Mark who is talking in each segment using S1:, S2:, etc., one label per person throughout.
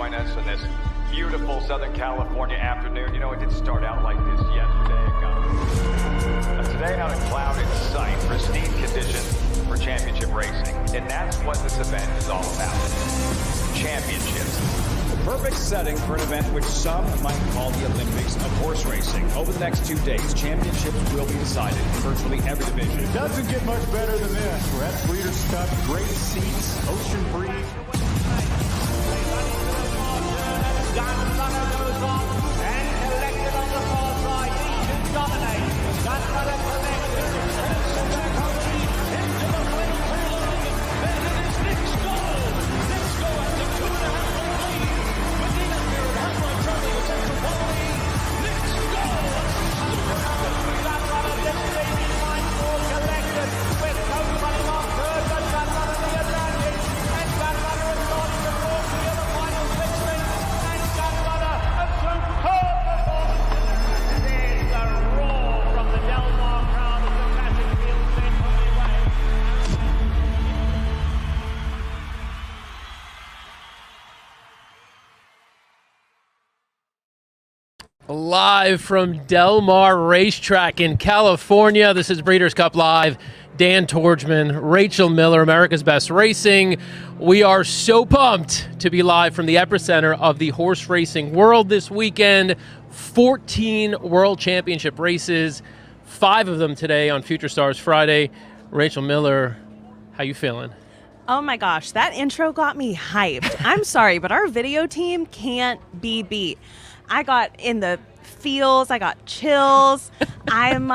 S1: join us on this beautiful Southern California afternoon. You know, it didn't start out like this yesterday. Today, not a cloud in sight, pristine conditions for championship racing. And that's what this event is all about. Championships.
S2: The perfect setting for an event which some might call the Olympics of horse racing. Over the next 2 days, championships will be decided in virtually every division.
S3: It doesn't get much better than this. We're at Breeders' Cup, great seats, ocean breeze.
S4: Gunrunner goes on and collected on the far side. He should dominate. Gunrunner collected. Back on deep into the front furlong. And it is Nick's goal. Nick's goal after 2.5 mile lead. Within a period, halfway Charlie was at the volley. Nick's goal. Gunrunner gets the 89 collected. With Coach running off third, but Gunrunner the advantage. And Gunrunner has started to walk near the final 6 lengths.
S5: Live from Del Mar Racetrack in California. This is Breeders' Cup Live. Dan Tordjman, Rachel Miller, America's Best Racing. We are so pumped to be live from the epicenter of the horse racing world this weekend. 14 World Championship races, 5 of them today on Future Stars Friday. Rachel Miller, how you feeling?
S6: Oh my gosh, that intro got me hyped. I'm sorry, but our video team can't be beat. I got in the feels, I got chills. I'm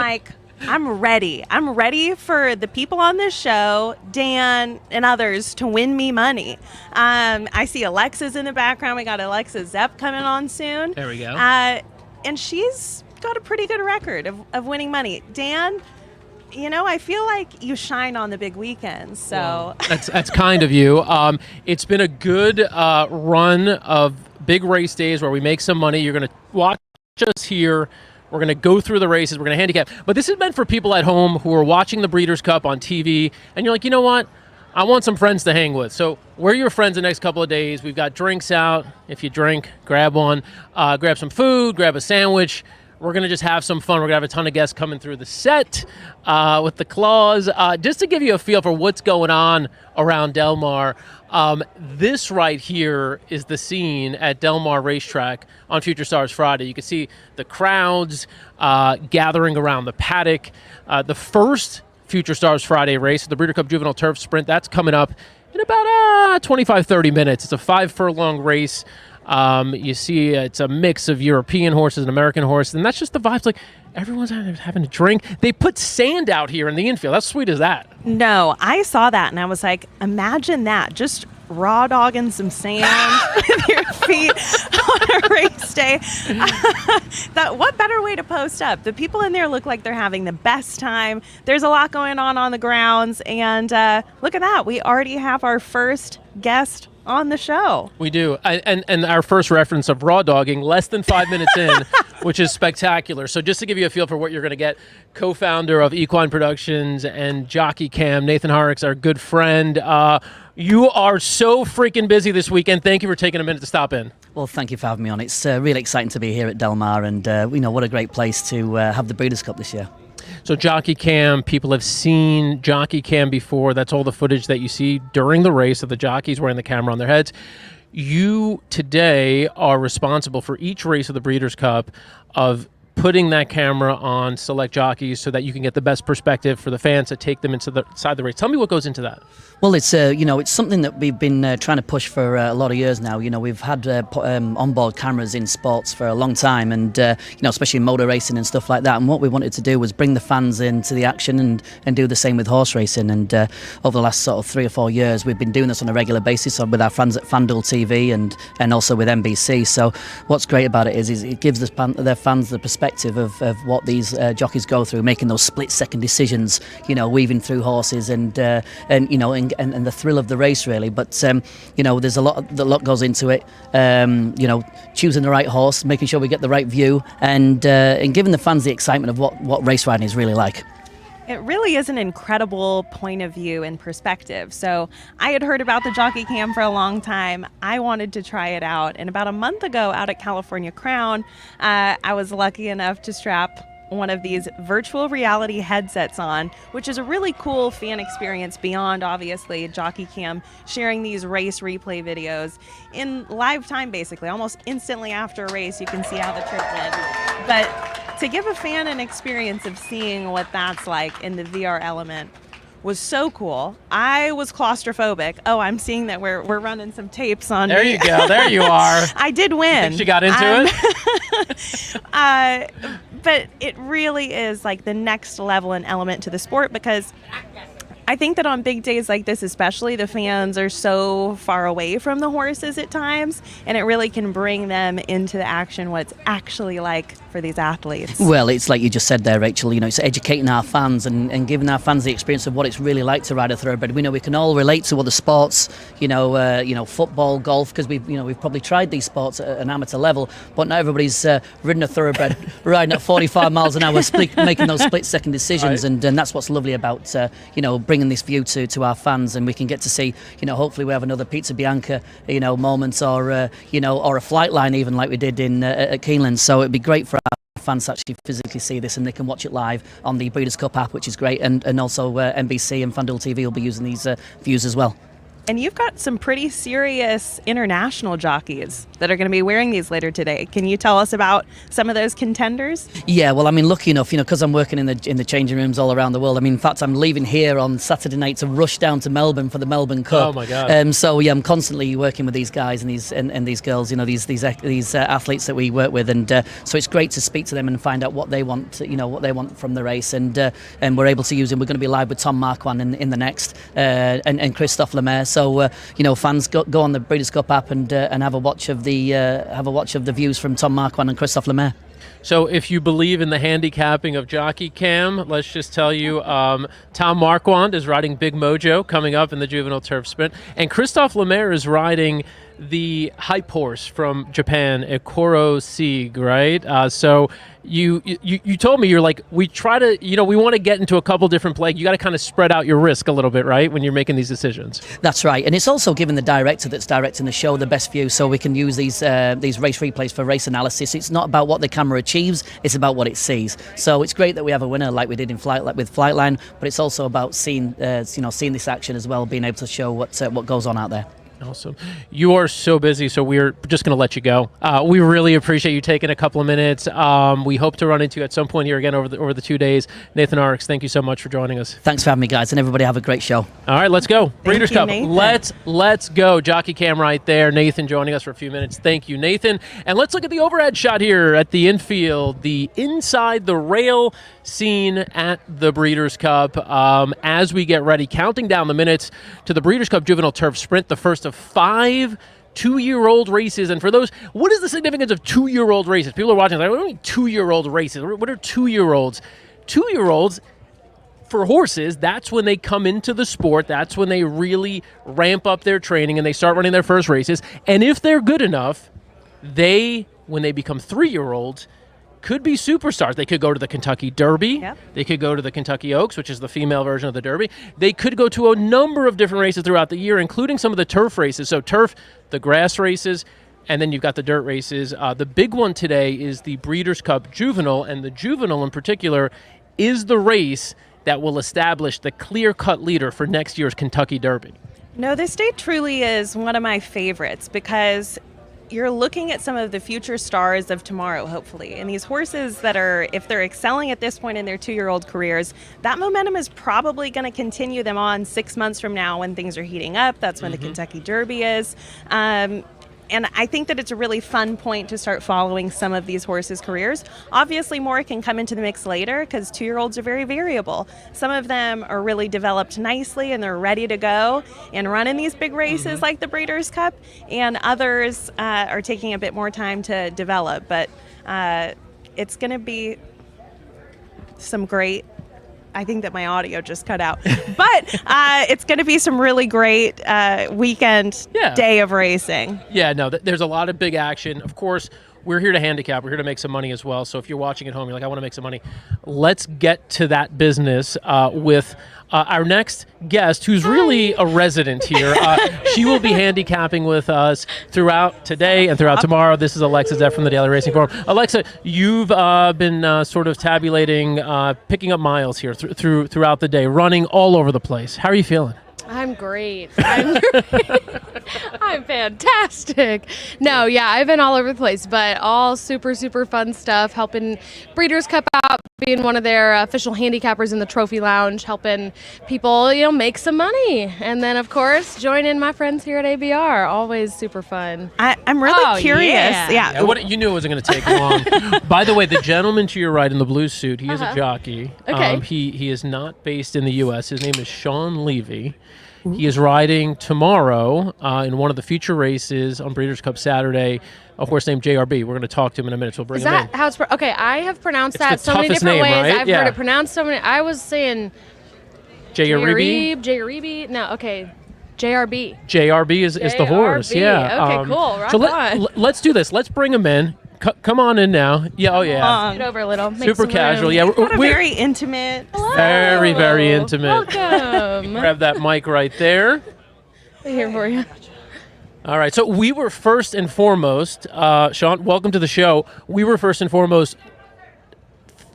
S6: ready. I'm ready for the people on this show, Dan and others, to win me money. I see Alexa's in the background. We got Alexa Zepp coming on soon.
S5: There we go.
S6: And she's got a pretty good record of winning money. Dan, you know, I feel like you shine on the big weekends. So
S5: well, that's kind of you. It's been a good run of big race days where we make some money. You're going to watch us here. We're going to go through the races. We're going to handicap. But this is meant for people at home who are watching the Breeders' Cup on TV, and you're like, you know what? I want some friends to hang with. So we're your friends the next couple of days. We've got drinks out. If you drink, grab one. Grab some food. Grab a sandwich. We're going to just have some fun. We're going to have a ton of guests coming through the set with the claws. Just to give you a feel for what's going on around Del Mar, this right here is the scene at Del Mar Racetrack on Future Stars Friday. You can see the crowds gathering around the paddock. The first Future Stars Friday race, the Breeders' Cup Juvenile Turf Sprint, that's coming up in about 25-30 minutes. It's a 5-furlong race. You see it's a mix of European horses and American horses, and that's just the vibes. Like, everyone's having a drink. They put sand out here in the infield. How sweet is that?
S6: no, I saw that and I was like, imagine that. Just raw dogging some sand with your feet on a race day. What better way to post up? The people in there look like they're having the best time. There's a lot going on the grounds, and look at that. We already have our first guest on the show.
S5: We do. And our first reference of raw dogging less than 5 minutes in, which is spectacular. So just to give you a feel for what you're going to get, co-founder of Equine Productions and Jockey Cam, Nathan Horrocks, our good friend. You are so freaking busy this weekend. Thank you for taking a minute to stop in.
S7: Well, thank you for having me on. It's really exciting to be here at Del Mar, and we know what a great place to have the Breeders' Cup this year.
S5: So Jockey Cam, people have seen Jockey Cam before. That's all the footage that you see during the race of the jockeys wearing the camera on their heads. You today are responsible for each race of the Breeders' Cup of putting that camera on select jockeys so that you can get the best perspective for the fans to take them inside the race. Tell me what goes into that.
S7: Well, it's it's something that we've been trying to push for a lot of years now. You know, we've had onboard cameras in sports for a long time, and especially in motor racing and stuff like that. And what we wanted to do was bring the fans into the action and do the same with horse racing. And over the last sort of 3 or 4 years, we've been doing this on a regular basis with our fans at FanDuel TV and also with NBC. So what's great about it is it gives their fans the perspective of what these jockeys go through, making those split-second decisions. Weaving through horses and the thrill of the race, really. But there's a lot goes into it. Choosing the right horse, making sure we get the right view, and giving the fans the excitement of what race riding is really like.
S6: It really is an incredible point of view and perspective. So I had heard about the Jockey Cam for a long time. I wanted to try it out. And about a month ago out at California Crown, I was lucky enough to strap one of these virtual reality headsets on, which is a really cool fan experience beyond, obviously, Jockey Cam, sharing these race replay videos in live time, basically. Almost instantly after a race, you can see how the trip went. But to give a fan an experience of seeing what that's like in the VR element was so cool. I was claustrophobic. Oh, I'm seeing that we're running some tapes on
S5: There
S6: me.
S5: you go. There you are.
S6: I did win.
S5: Think she got into
S6: it? But it really is like the next level and element to the sport, because I think that on big days like this especially, the fans are so far away from the horses at times, and it really can bring them into the action, what it's actually like for these athletes.
S7: Well, it's like you just said there, Rachel, it's educating our fans and giving our fans the experience of what it's really like to ride a thoroughbred. We know we can all relate to other sports, football, golf, because we've probably tried these sports at an amateur level, but not everybody's ridden a thoroughbred riding at 45 miles an hour, making those split-second decisions, right. and that's what's lovely about, bringing this view to our fans, and we can get to see, hopefully we have another Pizza Bianca, moments, or a flight line even like we did at Keeneland. So it'd be great for our fans to actually physically see this, and they can watch it live on the Breeders' Cup app, which is great, and also NBC and FanDuel TV will be using these views as well.
S6: And you've got some pretty serious international jockeys that are going to be wearing these later today. Can you tell us about some of those contenders?
S7: Yeah, well, lucky enough, because I'm working in the changing rooms all around the world. In fact, I'm leaving here on Saturday night to rush down to Melbourne for the Melbourne Cup.
S5: Oh my God!
S7: So yeah, I'm constantly working with these guys and these girls, these athletes that we work with, and so it's great to speak to them and find out what they want, what they want from the race, and we're able to use them. We're going to be live with Tom Marquand in the next, and Christophe Lemaire. So fans go on the Breeders' Cup app and have a watch of the views from Tom Marquand and Christophe Lemaire.
S5: So if you believe in the handicapping of Jockey Cam, let's just tell you, Tom Marquand is riding Big Mojo coming up in the Juvenile Turf Sprint, and Christophe Lemaire is riding the hype horse from Japan, Ekoro Sieg, right? So you told me, you're like, we try to, we want to get into a couple different plays. You got to kind of spread out your risk a little bit, right, when you're making these decisions.
S7: That's right, and it's also giving the director that's directing the show the best view, so we can use these race replays for race analysis. It's not about what the camera achieves; it's about what it sees. So it's great that we have a winner like we did with Flightline, but it's also about seeing this action as well, being able to show what goes on out there.
S5: Awesome. You are so busy, so we're just going to let you go. We really appreciate you taking a couple of minutes. We hope to run into you at some point here again over the 2 days. Nathan Arx, thank you so much for joining us.
S7: Thanks for having me, guys, and everybody have a great show.
S5: All right, let's go. Breeders' Cup.
S6: Nathan.
S5: Let's go. Jockey Cam right there. Nathan joining us for a few minutes. Thank you, Nathan. And let's look at the overhead shot here at the infield, the inside the rail scene at the Breeders' Cup. As we get ready, counting down the minutes to the Breeders' Cup Juvenile Turf Sprint, the first of 5 2-year-old races. And for those, what is the significance of 2-year-old races? People are watching like, what do you mean 2-year-old races? What are 2-year-olds? 2-year-olds, for horses, that's when they come into the sport. That's when they really ramp up their training and they start running their first races. And if they're good enough, when they become 3-year-olds, could be superstars. They could go to the Kentucky Derby.
S6: Yep.
S5: They could go to the Kentucky Oaks, which is the female version of the Derby. They could go to a number of different races throughout the year, including some of the turf races. So turf, the grass races, and then you've got the dirt races. The big one today is the Breeders' Cup Juvenile, and the Juvenile in particular is the race that will establish the clear-cut leader for next year's Kentucky Derby.
S6: No, this day truly is one of my favorites because you're looking at some of the future stars of tomorrow, hopefully. And these horses that are, if they're excelling at this point in their 2-year-old careers, that momentum is probably going to continue them on 6 months from now when things are heating up. That's when the Kentucky Derby is. And I think that it's a really fun point to start following some of these horses' careers. Obviously, more can come into the mix later because 2-year-olds are very variable. Some of them are really developed nicely and they're ready to go and run in these big races like the Breeders' Cup, and others are taking a bit more time to develop. But it's going to be some great, I think that my audio just cut out. But it's going to be some really great weekend day of racing.
S5: Yeah, no, there's a lot of big action. Of course, we're here to handicap. We're here to make some money as well. So if you're watching at home, you're like, I want to make some money. Let's get to that business with our next guest, who's really a resident here. She will be handicapping with us throughout today and throughout tomorrow. This is Alexa Zepp from the Daily Racing Forum. Alexa, you've been sort of tabulating, picking up miles here throughout the day, running all over the place. How are you feeling?
S8: I'm great. I'm fantastic. No, yeah, I've been all over the place, but all super, super fun stuff, helping Breeders' Cup out, being one of their official handicappers in the Trophy Lounge, helping people, make some money. And then, of course, joining my friends here at ABR. Always super fun.
S6: I'm really curious. Yeah.
S5: You knew it wasn't going to take long. By the way, the gentleman to your right in the blue suit, he is a jockey.
S8: Okay.
S5: He is not based in the U.S. His name is Sean Levy. He is riding tomorrow in one of the feature races on Breeders' Cup Saturday, a horse named JRB. We're going to talk to him in a minute. So we'll bring
S8: Is
S5: him in.
S8: that how it's... Okay, I have pronounced that
S5: the
S8: so many
S5: toughest
S8: different
S5: name,
S8: ways.
S5: right?
S8: I've
S5: Yeah.
S8: heard it pronounced so many... I was saying... JRB? No, okay. JRB.
S5: JRB is the horse. Yeah.
S8: Okay, cool. Rock
S5: so
S8: on.
S5: let's do this. Let's bring him in. Come on in now. Yeah. Oh, yeah.
S8: Get over a little. Make
S5: Super
S8: some
S5: casual.
S8: room.
S5: Yeah.
S6: What a very intimate.
S5: Very, very intimate.
S8: Welcome.
S5: Grab that mic right there.
S8: Here for you.
S5: All right. So we were first and foremost, Sean, welcome to the show. We were first and foremost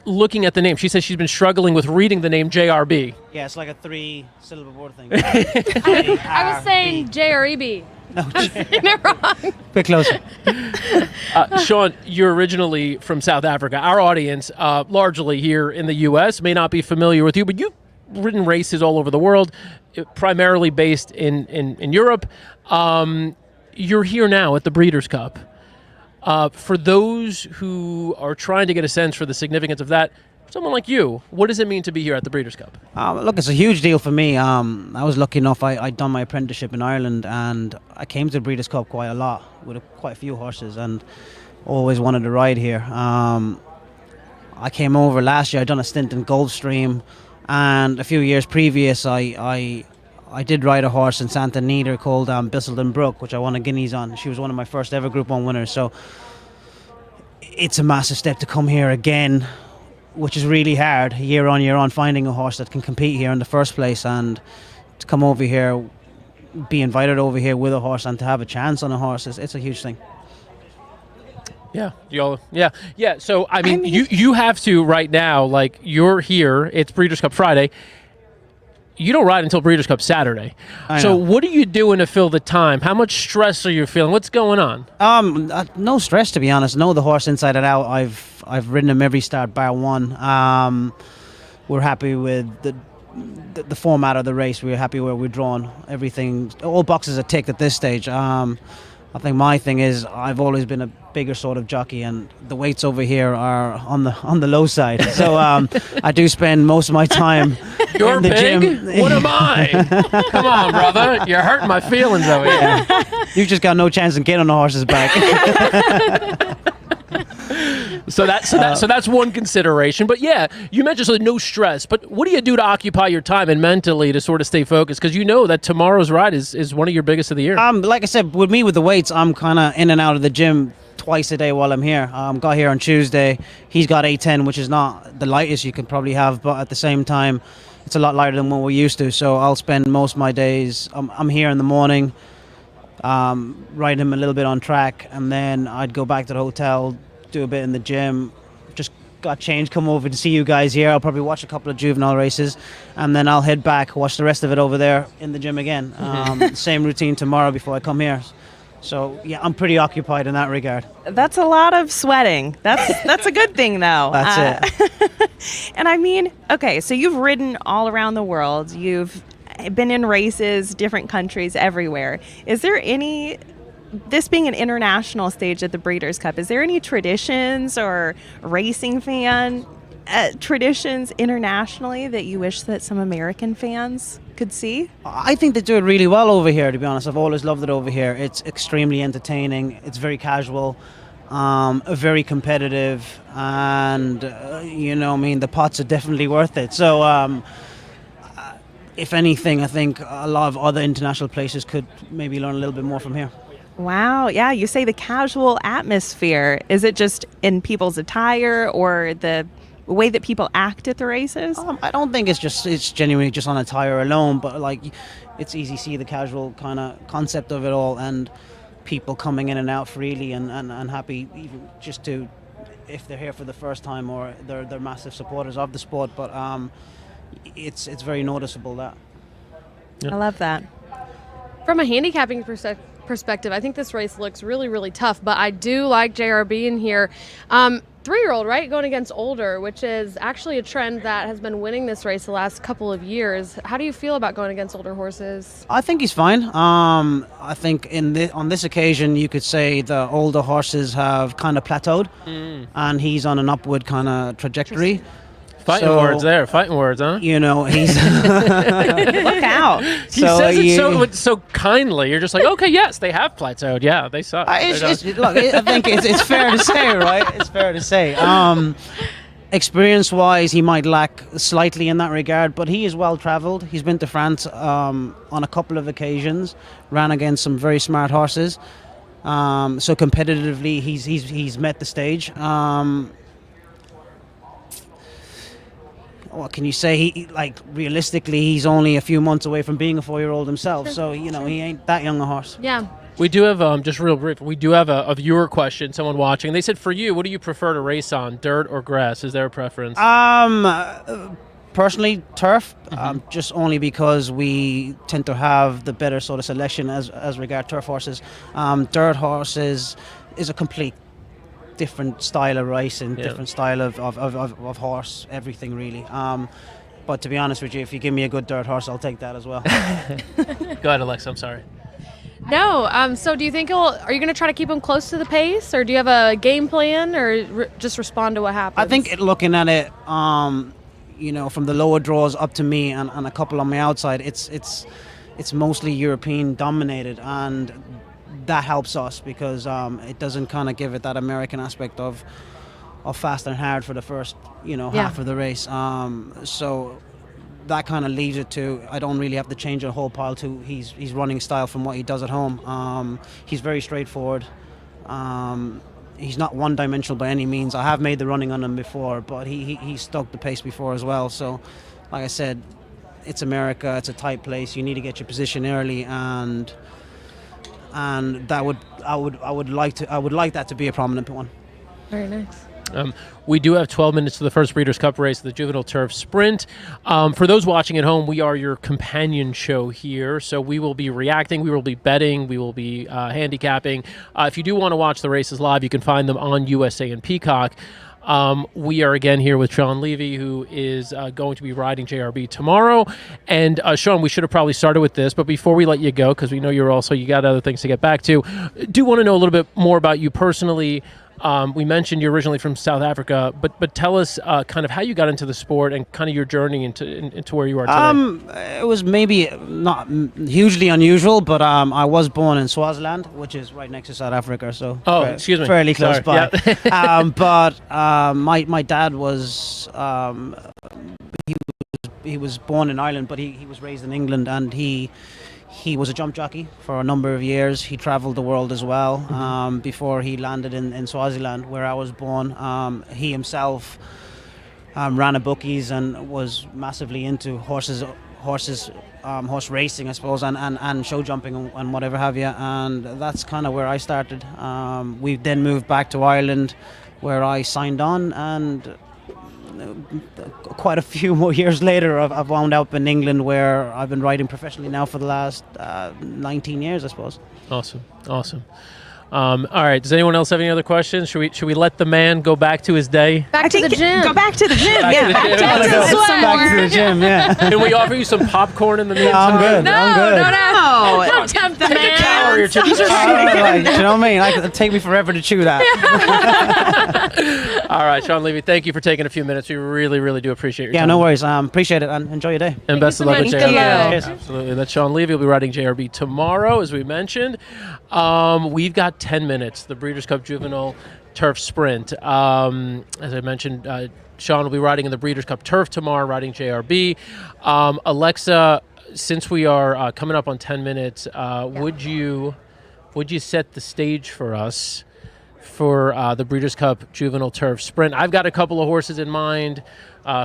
S5: looking at the name. She says she's been struggling with reading the name JRB.
S9: Yeah, it's like a 3-syllable word thing.
S8: I was saying JREB.
S9: No,
S8: I'm saying it wrong.
S9: bit closer.
S5: Sean, you're originally from South Africa. Our audience, largely here in the U.S., may not be familiar with you, but you've ridden races all over the world, primarily based in Europe. You're here now at the Breeders' Cup. For those who are trying to get a sense for the significance of that, someone like you, what does it mean to be here at the Breeders' Cup?
S9: Look, it's a huge deal for me. I was lucky enough, I'd done my apprenticeship in Ireland, and I came to the Breeders' Cup quite a lot with quite a few horses, and always wanted to ride here. I came over last year. I'd done a stint in Gulfstream, and a few years previous I did ride a horse in Santa Anita called Bissleton Brook, which I won a Guineas on. She was one of my first ever Group 1 winners, so it's a massive step to come here again, which is really hard year on, finding a horse that can compete here in the first place, and to come over here, be invited over here with a horse and to have a chance on a horse, it's a huge thing.
S5: Yeah, yeah. So I mean, you have to right now. Like, you're here. It's Breeders' Cup Friday. You don't ride until Breeders' Cup Saturday. So what are you doing to fill the time? How much stress are you feeling? What's going on?
S9: No stress, to be honest. Know the horse inside and out. I've ridden him every start bar one. We're happy with the format of the race. We're happy where we're drawn. Everything, all boxes are ticked at this stage. I think my thing is I've always been a bigger sort of jockey, and the weights over here are on the low side. So I do spend most of my time in the gym.
S5: What am I? Come on, brother. You're hurting my feelings over here.
S9: You've just got no chance in getting on the horse's back.
S5: So that's one consideration. But yeah, you mentioned no stress. But what do you do to occupy your time and mentally to sort of stay focused? Because you know that tomorrow's ride is one of your biggest of the year.
S9: Like I said, with me with the weights, I'm kind of in and out of the gym twice a day while I'm here. Got here on Tuesday. He's got 810, which is not the lightest you could probably have, but at the same time, it's a lot lighter than what we're used to. So I'll spend most of my days. I'm here in the morning, riding him a little bit on track, and then I'd go back to the hotel, do a bit in the gym, just got changed, come over to see you guys here. I'll probably watch a couple of juvenile races, and then I'll head back, watch the rest of it over there in the gym again. Same routine tomorrow before I come here. So yeah, I'm pretty occupied in that regard.
S6: That's a lot of sweating. That's a good thing, though.
S9: That's
S6: it. And I mean, okay, so you've ridden all around the world. You've been in races, different countries, everywhere. Is there any, this being an international stage at the Breeders' Cup, is there any traditions or racing fan traditions internationally that you wish that some American fans could see?
S9: I think they do it really well over here, to be honest. I've always loved it over here. It's extremely entertaining. It's very casual, very competitive, and the pots are definitely worth it. So if anything, I think a lot of other international places could maybe learn a little bit more from here.
S6: Wow. Yeah. You say the casual atmosphere. Is it just in people's attire or the way that people act at the races?
S9: I don't think it's genuinely just on attire alone, but like it's easy to see the casual kind of concept of it all, and people coming in and out freely and happy, even just to, if they're here for the first time or they're massive supporters of the sport. But it's very noticeable that.
S6: I love that.
S8: From a handicapping perspective, I think this race looks really, really tough, but I do like JRB in here. 3-year-old, right, going against older, which is actually a trend that has been winning this race the last couple of years. How do you feel about going against older horses?
S9: I think he's fine. I think on this occasion, you could say the older horses have kind of plateaued, and he's on an upward kind of trajectory.
S5: Fighting words there. Fighting words, huh?
S9: You know, he's
S6: Look out.
S5: He says it so kindly. You're just like, okay, yes, they have plateaued. Yeah, they suck.
S9: Look, I think it's fair to say, right? It's fair to say. Experience-wise, he might lack slightly in that regard, but he is well-travelled. He's been to France on a couple of occasions, ran against some very smart horses. So competitively, he's met the stage. What can you say? He, like, realistically, he's only a few months away from being a 4-year-old himself. So, you know, he ain't that young a horse.
S8: Yeah.
S5: We do have, just real brief, we do have a viewer question, someone watching. They said, for you, what do you prefer to race on, dirt or grass? Is there a preference?
S9: Personally, turf, just only because we tend to have the better sort of selection as regard turf horses. Dirt horses is a complete different style of racing, different style of horse, everything really. But to be honest with you, if you give me a good dirt horse, I'll take that as well.
S5: Go ahead, Alexa, I'm sorry.
S8: No, so do you think are you going to try to keep him close to the pace, or do you have a game plan, or just respond to what happens?
S9: I think looking at it, you know, from the lower draws up to me and a couple on my outside, it's mostly European dominated, and that helps us because it doesn't kind of give it that American aspect of fast and hard for the first, you know, half of the race. So that kind of leaves it to, I don't really have to change a whole pile to his running style from what he does at home. He's very straightforward. He's not one-dimensional by any means. I have made the running on him before, but he stuck the pace before as well. So, like I said, it's America. It's a tight place. You need to get your position early, and that I would like that to be a prominent one.
S8: Very nice.
S5: We do have 12 minutes to the first Breeders' Cup race, the Juvenile Turf Sprint. For those watching at home, we are your companion show here, so we will be reacting, we will be betting, we will be handicapping. If you do want to watch the races live, you can find them on USA and Peacock. We are again here with Sean Levy, who is going to be riding JRB tomorrow. And Sean, we should have probably started with this, but before we let you go, because we know you got other things to get back to, do want to know a little bit more about you personally. We mentioned you're originally from South Africa, but tell us kind of how you got into the sport and kind of your journey into where you are today.
S9: It was maybe not hugely unusual, but I was born in Swaziland, which is right next to South Africa, so
S5: excuse me,
S9: fairly close
S5: Sorry.
S9: by.
S5: Yeah.
S9: But my dad was he was born in Ireland, but he was raised in England, and he was a jump jockey for a number of years. He travelled the world as well before he landed in Swaziland, where I was born. He himself ran a bookies and was massively into horse racing, I suppose, and show jumping and whatever have you. And that's kind of where I started. We then moved back to Ireland, where I signed on, and quite a few more years later, I've wound up in England, where I've been riding professionally now for the last 19 years, I suppose.
S5: Awesome. All right. Does anyone else have any other questions? Should we let the man go back to his day?
S8: Back to the gym.
S6: Go back to the gym.
S5: Back
S9: to the gym, yeah.
S5: Can we offer you some popcorn in the meantime?
S9: I'm good.
S8: No. Don't tempt the man.
S5: Calorie or two. These are
S9: You know what I mean? It'll take me forever to chew that.
S5: All right, Sean Levy, thank you for taking a few minutes. We really, really do appreciate your time.
S9: Yeah, no worries. Appreciate it, and enjoy your day.
S5: And best of luck with
S8: Good
S5: JRB.
S8: luck.
S5: Absolutely. That's Sean Levy. Will be riding JRB tomorrow, as we mentioned. We've got 10 minutes, the Breeders' Cup Juvenile Turf Sprint. As I mentioned, Sean will be riding in the Breeders' Cup Turf tomorrow, riding JRB. Alexa, since we are coming up on 10 minutes, would you would you set the stage for us for the Breeders' Cup Juvenile Turf Sprint? I've got a couple of horses in mind.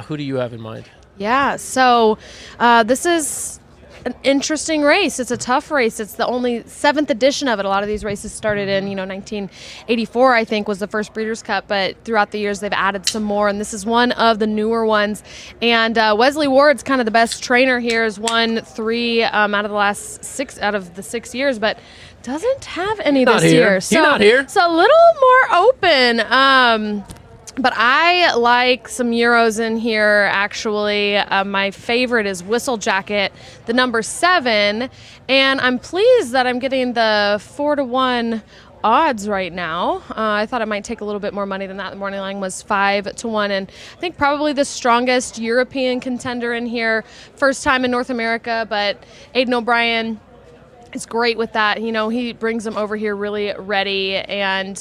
S5: Who do you have in mind?
S8: Yeah, so this is an interesting race. It's a tough race. It's the only 7th edition of it. A lot of these races started in 1984, I think, was the first Breeders' Cup, but throughout the years they've added some more, and this is one of the newer ones. And Wesley Ward's kind of the best trainer here. Has won 3 out of the last 6 out of the 6 years, but doesn't have any this year.
S5: So, he's not here.
S8: So a little more open. But I like some Euros in here, actually. My favorite is Whistle Jacket, the number 7. And I'm pleased that I'm getting the 4-1 odds right now. I thought it might take a little bit more money than that. The morning line was 5-1. And I think probably the strongest European contender in here. First time in North America, but Aidan O'Brien is great with that. He brings them over here really ready and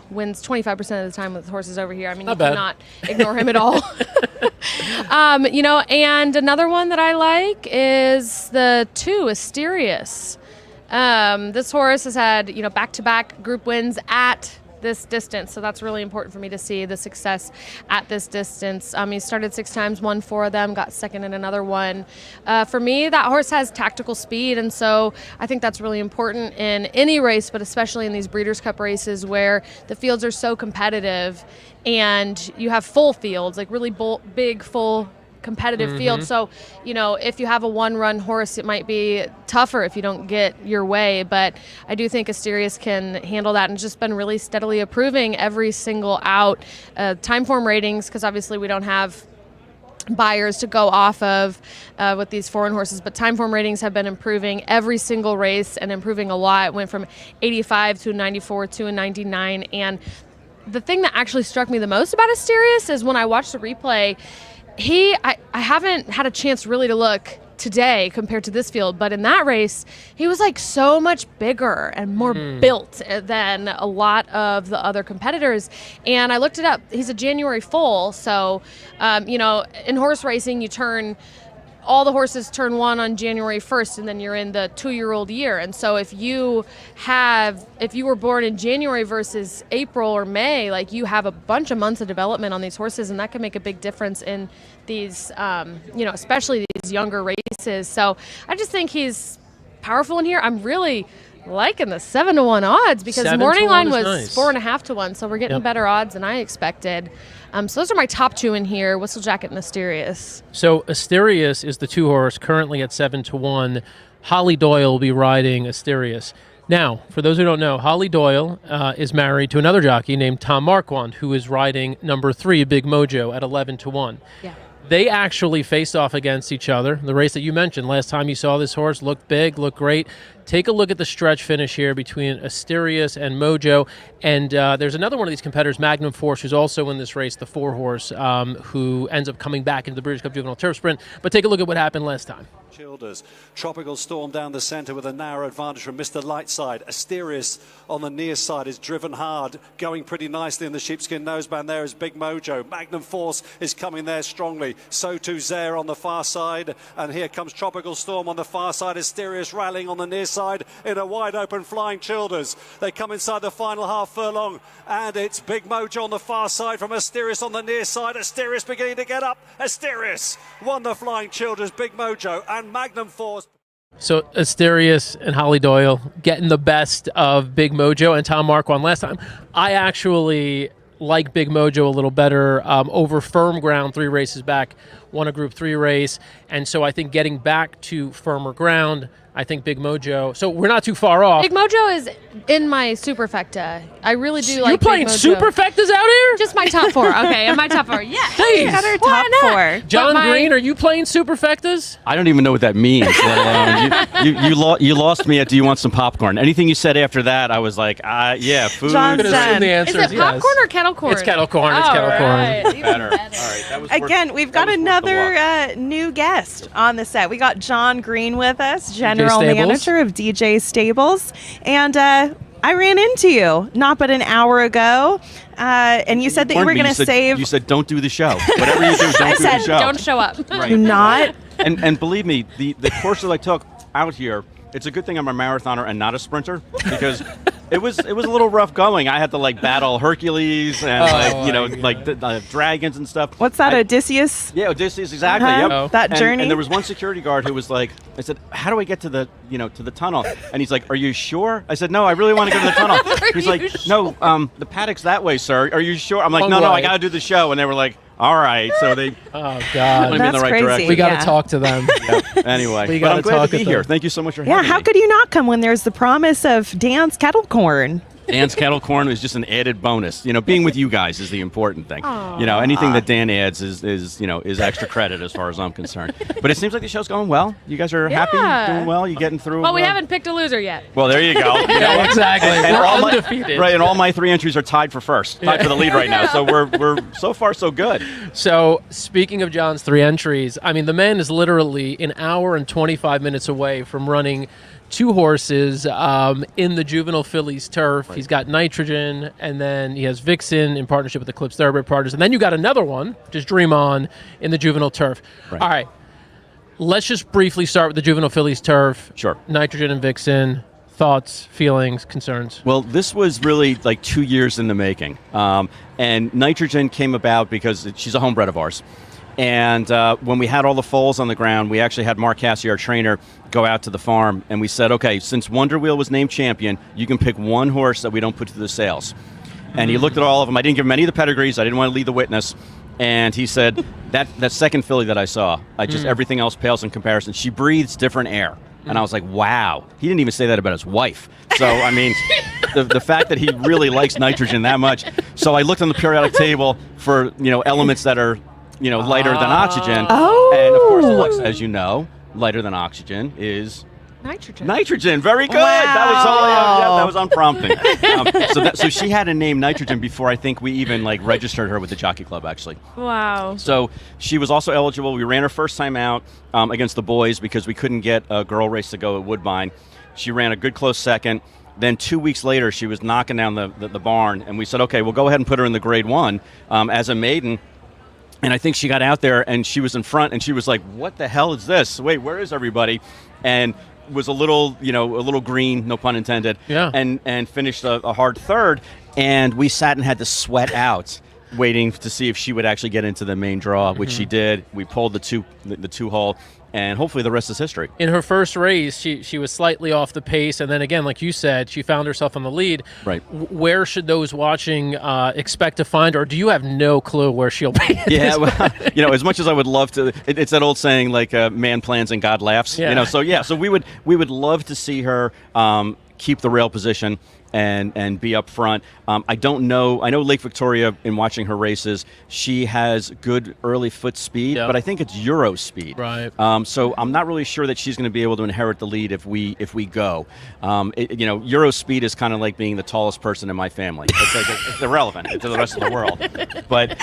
S8: wins 25% of the time with horses over here. I mean, you cannot ignore him at all. And another one that I like is the 2, Asterius. This horse has had, back-to-back group wins at this distance, so that's really important for me to see the success at this distance. He started 6 times, won 4 of them, got second in another one. For me, that horse has tactical speed, and so I think that's really important in any race, but especially in these Breeders' Cup races where the fields are so competitive and you have full fields, like really big, full competitive field. So, if you have a 1-run horse, it might be tougher if you don't get your way. But I do think Asterius can handle that and just been really steadily improving every single out. Time form ratings, because obviously we don't have buyers to go off of with these foreign horses, but time form ratings have been improving every single race and improving a lot. It went from 85 to 94 to a 99. And the thing that actually struck me the most about Asterius is when I watched the replay, I haven't had a chance really to look today compared to this field, but in that race, he was like so much bigger and more built than a lot of the other competitors. And I looked it up. He's a January foal. So, in horse racing, all the horses turn 1 on January 1st, and then you're in the 2-year-old year. And so if you were born in January versus April or May, like, you have a bunch of months of development on these horses, and that can make a big difference in these, especially these younger races. So I just think he's powerful in here. I'm really liking the 7-1 odds because the morning line was nice. 4.5-1, so we're getting better odds than I expected. So those are my top 2 in here, Whistle Jacket and Asterius.
S5: So Asterius is the 2 horse currently at 7-1. Holly Doyle will be riding Asterius. Now, for those who don't know, Holly Doyle is married to another jockey named Tom Marquand, who is riding number 3, Big Mojo, at 11-1. Yeah. They actually faced off against each other. The race that you mentioned, last time you saw this horse, looked big, looked great. Take a look at the stretch finish here between Asterius and Mojo. And there's another one of these competitors, Magnum Force, who's also in this race, the 4-horse, who ends up coming back into the Breeders' Cup Juvenile Turf Sprint. But take a look at what happened last time.
S10: Childers. Tropical Storm down the centre with a narrow advantage from Mr. Lightside. Asterius on the near side is driven hard, going pretty nicely in the sheepskin noseband. There is Big Mojo. Magnum Force is coming there strongly. So too Zare on the far side. And here comes Tropical Storm on the far side. Asterius rallying on the near side in a wide open Flying Childers. They come inside the final half furlong. And it's Big Mojo on the far side from Asterius on the near side. Asterius beginning to get up. Asterius won the Flying Childers. Big Mojo and Magnum Force.
S5: So Asterius and Holly Doyle getting the best of Big Mojo and Tom Marquand last time. I actually like Big Mojo a little better over firm ground 3 races back, won a Group 3 race. And so I think getting back to firmer ground, I think Big Mojo. So we're not too far off.
S8: Big Mojo is in my superfecta. I really do like
S5: Big Mojo. You're playing superfectas out here?
S8: Just my top 4. Okay, in my top 4. Yeah.
S5: Please.
S6: Got our top 4.
S5: John Green, are you playing superfectas?
S11: I don't even know what that means. You lost me at do you want some popcorn? Anything you said after that, I was like, yeah, food.
S6: John's done.
S5: The answer
S8: is it popcorn or kettle corn?
S5: It's kettle corn. It's kettle corn.
S8: Right.
S11: Better. All right. That was
S6: Again, we've got another new guest on the set. We got John Green with us, General Manager of DJ Stables. And I ran into you not but an hour ago, and you said that you were going to save...
S11: You said, don't do the show. Whatever you do, don't do the show.
S8: Don't show up.
S11: Right.
S6: Do not.
S11: And believe me, the course that I took out here, It's a good thing I'm a marathoner and not a sprinter because it was a little rough going. I had to like battle Hercules and dragons and stuff.
S6: What's that, Odysseus?
S11: Yeah, Odysseus, exactly.
S6: Uh-huh.
S11: Yep.
S6: That journey.
S11: And there was one security guard who was like, I said, "How do I get to the tunnel?" And he's like, "Are you sure?" I said, "No, I really want to go to the tunnel." He's like, "No, the paddock's that way, sir. Are you sure?" I'm like, "No, I got to do the show." And they were like, "All right." So they
S5: Oh God,
S11: put me in the right
S6: crazy.
S11: direction.
S5: we got to
S6: Yeah.
S5: talk to them.
S11: Anyway,
S5: We
S11: but
S5: gotta
S11: I'm glad
S5: talk
S11: to be
S5: with
S11: here.
S5: them.
S11: Thank you so much for
S6: Yeah,
S11: having
S6: how
S11: me.
S6: could you not come when there's the promise of Dan's kettle corn?
S11: Dan's kettle corn is just an added bonus. Being with you guys is the important thing. Anything that Dan adds is extra credit as far as I'm concerned. But it seems like the show's going well. You guys are happy, doing well. You getting through?
S8: Well, we haven't picked a loser yet.
S11: Well, there you go.
S5: Yeah, exactly.
S11: And
S5: We're
S11: all
S5: undefeated.
S11: right, and all my 3 entries are tied for first, tied for the lead right now. So we're so far so good.
S5: So, speaking of John's 3 entries, I mean, the man is literally an hour and 25 minutes away from running 2 horses in the juvenile Fillies turf. Right. He's got Nitrogen, and then he has Vixen in partnership with Eclipse Thoroughbred Partners. And then you got another one, just Dream On, in the juvenile turf.
S11: Right.
S5: All right. Let's just briefly start with the juvenile Fillies turf.
S11: Sure.
S5: Nitrogen and Vixen. Thoughts, feelings, concerns?
S11: Well, this was really like 2 years in the making. And Nitrogen came about because she's a homebred of ours. And when we had all the foals on the ground, we actually had Mark Cassie, our trainer, go out to the farm. And we said, okay, since Wonder Wheel was named champion, you can pick one horse that we don't put through the sales. And he looked at all of them. I didn't give him any of the pedigrees. I didn't want to lead the witness. And he said, that second filly that I saw, everything else pales in comparison. She breathes different air. And I was like, wow. He didn't even say that about his wife. So, I mean, the fact that he really likes Nitrogen that much. So I looked on the periodic table for, elements that are, lighter than oxygen.
S6: Oh.
S11: And, of course, Alexa, as you know, lighter than oxygen is
S8: Nitrogen.
S11: Nitrogen. Very good.
S6: Wow.
S11: That was on prompting. So she had a name Nitrogen before I think we even registered her with the Jockey Club, actually.
S8: Wow.
S11: So she was also eligible. We ran her first time out against the boys because we couldn't get a girl race to go at Woodbine. She ran a good close second. Then 2 weeks later, she was knocking down the barn, and we said, okay, we'll go ahead and put her in the Grade 1 as a maiden. And I think she got out there, and she was in front, and she was like, what the hell is this? Wait, where is everybody? And was a little green, no pun intended, and finished a hard third. And we sat and had to sweat out, waiting to see if she would actually get into the main draw, which she did. We pulled the two hole, and hopefully the rest is history.
S5: In her first race, she was slightly off the pace, and then again, like you said, she found herself on the lead.
S11: Right.
S5: Where should those watching expect to find her? Or do you have no clue where she'll be?
S11: Yeah, well, as much as I would love to, it's that old saying like man plans and God laughs.
S5: Yeah.
S11: So we would love to see her keep the rail position and be up front. I don't know. I know Lake Victoria, in watching her races, she has good early foot speed, but I think it's Euro speed.
S5: Right.
S11: So I'm not really sure that she's going to be able to inherit the lead if we go. Euro speed is kind of like being the tallest person in my family. It's irrelevant to the rest of the world. But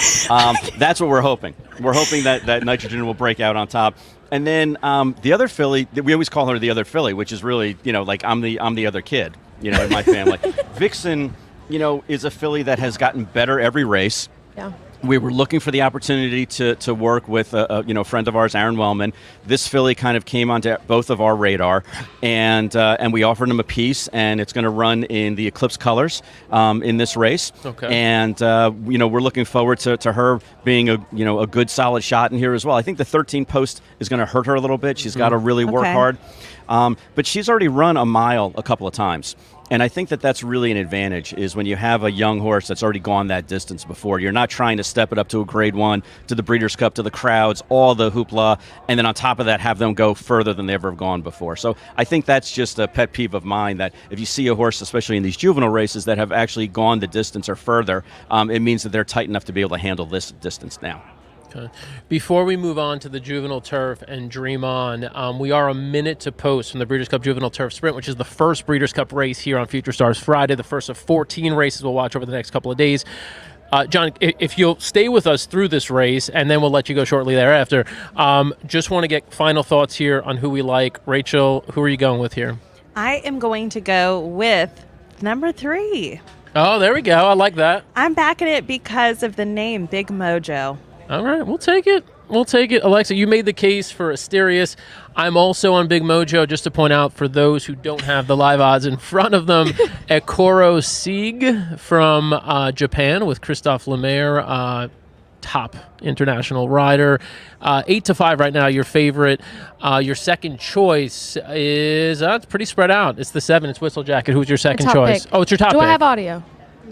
S11: that's what we're hoping. We're hoping that Nitrogen will break out on top. And then the other filly, we always call her the other filly, which is really, like I'm the other kid, in my family. Vixen, is a filly that has gotten better every race.
S8: Yeah.
S11: We were looking for the opportunity to work with a friend of ours, Aaron Wellman. This filly kind of came onto both of our radar, and we offered him a piece, and it's going to run in the Eclipse colors in this race.
S5: Okay.
S11: And we're looking forward to her being a good solid shot in here as well. I think the 13 post is going to hurt her a little bit. She's got to really work hard, but she's already run a mile a couple of times. And I think that's really an advantage, is when you have a young horse that's already gone that distance before. You're not trying to step it up to a Grade 1, to the Breeders' Cup, to the crowds, all the hoopla, and then on top of that have them go further than they've ever gone before. So I think that's just a pet peeve of mine, that if you see a horse, especially in these juvenile races, that have actually gone the distance or further, it means that they're tight enough to be able to handle this distance now.
S5: Okay. Before we move on to the juvenile turf and Dream On, we are a minute to post from the Breeders' Cup Juvenile Turf Sprint, which is the first Breeders' Cup race here on Future Stars Friday, the first of 14 races we'll watch over the next couple of days. John, if you'll stay with us through this race, and then we'll let you go shortly thereafter, just want to get final thoughts here on who we like. Rachel, who are you going with here?
S6: I am going to go with number 3.
S5: Oh, there we go. I like that.
S6: I'm backing it because of the name, Big Mojo.
S5: All right, we'll take it. Alexa, you made the case for Asterius. I'm also on Big Mojo, just to point out for those who don't have the live odds in front of them, Ekoro Sieg from Japan with Christophe Lemaire, top international rider. 8-5 right now, your favorite. Your second choice is, it's pretty spread out. It's the 7, it's Whistle Jacket. Who's your second choice?
S8: Pick.
S5: Oh, it's your top
S8: Do
S5: pick.
S8: I have audio?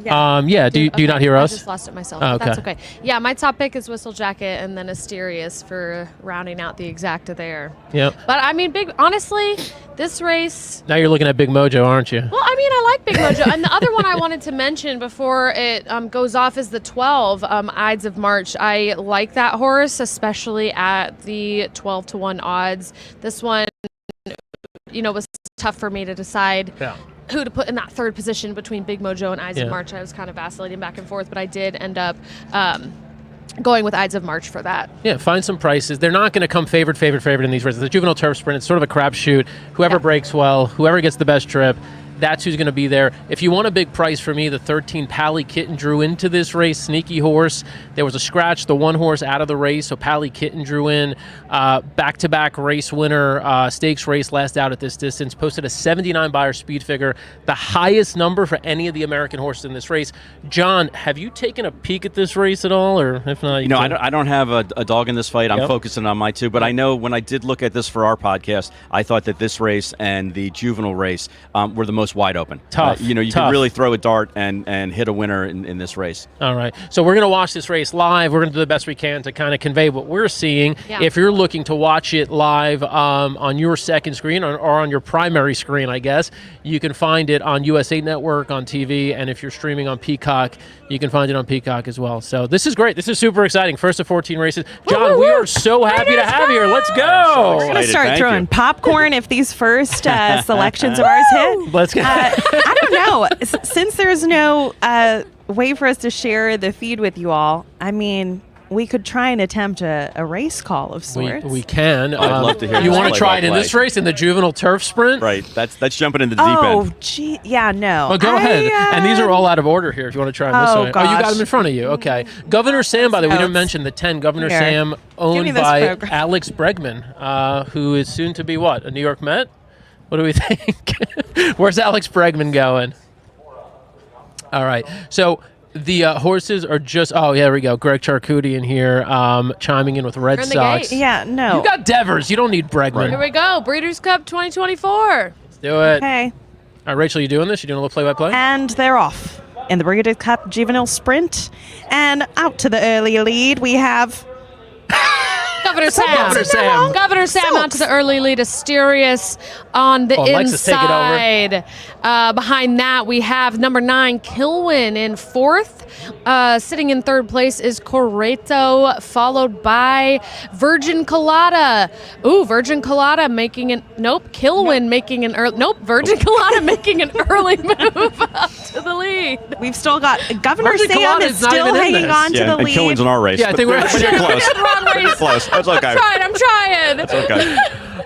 S5: Yeah. Do you not hear us?
S8: I just lost it myself.
S5: Oh,
S8: But that's okay. Yeah, my top pick is Whistle Jacket and then Asterius for rounding out the exacta there.
S5: Yep.
S8: But I mean, honestly, this race.
S5: Now you're looking at Big Mojo, aren't you?
S8: Well, I mean, I like Big Mojo. And the other one I wanted to mention before it goes off is the 12, Ides of March. I like that horse, especially at the 12-1 odds. This one, was tough for me to decide.
S5: Yeah.
S8: Who to put in that third position between Big Mojo and Ides of March. I was kind of vacillating back and forth, but I did end up going with Ides of March for that.
S5: Yeah, find some prices. They're not going to come favorite in these races. The Juvenile Turf Sprint, it's sort of a crapshoot. Whoever breaks well, whoever gets the best trip, that's who's going to be there. If you want a big price for me, the 13 Pally Kitten drew into this race. Sneaky horse. There was a scratch, the one horse out of the race, so Pally Kitten drew in. Back-to-back race winner, stakes race, last out at this distance. Posted a 79 Beyer speed figure, the highest number for any of the American horses in this race. John, have you taken a peek at this race at all? Or if not,
S11: I don't have a dog in this fight. I'm focusing on my two. But I know when I did look at this for our podcast, I thought that this race and the juvenile race were the most wide open.
S5: Tough.
S11: You can really throw a dart and hit a winner in this race.
S5: All right. So we're going to watch this race live. We're going to do the best we can to kind of convey what we're seeing.
S8: Yeah.
S5: If you're looking to watch it live on your second screen or on your primary screen, I guess, you can find it on USA Network on TV. And if you're streaming on Peacock, you can find it on Peacock as well. So this is great. This is super exciting. First of 14 races. John, we are so happy to have you here. Let's go.
S6: We're going to start throwing popcorn if these first selections of ours hit.
S5: Let's go.
S6: I don't know. Since there's no way for us to share the feed with you all, I mean, we could try and attempt a race call of sorts.
S5: We can.
S11: I'd love to hear
S5: You
S11: this
S5: want to try it in
S11: play-by-play.
S5: this race, in the Juvenile Turf Sprint?
S11: Right. That's jumping into the deep end.
S6: Oh, gee. Yeah, no.
S5: Well, go ahead. And these are all out of order here if you want to try them this way.
S6: gosh.
S5: Oh, you got them in front of you. Okay. Governor Sam, by the way, we didn't mention the 10. Governor
S6: Here.
S5: Sam,
S6: me
S5: owned
S6: this
S5: by
S6: program.
S5: Alex Bregman, who is soon to be what? A New York Met? What do we think? Where's Alex Bregman going? All right. So the horses are just... Oh, yeah, there we go. Greg Charcuti in here chiming in with Red
S8: Turn the
S5: Sox.
S8: gate.
S6: Yeah, no.
S5: You got Devers. You don't need Bregman.
S8: Here we go. Breeders' Cup 2024.
S5: Let's do it.
S6: Okay.
S5: All right, Rachel, you doing this? You doing a little play-by-play?
S6: And they're off in the Breeders' Cup Juvenile Sprint. And out to the early lead, we have...
S8: Governor Sam.
S5: Governor Sam.
S8: Governor Sam out to the early lead. Asterius on the
S5: Alexis, take it over.
S8: inside. Behind that, we have number 9, Kilwin in fourth. Sitting in third place is Correto, followed by Virgin Colada. Ooh, Virgin Colada making an... Nope, Kilwin making an early... Nope, Virgin Colada making an early move up to the lead.
S6: We've still got... Governor
S5: Virgin
S6: Sam
S5: Colada
S6: is
S5: is not
S6: still
S5: even in
S6: hanging
S5: this.
S6: on to the
S11: and
S6: lead.
S11: Killen's in our race.
S5: Yeah, I think we're
S11: close.
S8: Wrong race.
S11: Close. That's okay.
S8: I'm trying.
S11: That's okay.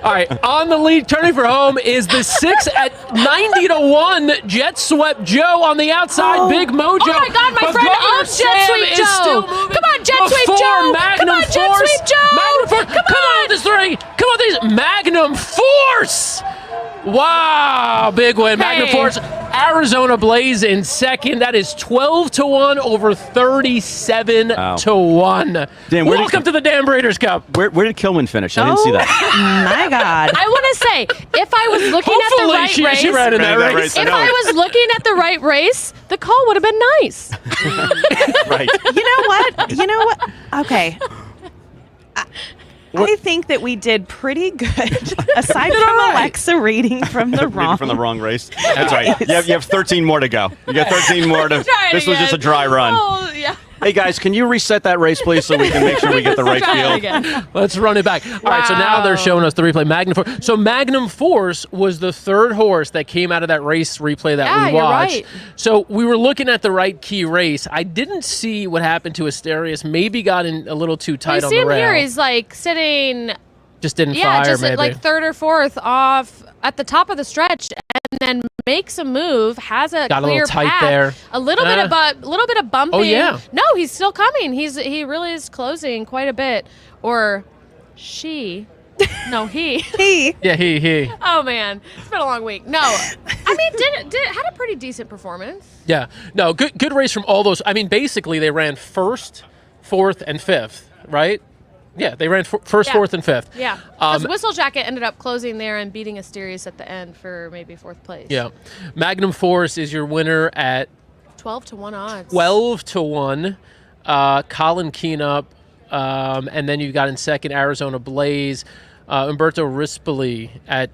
S5: All right, on the lead, turning for home is the 6 at 90-1. Jet Swept Joe on the outside. Big Mojo.
S8: Oh my God, my
S5: But
S8: friend
S5: Governor
S8: owns Jet
S5: Sam
S8: Sweet
S5: is
S8: Joe.
S5: still moving
S8: Come on, Jet Sweet
S5: before
S8: Joe.
S5: Magnum
S8: Come on, Jet
S5: Force.
S8: Sweet Joe.
S5: Magnum Force. Come on, this three. Come on, these Magnum Force. Wow, big win. Magnum
S8: Hey.
S5: Force. Arizona Blaze in second. That is 12-1 over 37-1.
S11: Dan,
S5: Welcome to the Dan Breeders' Cup.
S11: Where did Kilman finish? I didn't see that.
S6: My God.
S8: I want to say, if I was looking at the right
S5: Hopefully
S8: race,
S5: she ran in that
S11: Ran that
S5: race.
S11: race. I
S8: if
S11: know
S8: I
S11: it.
S8: was looking at the right race, the call would have been nice.
S11: Right.
S6: You know what? Okay. I think that we did pretty good, aside from Alexa reading from the wrong.
S11: From the wrong race. That's right. You have 13 more to go. You got 13 more to.
S8: Try it
S11: This was just a
S8: again.
S11: dry run.
S8: Oh, yeah.
S11: Hey guys, can you reset that race, please, so we can make sure we get the right
S8: Try it
S11: field?
S8: again.
S5: Let's run it back. All right, so now they're showing us the replay. Magnum Force. So Magnum Force was the third horse that came out of that race replay that
S8: Yeah,
S5: we
S8: you're
S5: watched.
S8: right.
S5: So we were looking at the right key race. I didn't see what happened to Asterius. Maybe got in a little too tight
S8: You
S5: on
S8: see
S5: the
S8: him
S5: rail.
S8: here, he's like sitting,
S5: just didn't
S8: yeah,
S5: fire,
S8: just
S5: maybe.
S8: like third or fourth off at the top of the stretch, and then makes a move, has a
S5: Got a
S8: clear
S5: little tight
S8: path,
S5: there.
S8: a little bit of bumping.
S5: Oh, yeah.
S8: No, he's still coming. He really is closing quite a bit, or she No, he.
S6: He.
S5: Yeah, he.
S8: Oh man, it's been a long week. No, I mean, had a pretty decent performance.
S5: Yeah. No, good race from all those. I mean, basically they ran first, fourth, and fifth, right? Yeah, they ran first, fourth, and fifth.
S8: Yeah, because Whistle Jacket ended up closing there and beating Asterius at the end for maybe fourth place.
S5: Yeah. Magnum Force is your winner at
S8: 12-1 odds.
S5: 12-1. Colin Keenup, and then you got in second Arizona Blaze, Umberto Rispoli at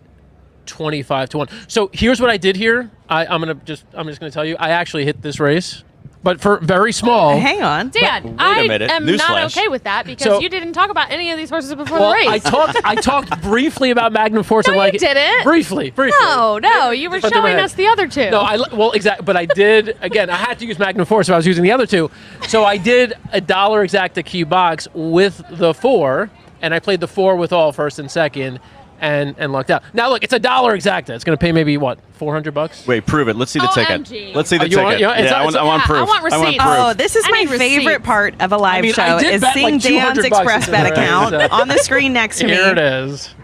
S5: 25-1. So here's what I did here. I'm just gonna tell you, I actually hit this race, but for very small.
S6: Hang on,
S8: Dan. I am not okay with that because you didn't talk about any of these horses before the race.
S5: I talked briefly about Magnum Force.
S8: No,
S5: and
S8: you didn't.
S5: Briefly.
S8: No, you were showing us the other two.
S5: No, exactly. But I did again. I had to use Magnum Force if I was using the other two. So I did a $1 exacta Q box with the 4, and I played the 4 with all first and second. And lucked out. Now look, it's $1 exacta. It's going to pay maybe what, $400?
S11: Wait, prove it. Let's see the ticket. Let's see the ticket. I want proof.
S8: I want receipts.
S6: Oh, this is my favorite part of a live show is seeing Dan's Express Bet account on the screen next to me.
S5: Here it is.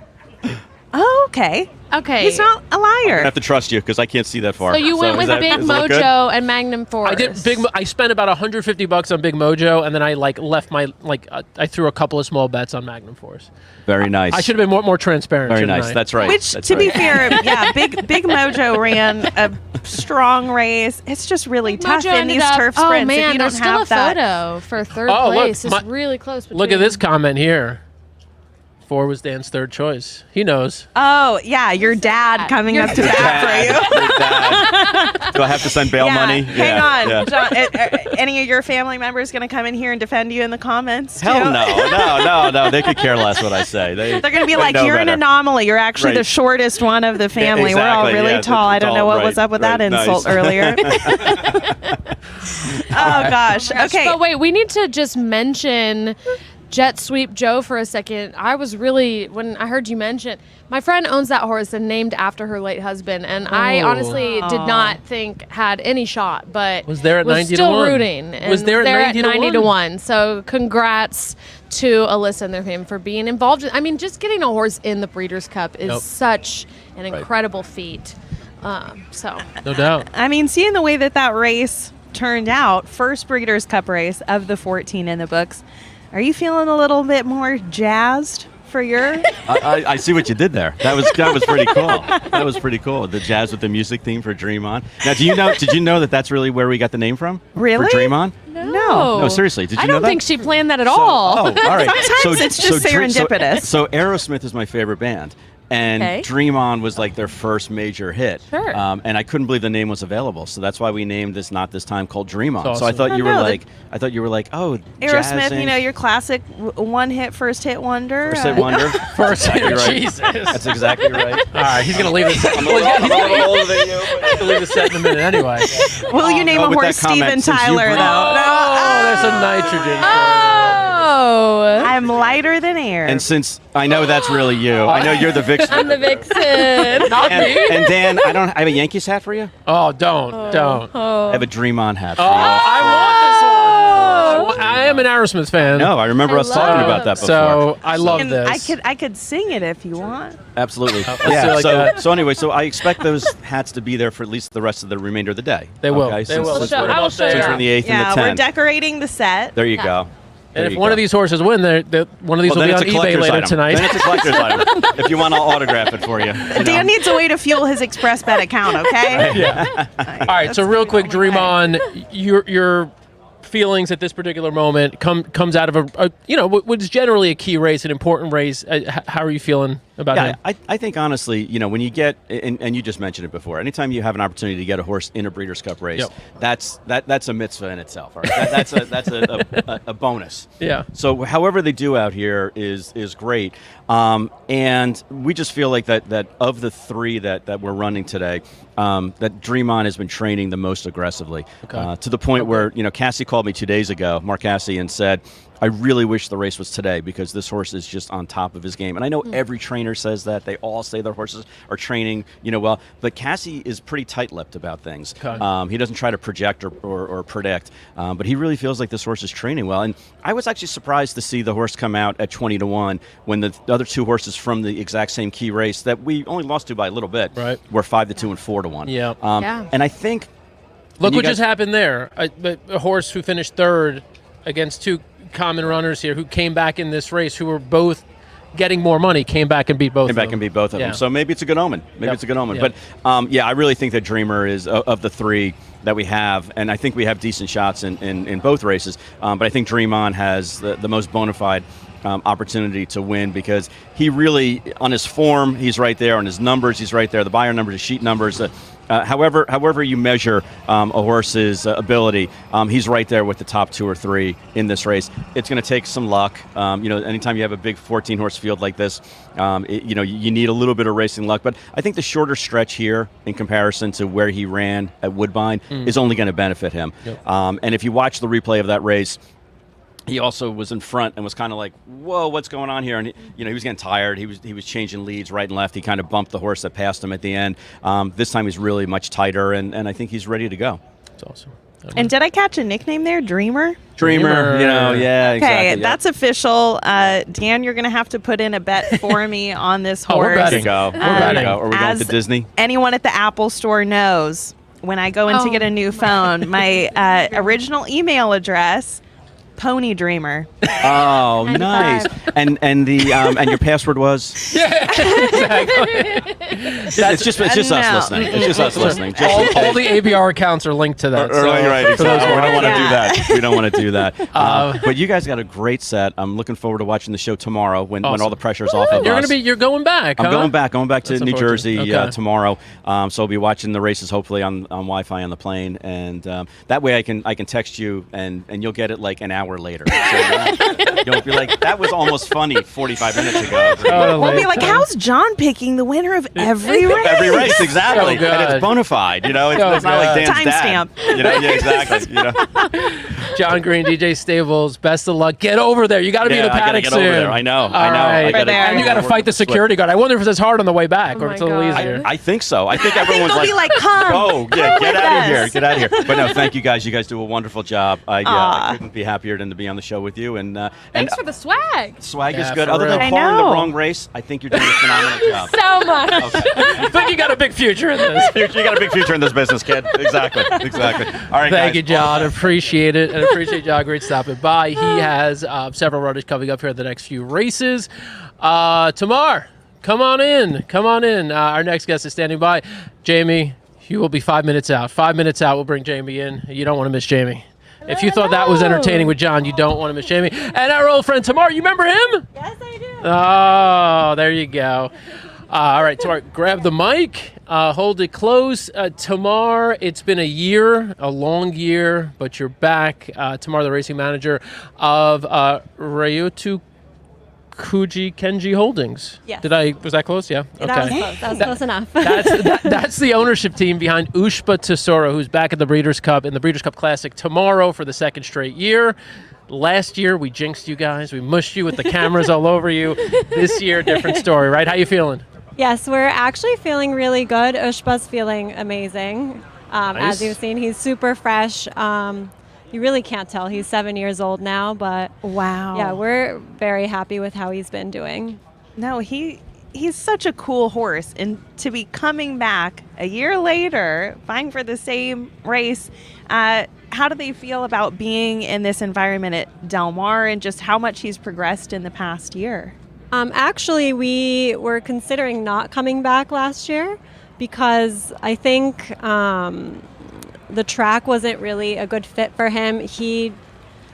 S6: Oh, okay.
S8: Okay.
S6: He's not a liar.
S11: I have to trust you because I can't see that far.
S8: So you went with Big Mojo and Magnum Force.
S5: I did I spent about $150 on Big Mojo, and then I left my I threw a couple of small bets on Magnum Force.
S11: Very nice.
S5: I should have been more transparent.
S11: Very nice. That's right.
S6: Which, to be fair, Big Mojo ran a strong race. It's just really tough in these turf sprints.
S8: Oh man,
S6: if you don't
S8: there's still
S6: have
S8: a
S6: that.
S8: photo for third place. It's really close.
S5: Look at this comment here. 4 was Dan's third choice. He knows.
S6: Oh, yeah, your dad coming up to bat for you.
S11: Your dad. Do I have to send bail money?
S6: Hang on. John, any of your family members going to come in here and defend you in the comments?
S11: Hell no. They could care less what I say. They're
S6: going to be like, you're an anomaly. You're actually the shortest one of the family.
S11: Exactly.
S6: We're all really tall. I don't know what was up with that insult earlier. Oh, gosh. Okay.
S8: But wait, we need to just mention Jet Sweep Joe for a second. I was really, when I heard you mention, my friend owns that horse and named after her late husband, and I honestly did not think had any shot, but
S5: was there at 90 to 1.
S8: Still rooting. And
S5: was there at
S8: 90 to 1. So congrats to Alyssa and their family for being involved. I mean, just getting a horse in the Breeders' Cup is such an incredible feat. So
S5: no doubt.
S6: I mean, seeing the way that race turned out, first Breeders' Cup race of the 14 in the books. Are you feeling a little bit more jazzed for your?
S11: I see what you did there. That was pretty cool. That was pretty cool. The jazz with the music theme for Dream On. Now, did you know that that's really where we got the name from?
S6: Really?
S11: For Dream On?
S8: No,
S11: seriously. Did you know that?
S8: I don't think she planned that at all.
S11: All right.
S6: Sometimes it's just serendipitous.
S11: So Aerosmith is my favorite band. And Dream On was like their first major hit.
S8: Sure.
S11: And I couldn't believe the name was available. So that's why we named this Not This Time called Dream On.
S5: Awesome.
S11: So I thought you were like, oh,
S6: Aerosmith,
S11: jazzing.
S6: your classic first hit wonder.
S11: First hit wonder.
S5: First hit,
S11: right.
S5: Jesus.
S11: That's exactly right.
S5: All right, he's going to leave this.
S11: I'm a little older than you.
S5: He's going to leave this set in a minute anyway.
S6: Will you name a horse Steven Tyler, though?
S5: Oh, there's some nitrogen.
S8: Oh.
S6: I'm lighter than air.
S11: And since I know that's really you, I know you're the vixen.
S8: I'm the vixen.
S5: Not me.
S11: And Dan, I have a Yankees hat for you.
S5: Oh, don't.
S11: I have a Dream On hat for
S5: Oh,
S11: you.
S5: I want this one. I am an Aerosmith fan.
S11: No, I remember us talking about that before.
S5: So I love this.
S6: I could sing it if you want.
S11: Absolutely.
S5: do like that.
S11: So anyway, I expect those hats to be there for at least the rest of the remainder of the day.
S5: They will.
S11: Okay?
S5: They will.
S8: I will show you.
S11: Since we're in the 8th and the 10th.
S6: We're decorating the set.
S11: There you go.
S5: And if one of these horses win, one of these will be on eBay later tonight.
S11: Then it's a collector's item. If you want, I'll autograph it for you.
S6: Dan needs a way to fuel his Express Bet account, okay?
S5: Yeah. All right, so real quick, Dream On, your feelings at this particular moment comes out of what is generally a key race, an important race. How are you feeling about him?
S11: I think honestly, when you get and you just mentioned it before, anytime you have an opportunity to get a horse in a Breeders' Cup race, that's a mitzvah in itself. All right? That's a bonus.
S5: Yeah.
S11: So however they do out here is great, and we just feel like that of the 3 that we're running today, that Dream On has been training the most aggressively, to the point where Cassie called me 2 days ago, Mark Cassie, and said, I really wish the race was today because this horse is just on top of his game. And I know every trainer says that. They all say their horses are training, well. But Cassie is pretty tight-lipped about things.
S5: Okay.
S11: He doesn't try to project or predict, but he really feels like this horse is training well. And I was actually surprised to see the horse come out at 20-1 when the other two horses from the exact same key race that we only lost to by a little bit were 5-2 and 4-1.
S5: Yeah.
S11: And I think
S5: look what just happened there. A horse who finished third against two common runners here who came back in this race who were both getting more money, came back and beat both of them.
S11: And beat both of them. So maybe it's a good omen. It's a good omen. But I really think that Dreamer is of the three that we have, and I think we have decent shots in both races. But I think Dream On has the most bona fide opportunity to win because he really, on his form, he's right there. On his numbers, he's right there. The buyer numbers, the sheet numbers. However you measure a horse's ability, he's right there with the top 2 or 3 in this race. It's going to take some luck. Anytime you have a big 14-horse field like this, you need a little bit of racing luck. But I think the shorter stretch here in comparison to where he ran at Woodbine is only going to benefit him. Yep. And if you watch the replay of that race, he also was in front and was kind of like, whoa, what's going on here? And he was getting tired. He was changing leads right and left. He kind of bumped the horse that passed him at the end. This time he's really much tighter, and I think he's ready to go.
S5: That's awesome.
S6: And did I catch a nickname there? Dreamer?
S11: Dreamer,
S6: Okay,
S11: exactly.
S6: that's official. Dan, you're going to have to put in a bet for me on this horse.
S5: We're betting.
S11: We're betting. Are we going to Disney?
S6: Anyone at the Apple Store knows, when I go in to get a new phone, my original email address, Pony Dreamer.
S11: Oh, nice. And your password was?
S5: Yeah, exactly.
S11: It's just us listening. It's just us listening.
S5: All the ABR accounts are linked to that.
S11: Right, exactly. We don't want to do that. We don't want to do that. But you guys got a great set. I'm looking forward to watching the show tomorrow when all the pressure's off of us.
S5: You're going back.
S11: I'm going back to New Jersey tomorrow. So I'll be watching the races hopefully on Wi-Fi on the plane, and that way I can text you and you'll get it like an hour later. So, you'll be like, that was almost funny 45 minutes ago.
S6: We'll be like, how's John picking the winner of every race?
S11: Every race, exactly. And it's bona fide. It's not like Dan's dad.
S6: Timestamp.
S5: John Green, DJ Stables, best of luck. Get over there. You got to be in the paddock soon.
S11: Over there. I know.
S5: Right. And you got to fight the security guard. I wonder if it's hard on the way back or it's a little easier.
S11: I think so. I think everyone's
S6: they'll be like, come.
S11: Oh, yeah, get out of here. Get out of here. But no, thank you guys. You guys do a wonderful job. I couldn't be happier than to be on the show with you. And
S8: thanks for the swag.
S11: Swag is good. Other than calling the wrong race, I think you're doing a phenomenal job.
S8: So much.
S11: Okay.
S5: I think you got a big future in this.
S11: You got a big future in this business, kid. Exactly. All right,
S5: Thank you, John. Appreciate it. And appreciate John Great stopping by. He has several runners coming up here in the next few races. Tamar, come on in. Our next guest is standing by. Jamie, you will be 5 minutes out. 5 minutes out, we'll bring Jamie in. You don't want to miss Jamie. If you thought that was entertaining with John, you don't want to miss Jamie. And our old friend Tamar, you remember him?
S12: Yes, I do.
S5: Oh, there you go. All right, Tamar, grab the mic. Hold it close. Tamar, it's been a long year, but you're back. Tamar, the racing manager of Ryoto Kuji Kenji Holdings.
S12: Yes.
S5: Was that close? Yeah. Okay.
S12: That was close enough.
S5: That's the ownership team behind Ushba Tesoro, who's back at the Breeders' Cup in the Breeders' Cup Classic tomorrow for the second straight year. Last year, we jinxed you guys. We mushed you with the cameras all over you. This year, different story, right? How you feeling?
S12: Yes, we're actually feeling really good. Ushba's feeling amazing.
S5: Nice.
S12: As you've seen, he's super fresh. You really can't tell. He's 7 years old now, but
S6: wow.
S12: Yeah, we're very happy with how he's been doing.
S6: No, he's such a cool horse, and to be coming back a year later, vying for the same race, how do they feel about being in this environment at Del Mar and just how much he's progressed in the past year?
S12: Actually, we were considering not coming back last year because I think the track wasn't really a good fit for him. He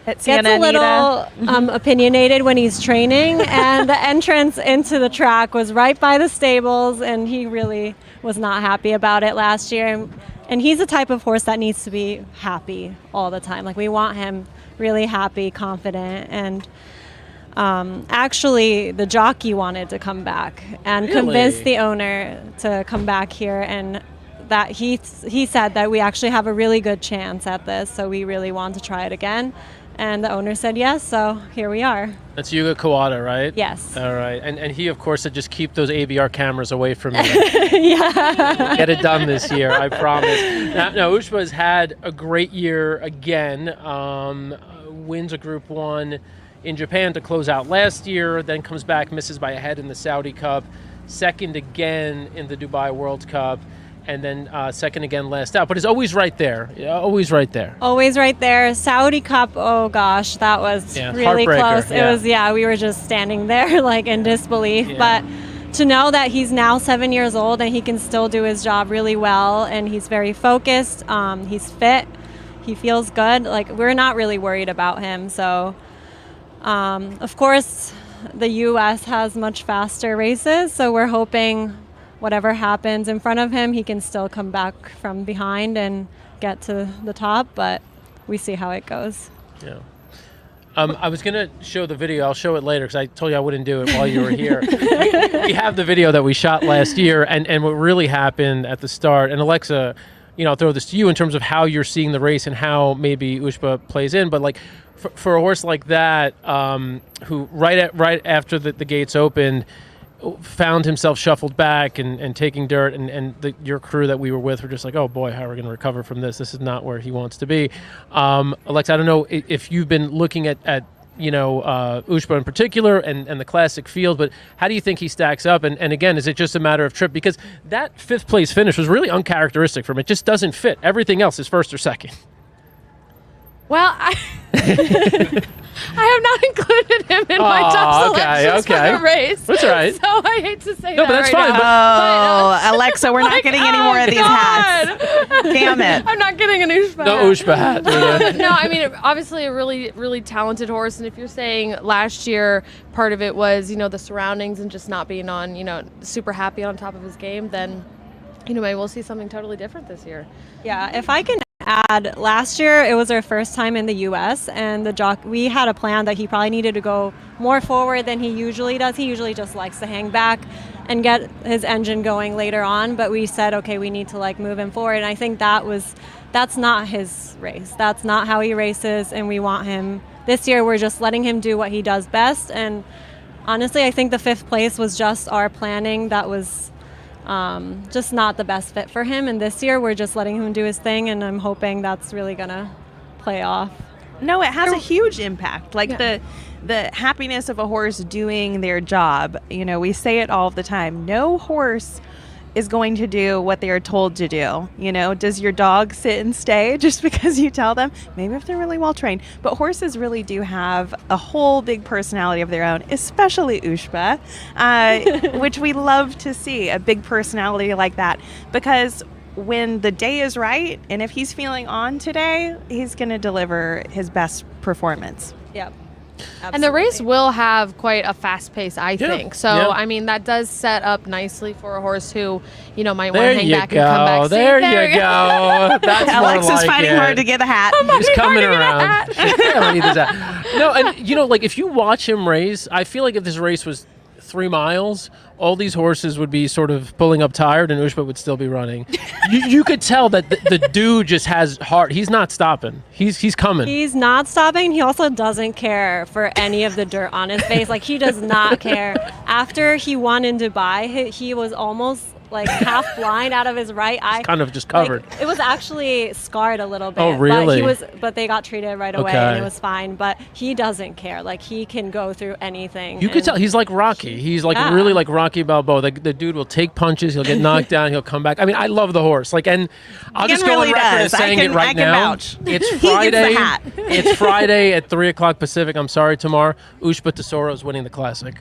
S12: gets a little opinionated when he's training, and the entrance into the track was right by the stables, and he really was not happy about it last year. And he's the type of horse that needs to be happy all the time. Like, we want him really happy, confident, and actually the jockey wanted to come back and convince the owner to come back here, and that he said that we actually have a really good chance at this, so we really want to try it again. And the owner said yes, so here we are.
S5: That's Yuga Kawada, right?
S12: Yes.
S5: All right. And he, of course, said just keep those AVR cameras away from me.
S12: Yeah.
S5: Get it done this year, I promise. Now Ushba has had a great year again. Wins a Group 1 in Japan to close out last year, then comes back, misses by a head in the Saudi Cup, second again in the Dubai World Cup, and then second again last out. But it's always right there. Always right there.
S12: Always right there. Saudi Cup, oh gosh, that was really close. It was, we were just standing there like in disbelief.
S5: Yeah.
S12: But to know that he's now 7 years old and he can still do his job really well, and he's very focused, he's fit, he feels good. Like, we're not really worried about him. So, of course, the U.S. has much faster races, so we're hoping whatever happens in front of him, he can still come back from behind and get to the top, but we see how it goes.
S5: Yeah. I was going to show the video. I'll show it later because I told you I wouldn't do it while you were here. we have the video that we shot last year, and what really happened at the start, and Alexa, I'll throw this to you in terms of how you're seeing the race and how maybe Ushba plays in, but like for a horse like that, who right after the gates opened, found himself shuffled back and taking dirt, and your crew that we were with were just like, oh boy, how are we going to recover from this? This is not where he wants to be. Alexa, I don't know if you've been looking at Ushba in particular and the classic field, but how do you think he stacks up? And again, is it just a matter of trip? Because that 5th place finish was really uncharacteristic for him. It just doesn't fit. Everything else is first or second.
S8: Well, I have not included him in my top selections for the race.
S5: That's all right.
S8: So I hate to say that.
S5: No, but that's fine.
S6: Oh, Alexa, we're not getting any more of these hats. Damn it.
S8: I'm not getting an Ushba
S5: No Ushba hat.
S8: No, I mean, obviously a really, really talented horse. And if you're saying last year part of it was, the surroundings and just not being on, super happy on top of his game, then, maybe we'll see something totally different this year.
S12: Yeah, if I can add, last year it was our first time in the U.S. and we had a plan that he probably needed to go more forward than he usually does. He usually just likes to hang back and get his engine going later on, but we said, okay, we need to move him forward, and I think that's not his race. That's not how he races, and we want him. This year we're just letting him do what he does best, and honestly I think the 5th place was just our planning that was just not the best fit for him, and this year we're just letting him do his thing, and I'm hoping that's really gonna play off.
S6: No, it has a huge impact. The happiness of a horse doing their job. We say it all the time. No horse is going to do what they are told to do. Does your dog sit and stay just because you tell them? Maybe if they're really well trained. But horses really do have a whole big personality of their own, especially Ushba, which we love to see, a big personality like that. Because when the day is right, and if he's feeling on today, he's going to deliver his best performance.
S12: Yep. Absolutely.
S8: And the race will have quite a fast pace, I think. So, I mean, that does set up nicely for a horse who, might want to hang back and come back.
S5: There you go. That's
S6: Alexa's fighting hard to get a hat.
S5: He's coming around. No, and if you watch him race, I feel like if this race was 3 miles, all these horses would be sort of pulling up tired and Ushba would still be running. you could tell that the dude just has heart. He's not stopping. He's coming.
S12: He's not stopping. He also doesn't care for any of the dirt on his face. He does not care. After he won in Dubai, he was almost half blind out of his right eye.
S5: It's kind of just covered.
S12: It was actually scarred a little bit.
S5: Oh, really?
S12: But they got treated right away, and it was fine. But he doesn't care. He can go through anything.
S5: You could tell he's like Rocky. He's really like Rocky Balboa. The dude will take punches. He'll get knocked down. He'll come back. I mean, I love the horse. And I'll just go on record as saying it right now. It's Friday. It's Friday at 3:00 Pacific. I'm sorry, Tamar. Ushba Tesoro is winning the Classic.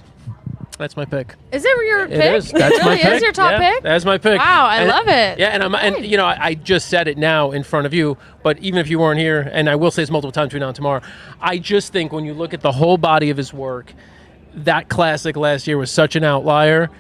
S5: That's my pick.
S8: Is it your pick?
S5: It is. That's my pick.
S8: Is your top pick?
S5: That's my pick.
S8: Wow, I love it.
S5: Yeah, I just said it now in front of you, but even if you weren't here, and I will say this multiple times between now and tomorrow, I just think when you look at the whole body of his work, that Classic last year was such an outlier.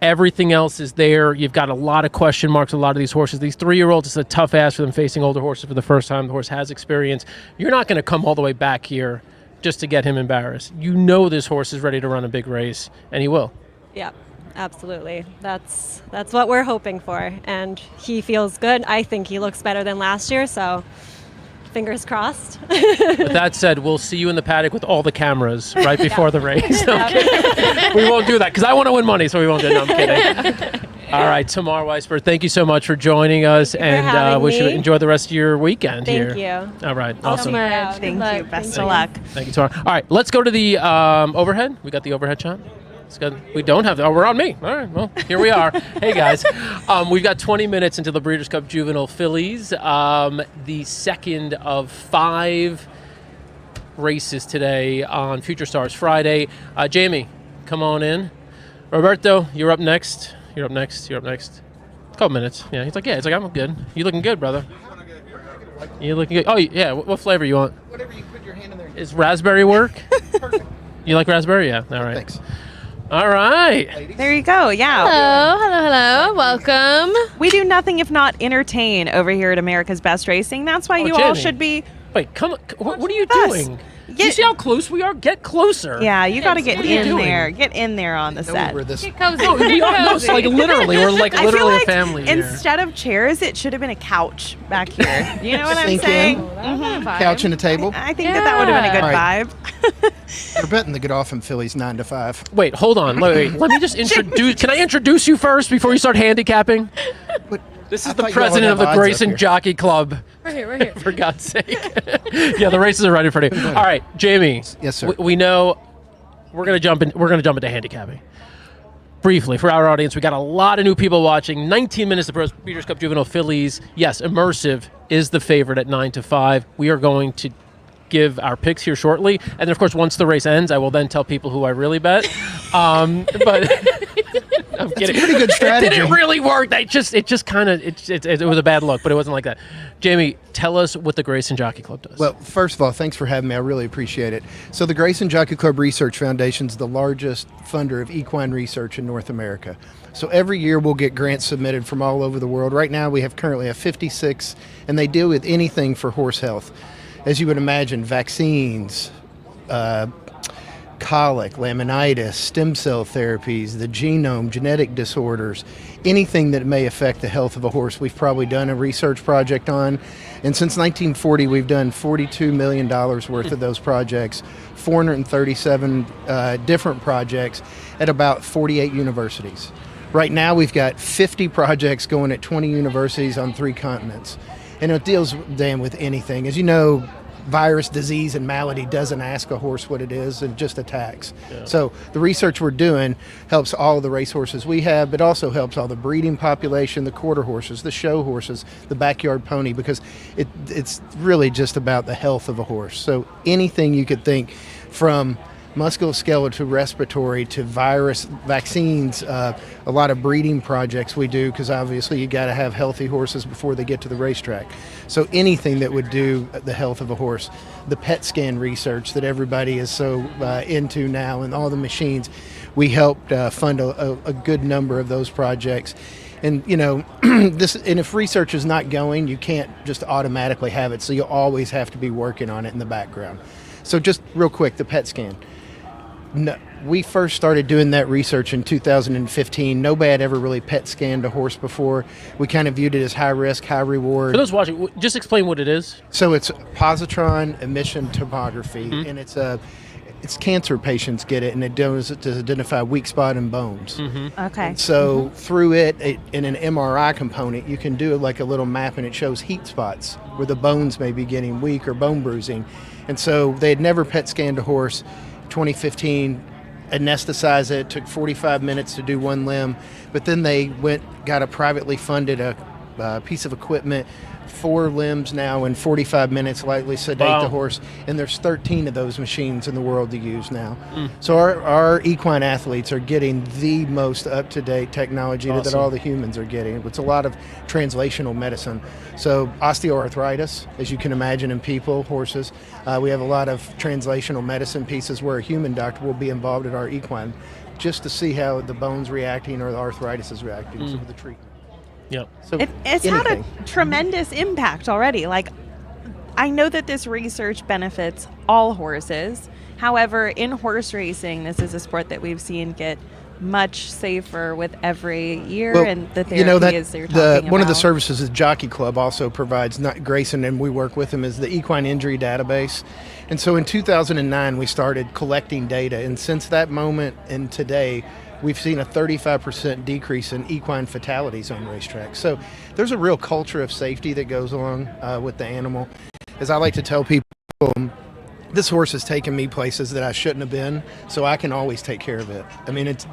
S5: Everything else is there. You've got a lot of question marks with a lot of these horses. These 3-year-olds, it's a tough ask for them facing older horses for the first time. The horse has experience. You're not going to come all the way back here just to get him embarrassed. This horse is ready to run a big race, and he will.
S12: Yeah, absolutely. That's what we're hoping for, and he feels good. I think he looks better than last year, so Fingers crossed.
S5: With that said, we'll see you in the paddock with all the cameras right before the race. We won't do that because I want to win money, so we won't do it. No, I'm kidding. All right, Tamar Weisberg, thank you so much for joining us, and wish you enjoy the rest of your weekend here.
S12: Thank you.
S5: All right,
S12: I'll
S5: awesome.
S12: see you around.
S6: Thank you. Best of luck.
S5: Thank you, Tamar. All right, let's go to the overhead. We got the overhead shot. We don't have. We're on me. All right. Well, here we are. Hey guys, we've got 20 minutes until the Breeders' Cup Juvenile Fillies, the second of 5 races today on Future Stars Friday. Jamie, come on in. Roberto, you're up next. You're up next. Couple minutes. Yeah. He's like, I'm good. You looking good, brother? You looking good? Oh yeah. What flavor you want?
S13: Whatever you put your hand in there.
S5: Is raspberry work?
S13: Perfect.
S5: You like raspberry? Yeah. All right.
S13: Thanks.
S5: All right.
S6: There you go. Yeah.
S8: Hello. Welcome.
S6: We do nothing if not entertain over here at America's Best Racing. That's why you all
S5: Jamie.
S6: should be.
S5: Wait, come on. What are you doing? You see how close we are? Get closer.
S6: Yeah, you got to get
S5: What are you
S6: in
S5: doing?
S6: there. Get in there on the set.
S8: Get cozy.
S5: No, we are almost like literally. We're like
S6: I feel
S5: literally
S6: like
S5: a family here.
S6: instead of chairs, it should have been a couch back here. You know what I'm
S13: Sink
S6: saying?
S13: in. Couch and a table.
S6: I think that would have been a good
S13: All right.
S6: vibe.
S13: We're betting the get off in Phillies 9 to 5.
S5: Wait, hold on. Wait. Let me just introduce. Can I introduce you first before you start handicapping?
S13: But
S5: This
S13: I
S5: is the
S13: thought you all
S5: president of
S13: have
S5: the
S13: odds up
S5: Grayson
S13: here.
S5: Jockey Club.
S8: We're here.
S5: For God's sake. Yeah, the races are right in front of you. All right, Jamie.
S13: Yes, sir.
S5: We know we're gonna jump into handicapping. Briefly, for our audience, we got a lot of new people watching. 19 minutes of Breeders' Cup Juvenile Fillies. Yes, Immersive is the favorite at 9 to 5. We are going to give our picks here shortly, and then of course once the race ends, I will then tell people who I really bet. But I'm kidding.
S13: Pretty good strategy.
S5: It didn't really work. It just kind of it was a bad look, but it wasn't like that. Jamie, tell us what the Grayson Jockey Club does.
S13: Well, first of all, thanks for having me. I really appreciate it. So the Grayson Jockey Club Research Foundation is the largest funder of equine research in North America. So every year we'll get grants submitted from all over the world. Right now we currently have 56, and they deal with anything for horse health. As you would imagine, vaccines, colic, laminitis, stem cell therapies, the genome, genetic disorders, anything that may affect the health of a horse, we've probably done a research project on. And since 1940, we've done $42 million worth of those projects, 437 different projects at about 48 universities. Right now, we've got 50 projects going at 20 universities on 3 continents. And it deals, Dan, with anything. As you know, virus, disease, and malady doesn't ask a horse what it is, it just attacks. Yeah. So the research we're doing helps all of the racehorses we have, but also helps all the breeding population, the quarter horses, the show horses, the backyard pony, because it's really just about the health of a horse. So anything you could think, from musculoskeletal, respiratory, to virus, vaccines, a lot of breeding projects we do, because obviously you got to have healthy horses before they get to the racetrack. So anything that would do the health of a horse, the PET scan research that everybody is so into now, and all the machines, we helped fund a good number of those projects. And you know, and if research is not going, you can't just automatically have it. So you always have to be working on it in the background. So just real quick, the PET scan. No, we first started doing that research in 2015. Nobody had ever really PET scanned a horse before. We kind of viewed it as high risk, high reward.
S5: For those watching, just explain what it is.
S13: So it's positron emission tomography, and it's cancer patients get it, and it does it to identify weak spot in bones.
S6: Okay.
S13: And so through it, in an MRI component, you can do like a little map, and it shows heat spots where the bones may be getting weak or bone bruising. And so they had never PET scanned a horse. 2015, anesthetized it. Took 45 minutes to do one limb, but then they got a privately funded piece of equipment, 4 limbs now in 45 minutes, lightly sedate the horse, and there's 13 of those machines in the world to use now. So our equine athletes are getting the most up-to-date technology that all the humans are getting. It's a lot of translational medicine. So osteoarthritis, as you can imagine, in people, horses, we have a lot of translational medicine pieces where a human doctor will be involved in our equine just to see how the bone's reacting or the arthritis is reacting to the treatment.
S5: Yeah.
S13: So
S6: it's had a tremendous impact already. Like, I know that this research benefits all horses. However, in horse racing, this is a sport that we've seen get much safer with every year,
S13: Well,
S6: and the therapy
S13: you know, that
S6: is that you're talking
S13: one of the
S6: about.
S13: services that Jockey Club also provides, not Grayson, and we work with them, is the Equine Injury Database. And so in 2009, we started collecting data, and since that moment and today, we've seen a 35% decrease in equine fatalities on racetracks. So there's a real culture of safety that goes along with the animal. As I like to tell people, this horse has taken me places that I shouldn't have been, so I can always take care of it. I mean, it's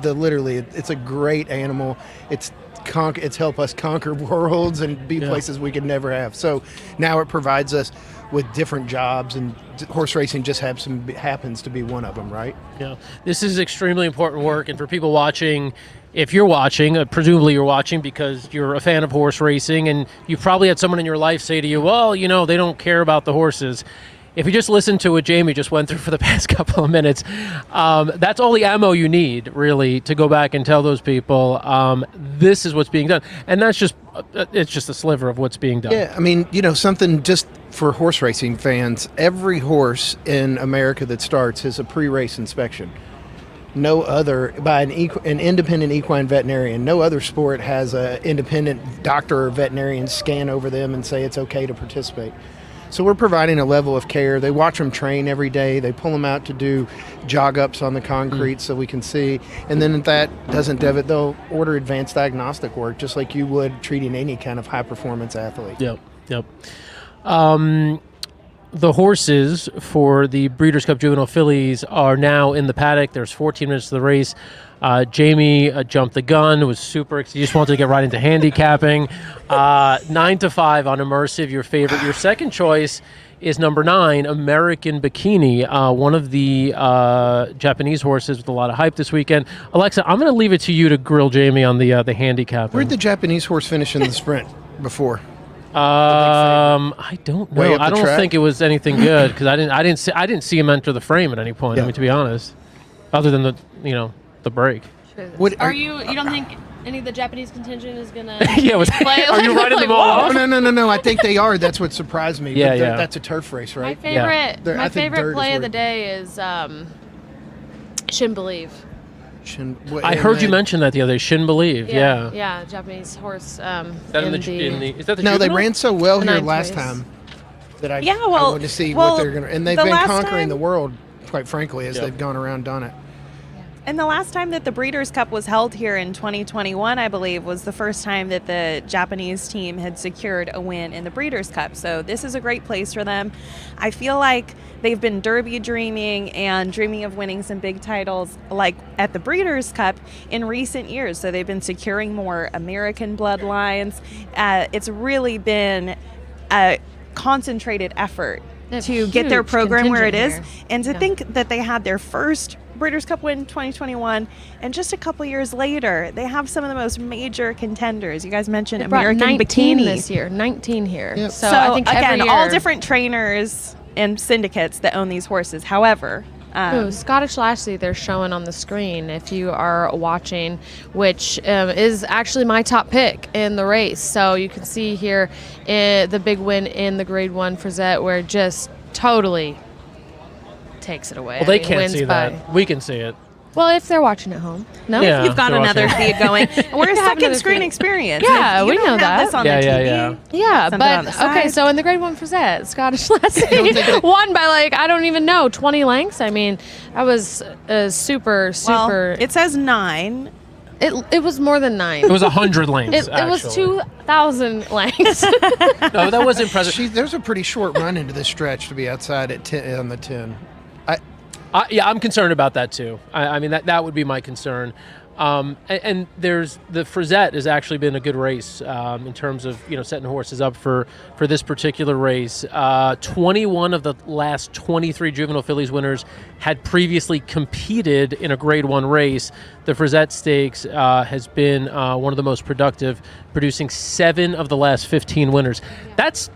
S13: a great animal. It's helped us conquer worlds and be places we could never have. So now it provides us with different jobs, and horse racing just happens to be one of them, right?
S5: Yeah, this is extremely important work, and for people watching, if you're watching, presumably you're watching because you're a fan of horse racing, and you probably had someone in your life say to you, well, you know, they don't care about the horses. If you just listen to what Jamie just went through for the past couple of minutes, that's all the ammo you need, really, to go back and tell those people this is what's being done. And that's just, it's just a sliver of what's being done.
S13: Yeah, I mean, you know, something just for horse racing fans, every horse in America that starts has a pre-race inspection. No other, by an independent equine veterinarian, no other sport has an independent doctor or veterinarian scan over them and say it's okay to participate. So we're providing a level of care. They watch them train every day. They pull them out to do jog-ups on the concrete so we can see. And then if that doesn't do it, they'll order advanced diagnostic work, just like you would treating any kind of high-performance athlete.
S5: Yep. The horses for the Breeders' Cup Juvenile Fillies are now in the paddock. There's 14 minutes to the race. Jamie jumped the gun, was super excited. You just wanted to get right into handicapping. 9 to 5 on Immersive, your favorite. Your second choice is number 9, American Bikini, one of the Japanese horses with a lot of hype this weekend. Alexa, I'm going to leave it to you to grill Jamie on the handicapping.
S13: Where'd the Japanese horse finish in the sprint before?
S5: I don't know. I don't think it was anything good because I didn't see him enter the frame at any point. I mean, to be honest, other than the break.
S8: You don't think any of the Japanese contingent is gonna
S5: play? Are you writing them all off?
S13: No. I think they are. That's what surprised me.
S5: Yeah.
S13: That's a turf race, right?
S8: My favorite play of the day is Shin Believe.
S5: I heard you mention that the other day. Shin Believe,
S8: yeah, Japanese horse.
S5: Is that is that the
S13: No,
S5: juvenile?
S13: they ran so well
S8: The
S13: here
S8: ninth
S13: last
S8: race.
S13: time that I
S6: Yeah, well-
S13: wanted to see
S6: well,
S13: what they're going to. And they've
S6: the
S13: been
S6: last
S13: conquering
S6: time-
S13: the world, quite frankly, as they've gone around done it.
S6: And the last time that the Breeders' Cup was held here in 2021, I believe, was the first time that the Japanese team had secured a win in the Breeders' Cup. So this is a great place for them. I feel like they've been Derby dreaming and dreaming of winning some big titles like at the Breeders' Cup in recent years. So they've been securing more American bloodlines. It's really been a concentrated effort to get their program where it is. And to think that they had their first Breeders' Cup win in 2021, and just a couple years later, they have some of the most major contenders. You guys mentioned American
S8: 19
S6: Bikini
S8: this year, 19 here.
S13: Yep.
S8: So I think
S6: again,
S8: every
S6: all
S8: year-
S6: different trainers and syndicates that own these horses. However,
S8: Scottish Lassie, they're showing on the screen if you are watching, which is actually my top pick in the race. So you can see here the big win in the Grade 1 Frizette, where it just totally takes it away.
S5: Well, they can't see that. We can see it.
S8: Well, if they're watching at home. No?
S5: Yeah.
S6: you've got
S5: they're
S6: another
S5: watching.
S6: feed going. We're a
S8: have
S6: second
S8: another
S6: screen
S8: feed.
S6: experience.
S8: Yeah,
S6: If you
S8: we
S6: don't
S8: know
S6: have
S8: that.
S6: this on
S5: Yeah,
S6: the
S5: yeah,
S6: TV.
S8: Yeah,
S6: Something on
S8: but
S6: the
S8: okay,
S6: side.
S8: so in the Grade 1 Frizette, Scottish Lassie won by I don't even know, 20 lengths. I mean, that was super.
S6: Well, it says 9.
S8: It was more than 9.
S5: It was 100 lengths.
S8: It was
S5: actually.
S8: 2,000 lengths.
S5: No, that was impressive.
S13: There's a pretty short run into this stretch to be outside at 10 on the 10.
S5: Yeah, I'm concerned about that too. I mean, that would be my concern. And there's the Frizette has actually been a good race in terms of setting horses up for this particular race. 21 of the last 23 Juvenile Fillies winners had previously competed in a Grade 1 race. The Frizette Stakes has been one of the most productive, producing 7 of the last 15 winners. That's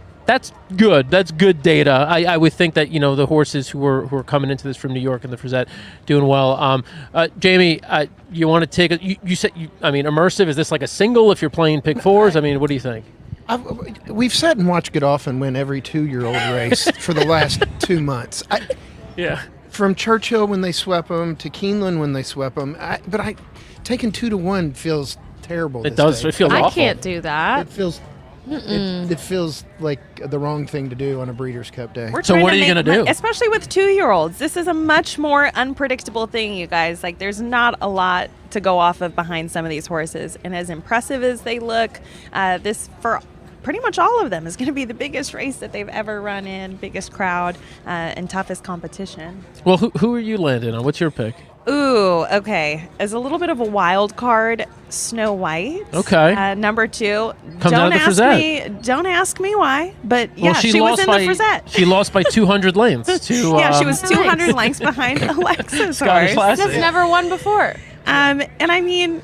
S5: good. That's good data. I would think that the horses who are coming into this from New York and the Frizette doing well. Jamie, you want to take you said Immersive, is this like a single if you're playing pick fours? I mean, what do you think?
S13: We've sat and watched Godolphin win every 2-year-old race for the last 2 months. From Churchill when they swept them to Keeneland when they swept them. taking 2-1 feels terrible.
S5: It does. It feels awful.
S8: I can't do that.
S13: It feels. It feels like the wrong thing to do on a Breeders' Cup day.
S5: So what are you going to do?
S6: Especially with 2-year-olds. This is a much more unpredictable thing, you guys. Like, there's not a lot to go off of behind some of these horses. And as impressive as they look, this, for pretty much all of them, is going to be the biggest race that they've ever run in, biggest crowd, and toughest competition.
S5: Well, who are you landing on? What's your pick?
S6: Ooh, okay. As a little bit of a wild card, Snow White.
S5: Okay.
S6: Number 2.
S5: Comes out of the Frisette.
S6: Don't ask me why, but yeah,
S5: well,
S6: she was in the Frisette.
S5: She lost by 200 lengths to.
S6: Yeah, she was 200 lengths behind Alexa's
S5: Scottish
S6: horse.
S5: Lassie.
S8: That's never won before.
S6: And I mean,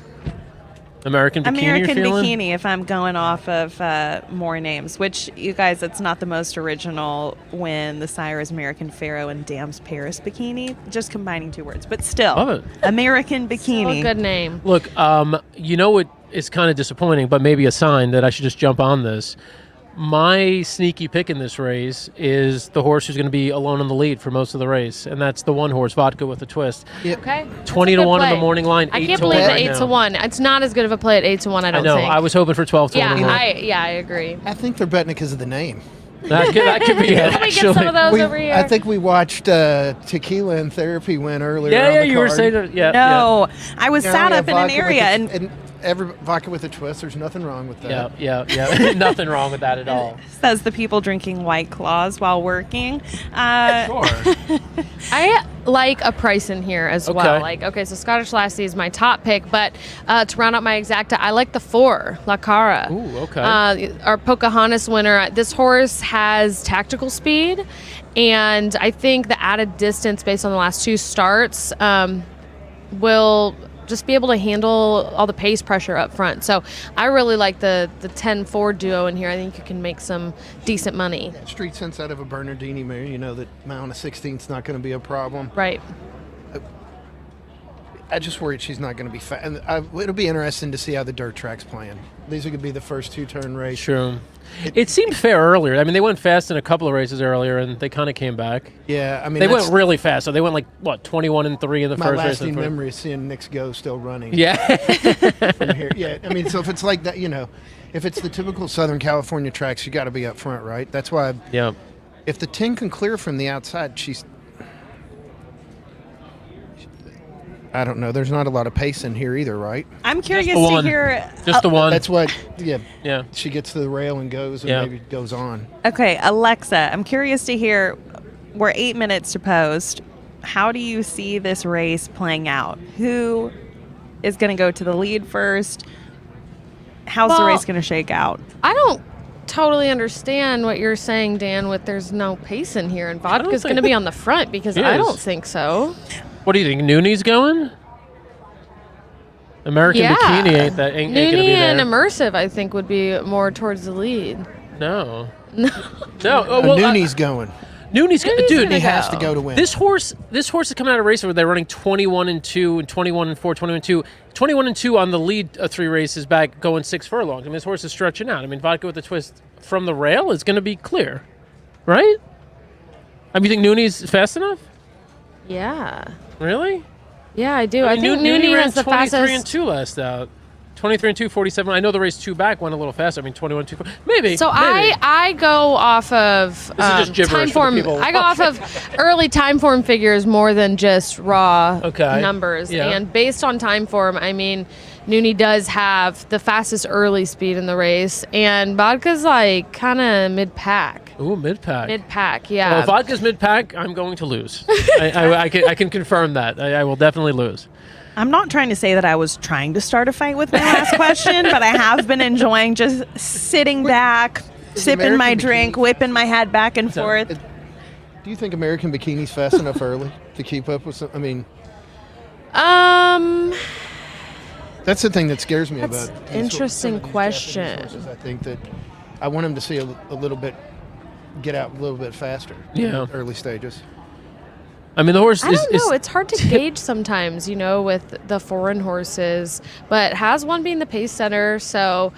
S5: American Bikini.
S6: American
S5: you're feeling?
S6: Bikini, if I'm going off of more names, which, you guys, it's not the most original when the sire is American Pharaoh and Dam's Paris Bikini, just combining 2 words, but still,
S5: Love it.
S6: American Bikini.
S8: Still a good name.
S5: Look, you know what is kind of disappointing, but maybe a sign that I should just jump on this. My sneaky pick in this race is the horse who's going to be alone in the lead for most of the race, and that's the one horse, Vodka with a Twist.
S13: Yep.
S8: Okay.
S5: 20 to 1 in the morning line.
S8: I
S5: 8
S8: can't
S5: to 1
S8: believe the
S5: right
S8: 8
S5: now.
S8: to 1. It's not as good of a play at 8 to 1. I
S5: I
S8: don't
S5: know.
S8: think.
S5: I was hoping for 12 to 1
S8: Yeah,
S5: or more.
S8: I agree.
S13: I think they're betting it because of the name.
S5: That could be it.
S8: Can we get some of those over here?
S13: I think we watched Tequila and Therapy win earlier.
S5: Yeah,
S13: on
S5: yeah,
S13: the
S5: you were
S13: card.
S5: saying that. Yeah.
S6: No, I was
S13: Now
S6: sat
S13: we
S6: up
S13: have
S6: in an
S13: vodka with
S6: area,
S13: the-
S6: and
S13: every vodka with a twist. There's nothing wrong with that.
S5: Yeah. Nothing wrong with that at all.
S6: says the people drinking White Claws while working.
S5: Sure.
S8: I like a price in here as
S5: Okay.
S8: well. So Scottish Lassie is my top pick, but to round out my exacta, I like the 4, La Cara.
S5: Ooh, okay.
S8: Our Pocahontas winner. This horse has tactical speed, and I think the added distance based on the last 2 starts will just be able to handle all the pace pressure up front. So I really like the 10-4 duo in here. I think you can make some decent money.
S13: Street sense out of a Bernardini mare, you know that mile and a 16th's not going to be a problem.
S8: Right.
S13: I just worried she's not going to be fast. And it'll be interesting to see how the dirt track's playing. These are going to be the first 2-turn race.
S5: Sure. It seemed fair earlier. I mean, they went fast in a couple of races earlier, and they kind of came back.
S13: Yeah, I mean,
S5: they went really fast. So they went 21 and 3 in the
S13: my
S5: first race.
S13: lasting memory is seeing Nick's Go still running.
S5: Yeah.
S13: From here. Yeah, I mean, so if it's like that, if it's the typical Southern California tracks, you got to be up front, right? That's why.
S5: Yeah.
S13: If the 10 can clear from the outside, I don't know. There's not a lot of pace in here either, right?
S6: I'm curious to hear.
S5: Just the one.
S13: That's what. Yeah.
S5: Yeah.
S13: She gets to the rail and goes, and maybe goes on.
S6: Okay, Alexa, I'm curious to hear. We're 8 minutes to post. How do you see this race playing out? Who is going to go to the lead first? How's the race going to shake out?
S8: I don't totally understand what you're saying, Dan, with there's no pace in here, and Vodka's going to be on the front, because I don't think so.
S5: What do you think? Nooney's going? American Bikini ain't going to be there.
S8: Noonie and Immersive, I think, would be more towards the lead.
S5: No.
S8: No.
S13: Nooney's going.
S5: Nooney's
S8: Nooney's
S5: dude.
S8: gonna
S13: He has to go to win.
S5: This horse is coming out of a race where they're running 21 and 2 and 21 and 4, 21 and 2, 21 and 2 on the lead of 3 races back, going 6 furlongs. I mean, this horse is stretching out. I mean, Vodka with a Twist from the rail is going to be clear, right? I mean, you think Nooney's fast enough?
S8: Yeah.
S5: Really?
S8: Yeah, I do. I think
S5: Nooney
S8: Noonie
S5: ran
S8: has the
S5: 23
S8: fastest.
S5: and 2 last out. 23 and 2, 47. I know the race 2 back went a little faster. I mean, 21 2. Maybe.
S8: So
S5: maybe.
S8: I go off of
S5: This is just gibberish
S8: time
S5: for the
S8: form.
S5: people
S8: I go off of early time form figures more than just raw numbers.
S5: Yeah.
S8: And based on time form, I mean, Noonie does have the fastest early speed in the race, and Vodka's like kind of mid-pack.
S5: Ooh, mid-pack.
S8: Mid-pack, yeah.
S5: Well, if Vodka's mid-pack, I'm going to lose. I can confirm that. I will definitely lose.
S6: I'm not trying to say that I was trying to start a fight with my last question, but I have been enjoying just sitting back, sipping my drink, whipping my head back and forth.
S13: Do you think American Bikini's fast enough early to keep up with some? I mean, that's the thing that scares me
S8: That's
S13: about.
S8: interesting question.
S13: Horses. I think that I want them to see a little bit, get out a little bit faster.
S5: Yeah.
S13: In the early stages.
S5: I mean, the horse
S8: I don't know. It's hard to gauge sometimes, with the foreign horses, but has one being the pace setter, so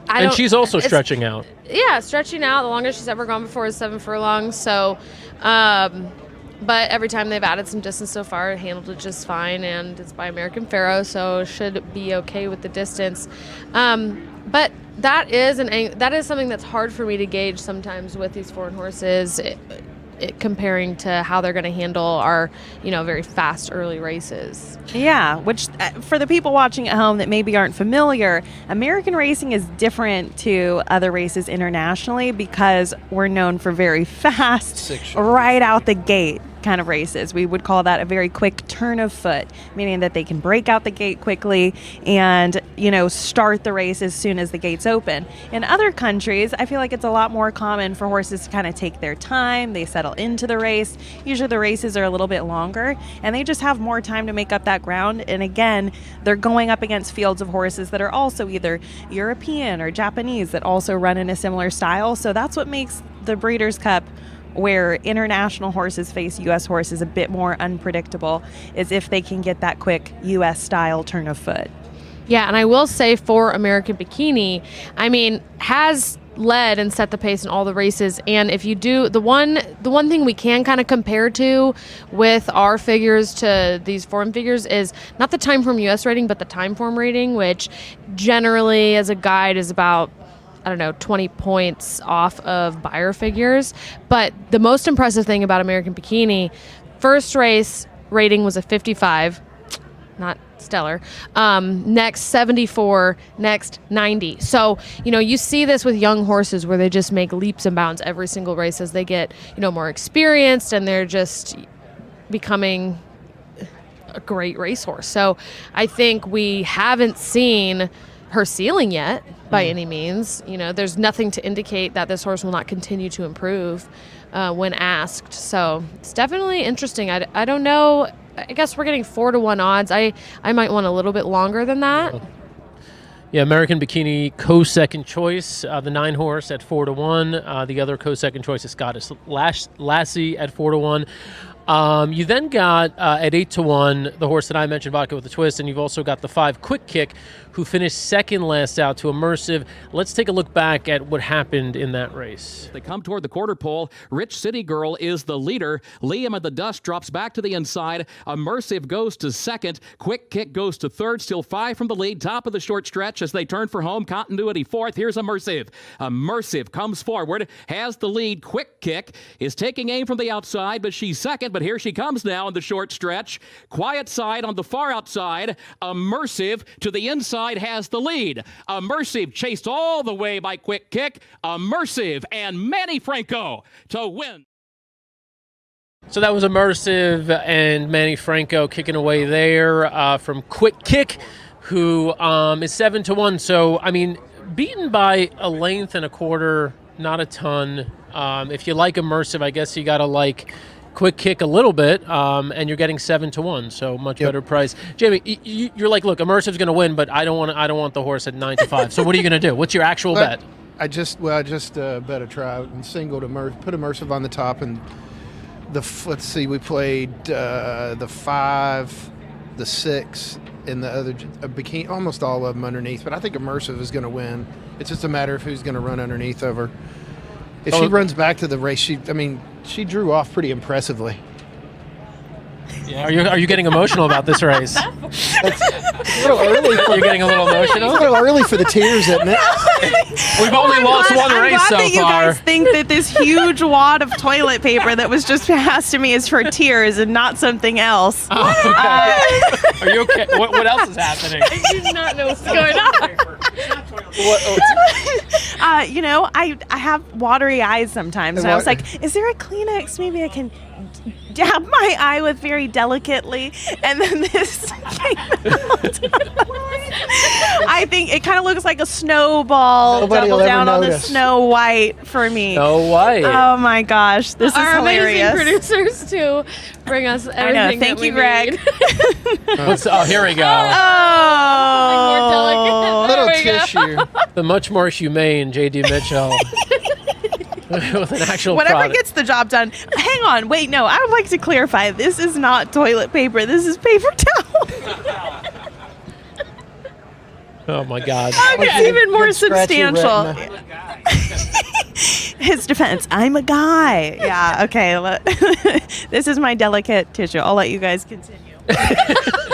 S5: and she's also stretching out.
S8: Yeah, stretching out. The longest she's ever gone before is 7 furlongs. So But every time they've added some distance so far, it handled it just fine, and it's by American Pharoah, so should be okay with the distance. But that is something that's hard for me to gauge sometimes with these foreign horses, comparing to how they're going to handle our, very fast early races.
S6: Yeah, which for the people watching at home that maybe aren't familiar, American racing is different to other races internationally because we're known for very fast, right out the gate kind of races. We would call that a very quick turn of foot, meaning that they can break out the gate quickly and, start the race as soon as the gates open. In other countries, I feel like it's a lot more common for horses to kind of take their time. They settle into the race. Usually the races are a little bit longer and they just have more time to make up that ground. And again, they're going up against fields of horses that are also either European or Japanese that also run in a similar style. So that's what makes the Breeders' Cup, where international horses face U.S. horses, a bit more unpredictable, is if they can get that quick U.S. style turn of foot.
S8: Yeah, and I will say for American Bikini, has led and set the pace in all the races. And if you do, the one thing we can kind of compare to with our figures to these form figures is not the time form U.S. rating, but the time form rating, which generally as a guide is about 20 points off of buyer figures. But the most impressive thing about American Bikini, first race rating was a 55, not stellar. Next 74, next 90. So, you see this with young horses where they just make leaps and bounds every single race as they get, more experienced and they're just becoming a great racehorse. So I think we haven't seen her ceiling yet by any means. There's nothing to indicate that this horse will not continue to improve when asked. So it's definitely interesting. I don't know. I guess we're getting 4-1 odds. I might want a little bit longer than that.
S5: Yeah, American Bikini co-second choice, the 9 horse at 4-1. The other co-second choice is Scottish Lassie at 4-1. You then got at 8-1 the horse that I mentioned, Vodka with a Twist, and you've also got the 5 Quick Kick, who finished second last out to Immersive. Let's take a look back at what happened in that race.
S14: They come toward the quarter pole. Rich City Girl is the leader. Liam at the dust drops back to the inside. Immersive goes to second. Quick Kick goes to third. Still 5 from the lead. Top of the short stretch as they turn for home. Continuity fourth. Here's Immersive. Immersive comes forward, has the lead. Quick Kick is taking aim from the outside, but she's second. But here she comes now in the short stretch. Quiet Side on the far outside. Immersive to the inside has the lead. Immersive chased all the way by Quick Kick. Immersive and Manny Franco to win.
S5: So that was Immersive and Manny Franco kicking away there from Quick Kick, who is 7-1. So, beaten by a length and a quarter, not a ton. If you like Immersive, I guess you got to like Quick Kick a little bit, and you're getting 7-1, so much better price. Jamie, you're like, look, Immersive's going to win, but I don't want the horse at 9-5. So what are you going to do? What's your actual bet?
S13: I just bet a try and singled put Immersive on the top, and let's see, we played the 5, the 6, and the other Bikini, almost all of them underneath. But I think Immersive is going to win. It's just a matter of who's going to run underneath of her. If she runs back to the race, she drew off pretty impressively.
S5: Yeah. Are you getting emotional about this race?
S13: It's a little early.
S5: You're getting a little emotional?
S13: It's a little early for the tears, isn't it?
S5: We've only lost one race so far.
S6: I'm glad that you guys think that this huge wad of toilet paper that was just passed to me is for tears and not something else.
S5: Oh, okay. Are you okay? What else is happening?
S8: I do not know what's going on.
S6: I have watery eyes sometimes. And I was like, is there a Kleenex? Maybe I can dab my eye with very delicately. And then this came out. I think it kind of looks like a snowball.
S13: Nobody
S6: double
S13: will
S6: down
S13: ever
S6: on the
S13: notice.
S6: Snow White for me.
S5: Snow White.
S6: Oh my gosh, this is hilarious.
S8: Our amazing producers to bring us everything.
S6: Thank
S8: that
S6: you,
S8: we
S6: Greg.
S8: need.
S5: Here we go.
S6: Oh,
S13: Little tissue.
S5: The much more humane J.D. Mitchell. With an actual
S6: whatever
S5: product.
S6: gets the job done. Hang on, wait, no, I would like to clarify. This is not toilet paper. This is paper towel.
S5: Oh my God.
S6: It's even more
S13: Good scratchy
S6: substantial.
S13: retina.
S6: his defense, I'm a guy. Yeah, okay. This is my delicate tissue. I'll let you guys continue.
S8: Okay,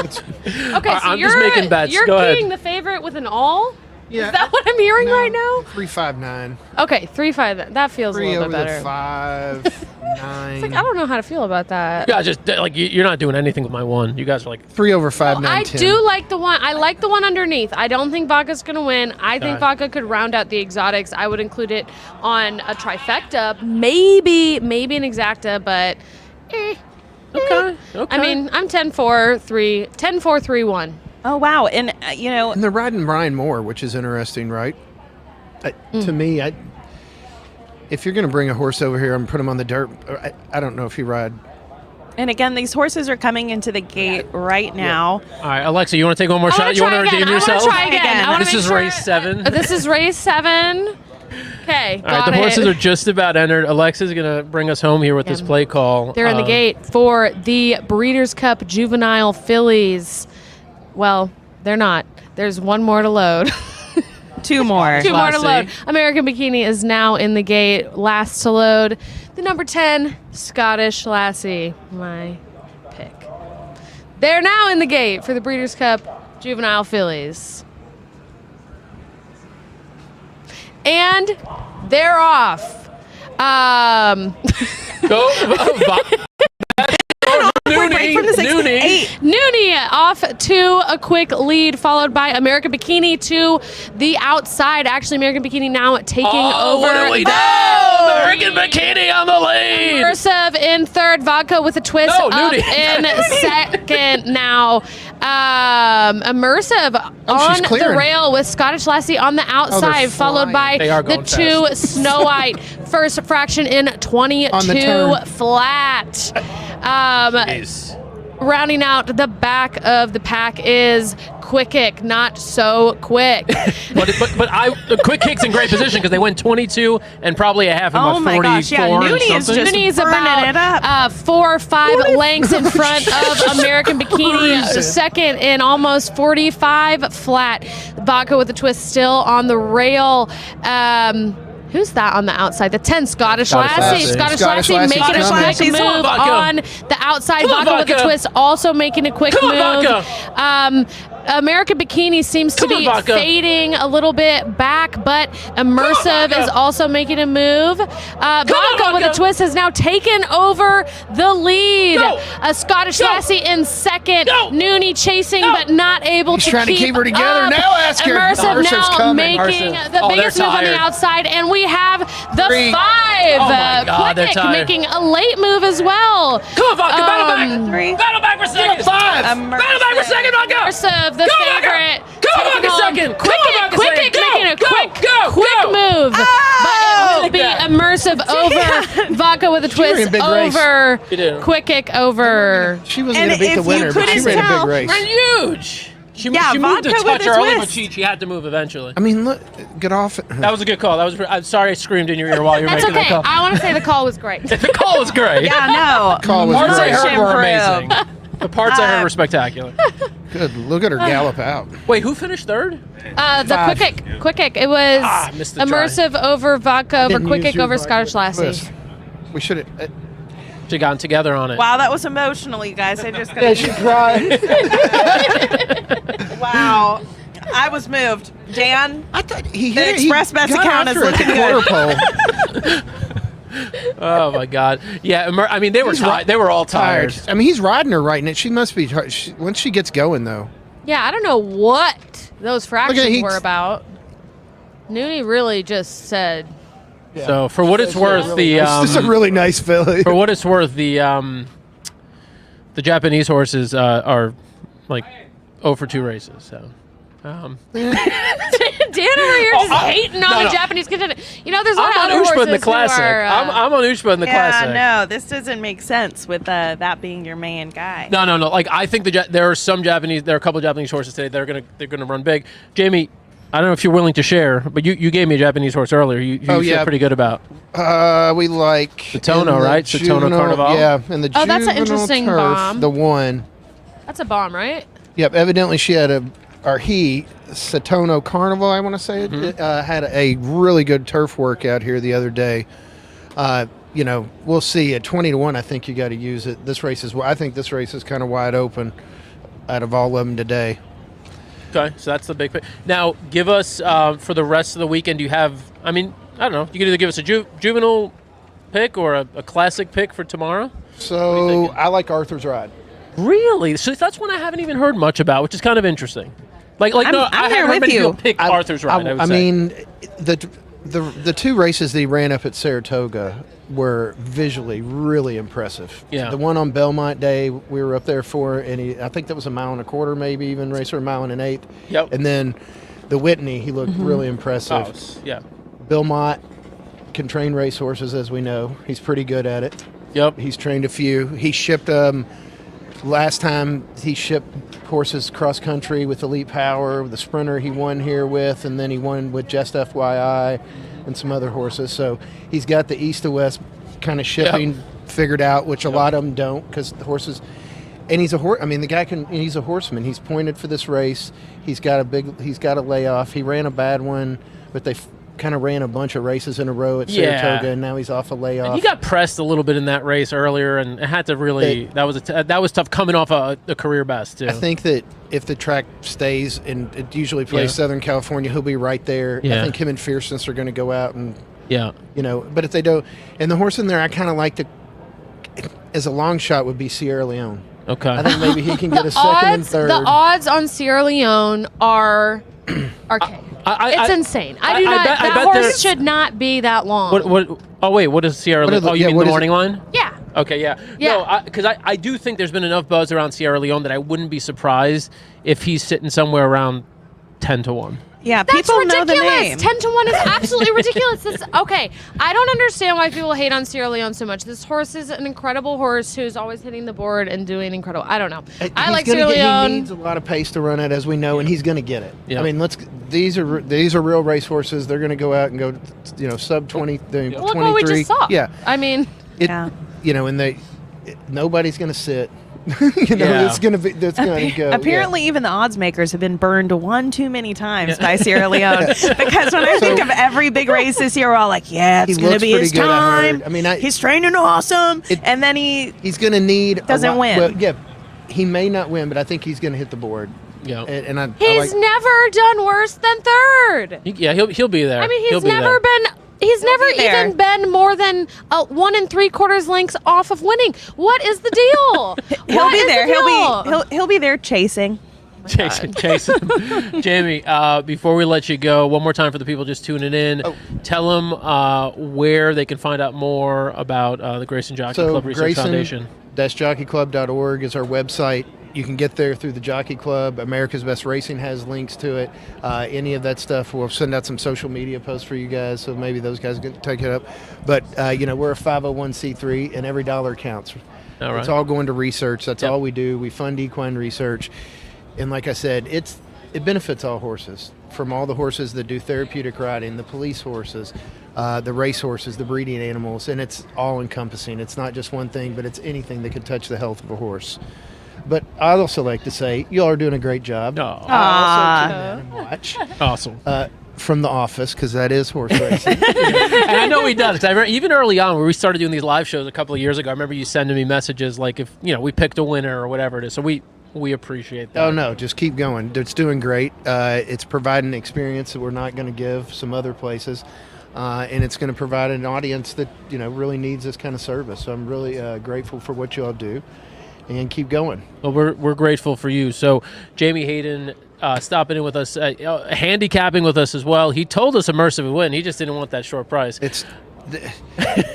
S8: so
S5: I'm
S8: you're
S5: just making bets.
S8: You're
S5: Go ahead.
S8: keying the favorite with an all?
S13: Yeah.
S8: Is that what I'm hearing right now?
S13: 359.
S8: Okay, 3-5. That feels a
S13: 3
S8: little
S13: over
S8: bit better.
S13: the 5, 9.
S8: It's like, I don't know how to feel about that.
S5: Yeah, just like you're not doing anything with my one. You guys are like
S13: 3 over 5, 9,
S8: I
S13: 10.
S8: do like the one. I like the one underneath. I don't think Vodka's going to win. I think
S5: Okay.
S8: Vodka could round out the exotics. I would include it on a trifecta, maybe an exacta, but
S5: okay.
S8: I mean, I'm 10-4, 3-1.
S6: Oh, wow. And,
S13: And they're riding Brian Moore, which is interesting, right? To me, if you're going to bring a horse over here and put him on the dirt, I don't know if you ride.
S6: And again, these horses are coming into the gate right now.
S5: All right, Alexa, you want to take one more shot? You want to redeem yourself?
S8: Try again.
S5: This is race 7.
S8: This is race 7. Okay,
S5: All right, the horses are just about entered. Alexa's going to bring us home here with this play call.
S8: They're in the gate for the Breeders' Cup Juvenile Fillies. Well, they're not. There's one more to load.
S6: Two more.
S8: Two more to load. American Bikini is now in the gate. Last to load, the number 10, Scottish Lassie. My pick. They're now in the gate for the Breeders' Cup Juvenile Fillies. And they're off. Noonie off to a quick lead, followed by American Bikini to the outside. Actually, American Bikini now taking over.
S5: What do we do? American Bikini on the lead.
S8: Immersive in third, Vodka with a twist up in second now. Immersive on the rail with Scottish Lassie on the outside, followed by the 2 Snow White. First fraction in 22 flat. Rounding out the back of the pack is Quick Kick, not so quick.
S5: but the Quick Kick's in great position because they went 22 and probably a half of 44
S6: gosh, yeah,
S8: Noonie is about 4 or 5 lengths in front of American Bikini, second in almost 45 flat. Vodka with a twist still on the rail. Who's that on the outside? The 10, Scottish Lassie. Scottish Lassie making a quick move on the outside. Vodka with a twist also making a quick move. American Bikini seems to be fading a little bit back, but Immersive is also making a move. Vodka with a twist has now taken over the lead. Scottish Lassie in second. Noonie chasing, but not able to
S13: trying to keep her together.
S8: Up.
S13: Now ask her.
S8: Immersive now
S13: coming.
S8: making the biggest move on the outside, and we have the 5.
S5: Oh my God,
S8: Quick Kick making a late move as well.
S5: Come on, Vodka, battle back. Battle back for second. 5. Battle back for second, Vodka.
S8: Immersive, the favorite.
S5: Come on, Vodka, second.
S8: Quick Kick making a quick move. But it will be Immersive over Vodka with a twist over Quick Kick over.
S13: She wasn't going to beat the winner, but she ran a big race.
S5: Ran huge. She moved a touch early, but she had to move eventually.
S13: I mean, look, get off.
S5: That was a good call. I'm sorry I screamed in your ear while you were making the call.
S8: I want to say the call was great.
S5: The call was great.
S6: Yeah, no.
S13: The call was
S5: parts
S13: great.
S5: I heard were amazing. The parts I heard were spectacular.
S13: Good. Look at her gallop out.
S5: Wait, who finished third?
S8: The Quick Kick. It was
S5: missed the
S8: Immersive over Vodka over Quick Kick over Scottish Lassie.
S13: We should have.
S5: She gotten together on it.
S6: Wow, that was emotional, you guys. I just got
S13: Yeah, she cried.
S6: Wow. I was moved. Dan,
S13: I thought he
S6: the
S13: hit it.
S6: Express Bets account is looking good.
S5: Oh my God! Yeah, I mean they were tired. They were all tired.
S13: I mean he's riding her right now. She must be once she gets going though.
S8: Yeah, I don't know what those fractions were about. Noonie really just said.
S13: Yeah.
S5: So for what it's worth,
S13: this is a really nice filly.
S5: For what it's worth, the Japanese horses are like 0 for 2 races. So.
S8: Dan over here just hating on the Japanese contender. You know, there's a lot of other horses
S5: in the classic. I'm on Ushba in the classic.
S6: Yeah, no, this doesn't make sense with that being your main guy.
S5: No. Like I think there are a couple of Japanese horses today that they're gonna run big. Jamie, I don't know if you're willing to share, but you gave me a Japanese horse earlier. You feel pretty good about.
S13: We like
S5: the Tono, right? The Tono Carnival.
S13: Yeah, and the
S8: that's an interesting
S13: turf,
S8: bomb.
S13: The one.
S8: That's a bomb, right?
S13: Yep. Evidently, she had a Satono Carnival, I want to say it, had a really good turf workout here the other day. We'll see. At 20-1, I think you got to use it. I think this race is kind of wide open out of all of them today.
S5: Okay, so that's the big pick. Now, give us for the rest of the weekend. Do you have? I don't know. You can either give us a juvenile pick or a classic pick for tomorrow.
S13: So I like Arthur's Ride.
S5: Really? So that's one I haven't even heard much about, which is kind of interesting. I haven't heard many people pick Arthur's Ride. I
S13: mean, the two races that he ran up at Saratoga were visually really impressive.
S5: Yeah.
S13: The one on Belmont Day we were up there for, and I think that was 1.25 miles, maybe even racer 1 1/8.
S5: Yep.
S13: And then the Whitney, he looked really impressive.
S5: Oh, yeah.
S13: Belmont can train racehorses, as we know. He's pretty good at it.
S5: Yep.
S13: He's trained a few. He shipped last time he shipped horses cross country with Elite Power, the Sprinter he won here with, and then he won with Just FYI and some other horses. So he's got the east to west kind of shipping figured out, which a lot of them don't, because the horses. And he's a horse. I mean, the guy he's a horseman. He's pointed for this race. He's got a layoff. He ran a bad one, but they kind of ran a bunch of races in a row at Saratoga, and now he's off a layoff.
S5: And he got pressed a little bit in that race earlier, and had to really. That was tough coming off a career best too.
S13: I think that if the track stays, and it usually plays Southern California, he'll be right there.
S5: Yeah.
S13: I think him and Fierceness are going to go out and.
S5: Yeah.
S13: But if they don't, and the horse in there, I kind of like to, as a long shot, would be Sierra Leone.
S5: Okay.
S13: I think maybe he can get a second and third.
S8: The odds on Sierra Leone are archaic. It's insane. That horse should not be that long.
S5: What? Oh wait, what is Sierra Leone? You mean the morning line?
S8: Yeah.
S5: Okay, yeah. No, because I do think there's been enough buzz around Sierra Leone that I wouldn't be surprised if he's sitting somewhere around 10-1.
S6: Yeah,
S8: That's
S6: people
S8: ridiculous.
S6: know the name.
S8: 10-1 is absolutely ridiculous. Okay, I don't understand why people hate on Sierra Leone so much. This horse is an incredible horse who's always hitting the board and doing incredible. I don't know. I like Sierra Leone.
S13: He needs a lot of pace to run at, as we know, and he's going to get it.
S5: Yeah.
S13: I mean, these are real race horses. They're going to go out and go, sub 20, 23.
S8: Look what we just saw.
S13: Yeah.
S8: I mean,
S13: and nobody's going to sit. It's going to go.
S6: Apparently, even the odds makers have been burned one too many times by Sierra Leone. Because when I think of every big race this year, we're all like, it's going to be his time. He's training awesome. And then he's
S13: going to need
S6: doesn't win.
S13: Well, he may not win, but I think he's going to hit the board.
S5: Yeah.
S8: He's never done worse than third.
S5: Yeah, he'll be there.
S8: I mean, he's never been. He's never even been more than 1 3/4 lengths off of winning. What is the deal?
S6: He'll be there. He'll be there chasing.
S5: Chasing. Jamie, before we let you go, one more time for the people just tuning in. Tell them where they can find out more about the Grayson Jockey Club Research Foundation.
S13: Grayson-jockeyclub.org is our website. You can get there through the Jockey Club. America's Best Racing has links to it. Any of that stuff, we'll send out some social media posts for you guys, so maybe those guys can take it up. But, we're a 501c3, and every dollar counts.
S5: All right.
S13: It's all going to research. That's all we do. We fund equine research. And like I said, it benefits all horses, from all the horses that do therapeutic riding, the police horses, the race horses, the breeding animals, and it's all encompassing. It's not just one thing, but it's anything that could touch the health of a horse. But I'd also like to say, y'all are doing a great job.
S5: Oh.
S13: I also tune in and watch.
S5: Awesome.
S13: From The Office, because that is horse racing.
S5: And I know he does. Because I remember even early on, when we started doing these live shows a couple of years ago, I remember you sending me messages like if we picked a winner or whatever it is. So we appreciate that.
S13: Oh, no, just keep going. It's doing great. It's providing an experience that we're not going to give some other places. And it's going to provide an audience that, really needs this kind of service. So I'm really grateful for what you all do. And keep going.
S5: Well, we're grateful for you. So Jamie Hayden stopping in with us, handicapping with us as well. He told us immersive would win. He just didn't want that short price.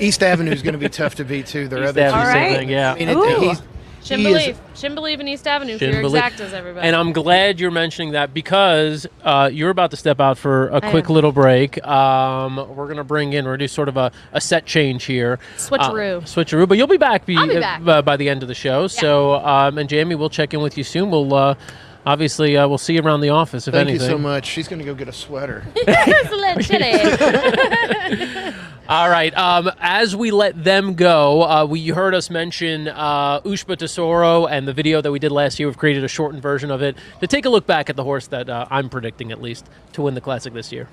S13: East Avenue is going to be tough to beat, too.
S5: East Avenue, same thing, yeah.
S13: I mean,
S8: Shouldn't believe in East Avenue for your exactas, everybody.
S5: And I'm glad you're mentioning that because you're about to step out for a quick little break. We're going to bring in, we're going to do sort of a set change here.
S8: Switcheroo.
S5: But you'll be back,
S8: I'll be back.
S5: By the end of the show.
S8: Yeah.
S5: So, and Jamie, we'll check in with you soon. We'll obviously we'll see you around the office, if anything.
S13: Thank you so much. She's going to go get a sweater.
S8: It's a little chilly.
S5: All right. As we let them go, you heard us mention Ushba Tesoro and the video that we did last year. We've created a shortened version of it to take a look back at the horse that I'm predicting, at least, to win the Classic this year.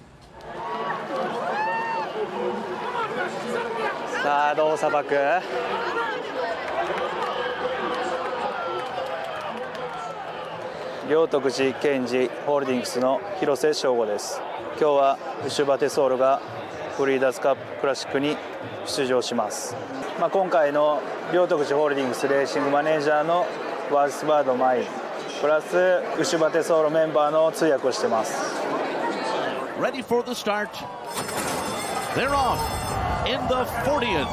S15: さあどうさばく両徳寺健治ホールディングスの広瀬翔吾です。今日はウシュバテソールがブリーダーズカップクラシックに出場します。今回の両徳寺ホールディングスレーシングマネージャーのワースバードマイプラスウシュバテソールメンバーの通訳をしてます。
S16: Ready for the start. They're off in the 40th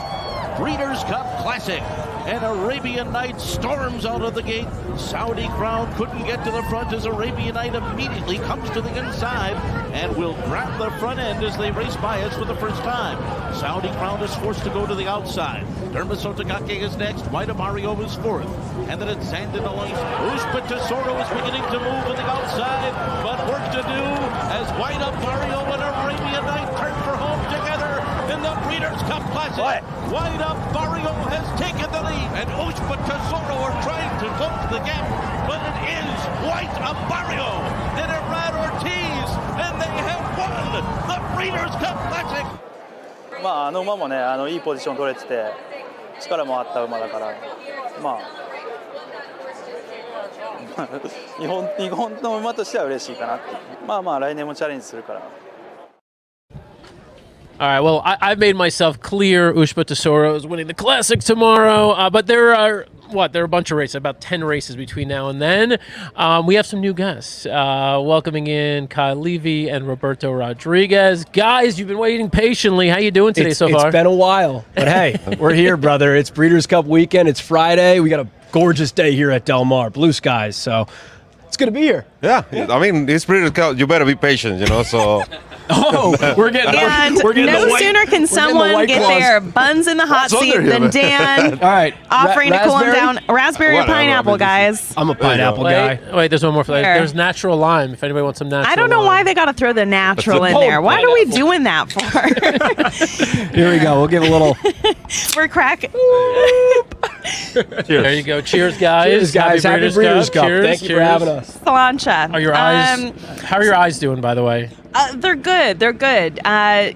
S16: Breeders' Cup Classic. And Arabian Night storms out of the gate. Saudi Crown couldn't get to the front as Arabian Night immediately comes to the inside and will grab the front end as they race by us for the first time. Saudi Crown is forced to go to the outside. Jockey is next. White Mario is fourth. And then it's Sandinois. Ushba Tesoro is beginning to move on the outside, but work to do as White Mario and Arabian Night turn for home together in the Breeders' Cup Classic. White Mario has taken the lead, and Ushba Tesoro are trying to close the gap, but it is White Mario and Brad Ortiz, and they have won the Breeders' Cup Classic.
S15: あの馬もね、いいポジション取れてて力もあった馬だから、日本の馬としては嬉しいかなって。来年もチャレンジするから。
S5: All right, well, I've made myself clear Ushba Tesoro is winning the Classic tomorrow, but there are a bunch of races, about 10 races between now and then. We have some new guests. Welcoming in Kyle Levy and Roberto Rodriguez. Guys, you've been waiting patiently. How you doing today so far?
S17: It's been a while, but hey, we're here, brother. It's Breeders' Cup weekend. It's Friday. We got a gorgeous day here at Del Mar, blue skies, so it's good to be here.
S18: Yeah, I mean, it's Breeders' Cup. You better be patient, so...
S17: Oh, we're getting
S6: no sooner can someone get their buns in the hot seat than Dan
S17: all right,
S6: offering to cool them down. Raspberry or pineapple, guys?
S17: I'm a pineapple guy.
S5: Wait, there's one more flavor. There's natural lime, if anybody wants some natural
S6: I don't know why they got to throw the natural in there. Why are we doing that for?
S17: Here we go. We'll give a little...
S6: We're cracking.
S5: Cheers. There you go. Cheers, guys.
S17: Cheers, guys. Happy Breeders' Cup.
S5: Cheers.
S17: Thank you for having us.
S6: Slancha.
S5: Are your eyes... how are your eyes doing, by the way?
S6: They're good. They're good.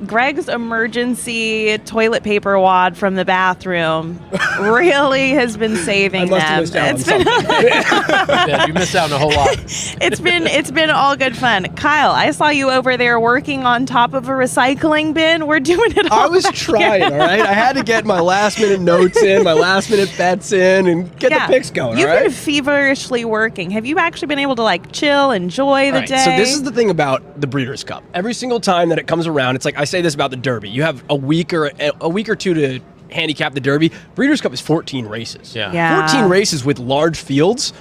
S6: Greg's emergency toilet paper wad from the bathroom really has been saving them.
S5: Yeah, you missed out on a whole lot.
S6: It's been all good fun. Kyle, I saw you over there working on top of a recycling bin. We're doing it all.
S17: I was trying, all right? I had to get my last minute notes in, my last minute bets in, and get the picks going,
S6: You've
S17: all right?
S6: been feverishly working. Have you actually been able to chill, enjoy the day?
S17: So this is the thing about the Breeders' Cup. Every single time that it comes around, it's like I say this about the Derby. You have a week or two to handicap the Derby. Breeders' Cup is 14 races.
S6: Yeah.
S17: 14 races with large fields.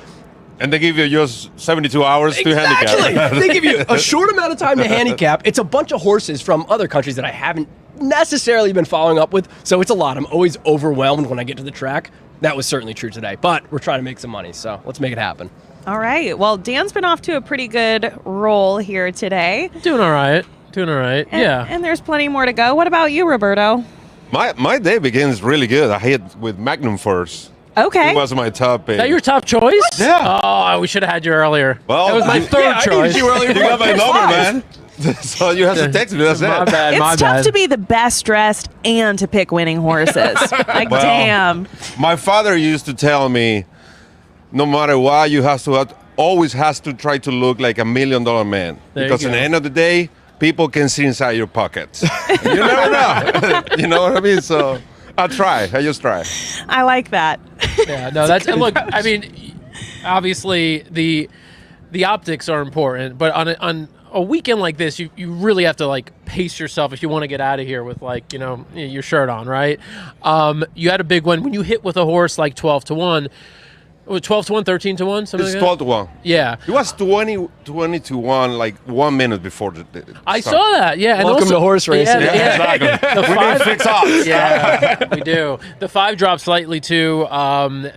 S18: And they give you just 72 hours to handicap.
S17: They give you a short amount of time to handicap. It's a bunch of horses from other countries that I haven't necessarily been following up with, so it's a lot. I'm always overwhelmed when I get to the track. That was certainly true today, but we're trying to make some money, so let's make it happen.
S6: All right. Well, Dan's been off to a pretty good roll here today.
S5: Doing all right. Yeah.
S6: And there's plenty more to go. What about you, Roberto?
S18: My day begins really good. I hit with Magnum first.
S6: Okay.
S18: It was my top pick.
S5: Is that your top choice?
S18: What? Yeah.
S5: Oh, we should have had you earlier.
S18: Well,
S5: that was my third choice.
S18: You got my number, man. So you have to text me. That's
S5: My
S18: it.
S5: bad.
S6: It's tough to be the best dressed and to pick winning horses. Damn.
S18: My father used to tell me, no matter what, you always has to try to look like $1 million man.
S5: There
S18: Because
S5: you
S18: at
S5: go.
S18: the end of the day, people can see inside your pockets. You never know. You know what I mean? So I just try.
S6: I like that.
S5: Yeah, no, that's look. I mean, obviously the optics are important, but on a weekend like this, you really have to pace yourself if you want to get out of here with your shirt on, right? You had a big one when you hit with a horse like 12-1. Was it 12-1, 13-1, something
S18: It's
S5: like that?
S18: 12-1.
S5: Yeah.
S18: It was 20-1, like 1 minute before the
S5: I
S18: start.
S5: saw that, yeah. And
S17: Welcome
S5: also,
S17: to horse racing.
S5: Yeah,
S18: exactly.
S5: The
S18: We need to fix odds.
S5: Yeah, we do. The 5 dropped slightly too.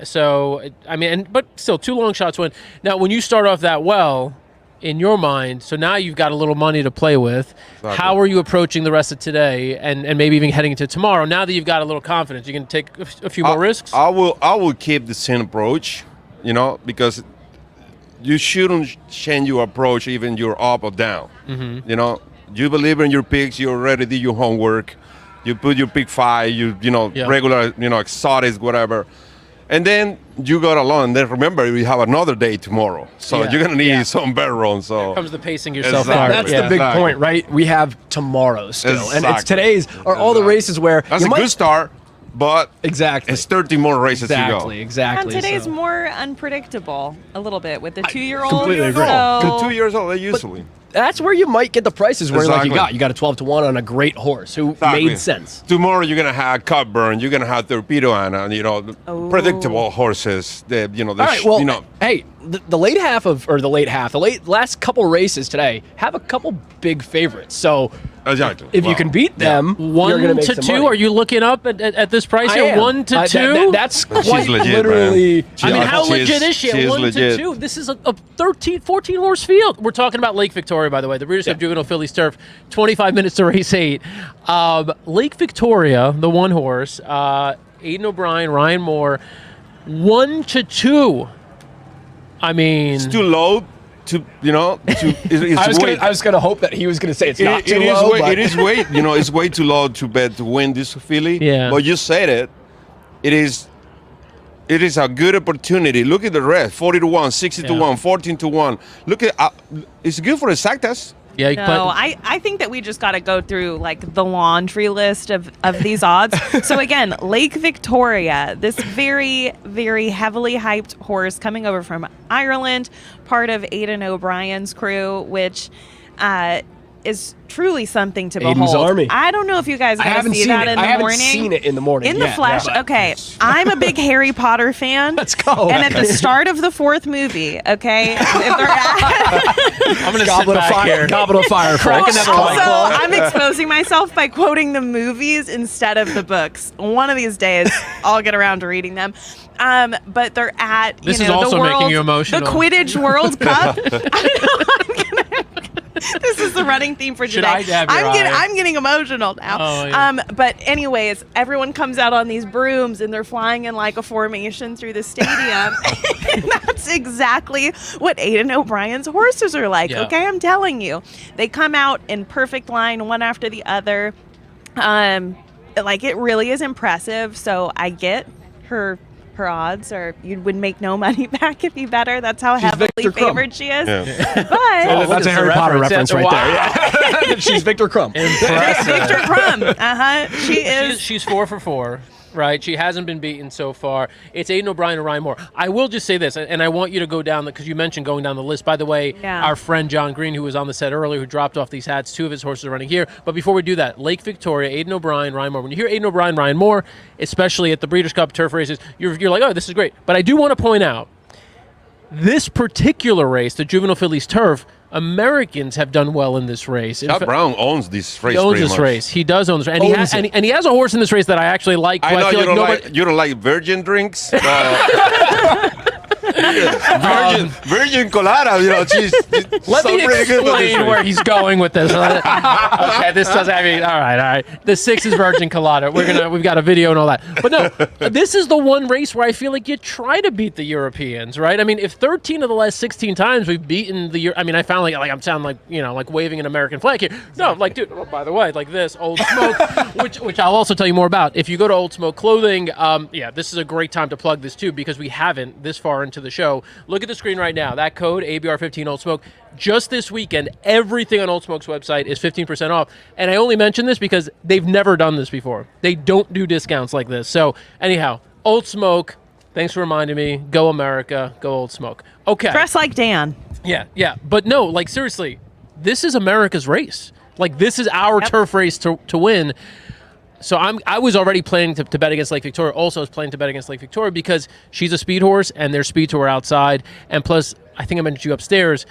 S5: So I mean, but still, 2 long shots win. Now, when you start off that well, in your mind, so now you've got a little money to play with.
S18: Exactly.
S5: How are you approaching the rest of today and maybe even heading into tomorrow? Now that you've got a little confidence, you can take a few more risks?
S18: I will keep the same approach, because you shouldn't change your approach even you're up or down.
S5: Mm-hmm.
S18: You believe in your picks, you already did your homework, you put your pick 5, regular, exotics, whatever. And then you got along. And then remember, we have another day tomorrow. So you're going to need some better runs. So
S5: Here comes the pacing yourself
S18: Exactly.
S5: out.
S17: That's the big point, right? We have tomorrow still. And it's
S18: Exactly.
S17: today's are all the races where
S18: that's a good start, but
S17: exactly.
S18: it's 30 more races to go.
S17: Exactly.
S6: And today's more unpredictable a little bit with the 2-year-old.
S17: completely agree.
S6: So
S18: 2 years old, usually.
S17: That's where you might get the prices where
S18: Exactly.
S17: you got a 12-1 on a great horse who
S18: Exactly.
S17: made sense.
S18: Tomorrow you're gonna have Cutburn, you're gonna have Torpedo and predictable horses. All
S17: right, well, hey, the last couple races today have a couple big favorites. So
S18: exactly.
S17: if you can beat them, you're gonna
S5: 1
S17: make
S5: to
S17: some
S5: 2.
S17: money.
S5: Are you looking up at this price
S17: I
S5: here?
S17: am.
S5: 1 to 2.
S17: That's
S18: She's
S17: quite
S18: legit,
S17: literally.
S18: man.
S5: I mean, how legit is she at 1
S18: legit.
S5: to 2? This is a 13, 14 horse field. We're talking about Lake Victoria, by the way, the Breeders' Cup Juvenile Fillies Turf. 25 minutes to race 8. Lake Victoria, the one horse, Aiden O'Brien, Ryan Moore, 1 to 2. I mean,
S18: It's too low to
S17: I was gonna hope that he was gonna say it's not too
S18: it is
S17: low.
S18: way,
S17: but
S18: it is way it's way too low to bet to win this filly.
S5: Yeah.
S18: But you said it. It is a good opportunity. Look at the rest: 40 to 1, 60 to 1, 14 to 1. Look at it's good for exactas.
S5: Yeah,
S6: no, I think that we just got to go through like the laundry list of these odds. So again, Lake Victoria, this very, very heavily hyped horse coming over from Ireland, part of Aidan O'Brien's crew, which is truly something to
S17: Aiden's
S6: behold.
S17: Army.
S6: I don't know if you guys
S17: I
S6: got to
S17: haven't
S6: see
S17: seen
S6: that
S17: it.
S6: in the
S17: I haven't
S6: morning.
S17: seen it in the morning.
S6: In the
S17: yet,
S6: flesh,
S17: but-
S6: okay. I'm a big Harry Potter fan.
S17: Let's go.
S6: And at the start of the 4th movie, okay, if they're
S5: I'm going to sit
S17: Goblet of
S5: back
S17: fire,
S5: here.
S17: goblet of fire.
S5: Crack
S17: folks.
S5: another White Claw.
S6: I'm exposing myself by quoting the movies instead of the books. One of these days, I'll get around to reading them. But they're at
S5: This
S6: you
S5: is
S6: know,
S5: also
S6: the world,
S5: making you emotional.
S6: The Quidditch World Cup. This is the running theme for today.
S5: Should I dab your eye?
S6: I'm getting emotional now.
S5: Oh, yeah.
S6: But anyways, everyone comes out on these brooms and they're flying in like a formation through the stadium. And that's exactly what Aidan O'Brien's horses are like.
S5: Yeah.
S6: Okay, I'm telling you. They come out in perfect line, one after the other. Like it really is impressive. So I get her odds, or you would make no money back if you bet her. That's how heavily
S17: Victor Crumb.
S6: favored she is.
S18: Yeah.
S6: But
S17: That's a Harry Potter reference right there. Yeah. She's Victor Crumb.
S6: Victor Crumb, she is.
S5: She's 4 for 4, right? She hasn't been beaten so far. It's Aiden O'Brien and Ryan Moore. I will just say this, and I want you to go down because you mentioned going down the list. By the way,
S6: Yeah.
S5: our friend John Green, who was on the set earlier, who dropped off these hats, 2 of his horses are running here. But before we do that, Lake Victoria, Aiden O'Brien, Ryan Moore. When you hear Aiden O'Brien, Ryan Moore, especially at the Breeders' Cup turf races, you're like, oh, this is great. But I do want to point out, this particular race, the Juvenile Fillies Turf, Americans have done well in this race.
S18: Scott Brown owns this race.
S5: He owns
S18: pretty
S5: this
S18: much.
S5: race. He does own this race. And he has a horse in this race that I actually like.
S18: I know
S5: feel
S18: you don't
S5: nobody-
S18: like you don't like virgin drinks. Virgin Colada, she's
S5: Let me
S18: pretty good with this
S5: explain
S18: race.
S5: where he's going with this. Okay, this does. I mean, all right. The 6 is Virgin Colada. We've got a video and all that. But no, this is the one race where I feel like you try to beat the Europeans, right? I mean, if 13 of the last 16 times we've beaten I mean, I found like I'm sounding like waving an American flag here. No, like dude. Oh, by the way, like this Old Smoke, which I'll also tell you more about. If you go to Old Smoke Clothing, this is a great time to plug this too because we haven't this far into the show. Look at the screen right now. That code ABR15 Old Smoke. Just this weekend, everything on Old Smoke's website is 15% off. And I only mention this because they've never done this before. They don't do discounts like this. So anyhow, Old Smoke. Thanks for reminding me. Go America. Go Old Smoke. Okay.
S6: Dress like Dan.
S5: Yeah. But no, like seriously, this is America's race. Like this is our turf race to win. So I was already planning to bet against Lake Victoria. Also, I was planning to bet against Lake Victoria because she's a speed horse and there's speed to her outside. And plus, I think I mentioned you upstairs.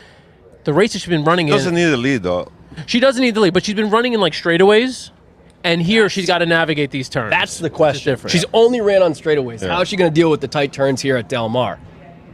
S5: The races she's been running
S18: Doesn't need a lead though.
S5: She doesn't need the lead, but she's been running in like straightaways. And here she's got to navigate these turns.
S17: That's the question.
S5: Different.
S17: She's only ran on straightaways.
S18: Yeah.
S17: How is she going to deal with the tight turns here at Del Mar?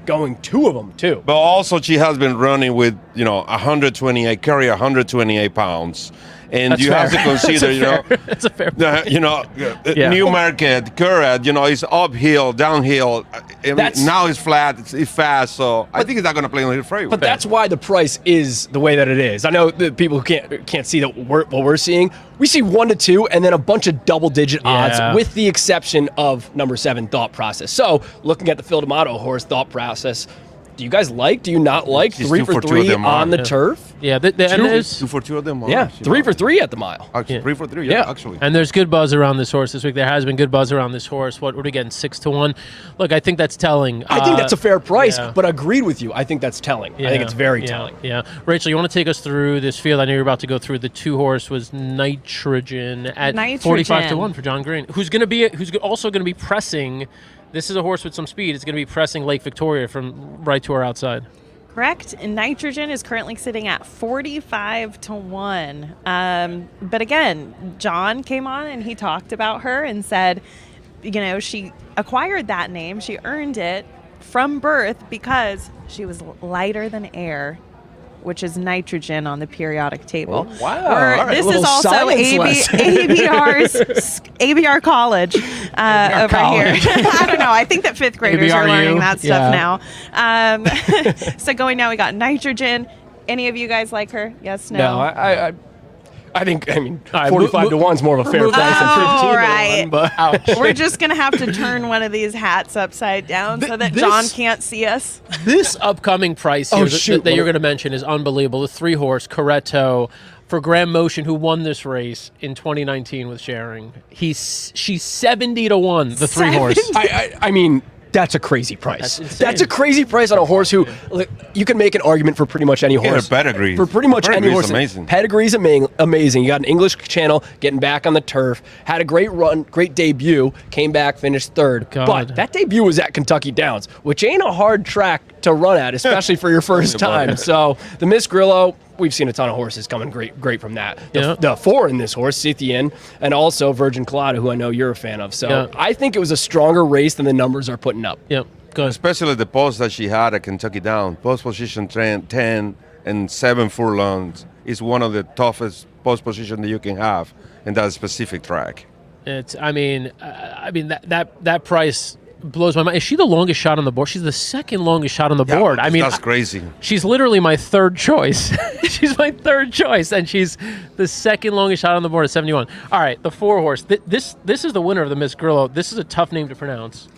S17: going 2 of them too.
S18: But also she has been running with 128 pounds. And
S5: That's
S18: you have to
S5: fair.
S18: consider,
S5: That's a fair
S18: Yeah. Newmarket, Current, it's uphill, downhill. Now it's flat, it's fast, so I think it's not going to play on his favor.
S17: But that's why the price is the way that it is. I know the people who can't see that what we're seeing. We see 1 to 2 and then a bunch of double-digit odds, with the exception of number 7, Thought Process. So looking at the Phil D'Amato horse, Thought Process, do you guys do you not like 3 for 3 on the turf?
S5: Yeah, and there's
S18: 2 for 2 of them.
S17: Yeah, 3 for 3 at the mile.
S18: Actually, 3 for 3, actually.
S5: And there's good buzz around this horse this week. There has been good buzz around this horse. What are we getting, 6 to 1? Look, I think that's telling.
S17: I think that's a fair price, but agreed with you. I think that's telling. I think it's very telling.
S5: Yeah. Rachel, you want to take us through this field? I know you're about to go through. The 2 horse was Nitrogen at 45 to 1 for John Green, who's also going to be pressing. This is a horse with some speed. It's going to be pressing Lake Victoria from right to our outside.
S6: Correct. And Nitrogen is currently sitting at 45 to 1. But again, John came on and he talked about her and said, she acquired that name. She earned it from birth because she was lighter than air, which is nitrogen on the periodic table.
S17: Oh, wow.
S6: This is also ABR College over here. I don't know. I think that 5th graders are learning that stuff now. So going now, we got Nitrogen. Any of you guys like her? Yes, no?
S17: No, I think 45 to 1 is more of a fair price than 15
S6: right.
S17: to 1. But
S6: we're just going to have to turn one of these hats upside down so that John can't see us.
S5: This upcoming price here that you're going to mention is unbelievable. The 3 horse, Coretto, for Graham Motion, who won this race in 2019 with Sharing. She's 70 to 1, the 3 horse.
S17: I mean, that's a crazy price. That's a crazy price on a horse who you can make an argument for pretty much any horse.
S18: Pedigree.
S17: For pretty much any horse.
S18: Amazing.
S17: Pedigree's amazing. You got an English channel, getting back on the turf, had a great run, great debut, came back, finished 3rd.
S5: God.
S17: But that debut was at Kentucky Downs, which ain't a hard track to run at, especially for your first time. So the Miss Grillo, we've seen a ton of horses coming great from that. The 4 in this horse, Scythian, and also Virgin Colada, who I know you're a fan of. So I think it was a stronger race than the numbers are putting up.
S5: Yep. Good.
S18: Especially the post that she had at Kentucky Down. Post position 10 and 7 furlongs is one of the toughest post position that you can have in that specific track.
S5: It's. I mean that price blows my mind. Is she the longest shot on the board? She's the 2nd longest shot on the board. I mean,
S18: that's crazy.
S5: She's literally my 3rd choice. She's my 3rd choice, and she's the 2nd longest shot on the board at 71. All right, the 4 horse. This is the winner of the Miss Grillo. This is a tough name to pronounce.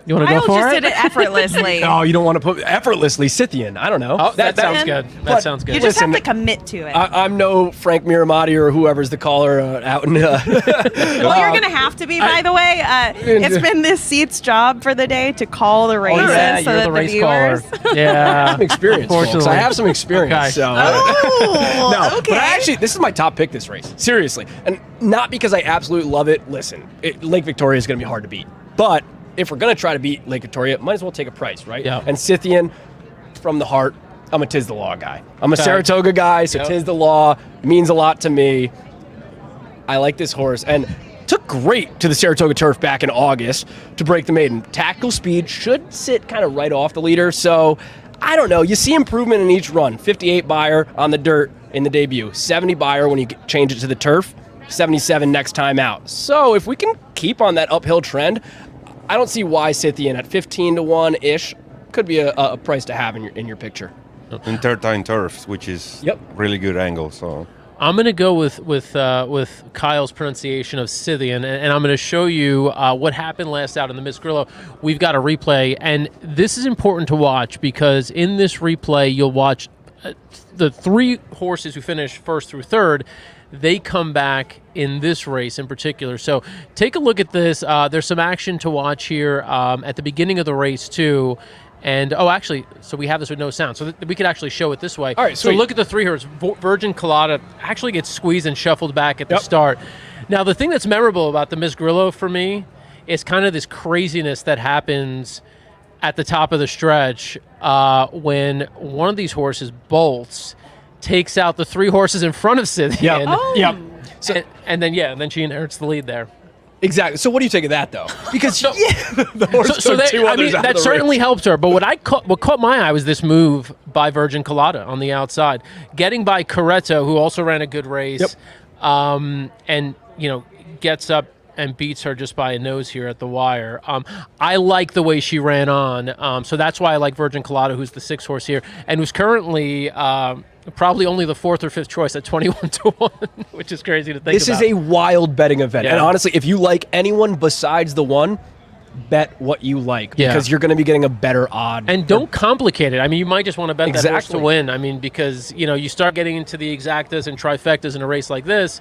S5: You want to go for
S6: Kyle just
S5: it?
S6: did it effortlessly.
S17: No, you don't want to put effortlessly Scythian. I don't know.
S5: Oh, that sounds good. That sounds good.
S6: You just have to commit to it.
S17: I'm no Frank Miramati or whoever's the caller out in.
S6: Well, you're going to have to be, by the way. It's been this seat's job for the day to call the races so that the viewers.
S5: Yeah.
S17: I have some experience, folks. I have some experience.
S5: Okay.
S17: So,
S6: Okay.
S17: But this is my top pick this race. Seriously. And not because I absolutely love it. Listen, Lake Victoria is going to be hard to beat. But if we're going to try to beat Lake Victoria, might as well take a price, right?
S5: Yeah.
S17: And Scythian, from the heart, I'm a Tis the Law guy. I'm a Saratoga guy, so Tis the Law means a lot to me. I like this horse. And took great to the Saratoga turf back in August to break the maiden. Tactical speed should sit kind of right off the leader. So, I don't know. You see improvement in each run. 58 Beyer on the dirt in the debut. 70 Beyer when you change it to the turf. 77 next time out. So, if we can keep on that uphill trend, I don't see why Scythian at 15 to 1-ish could be a price to have in your picture.
S18: In 3rd time turf, which is really good angle. So
S5: I'm going to go with Kyle's pronunciation of Scythian, and I'm going to show you what happened last out in the Miss Grillo. We've got a replay, and this is important to watch because in this replay you'll watch the 3 horses who finish 1st through 3rd. They come back in this race in particular. So take a look at this. There's some action to watch here at the beginning of the race too. And actually, so we have this with no sound, so we could actually show it this way.
S17: All right,
S5: so look at the 3 horses. Virgin Colada actually gets squeezed and shuffled back at the start. Now the thing that's memorable about the Miss Grillo for me is kind of this craziness that happens at the top of the stretch when one of these horses bolts, takes out the 3 horses in front of Scythian.
S17: Yep.
S5: So, and then she inherits the lead there.
S17: Exactly. So what do you take of that, though? Because the horse
S5: So
S17: took two
S5: I
S17: others
S5: mean,
S17: out
S5: that
S17: of the
S5: certainly
S17: race.
S5: helped her. But what caught my eye was this move by Virgin Colada on the outside, getting by Corretto, who also ran a good race, and gets up and beats her just by a nose here at the wire. I like the way she ran on, so that's why I like Virgin Colada, who's the 6th horse here, and who's currently probably only the 4th or 5th choice at 21-1, which is crazy to think
S17: This
S5: about.
S17: is a wild betting event.
S5: Yeah.
S17: And honestly, if you like anyone besides the one, bet what you like
S5: Yeah.
S17: because you're going to be getting a better odd.
S5: And don't complicate it. I mean, you might just want to bet that horse to
S17: Exactly.
S5: win. I mean, because, you start getting into the exactas and trifectas in a race like this.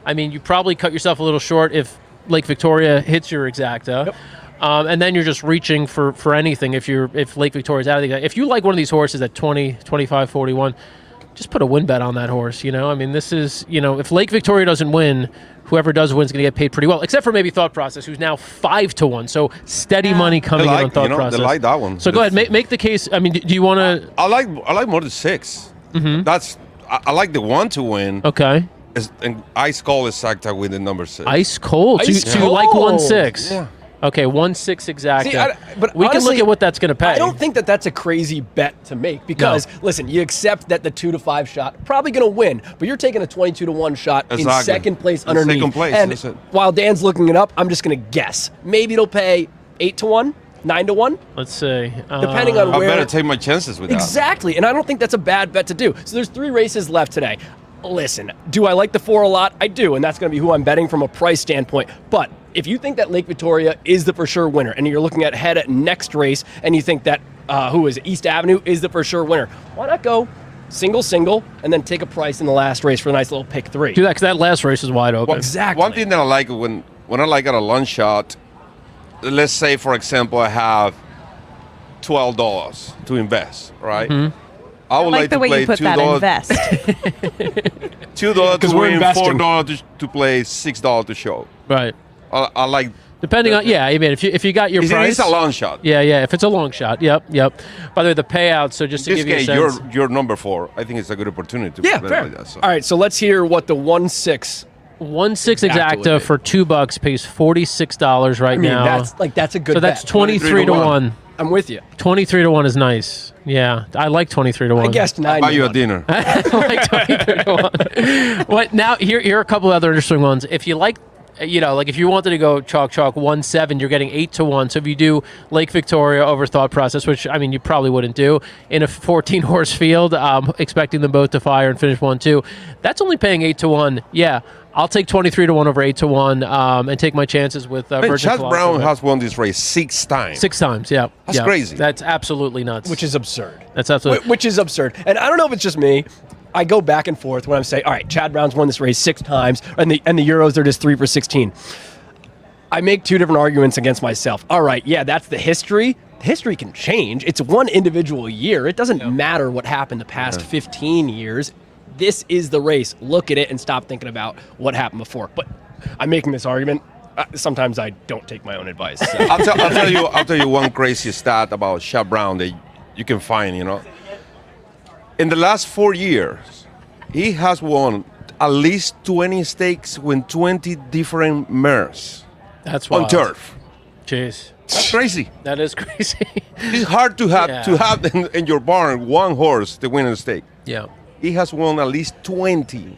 S5: I mean, you probably cut yourself a little short if Lake Victoria hits your exacta. And then you're just reaching for anything if Lake Victoria's out of the exacta. If you like one of these horses at 20, 25, 41, just put a win bet on that horse, I mean, this is, if Lake Victoria doesn't win, whoever does win is going to get paid pretty well, except for maybe Thought Process, who's now 5-1. So steady money coming in on Thought Process.
S18: They like that one.
S5: So go ahead, make the case. I mean, do you want to?
S18: I like more than 6.
S5: Mm-hmm.
S18: I like the 1 to win.
S5: Okay.
S18: And Ice Cold exacta with the number 6.
S5: Ice Cold. So you like 1-6?
S18: Yeah.
S5: Okay, 1-6 exacta.
S17: See, but
S5: we can
S17: honestly,
S5: look at what that's going to pay.
S17: I don't think that's a crazy bet to make because, listen, you accept that the 2-5 shot probably going to win, but you're taking a 22-1 shot in second place underneath.
S18: Second place,
S17: and
S18: that's it.
S17: while Dan's looking it up, I'm just going to guess. Maybe it'll pay 8-1, 9-1.
S5: Let's see.
S17: Depending on where.
S18: I better take my chances with that.
S17: Exactly, and I don't think that's a bad bet to do. So there's 3 races left today. Listen, do I like the 4 a lot? I do, and that's going to be who I'm betting from a price standpoint. But if you think that Lake Victoria is the for sure winner, and you're looking ahead at next race, and you think that East Avenue is the for sure winner, why not go single, and then take a price in the last race for a nice little pick 3?
S5: Do that because that last race is wide open.
S17: Exactly.
S18: One thing that I like when I like at a lunch shot, let's say, for example, I have $12 to invest, right?
S5: Mm-hmm.
S18: I would like
S6: the
S18: to
S6: way
S18: play
S6: you put
S18: $2.
S6: that invest.
S18: $2 to
S17: we're
S18: win,
S17: investing.
S18: $4 to play, $6 to show.
S5: Right.
S18: I like.
S5: Depending on, I mean, if you got your price.
S18: It's a long shot.
S5: Yeah, if it's a long shot. Yep. By the way, the payout, so just to
S18: In
S5: give
S18: this
S5: you a
S18: case,
S5: sense.
S18: you're number 4. I think it's a good opportunity to
S17: Yeah,
S18: play
S17: fair.
S18: like that. So.
S17: All right, so let's hear what the 1-6.
S5: 1-6
S17: Exacta
S5: exacta
S17: would
S5: for $2 pays $46 right
S17: I mean,
S5: now.
S17: that's a good
S5: So that's
S17: bet.
S5: 23 to 1.
S17: I'm with you.
S5: 23 to 1 is nice. Yeah, I like 23 to 1.
S17: I guessed 9
S18: Buy
S17: to
S18: you a
S17: 1.
S18: dinner.
S5: I like 23 to 1. What now? Here are a couple other interesting ones. If you like, like if you wanted to go chalk 1-7, you're getting 8 to 1. So if you do Lake Victoria over Thought Process, which I mean you probably wouldn't do in a 14 horse field, expecting them both to fire and finish 1-2, that's only paying 8 to 1. Yeah. I'll take 23 to 1 over 8 to 1 and take my chances with Virgin
S18: Chad
S5: Colada.
S18: Brown has won this race 6 times.
S5: 6 times, yeah.
S18: That's crazy.
S5: That's absolutely nuts.
S17: Which is absurd.
S5: That's absolutely.
S17: Which is absurd. And I don't know if it's just me. I go back and forth when I'm saying, all right, Chad Brown's won this race 6 times, and the Euros are just 3 for 16. I make 2 different arguments against myself. All right, yeah, that's the history. History can change. It's one individual year. It doesn't matter what happened the past 15 years. This is the race. Look at it and stop thinking about what happened before. But I'm making this argument. Sometimes I don't take my own advice. So.
S18: I'll tell you one crazy stat about Chad Brown that you can find. In the last 4 years, he has won at least 20 stakes with 20 different mares.
S5: That's
S18: on
S5: wild.
S18: turf.
S5: Jeez.
S18: That's crazy.
S5: That is crazy.
S18: It's hard to have in your barn one horse to win a stake.
S5: Yeah.
S18: He has won at least 20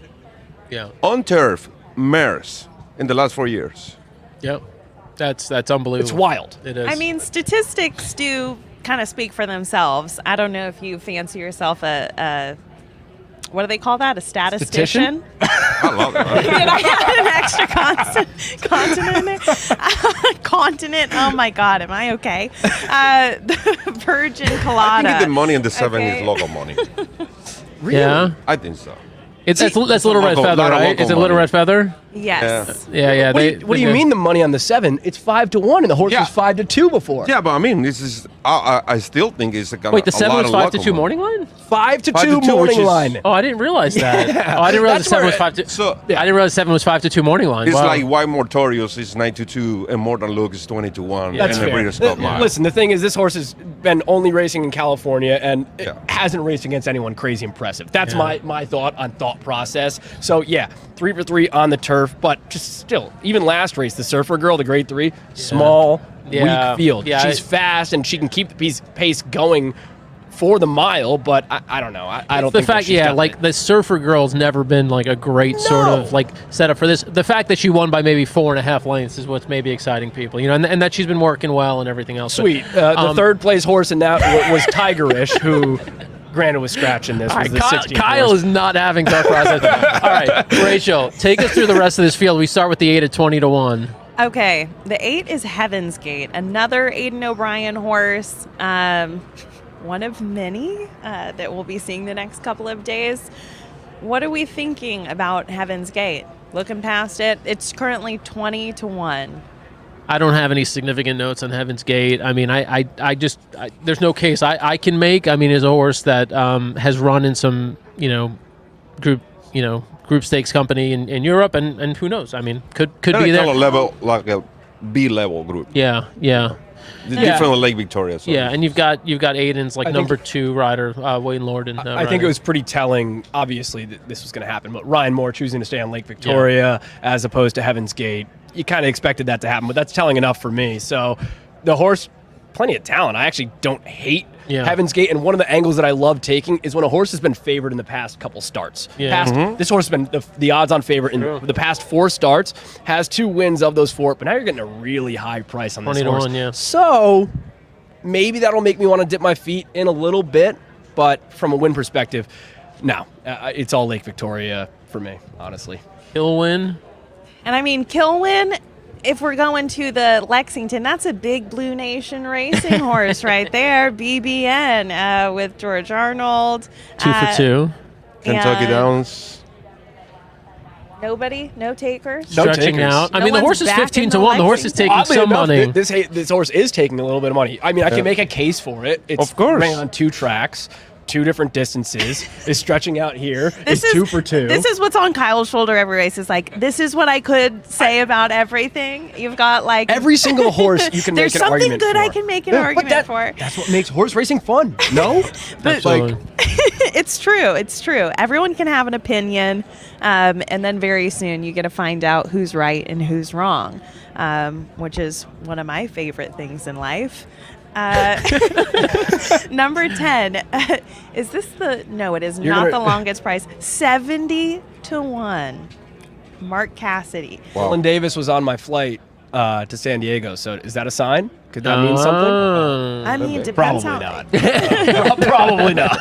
S18: on turf mares in the last 4 years.
S5: Yep. That's unbelievable.
S17: It's wild.
S5: It is.
S6: I mean, statistics do kind of speak for themselves. I don't know if you fancy yourself a what do they call that? A statistician?
S18: I love it.
S6: Did I add an extra continent in there? Continent. Oh my God, am I okay? The Virgin Colada.
S18: I think the money in the 7
S6: Okay.
S18: is local money.
S5: Really? Yeah.
S18: I think so.
S5: That's Little Red Feather, right? Is it Little Red Feather?
S6: Yes.
S5: Yeah.
S17: What do you mean the money on the 7? It's 5 to 1, and the horse was 5 to 2 before.
S18: Yeah, but I mean, this is. I still think it's a
S5: Wait, the
S18: a
S5: 7
S18: lot
S5: was
S18: of
S5: 5 to
S18: local
S5: 2
S18: money.
S5: morning line?
S17: 5 to
S18: 5
S17: 2
S18: to 2, which
S17: morning
S18: is-
S17: line.
S5: Oh, I didn't realize that.
S17: Yeah.
S5: Oh, I didn't realize
S17: That's
S5: the 7 was
S17: where-
S5: 5 to.
S18: So
S5: I didn't realize 7 was 5 to 2 morning line.
S18: It's
S5: Wow.
S18: like why Mortorius is 9 to 2 and More Than Luke is 20 to 1
S17: That's
S18: and the
S17: fair.
S18: Breeders' Cup Mile.
S17: Listen, the thing is, this horse has been only racing in California and hasn't raced against anyone crazy impressive. That's my thought on thought process. So, yeah, 3 for 3 on the turf. turf, but just still, even last race, the Surfer Girl, the grade 3, small, weak field.
S5: Yeah,
S17: she's fast and she can keep the pace going for the mile, but I don't know. I don't think
S5: the fact, the Surfer Girl's never been like a great sort of like setup for this. The fact that she won by maybe 4.5 lengths is what's maybe exciting people, and that she's been working well and everything else.
S17: Sweet. The third place horse in that was Tigerish, who granted was scratching this. Was the 16th
S5: Kyle
S17: horse.
S5: is not having thought process. All right, Rachel, take us through the rest of this field. We start with the 8 at 20 to 1.
S6: Okay, the 8 is Heaven's Gate, another Aidan O'Brien horse. One of many that we'll be seeing the next couple of days. What are we thinking about Heaven's Gate? Looking past it, it's currently 20 to 1.
S5: I don't have any significant notes on Heaven's Gate. I mean, I just there's no case I can make. I mean, it's a horse that has run in some group stakes company in Europe, and who knows? I mean, could be there.
S18: A level like a B level group.
S5: Yeah.
S18: Different than Lake Victoria. So.
S5: Yeah, and you've got Aiden's number 2 rider, Wayne Lorden.
S17: I think it was pretty telling, obviously, that this was going to happen. But Ryan Moore choosing to stay on Lake Victoria as opposed to Heaven's Gate, you kind of expected that to happen, but that's telling enough for me. So the horse, plenty of talent. I actually don't hate Heaven's Gate, and one of the angles that I love taking is when a horse has been favored in the past couple starts. This horse has been the odds-on favorite in the past 4 starts, has 2 wins of those 4, but now you're getting a really high price on this
S5: 20 to
S17: horse.
S5: 1, yeah.
S17: So maybe that'll make me want to dip my feet in a little bit, but from a win perspective, no. It's all Lake Victoria for me, honestly.
S5: Kilwin.
S6: And I mean, Kilwin, if we're going to the Lexington, that's a big Blue Nation racing horse right there. BBN with George Arnold.
S5: 2 for 2.
S18: Kentucky Downs.
S6: Nobody? No takers?
S5: Stretching out. I mean, the horse is 15 to 1. The horse is taking
S17: Oddly
S5: some
S17: enough,
S5: money.
S17: This horse is taking a little bit of money. I mean, I can make a case for it. It's
S18: of course.
S17: running on 2 tracks, 2 different distances, is stretching out here, is 2 for 2.
S6: This is what's on Kyle's shoulder every race. Is like, this is what I could say about everything. You've got like
S17: every single horse you can make an argument
S6: There's something good
S17: for.
S6: I can make an argument for.
S17: That's what makes horse racing fun. No?
S6: But
S17: like,
S6: it's true. It's true. Everyone can have an opinion, and then very soon you get to find out who's right and who's wrong, which is one of my favorite things in life. Number 10. Is this the... No, it is not the longest price. 70 to 1. Mark Cassidy.
S17: Colin Davis was on my flight to San Diego, so is that a sign? Could that mean something?
S6: I mean, depends
S17: Probably
S6: how...
S17: not. Probably not.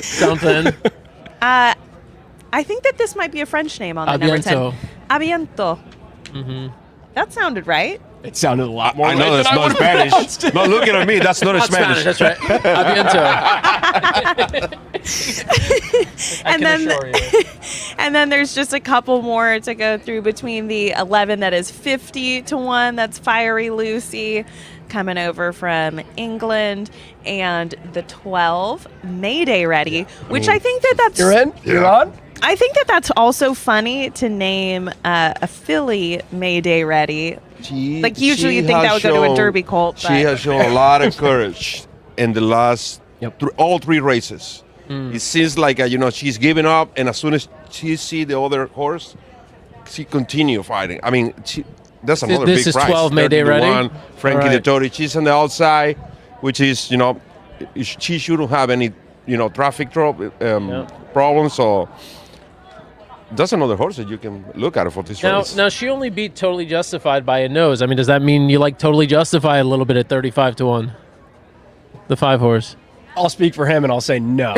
S5: Something.
S6: I think that this might be a French name on the number 10. Aviento.
S5: Mm-hmm.
S6: That sounded right.
S17: It sounded a lot more.
S18: I know that's not Spanish. No, looking at me, that's not Spanish.
S5: That's right. Aviento.
S6: And then there's just a couple more to go through between the 11 that is 50 to 1. That's Fiery Lucy coming over from England, and the 12 Mayday Ready, which I think that's
S17: You're in? You're on?
S6: I think that's also funny to name a filly Mayday Ready. Usually you think that would go to a Derby colt.
S18: She has shown a lot of courage in the last all 3 races. It seems like she's giving up, and as soon as she see the other horse, she continue fighting. I mean, that's another big price.
S5: This is 12 Mayday Ready.
S18: Frankie Dettori, she's on the outside, which is she shouldn't have any traffic problems. So that's another horse that you can look at for this race.
S5: Now she only beat Totally Justified by a nose. I mean, does that mean you like Totally Justified a little bit at 35 to 1? The 5 horse.
S17: I'll speak for him and I'll say no.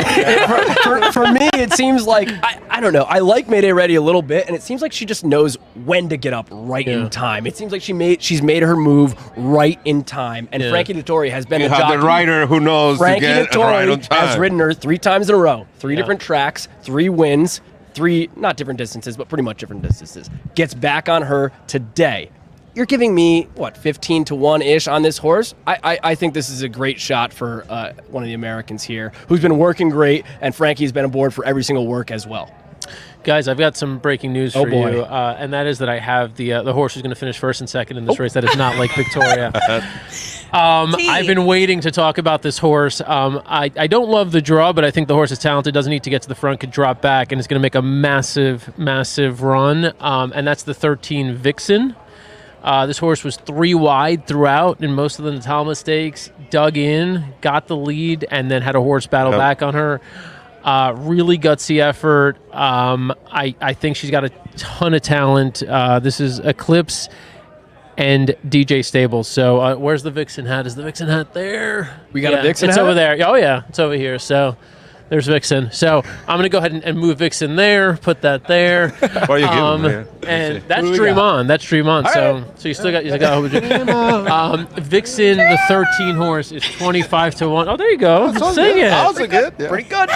S17: for me, it seems like, I don't know. I like Mayday Ready a little bit, and it seems like she just knows when to get up right in time. It seems like she's made her move right in time. And Frankie Dettori has been
S18: you
S17: a
S18: have
S17: jockey.
S18: the rider who knows
S17: Frankie
S18: to get right on
S17: Dettori
S18: time.
S17: has ridden her 3 times in a row. 3 different tracks, 3 wins, 3, not different distances, but pretty much different distances. Gets back on her today. You're giving me, 15 to 1-ish on this horse? I think this is a great shot for one of the Americans here, who's been working great, and Frankie's been aboard for every single work as well.
S5: Guys, I've got some breaking news for
S17: boy.
S5: you, and that is that I have the horse who's going to finish first and second in this race. That is not Lake Victoria. I've been waiting to talk about this horse. I don't love the draw, but I think the horse is talented, doesn't need to get to the front, could drop back, and is going to make a massive, massive run, and that's the 13 Vixen. This horse was 3 wide throughout in most of the Natalma Stakes, dug in, got the lead, and then had a horse battle back on her. Really gutsy effort. I think she's got a ton of talent. This is Eclipse and DJ Stables. So where's the Vixen hat? Is the Vixen hat there?
S17: We got a Vixen
S5: It's
S17: hat?
S5: over there. Oh, yeah. It's over here. So there's Vixen. So I'm going to go ahead and move Vixen there, put that there.
S18: What are you giving me?
S5: And that's Dream On. That's Dream On. So you still got Vixen, the 13 horse, is 25-1. Oh, there you go. Sing it.
S18: That was good. Yeah.
S17: Pretty good.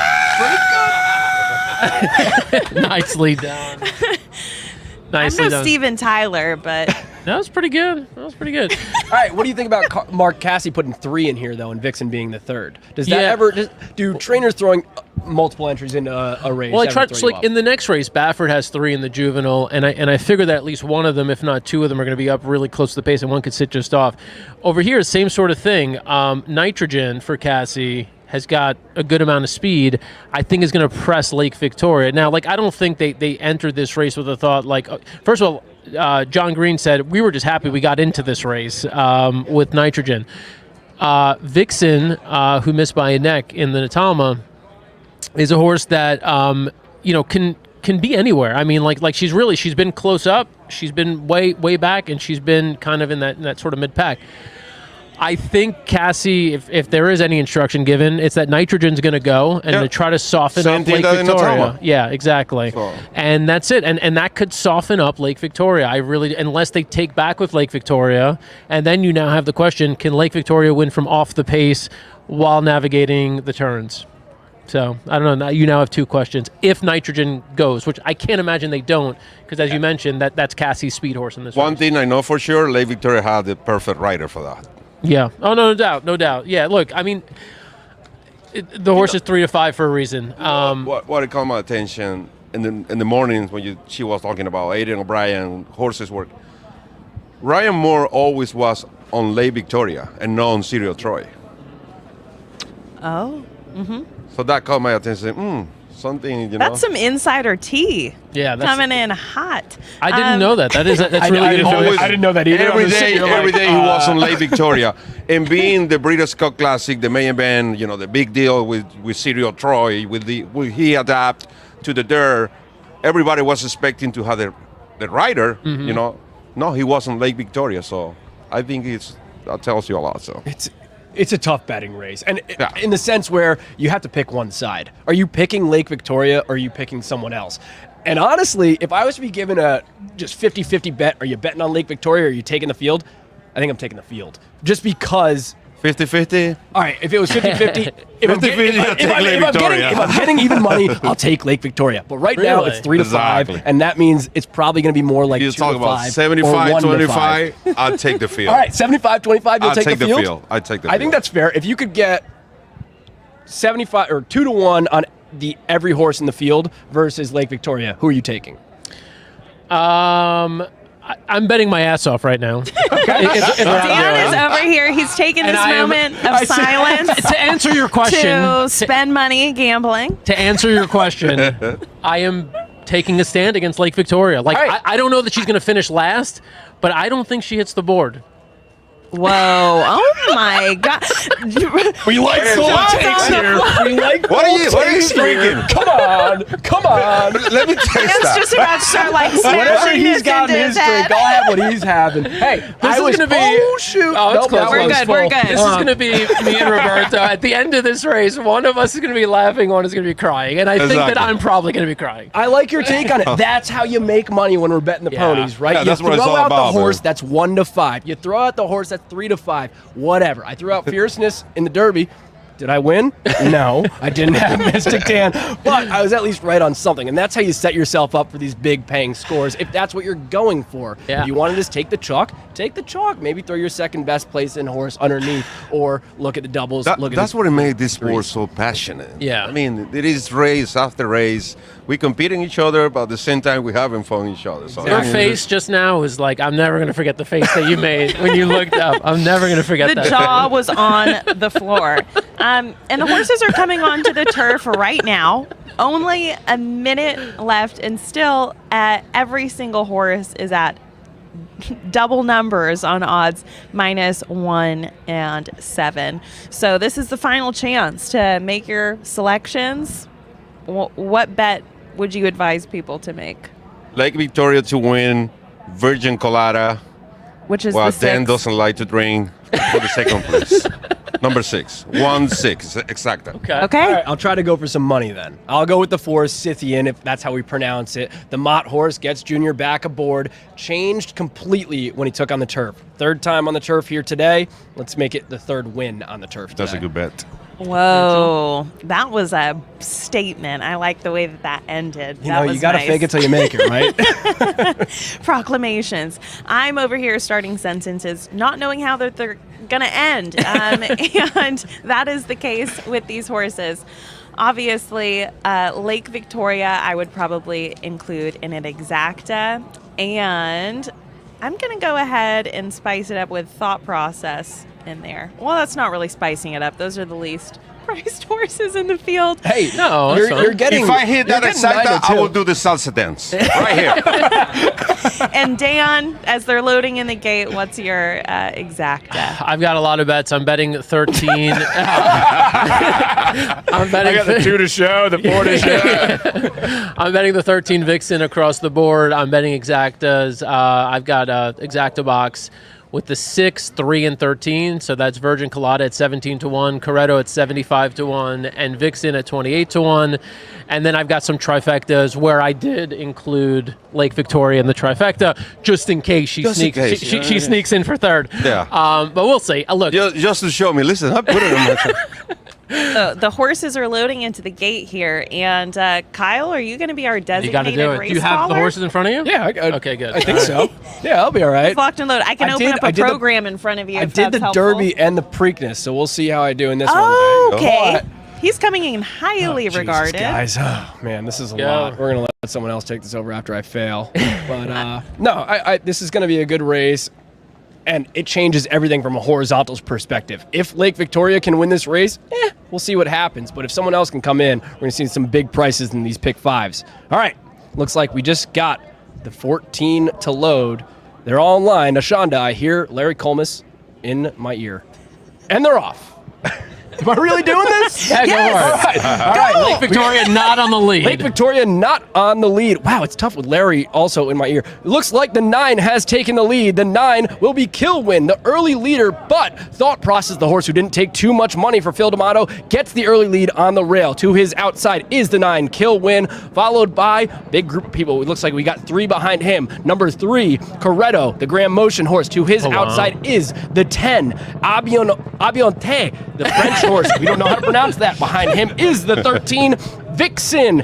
S5: Nicely done.
S6: I'm no Steven Tyler, but
S5: that was pretty good.
S17: All right, what do you think about Mark Cassie putting 3 in here, though, and Vixen being the 3rd? Does that ever do trainers throwing multiple entries into a race?
S5: Well, I tried in the next race. Baffert has 3 in the juvenile, and I figure that at least one of them, if not 2 of them, are going to be up really close to the pace, and one could sit just off. Over here, same sort of thing. Nitrogen for Cassie has got a good amount of speed. I think is going to press Lake Victoria. Now, I don't think they entered this race with a thought first of all, John Green said, we were just happy we got into this race with Nitrogen. Vixen, who missed by a neck in the Natalma, is a horse that can be anywhere. I mean, she's been close up, she's been way back, and she's been kind of in that sort of mid pack. I think Cassie, if there is any instruction given, it's that Nitrogen's going to go and to try to soften up Lake Victoria. Yeah, exactly. So. And that's it. And that could soften up Lake Victoria. Unless they take back with Lake Victoria, and then you now have the question: can Lake Victoria win from off the pace while navigating the turns? So I don't know. You now have 2 questions. If Nitrogen goes, which I can't imagine they don't, because as you mentioned, that's Cassie's speed horse in this
S18: One
S5: race.
S18: thing I know for sure, Lake Victoria had the perfect rider for that.
S5: Yeah. Oh, no doubt. Yeah, look, I mean, the horse is 3-5 for a reason.
S18: What caught my attention in the mornings when she was talking about Adrian O'Brien, horses work. Ryan Moore always was on Lake Victoria and not on Serial Troy.
S6: Oh. Mm-hmm.
S18: So that caught my attention. Something,
S6: That's some insider tea.
S5: Yeah,
S6: coming in hot.
S5: I didn't know that. That's really good.
S17: I didn't know that either.
S18: Every day he was on Lake Victoria, and being the Breeders' Cup Classic, the main event, the big deal with Serial Troy, will he adapt to the Deere? Everybody was expecting to have the rider.
S5: Mm-hmm.
S18: No, he was on Lake Victoria. So I think that tells you a lot. So
S17: It's a tough betting race, and in the sense where you have to pick one side. Are you picking Lake Victoria, or are you picking someone else? And honestly, if I was to be given a just 50-50 bet, are you betting on Lake Victoria, or are you taking the field? I think I'm taking the field. Just because...
S18: 50-50?
S17: All right, if it was 50-50... If I'm getting even money, I'll take Lake Victoria. But right now, it's 3-5, and that means it's probably going to be more like 2-5.
S18: You talk about 75-25, I'll take the field.
S17: All right, 75-25, you'll take the field?
S18: I'll take the field.
S17: I think that's fair. If you could get 75 or 2-1 on every horse in the field versus Lake Victoria, who are you taking?
S5: I'm betting my ass off right now.
S6: Dan is over here. He's taking this moment of silence
S5: to answer your question.
S6: To spend money gambling.
S5: To answer your question, I am taking a stand against Lake Victoria. I don't know that she's going to finish last, but I don't think she hits the board.
S6: Whoa! Oh my God!
S17: We like slow takes here. We like
S18: what are you drinking?
S17: Come on!
S18: Let me taste that.
S6: It's just about to start smashing
S17: whatever he's got in his
S6: head.
S17: drink. I'll have what he's having. Hey,
S5: this is going to be.
S17: Oh shoot!
S5: Oh, it's close.
S6: We're good.
S5: This is going to be me and Roberto. At the end of this race, one of us is going to be laughing, one is going to be crying, and I think that I'm probably going to be crying.
S17: I like your take on it. That's how you make money when we're betting the ponies, right?
S18: Yeah, that's
S17: you
S18: what it's
S17: throw
S18: all
S17: out
S18: about,
S17: the horse
S18: man.
S17: that's 1-5. You throw out the horse that's 3-5. Whatever. I threw out fierceness in the Derby. Did I win? No, I didn't have Mystic Dan, but I was at least right on something. And that's how you set yourself up for these big paying scores if that's what you're going for.
S5: Yeah.
S17: If you want to just take the chalk, take the chalk. Maybe throw your second best place in horse underneath or look at the doubles.
S18: That's what made this sport so passionate.
S5: Yeah.
S18: I mean, it is race after race. We competing each other, but at the same time, we having fun each other. So
S5: Your face just now was like, I'm never going to forget the face that you made when you looked up. I'm never going to forget that.
S6: The jaw was on the floor. And the horses are coming onto the turf right now. Only a minute left, and still every single horse is at double numbers on odds, -1 and 7. So this is the final chance to make your selections. What bet would you advise people to make?
S18: Lake Victoria to win, Virgin Colada,
S6: Which is
S18: well,
S6: the
S18: Dan
S6: 6th.
S18: doesn't like to drink, for the second place. Number 6. 1-6, exacta.
S6: Okay.
S17: All right, I'll try to go for some money then. I'll go with the 4 Scythian, if that's how we pronounce it. The Mott horse gets Junior back aboard. Changed completely when he took on the turf. 3rd time on the turf here today. Let's make it the 3rd win on the turf today.
S18: That's a good bet.
S6: Whoa, that was a statement. I like the way that ended.
S17: You know, you got to fake it till you make it, right?
S6: Proclamations. I'm over here starting sentences, not knowing how they're going to end. And that is the case with these horses. Obviously, Lake Victoria, I would probably include in an exacta. And I'm going to go ahead and spice it up with thought process in there. Well, that's not really spicing it up. Those are the least priced horses in the field.
S17: Hey,
S5: no,
S17: you're getting.
S18: If I hit that
S17: you're getting
S18: exacta,
S17: 9
S18: I
S17: to
S18: will
S17: 2.
S18: do the salsa dance right here.
S6: And Dan, as they're loading in the gate, what's your exacta?
S5: I've got a lot of bets. I'm betting 13. I'm betting
S17: I got the 2 to show, the 4 to show.
S5: I'm betting the 13 Vixen across the board. I'm betting exactas. I've got exacta box with the 6, 3, and 13. So that's Virgin Colada at 17-1, Coretto at 75-1, and Vixen at 28-1. And then I've got some trifectas where I did include Lake Victoria in the trifecta, just in case she sneaks in for 3rd.
S18: Yeah.
S5: But we'll see. Look,
S18: just to show me. Listen, I put it in my.
S6: The horses are loading into the gate here, and Kyle, are you going to be our
S5: you got to
S6: designated
S5: do it.
S6: race
S5: Do you have
S6: caller?
S5: the horses in front of you?
S17: Yeah.
S5: Okay, good.
S17: I think so. Yeah, I'll be all right.
S6: It's locked and loaded. I can open up a program in front of you.
S17: I
S6: if
S17: did
S6: that's
S17: the
S6: helpful.
S17: Derby and the Preakness, so we'll see how I do in this one.
S6: Okay.
S17: But-
S6: He's coming in highly
S17: Jesus,
S6: regarded.
S17: guys. Oh, man, this is a
S5: Go.
S17: lot. We're going to let someone else take this over after I fail. But no, this is going to be a good race, and it changes everything from a horizontals perspective. If Lake Victoria can win this race, we'll see what happens. But if someone else can come in, we're going to see some big prices in these pick 5s. All right, looks like we just got the 14 to load. They're all in line. Ashanda, I hear Larry Colmus in my ear. And they're off. Am I really doing this?
S5: Yeah, go for it. All right, Lake Victoria not on the lead.
S17: Lake Victoria not on the lead. Wow, it's tough with Larry also in my ear. It looks like the 9 has taken the lead. The 9 will be Kilwin, the early leader, but Thought Process, the horse who didn't take too much money for Phil D'Amato, gets the early lead on the rail. To his outside is the 9, Kilwin, followed by big group of people. It looks like we got 3 behind him. Number 3, Coretto, the Grand Motion horse. To his outside is the 10, Abionte, the French horse. We don't know how to pronounce that. Behind him is the 13, Vixen.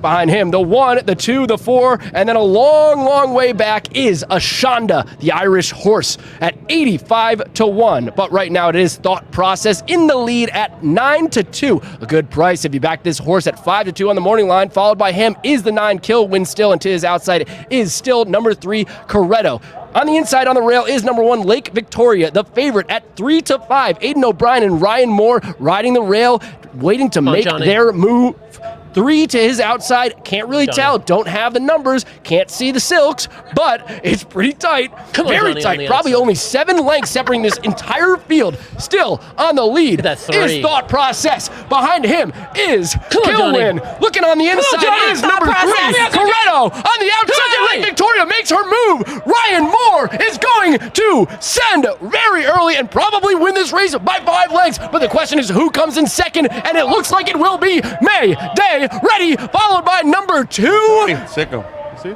S17: Behind him, the 1, the 2, the 4, and then a long, long way back is Ashanda, the Irish horse, at 85-1. But right now it is Thought Process in the lead at 9-2. A good price if you back this horse at 5-2 on the morning line. Followed by him is the 9, Kilwin still, and to his outside is still number 3, Coretto. On the inside on the rail is number 1, Lake Victoria, the favorite at 3-5. Aiden O'Brien and Ryan Moore riding the rail, waiting to make their move. 3 to his outside. Can't really tell. Don't have the numbers. Can't see the silks, but it's pretty tight. Very tight. Probably only 7 lengths separating this entire field. Still on the lead is Thought Process. Behind him is Kilwin. Looking on the inside is number 3, Coretto. On the outside, Lake Victoria makes her move. Ryan Moore is going to send very early and probably win this race by 5 lengths. But the question is who comes in second, and it looks like it will be May Day Ready, followed by number 2,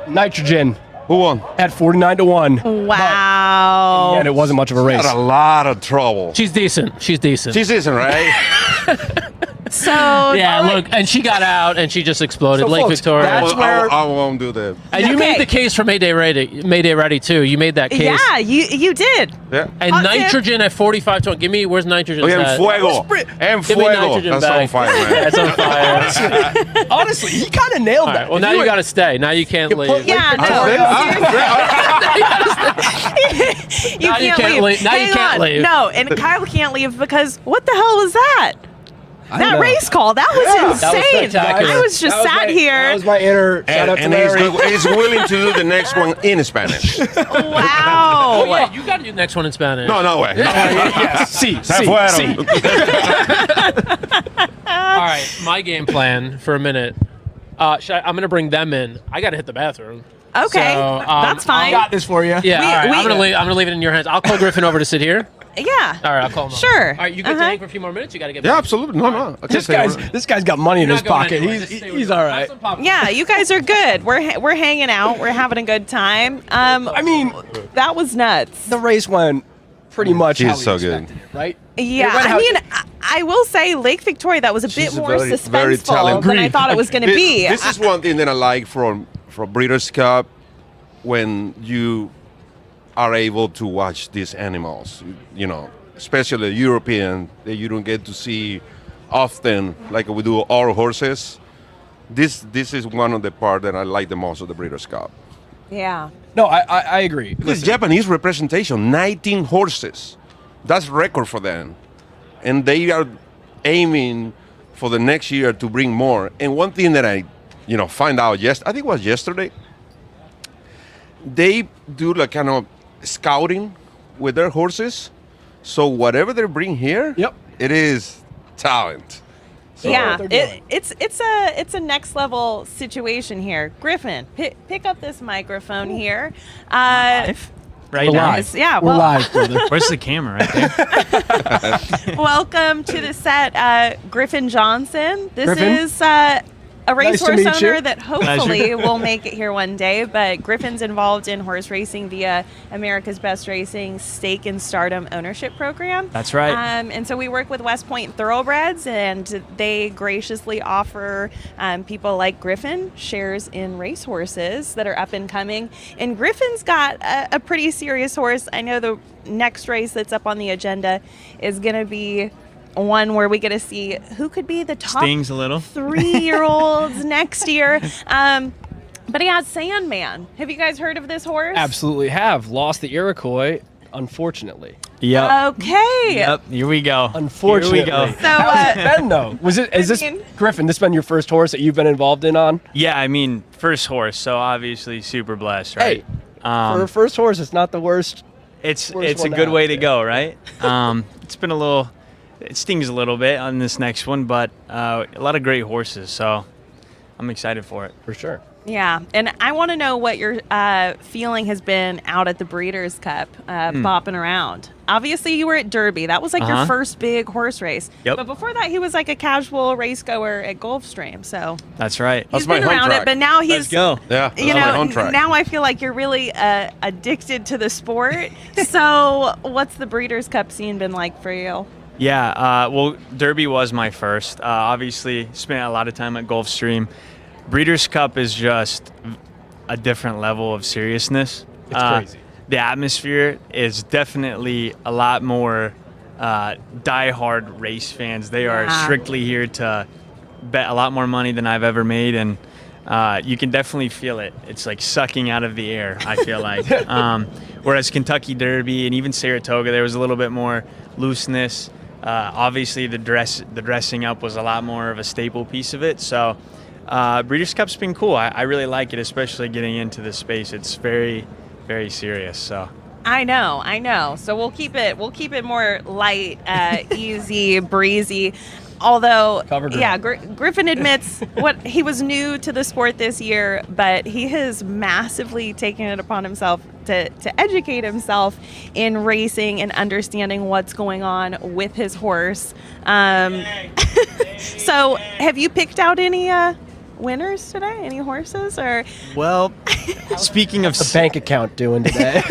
S17: Nitrogen.
S18: Who won?
S17: At 49-1.
S6: Wow.
S17: And it wasn't much of a race.
S18: Had a lot of trouble.
S5: She's decent. She's decent.
S18: She's decent, right?
S6: So
S5: yeah, look, and she got out and she just exploded.
S17: So,
S5: Lake
S17: folks,
S5: Victoria.
S18: I won't do that.
S5: And you made the case for Mayday Ready too. You made that case.
S6: Yeah, you did.
S18: Yeah.
S5: And
S6: Hot
S5: nitrogen at 45 to 1. Give me, where's nitrogen?
S18: En fuego. En
S5: Give me
S18: fuego.
S5: nitrogen
S18: That's
S5: back.
S18: on fire, man.
S5: That's on fire.
S17: Honestly, he kind of nailed
S5: All
S17: that.
S5: right, well,
S17: If
S5: now you
S17: were-
S5: got to stay. Now you can't leave.
S6: Yeah, no. You
S5: Now you
S6: can't
S5: can't
S6: leave.
S5: leave. Now you
S6: Hang
S5: can't
S6: on.
S5: leave.
S6: No, and Kyle can't leave because what the hell was that?
S17: I
S6: That
S17: know.
S6: race call, that was
S17: Yeah.
S6: insane.
S5: That was spectacular.
S6: I was just sat here.
S17: That was my inner shout out to
S18: And
S17: Larry.
S18: he's willing to do the next one in Spanish.
S6: Wow.
S5: Oh, yeah, you got to do the next one in Spanish.
S18: No way.
S17: Yes.
S18: Se fueron.
S5: All right, my game plan for a minute. I'm going to bring them in. I got to hit the bathroom.
S6: Okay,
S5: So,
S6: that's fine.
S17: Got this for you.
S5: Yeah, all right. I'm gonna leave it in your hands. I'll call Griffin over to sit here.
S6: Yeah.
S5: All right, I'll call him.
S6: Sure.
S5: All right, you get to hang for a few more minutes. You got to get.
S18: Yeah,
S5: back.
S18: absolutely. No. I
S17: This
S18: can't say
S17: guy's got money in
S5: You're
S17: his
S5: not going
S17: pocket.
S5: anywhere. Just stay with
S17: He's
S5: me.
S17: all
S5: Have
S17: right.
S5: some popcorn.
S6: Yeah, you guys are good. We're hanging out. We're having a good time.
S17: I mean,
S6: that was nuts.
S17: the race went pretty much
S18: She's
S17: how we
S18: so good.
S17: expected it, right?
S6: Yeah,
S17: It went
S6: I
S17: how-
S6: mean, I will say Lake Victoria, that was a bit
S18: She's
S6: more
S18: very, very
S6: suspenseful
S18: talented.
S6: than I thought it was going to be.
S18: This is one thing that I like from Breeders' Cup when you are able to watch these animals, you know, especially European that you don't get to see often like we do our horses. This is one of the part that I like the most of the Breeders' Cup.
S6: Yeah.
S17: No, I agree.
S18: Because Japanese representation, 19 horses. That's record for them. And they are aiming for the next year to bring more. And one thing that I, find out I think it was yesterday, they do like kind of scouting with their horses. So whatever they bring here, it is talent. So
S6: Yeah, it's a next level situation here. Griffin, pick up this microphone here.
S19: Right now?
S6: Live. Yeah,
S17: We're
S6: well,
S17: live, brother.
S19: Where's the camera right there?
S6: welcome to the set, Griffin Johnson. This
S17: Griffin?
S6: is a racehorse
S17: meet you.
S6: owner that hopefully will make it here one day, but Griffin's involved in horse racing via America's Best Racing Stake and Stardom ownership program.
S19: That's right.
S6: And so we work with West Point Thoroughbreds, and they graciously offer people like Griffin shares in racehorses that are up and coming. And Griffin's got a pretty serious horse. I know the next race that's up on the agenda is going to be one where we get to see who could be the top
S19: Stings a little.
S6: 3-year-olds next year. But he has Sandman. Have you guys heard of this horse?
S17: Absolutely have. Lost the Iroquois, unfortunately.
S19: Yep.
S6: Okay.
S19: Yep. Here we go.
S17: Unfortunately.
S19: Here we go.
S6: So,
S17: How's it been, though? Is this, Griffin, this been your first horse that you've been involved on?
S19: Yeah, I mean, first horse, so obviously super blessed, right?
S17: Hey, for a first horse, it's not the worst.
S19: It's
S17: worst
S19: a
S17: one to
S19: good
S17: have,
S19: way to
S17: yeah.
S19: go, right? It's been it stings a little bit on this next one, but a lot of great horses, so I'm excited for it.
S17: For sure.
S6: Yeah, and I want to know what your feeling has been out at the Breeders' Cup, bopping around. Obviously, you were at Derby. That was like your first big horse race.
S19: Yep.
S6: But before that, he was like a casual race goer at Gulfstream. So
S19: That's right.
S6: he's been around it, but now he's
S19: Let's go.
S18: Yeah,
S6: you know, now I feel like you're really addicted to the sport. So what's the Breeders' Cup scene been like for you?
S19: Yeah, well, Derby was my first. Obviously, spent a lot of time at Gulfstream. Breeders' Cup is just a different level of seriousness.
S17: It's crazy.
S19: The atmosphere is definitely a lot more diehard race fans. They are strictly here to bet a lot more money than I've ever made, and you can definitely feel it. It's like sucking out of the air, I feel like. Whereas Kentucky Derby and even Saratoga, there was a little bit more looseness. Obviously, the dressing up was a lot more of a staple piece of it. So Breeders' Cup's been cool. I really like it, especially getting into this space. It's very, very serious. So
S6: I know. So we'll keep it more light, easy, breezy. Although, Griffin admits he was new to the sport this year, but he has massively taken it upon himself to educate himself in racing and understanding what's going on with his horse. So have you picked out any winners today? Any horses or?
S19: Well, speaking of
S17: the bank account doing today.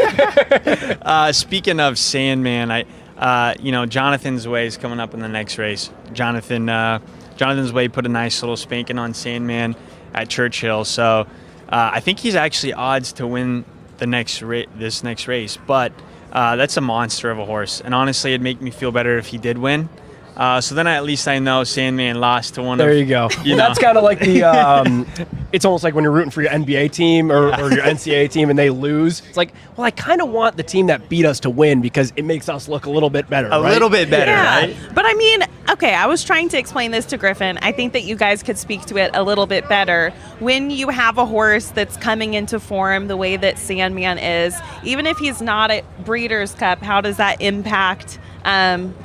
S19: Speaking of Sandman, Jonathan's Way is coming up in the next race. Jonathan's Way put a nice little spanking on Sandman at Churchill, so I think he's actually odds to win this next race. But that's a monster of a horse, and honestly, it'd make me feel better if he did win. So then at least I know Sandman lost to one
S17: there
S19: of...
S17: There you go.
S19: You know.
S17: That's kind of like the... it's almost like when you're rooting for your NBA team or your NCAA team and they lose. It's like, well, I kind of want the team that beat us to win because it makes us look a little bit better,
S19: A little bit better, right?
S6: But I mean, okay, I was trying to explain this to Griffin. I think that you guys could speak to it a little bit better. When you have a horse that's coming into form the way that Sandman is, even if he's not at Breeders' Cup, how does that impact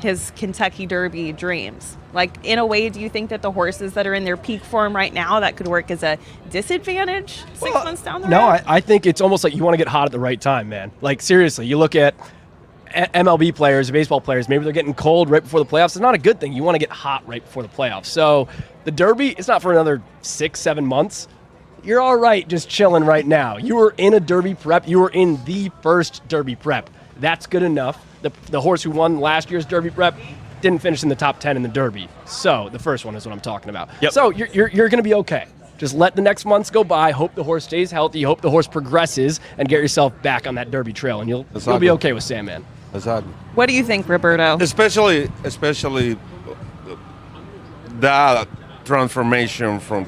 S6: his Kentucky Derby dreams? Like, in a way, do you think that the horses that are in their peak form right now, that could work as a disadvantage 6 months down the road?
S17: No, I think it's almost like you want to get hot at the right time, man. Like, seriously, you look at MLB players, baseball players, maybe they're getting cold right before the playoffs. It's not a good thing. You want to get hot right before the playoffs. So the Derby, it's not for another 6-7 months. You're all right just chilling right now. You were in a Derby prep. You were in the first Derby prep. That's good enough. The horse who won last year's Derby prep didn't finish in the top 10 in the Derby. So the first one is what I'm talking about.
S19: Yep.
S17: So you're going to be okay. Just let the next months go by. Hope the horse stays healthy. Hope the horse progresses and get yourself back on that Derby trail. And you'll be okay with Sandman.
S18: Exactly.
S6: What do you think, Roberto?
S18: Especially that transition from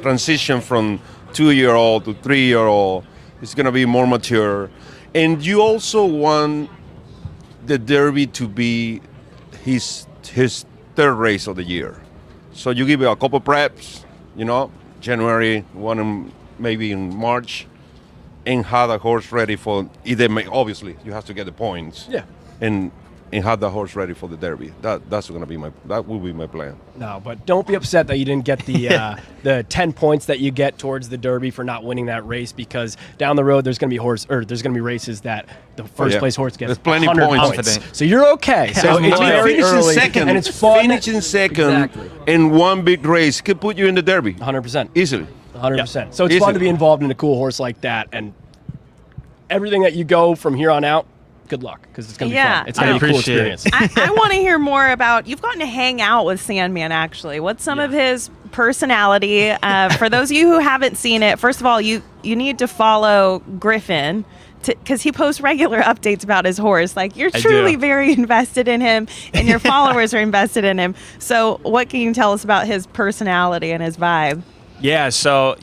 S18: 2-year-old to 3-year-old is going to be more mature. And you also want the Derby to be his third race of the year. So you give it a couple preps, January, one maybe in March, and have the horse ready for obviously you have to get the points.
S17: Yeah.
S18: And have the horse ready for the Derby. That will be my plan.
S17: No, but don't be upset that you didn't get the 10 points that you get towards the Derby for not winning that race, because down the road there's going to be races that the first place horse gets.
S18: There's plenty
S17: 100
S18: points.
S17: So you're okay. So it's very early
S18: second,
S17: and it's fun.
S18: Finishing second
S17: Exactly.
S18: in one big race could put you in the Derby.
S17: 100%.
S18: Easily.
S17: 100%. So it's fun to be involved in a cool horse like that, and everything that you go from here on out, good luck, because it's going to be fun. It's going to be a cool experience.
S6: I want to hear more about, you've gotten to hang out with Sandman, actually. What's some of his personality? For those of you who haven't seen it, first of all, you need to follow Griffin, because he posts regular updates about his horse. Like, you're truly very invested in him, and your followers are invested in him. So what can you tell us about his personality and his vibe?
S19: Yeah, so,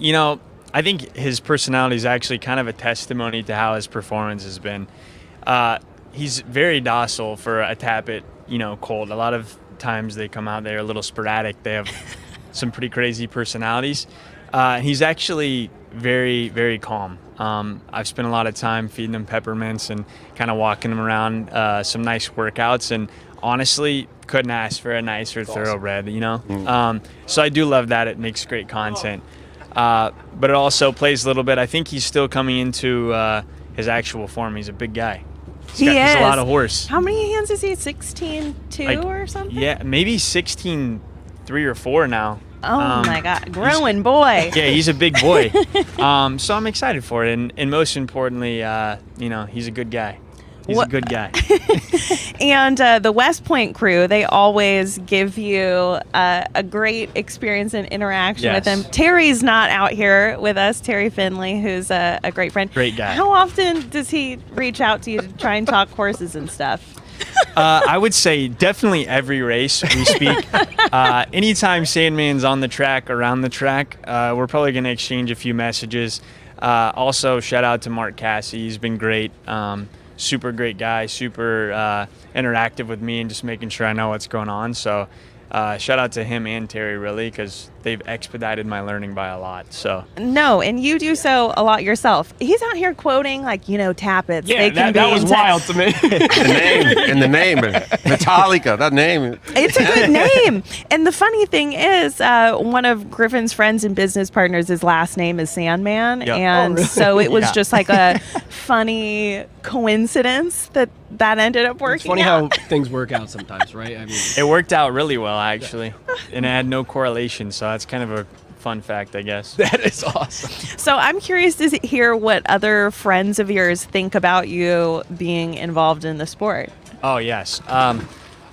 S19: I think his personality is actually kind of a testimony to how his performance has been. He's very docile for a Tappet, colt. A lot of times they come out, they're a little sporadic. They have some pretty crazy personalities. He's actually very, very calm. I've spent a lot of time feeding him peppermints and kind of walking him around some nice workouts, and honestly couldn't ask for a nicer thoroughbred, So I do love that. It makes great content. But it also plays a little bit. I think he's still coming into his actual form. He's a big guy. He's a lot of horse.
S6: How many hands is he? 16-2 or something?
S19: Yeah, maybe 16-3 or 4 now.
S6: Oh my God, growing boy.
S19: Yeah, he's a big boy. So I'm excited for it, and most importantly, he's a good guy. He's a good guy.
S6: And the West Point crew, they always give you a great experience and interaction with them. Terry's not out here with us, Terry Finley, who's a great friend.
S19: Great guy.
S6: How often does he reach out to you to try and talk horses and stuff?
S19: I would say definitely every race we speak. Anytime Sandman's on the track, around the track, we're probably going to exchange a few messages. Also, shout out to Mark Cassie. He's been great. Super great guy, super interactive with me and just making sure I know what's going on. So shout out to him and Terry, really, because they've expedited my learning by a lot. So
S6: No, and you do so a lot yourself. He's out here quoting, Tappets.
S17: Yeah, that was wild to me.
S18: the name, Metallica, that name.
S6: It's a good name. And the funny thing is, one of Griffin's friends and business partners, his last name is Sandman.
S19: Yep.
S6: And so it was just like a funny coincidence that ended up working
S17: It's funny
S6: out.
S17: how things work out sometimes, right? I mean,
S19: it worked out really well, actually, and it had no correlation. So that's kind of a fun fact, I guess.
S17: That is awesome.
S6: So I'm curious to hear what other friends of yours think about you being involved in the sport.
S19: Oh, yes. A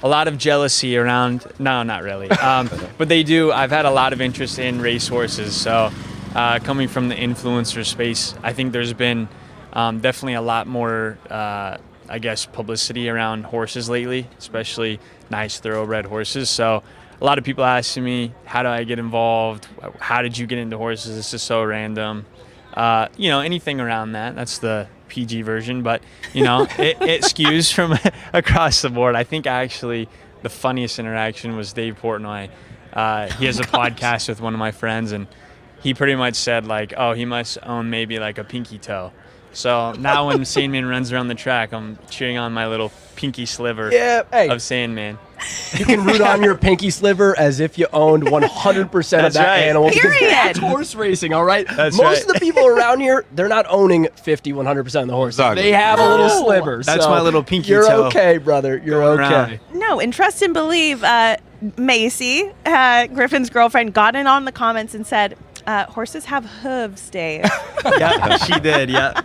S19: lot of jealousy around. No, not really. But they do. I've had a lot of interest in racehorses. So coming from the influencer space, I think there's been definitely a lot more, I guess, publicity around horses lately, especially nice thoroughbred horses. So a lot of people asking me, how do I get involved? How did you get into horses? This is so random. Anything around that. That's the PG version, but it skews from across the board. I think actually the funniest interaction was Dave Portnoy. He has a podcast with one of my friends, and he pretty much said like, oh, he must own maybe like a pinky toe. So now when Sandman runs around the track, I'm cheering on my little pinky sliver of Sandman.
S17: You can root on your pinky sliver as if you owned 100% of that animal. Because that's horse racing, all right? Most of the people around here, they're not owning 100% of the horses.
S19: Exactly.
S17: They have a little sliver.
S19: That's
S17: so
S19: my little pinky
S17: you're
S19: toe.
S17: okay, brother. You're
S19: Going
S17: okay.
S19: around.
S6: No, and trust and believe, Macy, Griffin's girlfriend, got in on the comments and said, horses have hooves, Dave.
S19: Yeah, she did. Yeah,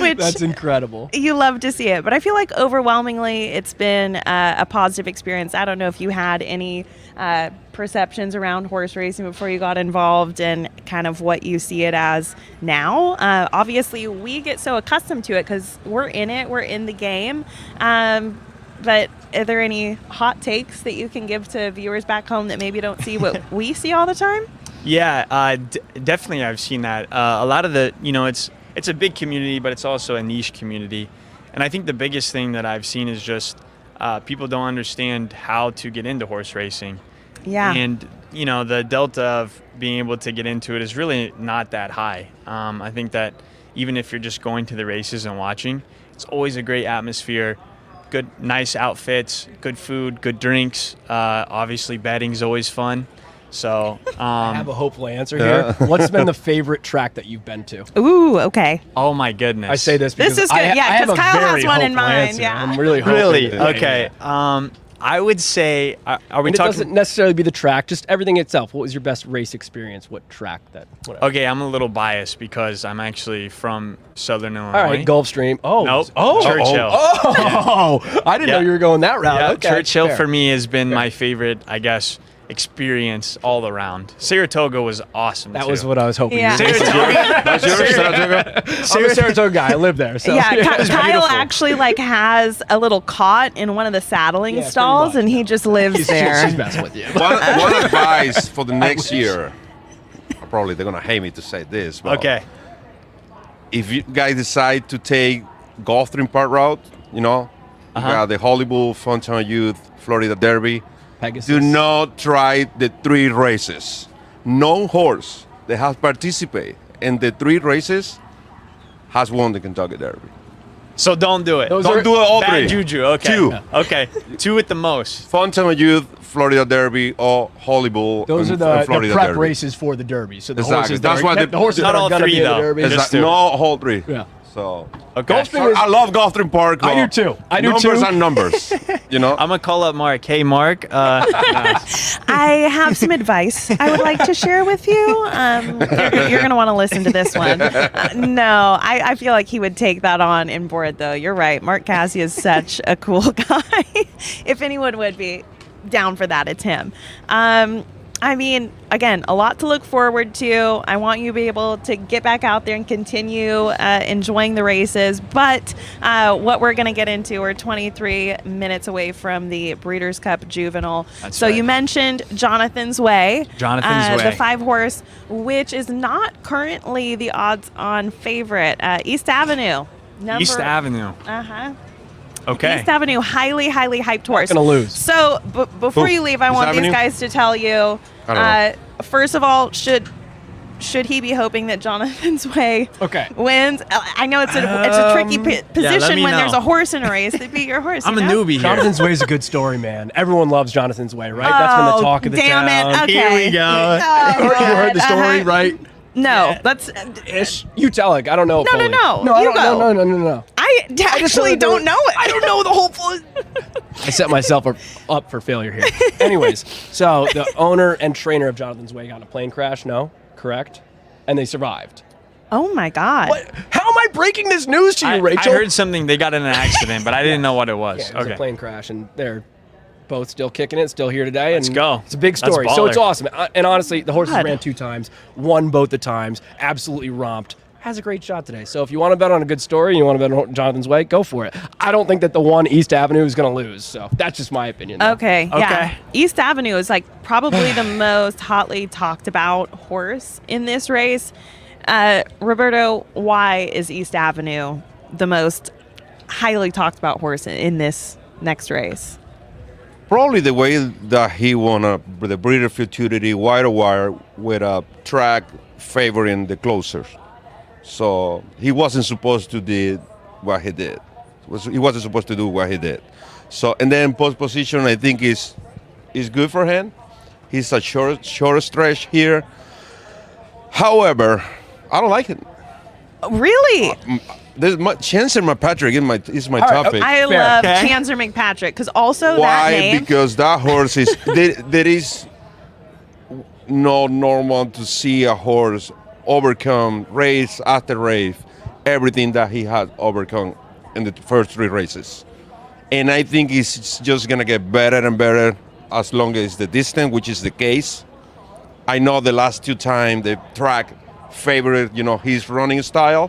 S6: Which
S17: that's incredible.
S6: You love to see it, but I feel like overwhelmingly it's been a positive experience. I don't know if you had any perceptions around horse racing before you got involved and kind of what you see it as now. Obviously, we get so accustomed to it because we're in it, we're in the game. But are there any hot takes that you can give to viewers back home that maybe don't see what we see all the time?
S19: Yeah, definitely I've seen that. A lot of the, it's a big community, but it's also a niche community. And I think the biggest thing that I've seen is just people don't understand how to get into horse racing.
S6: Yeah.
S19: And, the delta of being able to get into it is really not that high. I think that even if you're just going to the races and watching, it's always a great atmosphere. Good, nice outfits, good food, good drinks. Obviously, betting's always fun. So
S17: I have a hopeful answer here. What's been the favorite track that you've been to?
S6: Ooh, okay.
S19: Oh my goodness!
S17: I say this because
S6: this is good.
S17: I
S6: Yeah,
S17: have a
S6: Kyle has
S17: very
S6: one in
S17: hopeful
S6: mind.
S17: answer.
S6: Yeah.
S17: I'm really hoping.
S19: Really? Okay. I would say, are we
S17: And it
S19: talking?
S17: doesn't necessarily be the track, just everything itself. What was your best race experience? What track that? Whatever.
S19: Okay, I'm a little biased because I'm actually from Southern Illinois.
S17: All right, Gulfstream. Oh,
S19: Nope.
S17: Oh,
S19: Churchill.
S17: Oh, I didn't know you were going that route.
S19: Yeah,
S17: Okay,
S19: Churchill
S17: fair.
S19: for me has been my favorite, I guess, experience all around. Saratoga was awesome.
S17: That
S19: too.
S17: was what I was hoping.
S6: Yeah.
S17: you would say.
S19: That's yours, Saratoga?
S17: I'm a Saratoga guy. I live there. So.
S6: Yeah,
S17: It's
S6: Kyle
S17: beautiful.
S6: actually has a little cot in one of the saddling
S17: Yeah, pretty
S6: stalls,
S17: much,
S6: and he just lives there.
S17: She's messing with you.
S18: One advice for the next year. Probably they're gonna hate me to say this, but
S19: Okay.
S18: if you guys decide to take Gulfstream Park route, you got the Hollywood, Fontana Youth, Florida Derby.
S17: Pegasus.
S18: Do not try the 3 races. No horse that has participated in the 3 races has won the Kentucky Derby.
S19: So don't do it.
S18: Don't do it all
S19: Bad
S18: 3.
S19: juju. Okay.
S18: 2.
S19: Okay. 2 at the most.
S18: Fontana Youth, Florida Derby, or Hollywood.
S17: Those
S18: and,
S17: are the
S18: and Florida
S17: prep
S18: Derby.
S17: races for the Derby. So the
S18: Exactly.
S17: horses
S18: That's
S17: that
S18: why
S17: are,
S18: the-
S17: the horses
S19: Not
S17: that are
S19: all
S17: going to
S19: 3
S17: be in the
S19: though.
S17: Derby.
S19: Just
S18: Exactly.
S19: 2.
S18: No, whole 3.
S17: Yeah.
S18: So
S19: Okay.
S18: I love Gulfstream Park.
S17: I do
S18: but
S17: too. I do
S18: numbers
S17: too.
S18: are numbers.
S19: I'm gonna call up Mark. Hey, Mark.
S6: I have some advice I would like to share with you. You're going to want to listen to this one. No, I feel like he would take that on board, though. You're right. Mark Cassie is such a cool guy. If anyone would be down for that, it's him. I mean, again, a lot to look forward to. I want you to be able to get back out there and continue enjoying the races. But what we're going to get into, we're 23 minutes away from the Breeders' Cup Juvenile.
S19: That's
S6: so
S19: right.
S6: you mentioned Jonathan's Way.
S19: Jonathan's Way.
S6: The 5-horse, which is not currently the odds-on favorite. East Avenue.
S19: East Avenue.
S6: Uh-huh.
S19: Okay.
S6: East Avenue, highly, highly hyped horse.
S17: Gonna lose.
S6: So before
S18: Who?
S6: you leave, I
S18: East
S6: want
S18: Avenue?
S6: these guys to tell you.
S18: I don't
S6: First of all, should he be hoping that Jonathan's Way wins? I know it's a tricky position
S19: me
S6: when
S19: know.
S6: there's a horse in a race to beat your horse.
S19: I'm a
S6: you know?
S19: newbie here.
S17: Jonathan's Way is a good story, man. Everyone loves Jonathan's Way, right? That's been the talk of the
S6: damn
S17: town.
S6: it. Okay.
S19: Here we go.
S6: Oh,
S17: You heard the story,
S6: uh-huh.
S17: right?
S6: No, that's.
S17: Ish. You tell it. I don't know.
S6: No,
S17: fully.
S6: no.
S17: No, I
S6: You
S17: don't.
S6: go.
S17: No.
S6: I actually don't know it.
S17: I don't know the whole. I set myself up for failure here. Anyways, so the owner and trainer of Jonathan's Way got in a plane crash, no? Correct? And they survived.
S6: Oh my God.
S17: How am I breaking this news to you, Rachel?
S19: I heard something. They got in an accident, but I didn't know what it was.
S17: Yeah, it was a plane crash, and they're both still kicking it, still here today.
S19: Let's go.
S17: It's a big
S19: That's
S17: story. So
S19: baller.
S17: it's awesome. And honestly, the horses
S6: God.
S17: ran 2 times, won both the times, absolutely romped. Has a great shot today. So if you want to bet on a good story, you want to bet on Jonathan's Way, go for it. I don't think that the one East Avenue is going to lose. So that's just my opinion. though.
S6: Okay, yeah. East Avenue is like probably the most hotly talked about horse in this race. Roberto, why is East Avenue the most highly talked about horse in this next race?
S18: Probably the way that he won the Breeder Futurity wire with a track favoring the closers. So he wasn't supposed to do what he did. He wasn't supposed to do what he did. So, and then post position, I think is good for him. He's a short stretch here. However, I don't like it.
S6: Really?
S18: There's Chancer McPatrick is my topic.
S6: I love Chancer McPatrick because also
S18: Why?
S6: that name.
S18: Because that horse is there is no normal to see a horse overcome race after race everything that he had overcome in the first 3 races. And I think it's just gonna get better and better as long as the distance, which is the case. I know the last 2 times the track favored, his running style,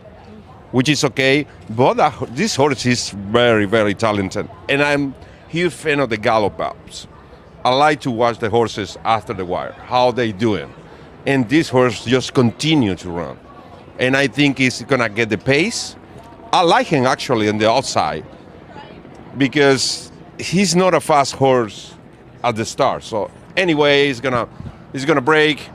S18: which is okay. But this horse is very, very talented. And I'm a huge fan of the gallop ups. I like to watch the horses after the wire, how they doing. And this horse just continue to run. And I think he's gonna get the pace. I like him actually on the outside because he's not a fast horse at the start. So anyway, he's gonna break.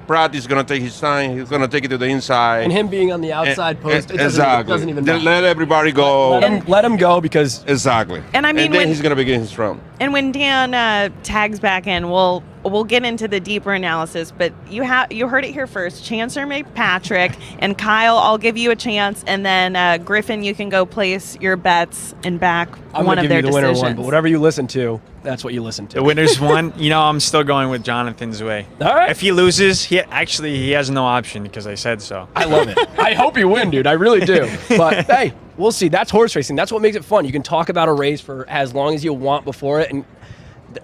S18: Pratt is going to take his time. He's going to take it to the inside.
S17: And him being on the outside post, it doesn't even matter.
S18: Let everybody go.
S17: Let him go because...
S18: Exactly.
S6: And I mean,
S18: and then he's going to begin his run.
S6: And when Dan tags back in, we'll get into the deeper analysis. But you heard it here first. Chancer McPatrick and Kyle, I'll give you a chance. And then Griffin, you can go place your bets and back one of their decisions. I'm going to give you the winner one,
S17: but whatever you listen to, that's what you listen to.
S19: The winner's one. I'm still going with Jonathan's Way.
S17: All right.
S19: If he loses, he has no option because I said so.
S17: I love it. I hope you win, dude. I really do. But hey, we'll see. That's horse racing. That's what makes it fun. You can talk about a race for as long as you want before it, and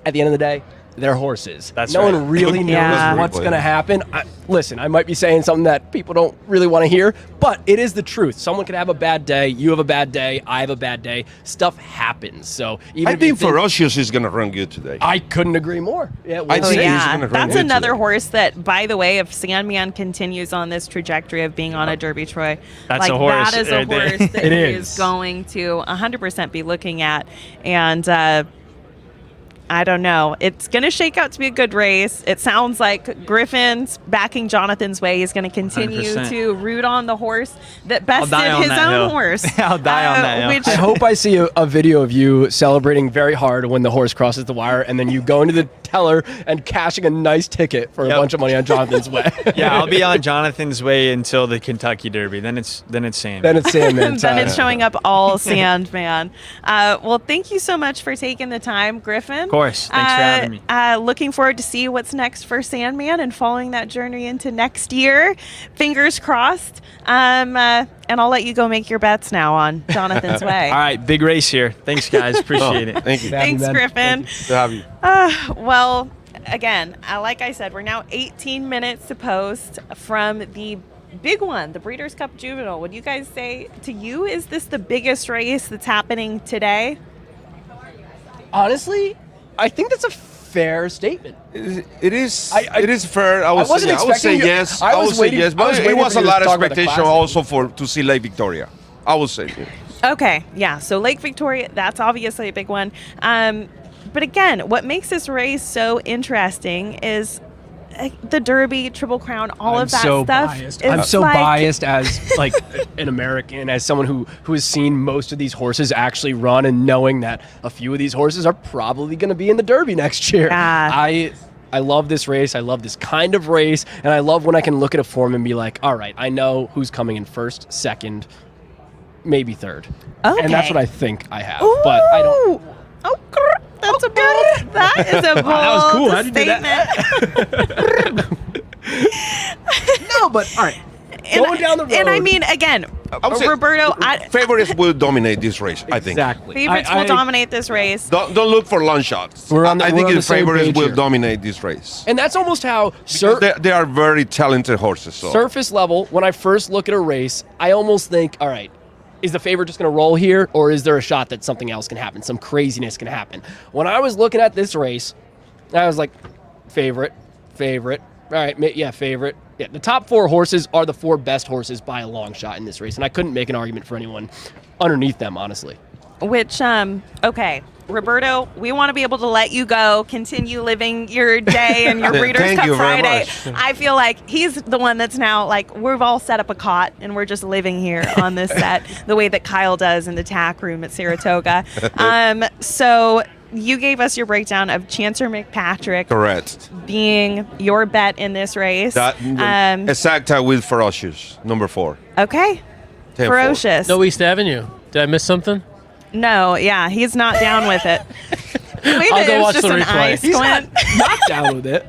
S17: at the end of the day, they're horses.
S19: That's
S17: no
S19: right.
S17: one really knows what's going to happen. Listen, I might be saying something that people don't really want to hear, but it is the truth. Someone could have a bad day. You have a bad day. I have a bad day. Stuff happens. So even
S18: I think Ferocious is going to run good today.
S17: I couldn't agree more. Yeah,
S18: I think he's going to run
S6: That's
S18: good
S6: another
S18: today.
S6: horse that, by the way, if Sandman continues on this trajectory of being on a Derby Troy,
S19: that's a horse.
S6: That is a horse that
S17: It
S6: he
S17: is.
S6: is going to 100% be looking at. And I don't know. It's going to shake out to be a good race. It sounds like Griffin's backing Jonathan's Way. He's going to continue
S19: 100%.
S6: to root on the horse that bested
S19: die on
S6: his
S19: that
S6: own
S19: hill.
S6: horse.
S19: I'll die on that hill.
S6: Which,
S17: I hope I see a video of you celebrating very hard when the horse crosses the wire, and then you go into the teller and cashing a nice ticket for a bunch of money on Jonathan's Way.
S19: Yeah, I'll be on Jonathan's Way until the Kentucky Derby. Then it's Sandman.
S17: Then it's Sandman time.
S6: then it's showing up all Sandman. Well, thank you so much for taking the time, Griffin.
S19: Of course. Thanks for having me.
S6: Looking forward to see what's next for Sandman and following that journey into next year. Fingers crossed. And I'll let you go make your bets now on Jonathan's Way.
S19: All right, big race here. Thanks, guys. Appreciate it.
S18: Thank you.
S6: Thanks, Griffin.
S18: Good to have you.
S6: Well, again, like I said, we're now 18 minutes to post from the big one, the Breeders' Cup Juvenile. Would you guys say, to you, is this the biggest race that's happening today?
S17: Honestly, I think that's a fair statement.
S18: It is. It is fair. I would say
S17: expecting you-
S18: yes.
S17: I was
S18: would say
S17: waiting-
S18: yes.
S17: I
S18: But
S17: was
S18: it
S17: waiting
S18: was
S17: for
S18: a
S17: you to
S18: lot of
S17: talk about the
S18: expectation
S17: classic.
S18: also to see Lake Victoria. I would say.
S6: Okay, yeah. So Lake Victoria, that's obviously a big one. But again, what makes this race so interesting is the Derby, Triple Crown, all of that stuff.
S17: Biased. I'm
S6: It's
S17: so
S6: like-
S17: biased as like an American, as someone who has seen most of these horses actually run, and knowing that a few of these horses are probably going to be in the Derby next year.
S6: Yeah.
S17: I love this race. I love this kind of race, and I love when I can look at a form and be like, all right, I know who's coming in first, second, maybe third.
S6: Okay.
S17: And that's what I think I have. But I don't.
S6: Oh, that's a bold. That is a bold
S17: Wow, that was cool. How'd you do
S6: statement.
S17: No, but all right. Going down the road.
S6: And I mean, again,
S18: I would say
S6: Roberto,
S18: favorites will dominate this race, I think.
S17: Exactly.
S6: favorites will dominate this race.
S18: Don't look for long shots. I think the favorites will dominate this race.
S17: And that's almost how
S18: They are very talented horses. So.
S17: surface level, when I first look at a race, I almost think, all right, is the favorite just going to roll here, or is there a shot that something else can happen, some craziness can happen? When I was looking at this race, I was like, favorite. All right, yeah, favorite. Yeah, the top 4 horses are the 4 best horses by a long shot in this race, and I couldn't make an argument for anyone underneath them, honestly.
S6: Which, okay, Roberto, we want to be able to let you go, continue living your day and your Breeders'
S18: Thank
S6: Cup
S18: you very
S6: Friday.
S18: much.
S6: I feel like he's the one that's now, like, we've all set up a cot and we're just living here on this set the way that Kyle does in the tack room at Saratoga. So you gave us your breakdown of Chancer McPatrick
S18: Correct.
S6: being your bet in this race.
S18: Exacta with Ferocious, number 4.
S6: Okay.
S18: 10-4.
S6: Ferocious.
S5: No East Avenue. Did I miss something?
S6: No, yeah, he's not down with it. Wait,
S5: I'll go
S6: it was
S5: watch
S6: just
S5: the
S6: an
S5: replay.
S6: eye
S5: He's
S6: squint.
S17: Not down with it.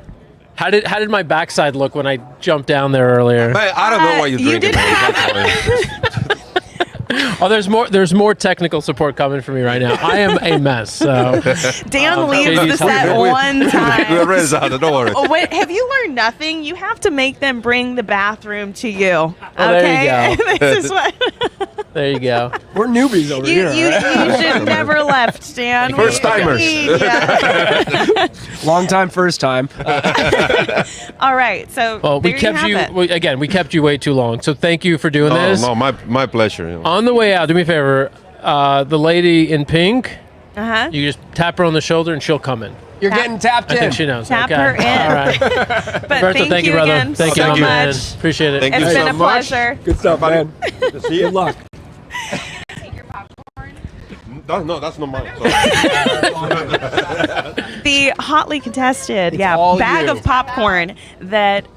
S5: How did my backside look when I jumped down there earlier?
S18: I don't know why you're
S6: you
S18: drinking.
S6: did
S5: Oh, there's more technical support coming from me right now. I am a mess. So
S6: Dan leaves
S5: JD's
S6: the set
S5: helping me.
S6: one time.
S18: We're ready, don't worry.
S6: Oh, wait, have you learned nothing? You have to make them bring the bathroom to you.
S5: Well, there
S6: Okay?
S5: you go.
S6: This is what
S5: There you go.
S17: We're newbies over
S6: you
S17: here. Right?
S6: should have never left, Dan.
S18: First timers.
S17: Long time, first time.
S6: All right, so
S5: Well, we
S6: there
S5: kept
S6: have
S5: you
S6: it.
S5: we kept you way too long. So thank you for doing this.
S18: No, my pleasure. You know.
S5: On the way out, do me a favor. The lady in pink,
S6: Uh-huh.
S5: you just tap her on the shoulder and she'll come in.
S17: You're getting tapped
S5: I
S17: in.
S5: think she knows.
S6: Tap
S5: okay.
S6: her in.
S5: All right.
S6: But
S5: Roberto,
S6: thank you
S5: brother.
S6: again
S5: Thank you,
S6: so
S5: my man.
S6: much.
S5: Appreciate it.
S18: Thank
S6: It's
S18: you
S6: been
S18: so
S6: a
S18: much.
S6: pleasure.
S17: Good stuff, man.
S18: To see you.
S17: Good luck.
S18: No, that's not mine.
S6: The hotly contested,
S17: all
S6: bag
S17: you.
S6: of popcorn that.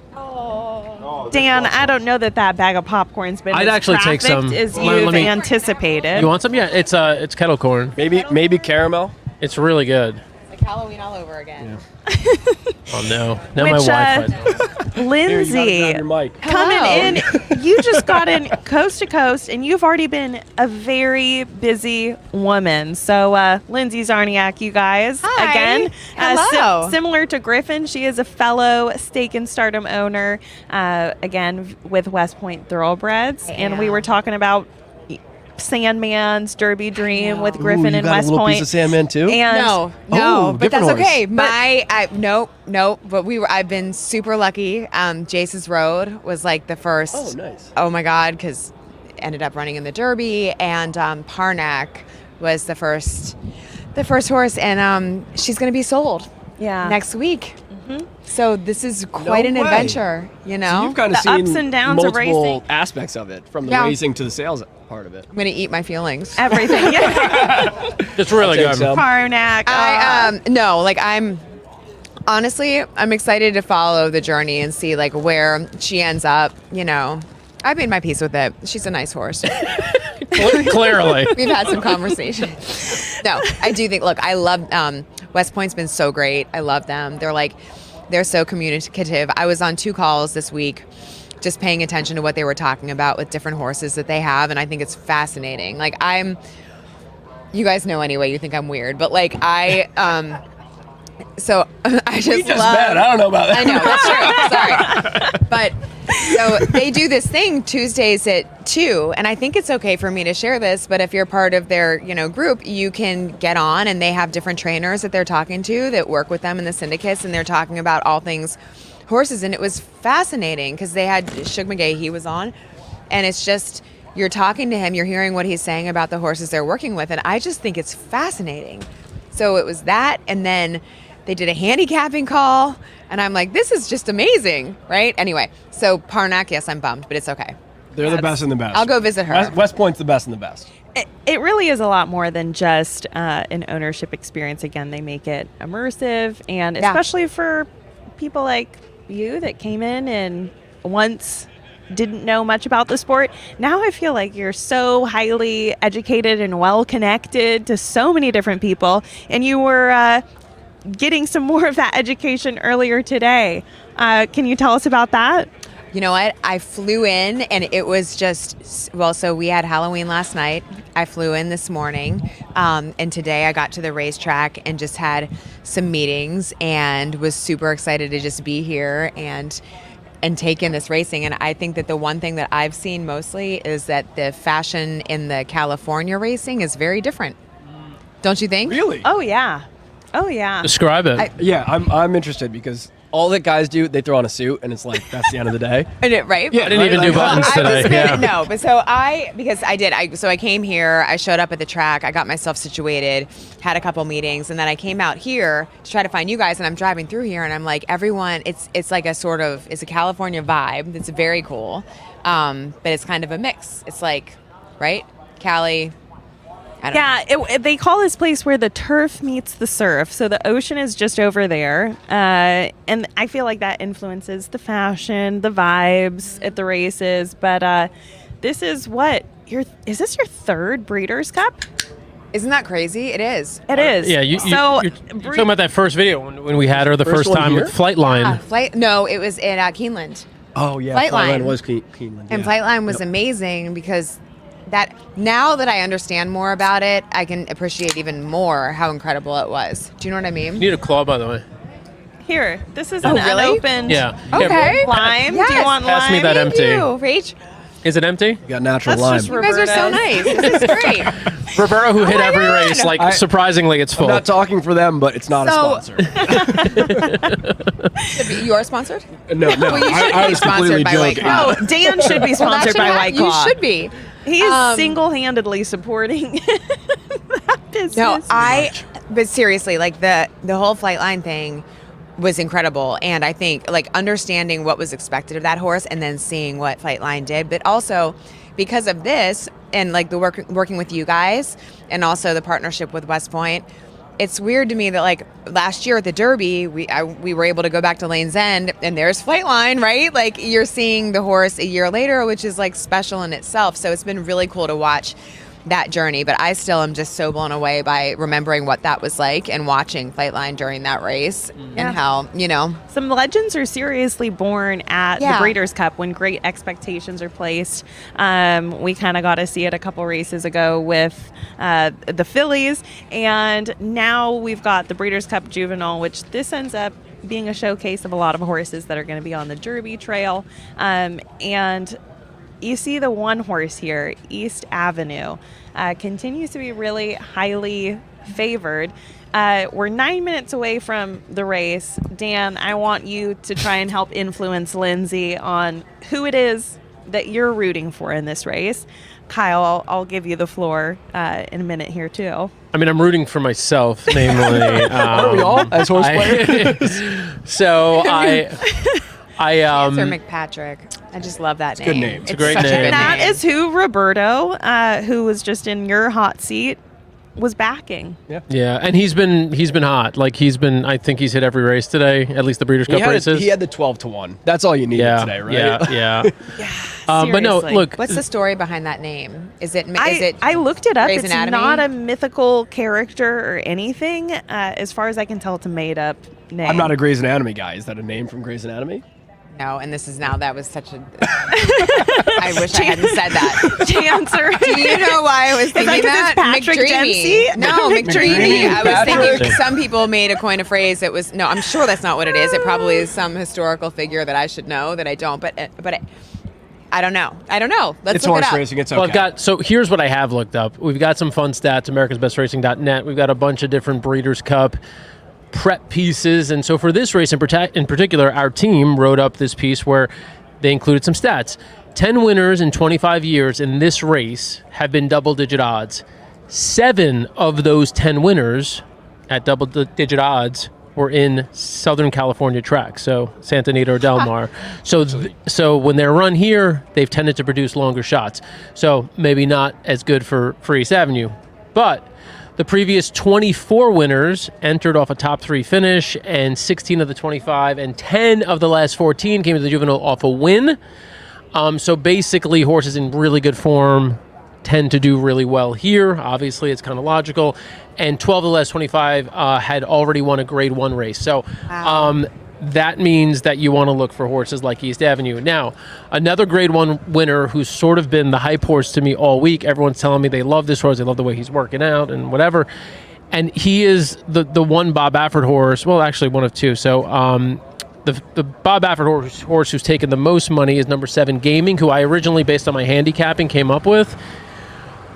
S6: Dan, I don't know that bag of popcorn's been
S5: I'd
S6: as
S5: actually take
S6: trafficked
S5: some.
S6: as
S5: Let
S6: you've
S5: me-
S6: anticipated.
S5: You want some? Yeah, it's kettle corn.
S17: Maybe caramel.
S5: It's really good.
S20: Like Halloween all over again.
S5: Oh no! Now my
S6: Which,
S5: Wi-Fi.
S6: Lindsay,
S17: Here, you gotta grab your mic.
S6: coming in, you just got in coast to coast, and you've already been a very busy woman. So, Lindsay Zarniak, you guys,
S20: Hi.
S6: again,
S20: Hello.
S6: similar to Griffin, she is a fellow Stake and Stardom owner, again with West Point Thoroughbreds, and we were talking about Sandman's Derby Dream with Griffin
S17: Ooh, you
S6: and
S17: got
S6: West
S17: a little
S6: Point.
S17: piece of Sandman too.
S6: And
S20: No,
S17: Oh,
S20: but that's
S17: different horse.
S20: okay. Nope. But I've been super lucky. Jace's Road was like the first.
S17: Oh, nice.
S20: Oh my God, because ended up running in the Derby, and Parnak was the first horse, and she's going to be sold. Next week. So this is quite an
S17: way.
S20: adventure, you know.
S17: So you've kind of
S6: The
S17: seen
S6: ups and downs of
S17: multiple
S6: racing.
S17: aspects of it, from the
S20: Yeah.
S17: racing to the sales part of it.
S20: I'm going to eat my feelings.
S6: everything.
S5: It's really
S17: I'll take
S5: good.
S17: some.
S6: Parnak.
S20: I'm excited to follow the journey and see like where she ends up. You know, I made my peace with it. She's a nice horse.
S5: Clearly.
S20: We've had some conversation. No, I do think. Look, I love West Point's been so great. I love them. They're so communicative. I was on 2 calls this week, just paying attention to what they were talking about with different horses that they have, and I think it's fascinating. Like you guys know anyway. You think I'm weird, but like so I just love.
S17: met. I don't know about that.
S20: I know, that's true. Sorry. But so they do this thing Tuesdays at 2, and I think it's okay for me to share this, but if you're part of their, group, you can get on, and they have different trainers that they're talking to that work with them in the syndicates, and they're talking about all things horses, and it was fascinating because they had Shug McGay, he was on, and it's just, you're talking to him, you're hearing what he's saying about the horses they're working with, and I just think it's fascinating. So it was that, and then they did a handicapping call, and I'm like, this is just amazing, right? Anyway, so Parnak, yes, I'm bummed, but it's okay.
S17: They're the best and the best.
S20: I'll go visit her.
S17: West Point's the best and the best.
S6: It really is a lot more than just an ownership experience. Again, they make it immersive, and especially for people like you that came in and once didn't know much about the sport. Now I feel like you're so highly educated and well connected to so many different people, and you were getting some more of that education earlier today. Can you tell us about that?
S20: You know what? I flew in and it was just, so we had Halloween last night. I flew in this morning. And today I got to the racetrack and just had some meetings and was super excited to just be here and take in this racing. And I think that the one thing that I've seen mostly is that the fashion in the California racing is very different. Don't you think?
S17: Really?
S6: Oh, yeah. Oh, yeah.
S5: Describe it.
S17: I'm interested because all that guys do, they throw on a suit, and it's like, that's the end of the day.
S20: Right?
S5: Yeah, I didn't even do buttons today.
S20: No, but because I did. I came here, I showed up at the track, I got myself situated, had a couple meetings, and then I came out here to try to find you guys, and I'm driving through here, and I'm like, everyone, it's like it's a California vibe. It's very cool, but it's kind of a mix. It's like, right? Cali.
S6: They call this place where the turf meets the surf. So the ocean is just over there. And I feel like that influences the fashion, the vibes at the races. But this is is this your third Breeders' Cup?
S20: Isn't that crazy? It is.
S6: It is.
S5: Yeah, you're talking about that first video when we had her the first time with Flightline.
S20: No, it was in Keeneland.
S17: Oh, yeah.
S20: Flightline
S17: was Keeneland.
S20: And Flightline was amazing because that now that I understand more about it, I can appreciate even more how incredible it was. Do you know what I mean?
S5: You need a claw, by the way.
S6: Here, this is an unopened
S20: Okay.
S6: lime.
S20: Yes.
S6: Do you want
S5: Pass
S6: lime?
S5: me that
S20: Thank
S5: empty.
S20: you, Rach.
S5: Is it empty?
S17: You got natural
S6: That's
S17: lime.
S6: just
S20: You guys are so nice. This is great.
S5: Roberto, who hit every race, surprisingly, it's full.
S17: I'm not talking for them, but it's not a sponsor.
S20: You are sponsored?
S17: No.
S20: Well, you should
S17: I
S20: be
S17: was completely
S20: sponsored by White
S17: joking.
S20: Claw.
S6: No, Dan should be sponsored by White Claw.
S20: You should be.
S6: He's single-handedly supporting that business.
S20: No, but seriously, like the whole Flightline thing was incredible. And I think like understanding what was expected of that horse and then seeing what Flightline did, but also because of this and like the working with you guys and also the partnership with West Point, it's weird to me that like last year at the Derby, we were able to go back to Lane's End and there's Flightline, right? Like you're seeing the horse a year later, which is like special in itself. So it's been really cool to watch that journey, but I still am just so blown away by remembering what that was like and watching Flightline during that race and how,
S6: some legends are seriously born at the Breeders' Cup when great expectations are placed. We kind of got to see it a couple races ago with the Fillies, and now we've got the Breeders' Cup Juvenile, which this ends up being a showcase of a lot of horses that are going to be on the Derby Trail, and you see the one horse here, East Avenue, continues to be really highly favored. We're 9 minutes away from the race. Dan, I want you to try and help influence Lindsay on who it is that you're rooting for in this race. Kyle, I'll give you the floor in a minute here, too.
S5: I mean, I'm rooting for myself, namely.
S17: Aren't we all as horse players?
S5: So
S20: Cancer McPatrick. I just love that name.
S17: Good name.
S5: It's a great name.
S6: And that is who Roberto, who was just in your hot seat, was backing.
S5: Yeah, and he's been hot. Like I think he's hit every race today, at least the Breeders' Cup races.
S17: He had the 12-1. That's all you needed today, right?
S5: Yeah. But no, look.
S20: What's the story behind that name? Is it?
S6: I looked it up.
S20: Grey's
S6: It's
S20: Anatomy?
S6: not a mythical character or anything. As far as I can tell, it's a made-up name.
S17: I'm not a Grey's Anatomy guy. Is that a name from Grey's Anatomy?
S20: No, and that was such a. I wish I hadn't said that.
S6: Chancer.
S20: Do you know why I was thinking that?
S6: Patrick Dempsey?
S20: No, McDreamy. I was
S17: Patrick.
S20: thinking some people made a coin a phrase that was. No, I'm sure that's not what it is. It probably is some historical figure that I should know that I don't. But I don't know. Let's
S17: It's
S20: look it
S17: horse
S20: up.
S17: racing. It's okay.
S5: Well, so here's what I have looked up. We've got some fun stats, americasbestracing.net. We've got a bunch of different Breeders' Cup prep pieces. And so for this race in particular, our team wrote up this piece where they included some stats. 10 winners in 25 years in this race have been double-digit odds. 7 of those 10 winners at double-digit odds were in Southern California tracks, so Santa Anita or Del Mar. So when they're run here, they've tended to produce longer shots. So maybe not as good for East Avenue. But the previous 24 winners entered off a top 3 finish, and 16 of the 25 and 10 of the last 14 came to the Juvenile off a win. So basically, horses in really good form tend to do really well here. Obviously, it's kind of logical. And 12 of the last 25 had already won a Grade 1 race. So that means that you want to look for horses like East Avenue. Now, another Grade 1 winner who's sort of been the hype horse to me all week. Everyone's telling me they love this horse. They love the way he's working out and whatever. And he is the one Bob Baffert horse. Well, actually, one of two. So the Bob Baffert horse who's taken the most money is number 7 Gaming, who I originally, based on my handicapping, came up with.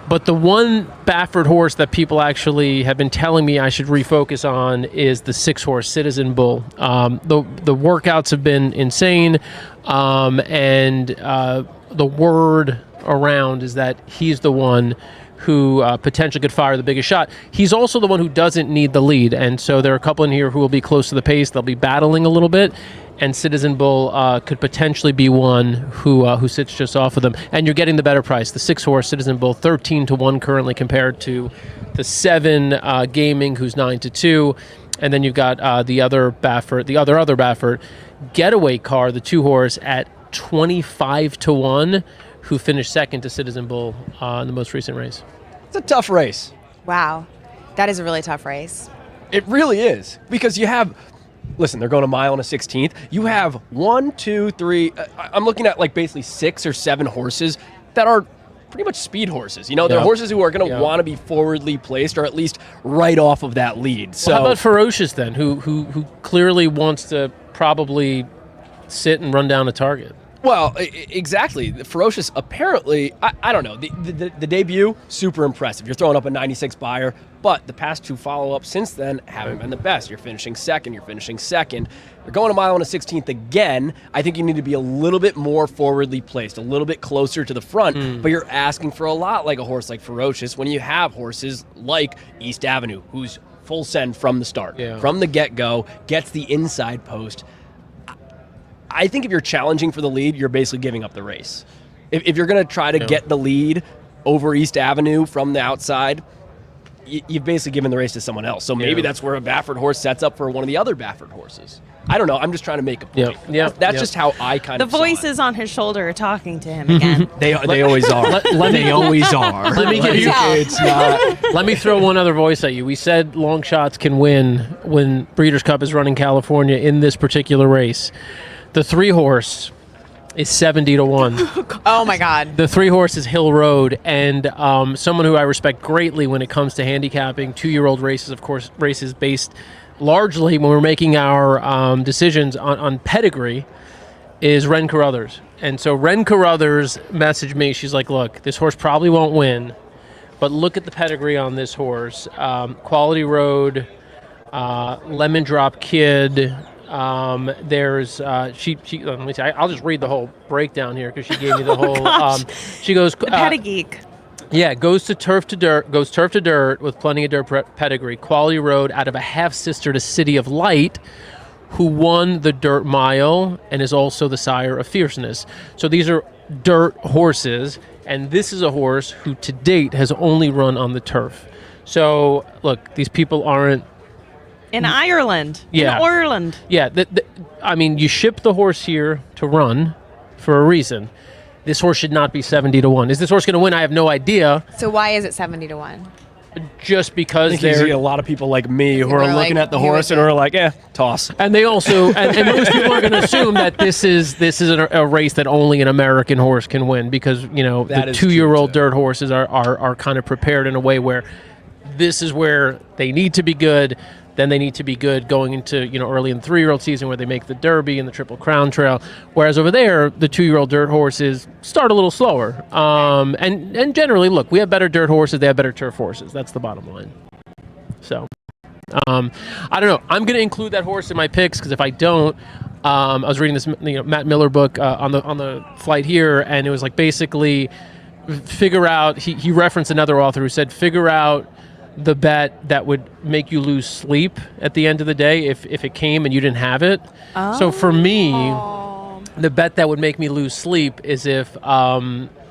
S5: But the one Baffert horse that people actually have been telling me I should refocus on is the 6 horse Citizen Bull. The workouts have been insane, and the word around is that he's the one who potentially could fire the biggest shot. He's also the one who doesn't need the lead, and so there are a couple in here who will be close to the pace. They'll be battling a little bit, and Citizen Bull could potentially be one who sits just off of them. And you're getting the better price. The 6 horse Citizen Bull, 13-1 currently, compared to the 7 Gaming, who's 9-2, and then you've got the other Baffert Getaway Car, the 2 horse, at 25-1, who finished second to Citizen Bull in the most recent race.
S17: It's a tough race.
S20: Wow. That is a really tough race.
S17: It really is. Because you have, listen, they're going a mile and a 16th. You have 1, 2, 3, I'm looking at like basically 6 or 7 horses that are pretty much speed horses. You know, they're horses who are going to want to be forwardly placed or at least right off of that lead. So
S5: how about Ferocious then, who clearly wants to probably sit and run down a target?
S17: Well, exactly. Ferocious, apparently, I don't know. The debut, super impressive. You're throwing up a 96 buyer, but the past 2 follow-ups since then haven't been the best. You're finishing second. You're going a mile and a 16th again. I think you need to be a little bit more forwardly placed, a little bit closer to the front, but you're asking for a lot like a horse like Ferocious when you have horses like East Avenue, who's full send from the start, from the get-go, gets the inside post. I think if you're challenging for the lead, you're basically giving up the race. If you're going to try to get the lead over East Avenue from the outside, you've basically given the race to someone else. So maybe that's where a Baffert horse sets up for one of the other Baffert horses. I don't know. I'm just trying to make a point. That's just how I kind
S6: the
S17: of saw
S6: voices on his shoulder are talking to him again.
S17: They always are. They always are.
S5: Let me give you. Let me throw one other voice at you. We said long shots can win when Breeders' Cup is running California in this particular race. The 3 horse is 70-1.
S20: Oh my God.
S5: The 3 horse is Hill Road, and someone who I respect greatly when it comes to handicapping 2-year-old races, of course, races based largely when we're making our decisions on pedigree, is Ren Carruthers. And so Ren Carruthers messaged me. She's like, look, this horse probably won't win, but look at the pedigree on this horse. Quality Road, Lemon Drop Kid. There's she let me see, I'll just read the whole breakdown here because she gave me the whole she goes
S6: the Pedigeek.
S5: Goes turf to dirt with plenty of dirt pedigree. Quality Road out of a half sister to City of Light, who won the dirt mile and is also the sire of Fierceness. So these are dirt horses, and this is a horse who to date has only run on the turf. So look, these people aren't
S6: in Ireland, in Ireland.
S5: Yeah, I mean, you ship the horse here to run for a reason. This horse should not be 70-1. Is this horse going to win? I have no idea.
S20: So why is it 70-1?
S5: Just because
S17: I think you see a lot of people like me who are looking at the horse and are like, toss.
S5: And they also, and most people are going to assume that this is a race that only an American horse can win because, the 2-year-old dirt horses are kind of prepared in a way where this is where they need to be good. Then they need to be good going into, early in the 3-year-old season where they make the Derby and the Triple Crown Trail. Whereas over there, the 2-year-old dirt horses start a little slower. And generally, look, we have better dirt horses. They have better turf horses. That's the bottom line. So, I don't know. I'm going to include that horse in my picks because if I don't, I was reading this Matt Miller book on the flight here, and it was like basically figure out, he referenced another author who said figure out the bet that would make you lose sleep at the end of the day if it came and you didn't have it. So for me, the bet that would make me lose sleep is if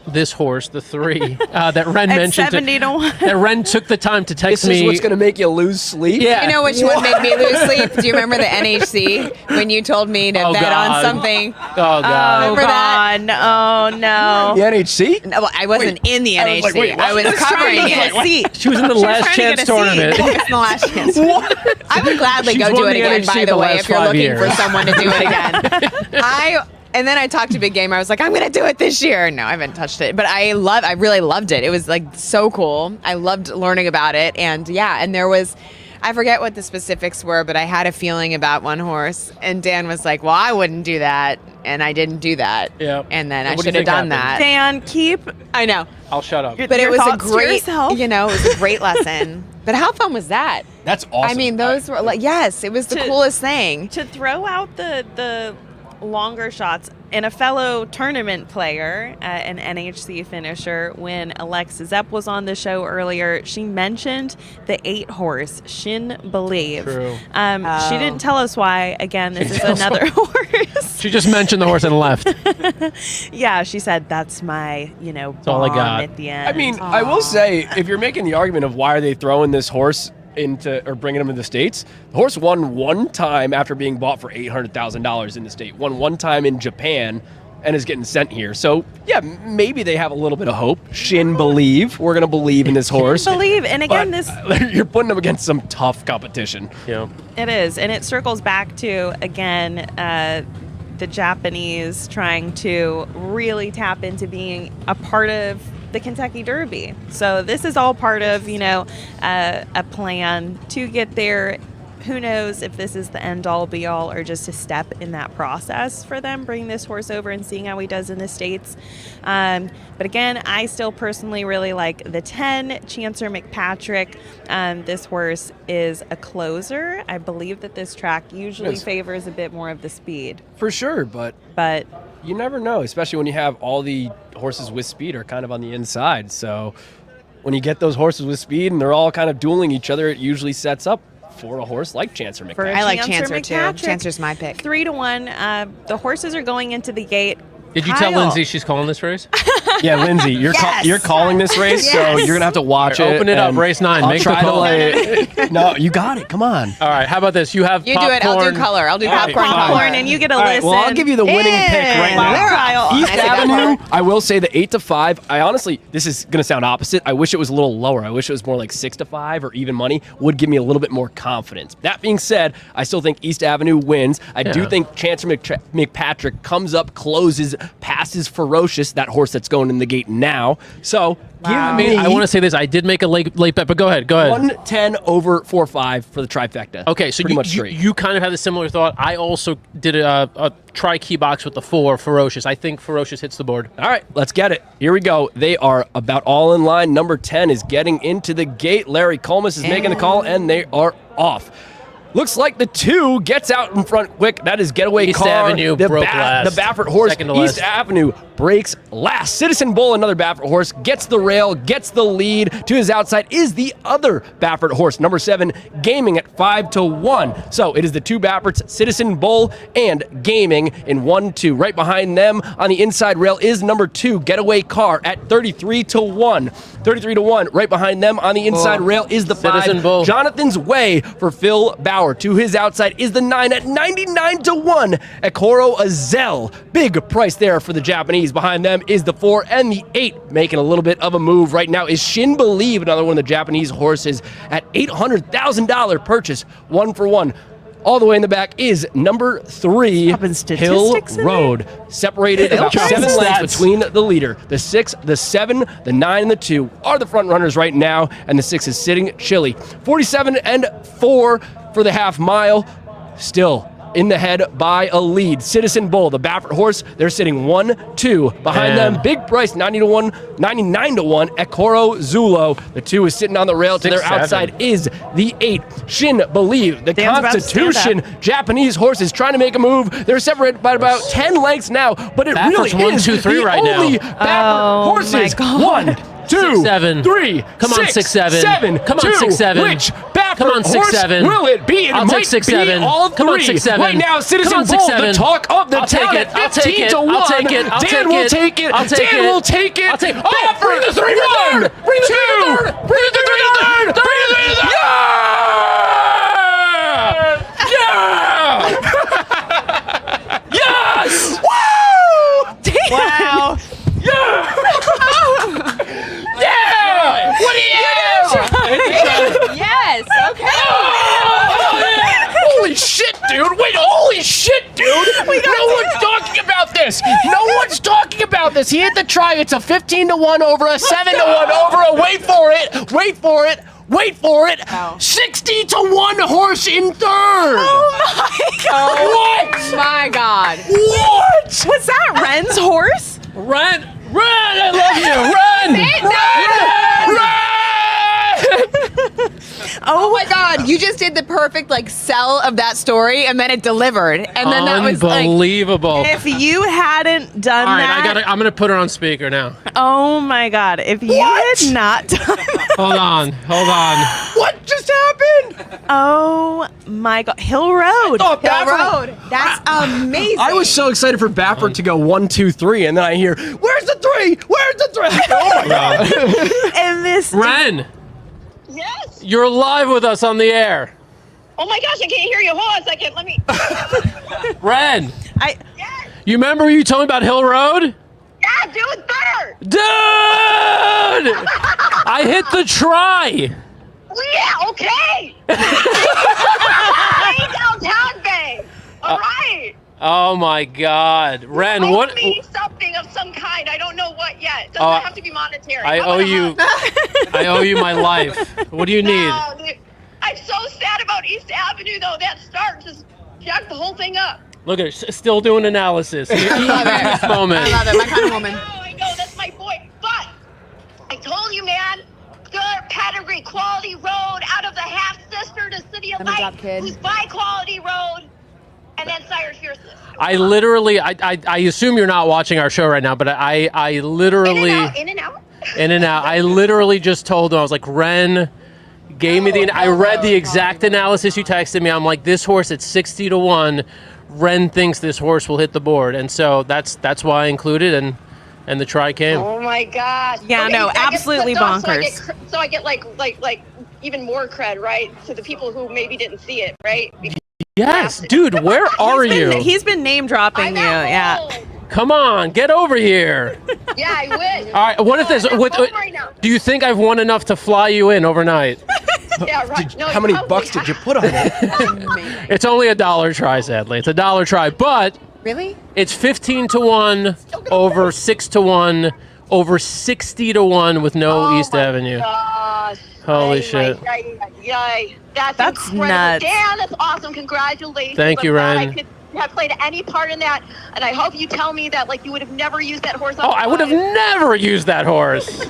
S5: this horse, the 3 that Ren
S6: At
S5: mentioned.
S6: 70 to 1.
S5: That Ren took the time to text
S17: This
S5: me.
S17: is what's going to make you lose sleep?
S5: Yeah.
S20: You know which one made me lose sleep? Do you remember the NHC when you told me to bet on something?
S5: Oh, God.
S20: Remember that?
S6: Oh, no.
S17: The NHC?
S20: No, well, I wasn't in the NHC.
S17: like, wait,
S20: I was covering
S6: trying to get
S20: it.
S6: a seat.
S5: She was in the last chance tournament.
S20: It's the last chance. I would gladly
S5: She's
S20: go do
S5: won
S20: it
S5: the
S20: again,
S5: NHC
S20: by
S5: the
S20: the way,
S5: last
S20: if you're
S5: 5
S20: looking
S5: years.
S20: for someone to do it again. And then I talked to Big Game. I was like, I'm going to do it this year. No, I haven't touched it. But I really loved it. It was like so cool. I loved learning about it. And yeah, and there was, I forget what the specifics were, but I had a feeling about one horse. And Dan was like, well, I wouldn't do that. And I didn't do that.
S5: Yeah.
S20: And then I
S5: What do you
S20: should have
S5: think
S20: done
S5: happened?
S20: that. I know.
S5: I'll shut up.
S20: But it
S6: Your
S20: was a
S6: thoughts to
S20: great,
S6: yourself?
S20: it was a great lesson. But how fun was that?
S17: That's awesome.
S20: I mean, those were like, yes, it was the coolest thing.
S6: To throw out the longer shots, and a fellow tournament player, an NHC finisher, when Alexa Zepp was on the show earlier, she mentioned the 8 horse, Shin Believe.
S5: True.
S6: She didn't tell us why. Again, this is another horse.
S5: She just mentioned the horse and left.
S6: Yeah, she said, that's my,
S5: all I
S6: bomb
S5: got.
S6: at the end.
S17: I mean, I will say, if you're making the argument of why are they throwing this horse into or bringing him to the States, the horse won one time after being bought for $800,000 in the state, won one time in Japan, and is getting sent here. So yeah, maybe they have a little bit of hope. Shin Believe, we're gonna believe in this horse.
S6: Believe, and again,
S17: you're putting them against some tough competition.
S5: Yeah,
S6: it is, and it circles back to again the Japanese trying to really tap into being a part of the Kentucky Derby. So this is all part of, a plan to get there. Who knows if this is the end all be all or just a step in that process for them, bringing this horse over and seeing how he does in the States. But again, I still personally really like the 10, Chancer McPatrick. This horse is a closer. I believe that this track usually favors a bit more of the speed.
S17: For sure, but you never know, especially when you have all the horses with speed are kind of on the inside. So when you get those horses with speed and they're all kind of dueling each other, it usually sets up for a horse like Chancer McPatrick.
S20: I like Chancer too. Chancer's my pick.
S6: 3 to 1. The horses are going into the gate.
S5: Did you tell Lindsay she's calling this race?
S17: Yeah, Lindsay, you're you're calling this race, so you're gonna have to watch it.
S5: Open it up, race 9.
S17: I'll
S5: Make
S17: try
S5: the call.
S17: to lay it. No, you got it. Come on.
S5: All right, how about this? You have
S20: You
S5: popcorn.
S20: do it. I'll do color. I'll do
S5: All right,
S20: popcorn color.
S6: And you get a
S17: All right,
S6: listen.
S17: well, I'll give you the winning pick right now. East
S20: I said that
S17: Avenue,
S20: part.
S17: I will say the 8 to 5. I honestly, this is going to sound opposite. I wish it was a little lower. I wish it was more like 6 to 5 or even money would give me a little bit more confidence. That being said, I still think East Avenue wins. I do think Chancer McPatrick comes up, closes, passes Ferocious, that horse that's going in the gate now. So give me.
S5: I want to say this. I did make a late bet, but go ahead.
S17: 110 over 4-5 for the trifecta.
S5: Okay, so
S17: pretty much straight.
S5: You kind of had a similar thought. I also did a try key box with the 4 Ferocious. I think Ferocious hits the board.
S17: All right, let's get it. Here we go. They are about all in line. Number 10 is getting into the gate. Larry Colmus is making the call, and they are off. Looks like the 2 gets out in front quick. That is Getaway
S5: East
S17: Car.
S5: Avenue broke last.
S17: The Baffert horse.
S5: Second to
S17: East
S5: last.
S17: Avenue breaks last. Citizen Bull, another Baffert horse, gets the rail, gets the lead. To his outside is the other Baffert horse, number 7, Gaming at 5 to 1. So it is the 2 Bafferts, Citizen Bull and Gaming in 1-2. Right behind them on the inside rail is number 2, Getaway Car at 33 to 1. 33 to 1. Right behind them on the inside rail is the 5,
S5: Citizen Bull.
S17: Jonathan's Way for Phil Bauer. To his outside is the 9 at 99 to 1. Ekoro Azel. Big price there for the Japanese. Behind them is the 4 and the 8. Making a little bit of a move right now is Shin Believe, another one of the Japanese horses at $800,000 purchase. 1 for 1. All the way in the back is number 3, Hill Road. Separated about 7 lengths between the leader. The 6, the 7, the 9, and the 2 are the front runners right now, and the 6 is sitting chilly. 47 and 4 for the half mile. Still in the head by a lead. Citizen Bull, the Baffert horse, they're sitting 1-2. Behind them, big price, 90 to 1, 99 to 1. Ekoro Zulo, the 2 is sitting on the rail. To their outside is the 8, Shin Believe. The Constitution Japanese horse is trying to make a move. They're separated by about 10 lengths now, but it
S5: Baffert's
S17: really
S5: 1,
S17: is
S5: 2, 3
S17: the
S5: right now.
S17: only Baffert horses. 1, 2,
S5: 6, 7.
S17: 3,
S5: Come on, 6, 7.
S17: 7.
S5: Come on,
S17: 2.
S5: 6, 7.
S17: Which Baffert Baffert
S5: Come on,
S17: horse
S5: 6-7.
S17: will it be? It
S5: I'll
S17: might
S5: take
S17: be
S5: 6-7.
S17: all
S5: Come on,
S17: three.
S5: 6-7.
S17: Right now, Citizen
S5: Come on,
S17: Bull, the
S5: 6-7.
S17: talk of the
S5: I'll take
S17: town
S5: it.
S17: at
S5: I'll take
S17: 15
S5: it.
S17: to 1.
S5: I'll take it. I'll
S17: Dan
S5: take
S17: will
S5: it.
S17: take it.
S5: I'll take
S17: Dan
S5: it.
S17: will take it.
S5: I'll take it.
S17: Oh, bring the 3 to 1.
S5: Bring the 3 to 3 to 3rd.
S17: Bring the 3 to 3rd. Bring the 3 to 3rd. Yeah! Yes! Woo!
S6: Wow.
S17: Yeah! Yeah! What do you
S20: Yes. Okay.
S17: Holy shit, dude! Wait, holy shit, dude! No one's talking about this. No one's talking about this. He hit the try. It's a 15 to 1 over, a 7 to 1 over. A wait for it. Wait for it. Wait for it. 60 to 1 horse in 3rd.
S6: Oh my god.
S20: Oh my god.
S17: What?
S6: Was that Ren's horse?
S5: Ren, I love you.
S20: Oh my god, you just did the perfect like sell of that story and then it delivered. And then that was like
S5: unbelievable.
S6: If you hadn't done
S5: All right,
S6: that,
S5: I'm gonna put her on speaker now.
S6: oh my god, if you had not done
S5: Hold on.
S17: What just happened?
S6: oh my god, Hill Road.
S17: Oh,
S20: Hill Road. That's amazing.
S17: I was so excited for Baffert to go 1, 2, 3, and then I hear, "Where's the 3? Where's the 3?" Oh my god!
S6: And this
S5: Ren,
S21: Yes.
S5: you're live with us on the air.
S21: Oh my gosh, I can't hear you. Hold on a second. Let me.
S5: Ren,
S21: Yes.
S5: you remember you told me about Hill Road?
S21: Yeah, do it better.
S5: Dude! I hit the try.
S21: Yeah. Okay. Hey, downtown Bay. All right.
S5: Oh my God, Ren,
S21: You owe
S5: what?
S21: me something of some kind. I don't know what yet. It doesn't
S5: Oh,
S21: have to be monetary.
S5: I
S21: How
S5: owe
S21: about a
S5: you.
S21: hug?
S5: I owe you my life. What do you need?
S21: No, dude, I'm so sad about East Avenue though. That start just jacked the whole thing up.
S5: Look at her, still doing analysis.
S20: I love it.
S5: This moment.
S20: I love it. My kind of woman.
S21: I know, that's my boy. But I told you, man, good pedigree, quality road out of the half sister to City of
S20: Good job,
S21: Light,
S20: kid.
S21: who's by quality road, and then Sire Fierceness.
S5: I literally, I assume you're not watching our show right now, but I literally,
S21: In and out.
S5: in and out. I literally just told him, I was like, Ren gave me I read the exact analysis you texted me. I'm like, this horse at 60 to 1, Ren thinks this horse will hit the board, and so that's why I included, and the try came.
S21: Oh my gosh.
S6: Yeah, no,
S21: so I get
S6: absolutely
S21: flipped off,
S6: bonkers.
S21: So I get like even more cred, right, to the people who maybe didn't see it, right?
S5: Yes, dude, where are you?
S6: He's been name dropping you. Yeah.
S5: Come on, get over here.
S21: Yeah, I wish.
S5: All right, what if this? Do you think I've won enough to fly you in overnight?
S21: Yeah, right. No,
S17: How many bucks did you put on it?
S5: It's only $1 try, sadly. It's $1 try, but
S20: Really?
S5: it's 15 to 1 over 6 to 1 over 60 to 1 with no East Avenue.
S21: Gosh.
S5: Holy shit.
S21: Yay. That's incredible.
S6: nuts.
S21: Dan, that's awesome. Congratulations.
S5: Thank you,
S21: I'm glad
S5: Ren.
S21: I could have played any part in that, and I hope you tell me that like you would have never used that horse on
S5: Oh, I would have never used that horse.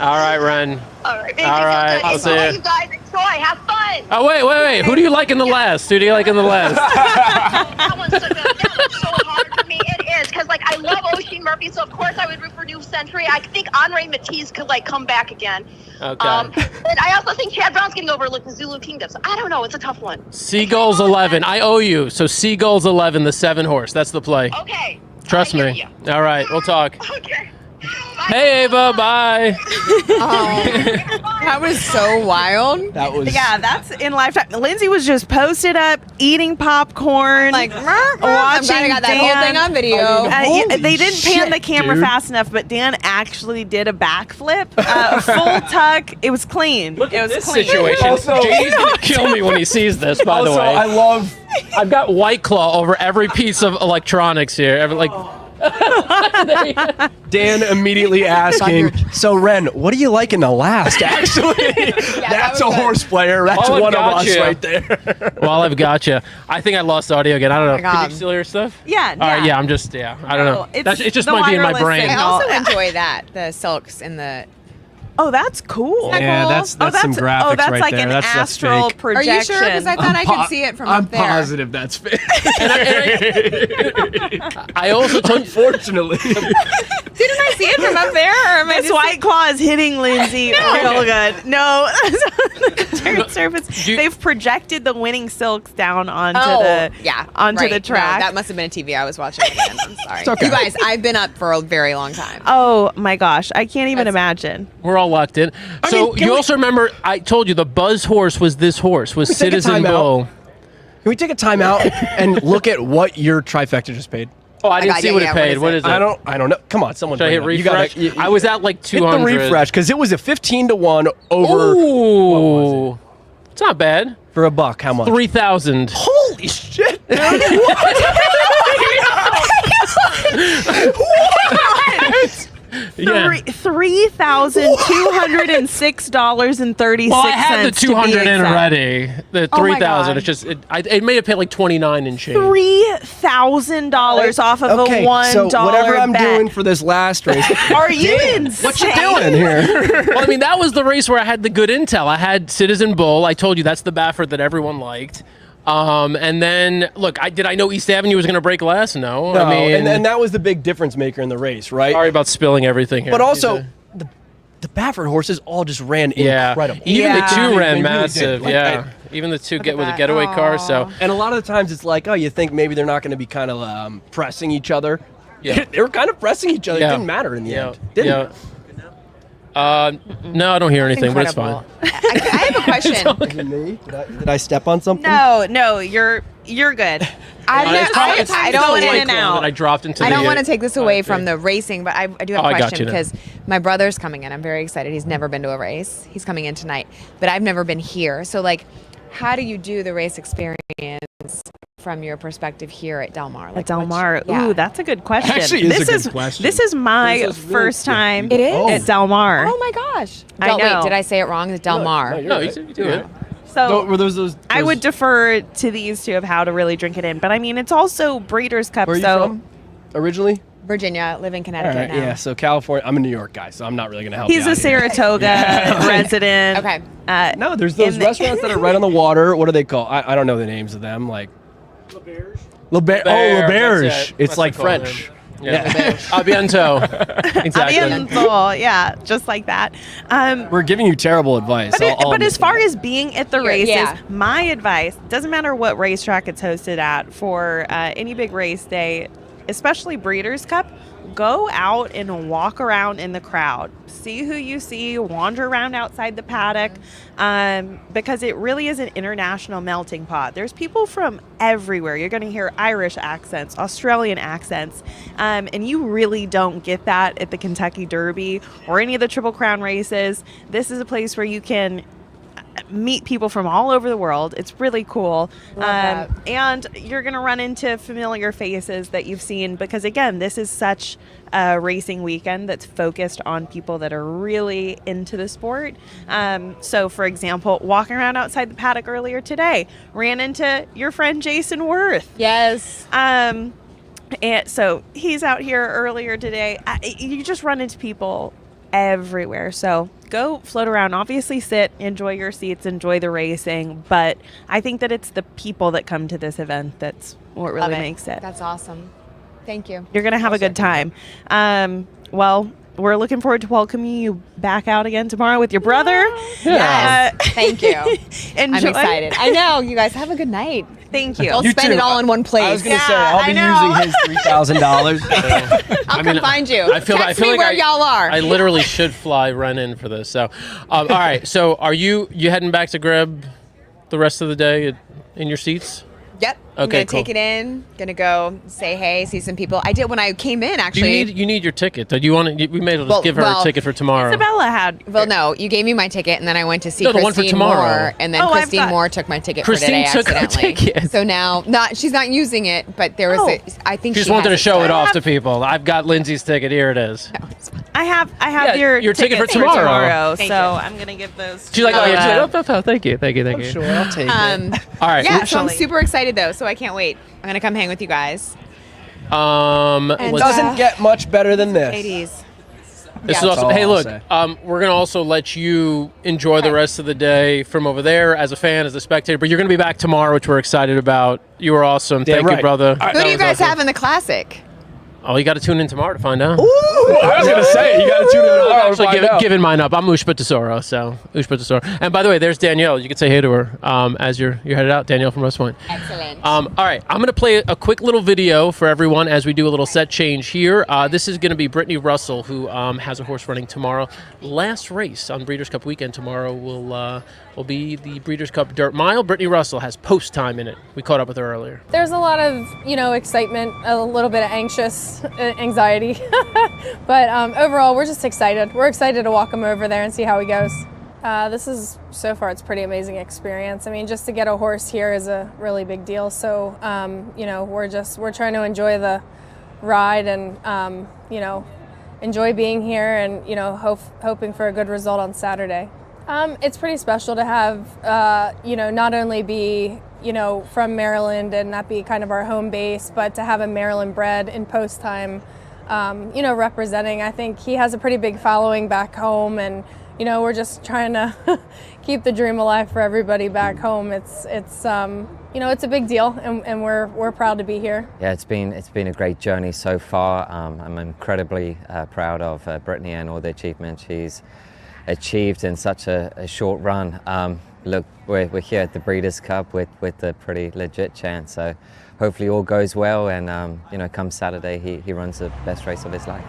S5: All right, Ren.
S21: All right,
S5: All right, I'll see
S21: Enjoy,
S5: you.
S21: you guys. Enjoy. Have fun.
S5: Oh, wait. Who do you like in the last? Who do you like in the last?
S21: That one's so good. That one's so hard for me. It is, because like I love Oisin Murphy, so of course I would root for New Century. I think Henri Matisse could like come back again.
S5: Okay.
S21: And I also think Chad Brown's getting overlooked in Zulu Kingdom. So I don't know. It's a tough one.
S5: Seagull's 11. I owe you. So Seagull's 11, the 7 horse. That's the play.
S21: Okay.
S5: Trust me. All right, we'll talk.
S21: Okay.
S5: Hey, Ava, bye.
S20: That was so wild.
S17: That was.
S6: Yeah, that's in lifetime. Lindsay was just posted up eating popcorn,
S20: Like,
S6: watching
S20: I'm glad I got that whole
S6: Dan.
S20: thing on video.
S17: Holy
S6: They didn't pan
S17: shit,
S6: the camera
S17: dude.
S6: fast enough, but Dan actually did a backflip, full tuck. It was clean.
S5: Look
S6: it
S5: at
S6: was
S5: this
S6: clean.
S5: situation.
S17: Also-
S5: JD's going to kill me when he sees this, by the
S17: Also,
S5: way.
S17: I love.
S5: I've got White Claw over every piece of electronics here.
S17: Dan immediately asking, so Ren, what do you like in the last, actually? That's a horse player. That's
S5: While I've
S17: one of
S5: got
S17: us
S5: you.
S17: right there.
S5: While I've got you. I think I lost audio again. I don't know.
S20: my
S5: Can
S20: God.
S5: you still hear stuff?
S6: Yeah,
S5: All right,
S6: yeah.
S5: yeah, I'm just, I don't know.
S6: it's
S5: It just
S6: the
S5: might be in my
S6: wireless
S5: brain.
S20: I
S6: signal.
S20: also enjoy that, the silks and the
S6: Oh, that's cool.
S17: Yeah, that's some graphics
S6: that's
S17: right
S6: like
S17: there.
S6: an
S17: That's
S6: astral
S17: fake.
S6: projection.
S20: Are you sure? Because I thought I could see it from
S17: I'm
S20: up there.
S17: positive that's fake.
S5: I also told
S17: Unfortunately.
S20: Didn't I see it from up there? Or am I
S6: This
S20: just
S6: White Claw is hitting Lindsay real good. No, the dirt surface. They've projected the winning silks down onto the
S20: right.
S6: track.
S20: No, that must have been a TV I was watching again. I'm sorry.
S5: It's okay.
S20: You guys, I've been up for a very long time.
S6: Oh my gosh, I can't even imagine.
S5: We're all locked in. So you also remember I told you the buzz horse was this horse, was
S17: Can we take a
S5: Citizen
S17: timeout?
S5: Bull.
S17: Can we take a timeout and look at what your trifecta just paid?
S5: Oh, I didn't see what it paid. What is it?
S17: I don't know. Come on, someone.
S5: Should I hit
S17: bring it up.
S5: refresh? I was at like 200.
S17: Hit the refresh because it was a 15-1 over.
S5: Ooh, it's not bad
S17: for a buck. How much?
S5: 3,000.
S17: Holy shit! Dude.
S6: What?
S5: Yeah.
S6: $3,206.36.
S5: Well, I had the 200 in already. The
S6: Oh my
S5: 3,000.
S6: God.
S5: It's just it may have paid like 29 and change.
S6: $3,000 off of
S17: Okay,
S6: a $1
S17: so whatever I'm
S6: bet.
S17: doing for this last race.
S6: Are you
S17: Damn,
S6: insane?
S17: what you doing here?
S5: Well, I mean, that was the race where I had the good intel. I had Citizen Bull. I told you that's the Baffert that everyone liked. And then, look, did I know East Avenue was going to break last? No.
S17: No,
S5: I mean,
S17: and that was the big difference maker in the race, right?
S5: Sorry about spilling everything here.
S17: But also, the Baffert horses all just ran incredible.
S5: Even the two
S17: They
S5: ran
S17: really
S5: massive.
S17: did.
S5: Yeah. Even the two get with a getaway car. So,
S17: and a lot of the times it's like, oh, you think maybe they're not going to be kind of pressing each other.
S5: Yeah.
S17: They were kind of pressing each other. It didn't matter in the end. Didn't it?
S5: No, I don't hear anything, but it's fine.
S20: I have a question.
S17: Is it me? Did I step on something?
S6: No, you're good.
S20: I don't
S6: going in and out.
S5: I dropped into
S20: I
S5: the,
S20: don't want to take this away from the racing, but I do have
S5: Oh,
S20: a
S5: I got
S20: question
S5: you now.
S20: because my brother's coming in. I'm very excited. He's never been to a race. He's coming in tonight, but I've never been here. So, like, how do you do the race experience from your perspective here at Del Mar?
S6: At Del Mar.
S20: yeah.
S6: Ooh, that's a good question.
S17: Actually,
S6: this
S17: a
S6: is
S17: good question.
S6: This is my
S17: This is really
S6: first
S17: good.
S6: time
S20: It is?
S6: at Del Mar.
S20: Oh my gosh!
S6: I know.
S20: Wait, did I say it wrong? It's Del Mar.
S5: No, you do it.
S6: So
S17: Were those
S6: I would defer to these two of how to really drink it in. But I mean, it's also Breeders' Cup.
S17: Where are you
S6: so
S17: from originally?
S20: Virginia, live in
S17: All
S20: Connecticut
S17: right,
S20: now.
S17: yeah. So California, I'm a New York guy, so I'm not really going to help
S6: he's
S17: you
S6: a
S17: out here.
S6: Saratoga resident.
S20: Okay.
S17: No, there's those
S6: in the-
S17: restaurants that are right on the water. What are they called? I don't know the names of them. Like Le Berge. Oh, Le Berge.
S5: That's it.
S17: It's
S5: That's
S17: like
S5: what they call
S17: French.
S5: Yeah. Abiento. Exactly.
S6: Abiento, yeah, just like that.
S17: We're giving you terrible advice.
S6: But as far as being at the races,
S20: yeah.
S6: my advice, doesn't matter what racetrack it's hosted at, for any big race day, especially Breeders' Cup, go out and walk around in the crowd. See who you see, wander around outside the paddock, because it really is an international melting pot. There's people from everywhere. You're going to hear Irish accents, Australian accents, and you really don't get that at the Kentucky Derby or any of the Triple Crown races. This is a place where you can meet people from all over the world. It's really cool. And you're going to run into familiar faces that you've seen because, again, this is such a racing weekend that's focused on people that are really into the sport. So, for example, walking around outside the paddock earlier today, ran into your friend Jason Worth.
S20: Yes.
S6: And so he's out here earlier today. You just run into people everywhere. So go float around, obviously sit, enjoy your seats, enjoy the racing. But I think that it's the people that come to this event that's what really makes it.
S20: That's awesome. Thank you.
S6: You're going to have a good time. Well, we're looking forward to welcoming you back out again tomorrow with your brother.
S20: Yes. Thank you. I'm
S6: Enjoy.
S20: excited. I know. You guys have a good night.
S6: Thank you.
S20: I'll
S17: You
S20: spend
S17: too.
S20: it all in one place.
S17: I was going to say, I'll be using his $3,000.
S20: I'll come find you.
S5: I feel
S20: Text
S5: like
S20: me where y'all are.
S5: I literally should fly run in for this. So, all right. So, are you heading back to Greb the rest of the day in your seats?
S20: Yep. I'm
S5: Okay,
S20: gonna
S5: cool.
S20: take it in. Gonna go say hey, see some people. I did when I came in.
S5: Do
S20: Actually,
S5: you need your ticket? Do you want to? We may as well just give her a ticket for tomorrow.
S6: Isabella had.
S20: Well, no, you gave me my ticket, and then I went to see
S5: No, the one for
S20: Christine
S5: tomorrow.
S20: Moore, and then
S6: Oh, I've
S20: Christine
S6: got-
S20: Moore took my ticket
S5: Christine
S20: for today
S5: took her
S20: accidentally.
S5: ticket.
S20: So now, she's not using it, but there was I think
S5: She just
S20: she
S5: wanted to
S20: has
S5: show it
S20: still.
S5: off to people. I've got Lindsay's ticket. Here it is.
S6: I have
S5: Yeah,
S6: your
S5: ticket for
S6: tickets
S5: tomorrow.
S6: so I'm going to give those.
S5: She's like, oh, yeah. She's
S6: to,
S5: like, oh, thank you.
S17: I'm sure I'll take it.
S5: All right.
S20: Yeah, so I'm
S6: Actually.
S20: super excited though. So I can't wait. I'm gonna come hang with you guys.
S17: It
S20: And,
S17: doesn't get much better than this.
S20: Ladies.
S5: This is
S17: That's
S5: awesome.
S17: all
S5: Hey,
S17: I'll
S5: look,
S17: say.
S5: we're going to also let you enjoy the rest of the day from over there as a fan, as a spectator. But you're going to be back tomorrow, which we're excited about. You were awesome.
S17: Damn
S5: Thank you,
S17: right.
S5: brother.
S20: Who do you guys have in the Classic?
S5: Oh, you got to tune in tomorrow to find out.
S17: Ooh, I was going to say, you got to tune in tomorrow to
S5: Actually,
S17: find out.
S5: giving mine up. I'm Ushpa Tesoro, so Ushpa Tesoro. And by the way, there's Danielle. You can say hey to her as you're headed out. Danielle from West Point.
S20: Excellent.
S5: All right, I'm going to play a quick little video for everyone as we do a little set change here. This is going to be Brittany Russell, who has a horse running tomorrow. Last race on Breeders' Cup weekend tomorrow will be the Breeders' Cup Dirt Mile. Brittany Russell has post time in it. We caught up with her earlier.
S1: There's a lot of, excitement, a little bit of anxiety. But overall, we're just excited. We're excited to walk him over there and see how he goes. So far, it's a pretty amazing experience. I mean, just to get a horse here is a really big deal. So, we're trying to enjoy the ride and, enjoy being here and, hoping for a good result on Saturday. It's pretty special to have, not only be, from Maryland and that be kind of our home base, but to have a Maryland bred in post time, representing. I think he has a pretty big following back home, and we're just trying to keep the dream alive for everybody back home. It's a big deal, and we're proud to be here.
S22: Yeah, it's been a great journey so far. I'm incredibly proud of Brittany and all the achievements she's achieved in such a short run. Look, we're here at the Breeders' Cup with a pretty legit chance. So hopefully all goes well, and come Saturday he runs the best race of his life.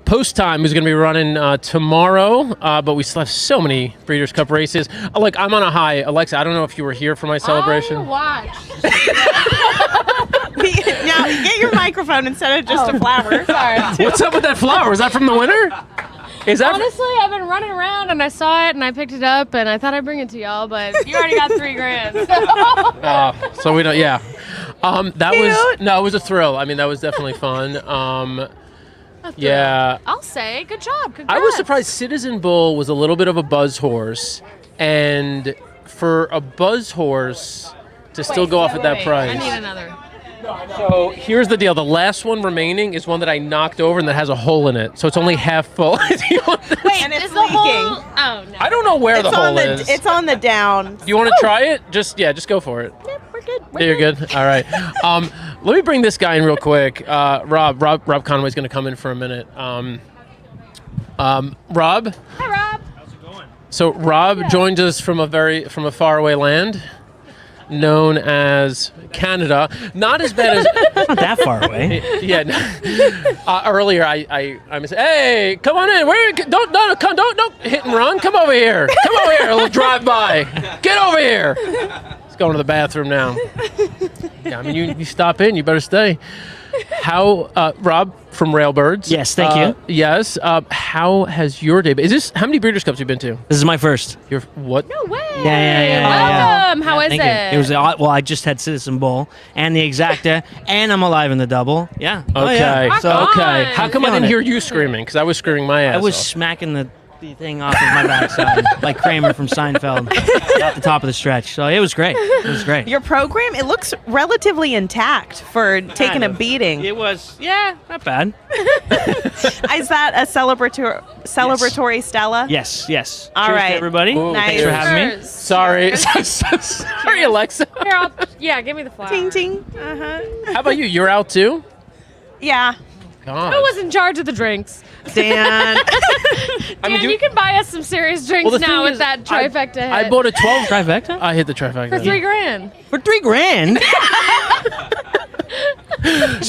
S5: Post time is going to be running tomorrow, but we still have so many Breeders' Cup races. Like, I'm on a high. Alexa, I don't know if you were here for my celebration.
S1: I watched.
S6: Now, get your microphone instead of just a flower.
S1: Sorry.
S5: What's up with that flower? Is that from the winner? Is that
S1: Honestly, I've been running around and I saw it and I picked it up and I thought I'd bring it to y'all, but you already got $3,000.
S5: So we don't. Yeah. It was a thrill. I mean, that was definitely fun. Yeah.
S1: I'll say, good job. Congrats.
S5: I was surprised Citizen Bull was a little bit of a buzz horse, and for a buzz horse to still go off at that price.
S1: I need another.
S5: So here's the deal. The last one remaining is one that I knocked over and that has a hole in it. So it's only half full.
S6: Wait, and it's leaking.
S1: Oh, no.
S5: I don't know where the hole is.
S6: It's on the down.
S5: Do you want to try it? Just go for it.
S1: Yep, we're good.
S5: You're good. All right. Let me bring this guy in real quick. Rob Conway's going to come in for a minute. Rob.
S1: Hi, Rob.
S5: So Rob joins us from a faraway land known as Canada. Not as bad as
S23: not that far away.
S5: Yeah. Earlier I said, "Hey, come on in. Don't hit and run. Come over here. Come over here. A little drive by. Get over here." He's going to the bathroom now. Yeah, I mean, you stop in, you better stay. How, Rob from Railbirds?
S23: Yes, thank you.
S5: Yes. How has your day been? How many Breeders' Cups have you been to?
S23: This is my first.
S5: Your what?
S1: No way.
S23: Yeah.
S1: Welcome. How is
S23: Thank
S1: it?
S23: you. It was well. I just had Citizen Bull and the Exacta, and I'm alive in the double. Yeah.
S5: Okay.
S23: Oh, yeah. So
S5: okay. How come I didn't hear you screaming? Because I was screaming my ass
S23: I was
S5: off.
S23: smacking the thing off of my backside like Kramer from Seinfeld at the top of the stretch. So it was great. It was great.
S6: Your program, it looks relatively intact for taking a beating.
S23: It was, yeah, not bad.
S6: Is that a celebratory Stella?
S23: Yes.
S6: All
S23: Cheers
S6: right.
S23: to everybody.
S6: Ooh,
S23: Thanks for having me.
S5: Sorry. Sorry, Alexa.
S1: Here, give me the flower.
S6: Ting ting. Uh-huh.
S5: How about you? You're out too?
S6: Yeah.
S5: God.
S1: Who was in charge of the drinks?
S6: Dan.
S1: Dan, you can buy us some serious drinks
S5: Well, the
S1: now
S5: thing
S1: with
S5: is,
S1: that trifecta hit.
S5: I bought a 12
S23: trifecta.
S5: I hit the trifecta.
S1: For $3,000.
S23: For $3,000?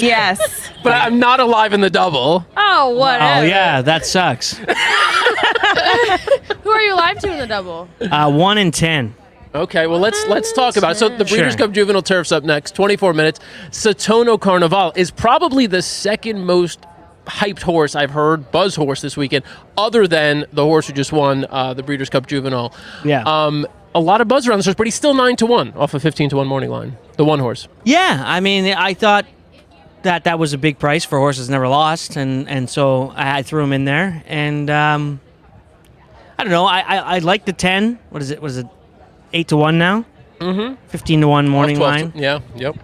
S6: Yes.
S5: But I'm not alive in the double.
S1: Oh, whatever.
S23: Oh yeah, that sucks.
S1: Who are you live to in the double?
S23: 1 in 10.
S5: Okay, well, let's talk about it. So the Breeders'
S23: Sure.
S5: Cup Juvenile Turf's up next, 24 minutes. Satono Carnival is probably the second most hyped horse I've heard, buzz horse this weekend, other than the horse who just won the Breeders' Cup Juvenile.
S23: Yeah.
S5: A lot of buzz around this horse, but he's still 9-1 off a 15-1 morning line. The one horse.
S23: Yeah, I mean, I thought that was a big price for horses never lost, and so I threw him in there. And I don't know, I like the 10. What is it? Was it 8-1 now?
S5: Mm-hmm.
S23: 15-1 morning
S5: Off 12
S23: line.
S5: Yeah. Yep.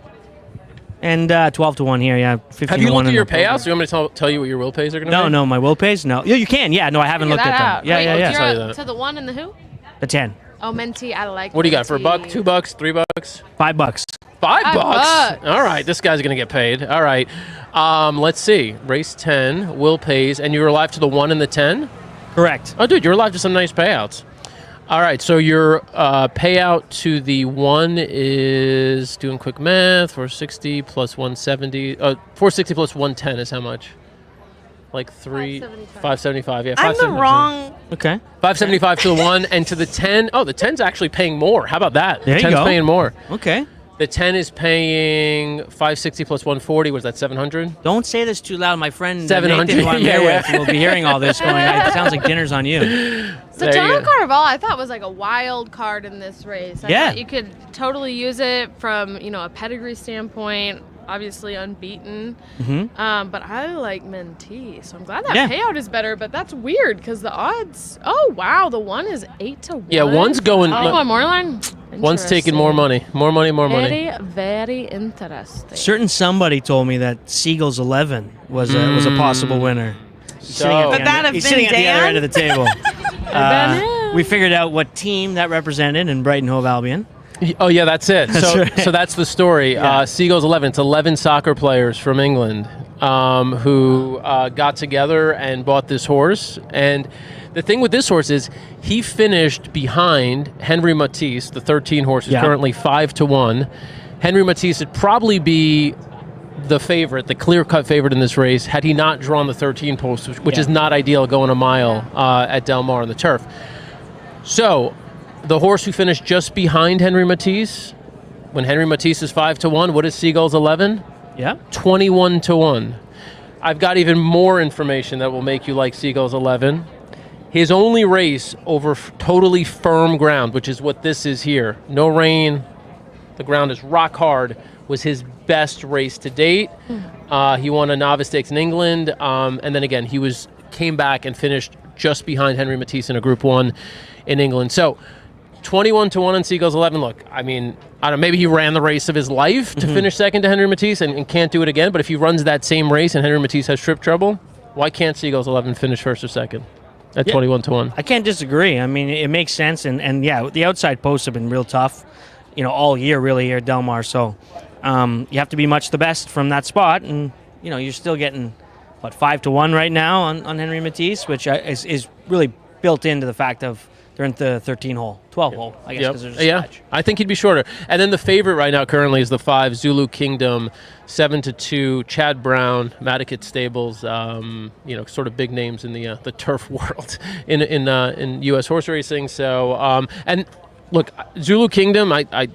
S23: And 12 to 1 here, yeah. 15
S5: Have you
S23: to 1
S5: looked at
S23: in
S5: your
S23: the
S5: payouts? Do you want me to tell you what your will pays are going to be?
S23: No, my will pays? No. Yeah, you can. Yeah, no, I haven't looked
S8: Figure
S23: at
S8: that
S23: them.
S8: out.
S23: Yeah,
S8: Wait,
S23: yeah.
S5: tell you that.
S8: To the 1 and the who?
S23: The 10.
S8: Oh, Mentee, I like
S5: What do you got for $1,
S8: Mentee.
S5: $2, $3?
S23: $5.
S5: $5?
S8: $5.
S5: All right, this guy's going to get paid. All right. Let's see. Race 10, will pays, and you were alive to the 1 and the 10?
S23: Correct.
S5: Oh, dude, you're alive to some nice payouts. All right, so your payout to the 1 is, doing quick math, 460 plus 170. 460 plus 110 is how much? Like 575. Yeah,
S6: I'm the wrong.
S23: Okay.
S5: 575 to the 1 and to the 10. Oh, the 10's actually paying more. How about that?
S23: There you
S5: 10's
S23: go.
S5: paying more.
S23: Okay.
S5: The 10 is paying 560 plus 140. Was that 700?
S23: Don't say this too loud. My friend
S5: 700.
S23: Nathan, who I'm
S5: Yeah,
S23: here
S5: yeah.
S23: with, will be hearing all this going, it sounds like dinner's on you.
S8: So Total Carnival, I thought was like a wild card in this race. I
S23: Yeah.
S8: thought you could totally use it from, a pedigree standpoint. Obviously unbeaten. But I like Mentee, so I'm glad that payout is better, but that's weird because the odds, oh wow, the 1 is 8 to 1.
S5: Yeah, one's going.
S8: Oh, more line?
S5: One's taking more money. More money.
S8: Very, very interesting.
S23: Certain somebody told me that Seagull's 11 was a possible winner. He's sitting at the
S6: Would
S23: end-
S6: that have
S23: he's
S6: been
S23: sitting at the other
S6: Dan?
S23: end of the table. We figured out what team that represented in Brighton Hove Albion.
S5: Oh, yeah, that's it.
S23: That's right.
S5: So that's the story.
S23: Yeah.
S5: Seagulls 11. It's 11 soccer players from England who got together and bought this horse. And the thing with this horse is he finished behind Henry Matisse, the 13 horse, is currently 5 to 1. Henry Matisse would probably be the favorite, the clear-cut favorite in this race, had he not drawn the 13 post, which is not ideal going a mile at Del Mar on the turf. So the horse who finished just behind Henry Matisse, when Henry Matisse is 5 to 1, what is Seagull's 11?
S23: Yeah.
S5: 21 to 1. I've got even more information that will make you like Seagull's 11. His only race over totally firm ground, which is what this is here. No rain. The ground is rock hard. Was his best race to date. He won a novice stakes in England, and then again he came back and finished just behind Henry Matisse in a Group 1 in England. So 21 to 1 on Seagull's 11. Look, I mean, I don't know, maybe he ran the race of his life to finish second to Henry Matisse and can't do it again. But if he runs that same race and Henry Matisse has trip trouble, why can't Seagull's 11 finish first or second at 21 to 1?
S23: I can't disagree. I mean, it makes sense, and yeah, the outside posts have been real tough, all year really here at Del Mar. So you have to be much the best from that spot, and you're still getting 5 to 1 right now on Henry Matisse, which is really built into the fact of they're in the 12 hole, I guess, because there's a stretch.
S5: I think he'd be shorter. And then the favorite right now currently is the 5 Zulu Kingdom, 7 to 2. Chad Brown, Madikit Stables, sort of big names in the turf world in U.S. horse racing. So and look, Zulu Kingdom, I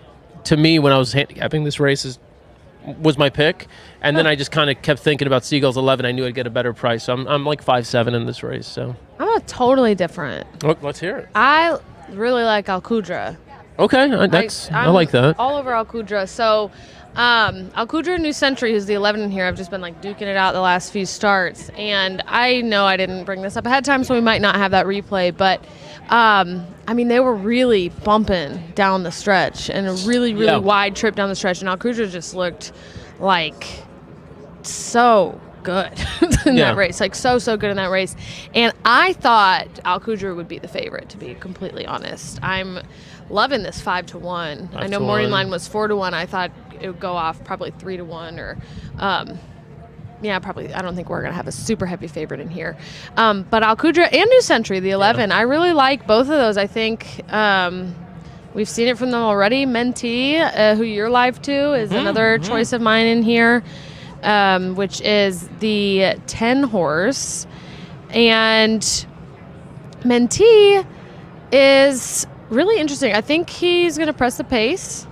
S5: to me when I was handicapping this race was my pick, and then I just kind of kept thinking about Seagull's 11. I knew I'd get a better price, so I'm like 5-7 in this race. So
S8: I'm a totally different.
S5: Let's hear it.
S8: I really like Alcudra.
S5: Okay, I like that.
S8: All over Alcudra. So Alcudra New Century, who's the 11 in here, I've just been duking it out the last few starts, and I know I didn't bring this up ahead of time, so we might not have that replay, but they were really bumping down the stretch and a really, really wide trip down the stretch, and Alcudra just looked like so good in that race, so good in that race. And I thought Alcudra would be the favorite, to be completely honest. I'm loving this 5 to 1. I know Maureen line was 4 to 1. I thought it would go off probably 3 to 1 or probably. I don't think we're going to have a super heavy favorite in here. But Alcudra and New Century, the 11, I really like both of those. I think we've seen it from them already. Mentee, who you're live to, is another choice of mine in here, which is the 10 horse. And Mentee is really interesting. I think he's going to press the pace.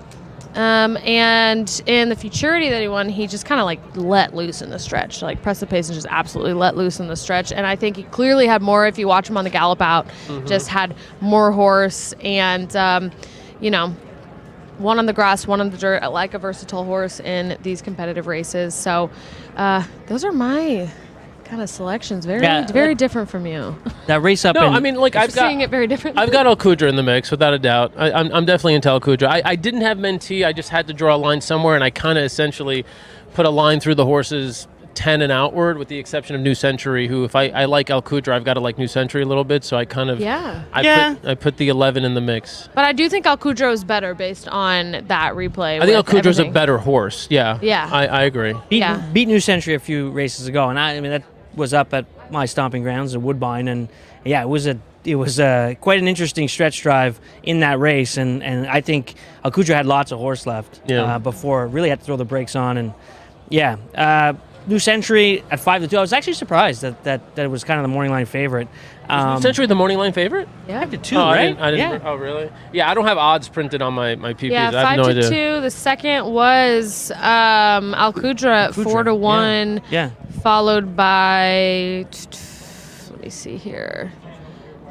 S8: And in the futurity that he won, he just kind of let loose in the stretch, press the pace and just absolutely let loose in the stretch. And I think he clearly had more. If you watch him on the gallop out, just had more horse and, one on the grass, one on the dirt. I like a versatile horse in these competitive races. So those are my kind of selections very different from you.
S23: That race up.
S5: No, I mean, like, I've got
S8: seeing it very differently.
S5: I've got Alcudra in the mix without a doubt. I'm definitely into Alcudra. I didn't have Mentee. I just had to draw a line somewhere, and I kind of essentially put a line through the horses 10 and outward, with the exception of New Century, who, if I like Alcudra, I've got to like New Century a little bit, so I kind of I put the 11 in the mix.
S8: But I do think Alcudra is better based on that replay.
S5: I think Alcudra's a better horse. Yeah.
S8: Yeah.
S5: I agree.
S23: Beat New Century a few races ago, and I mean that was up at my stomping grounds at Woodbine, and yeah, it was quite an interesting stretch drive in that race, and I think Alcudra had lots of horse left before really had to throw the brakes on, and New Century at 5-2. I was actually surprised that it was kind of the morning line favorite.
S5: Is New Century the morning line favorite?
S8: Yeah.
S23: 5-2,
S5: right?
S23: right?
S5: Yeah. Oh, really? Yeah, I don't have odds printed on my PPs.
S8: Yeah,
S5: I have no idea.
S8: 5-2. The second was Alcudra at 4-1.
S23: Yeah.
S8: Followed by, let me see here,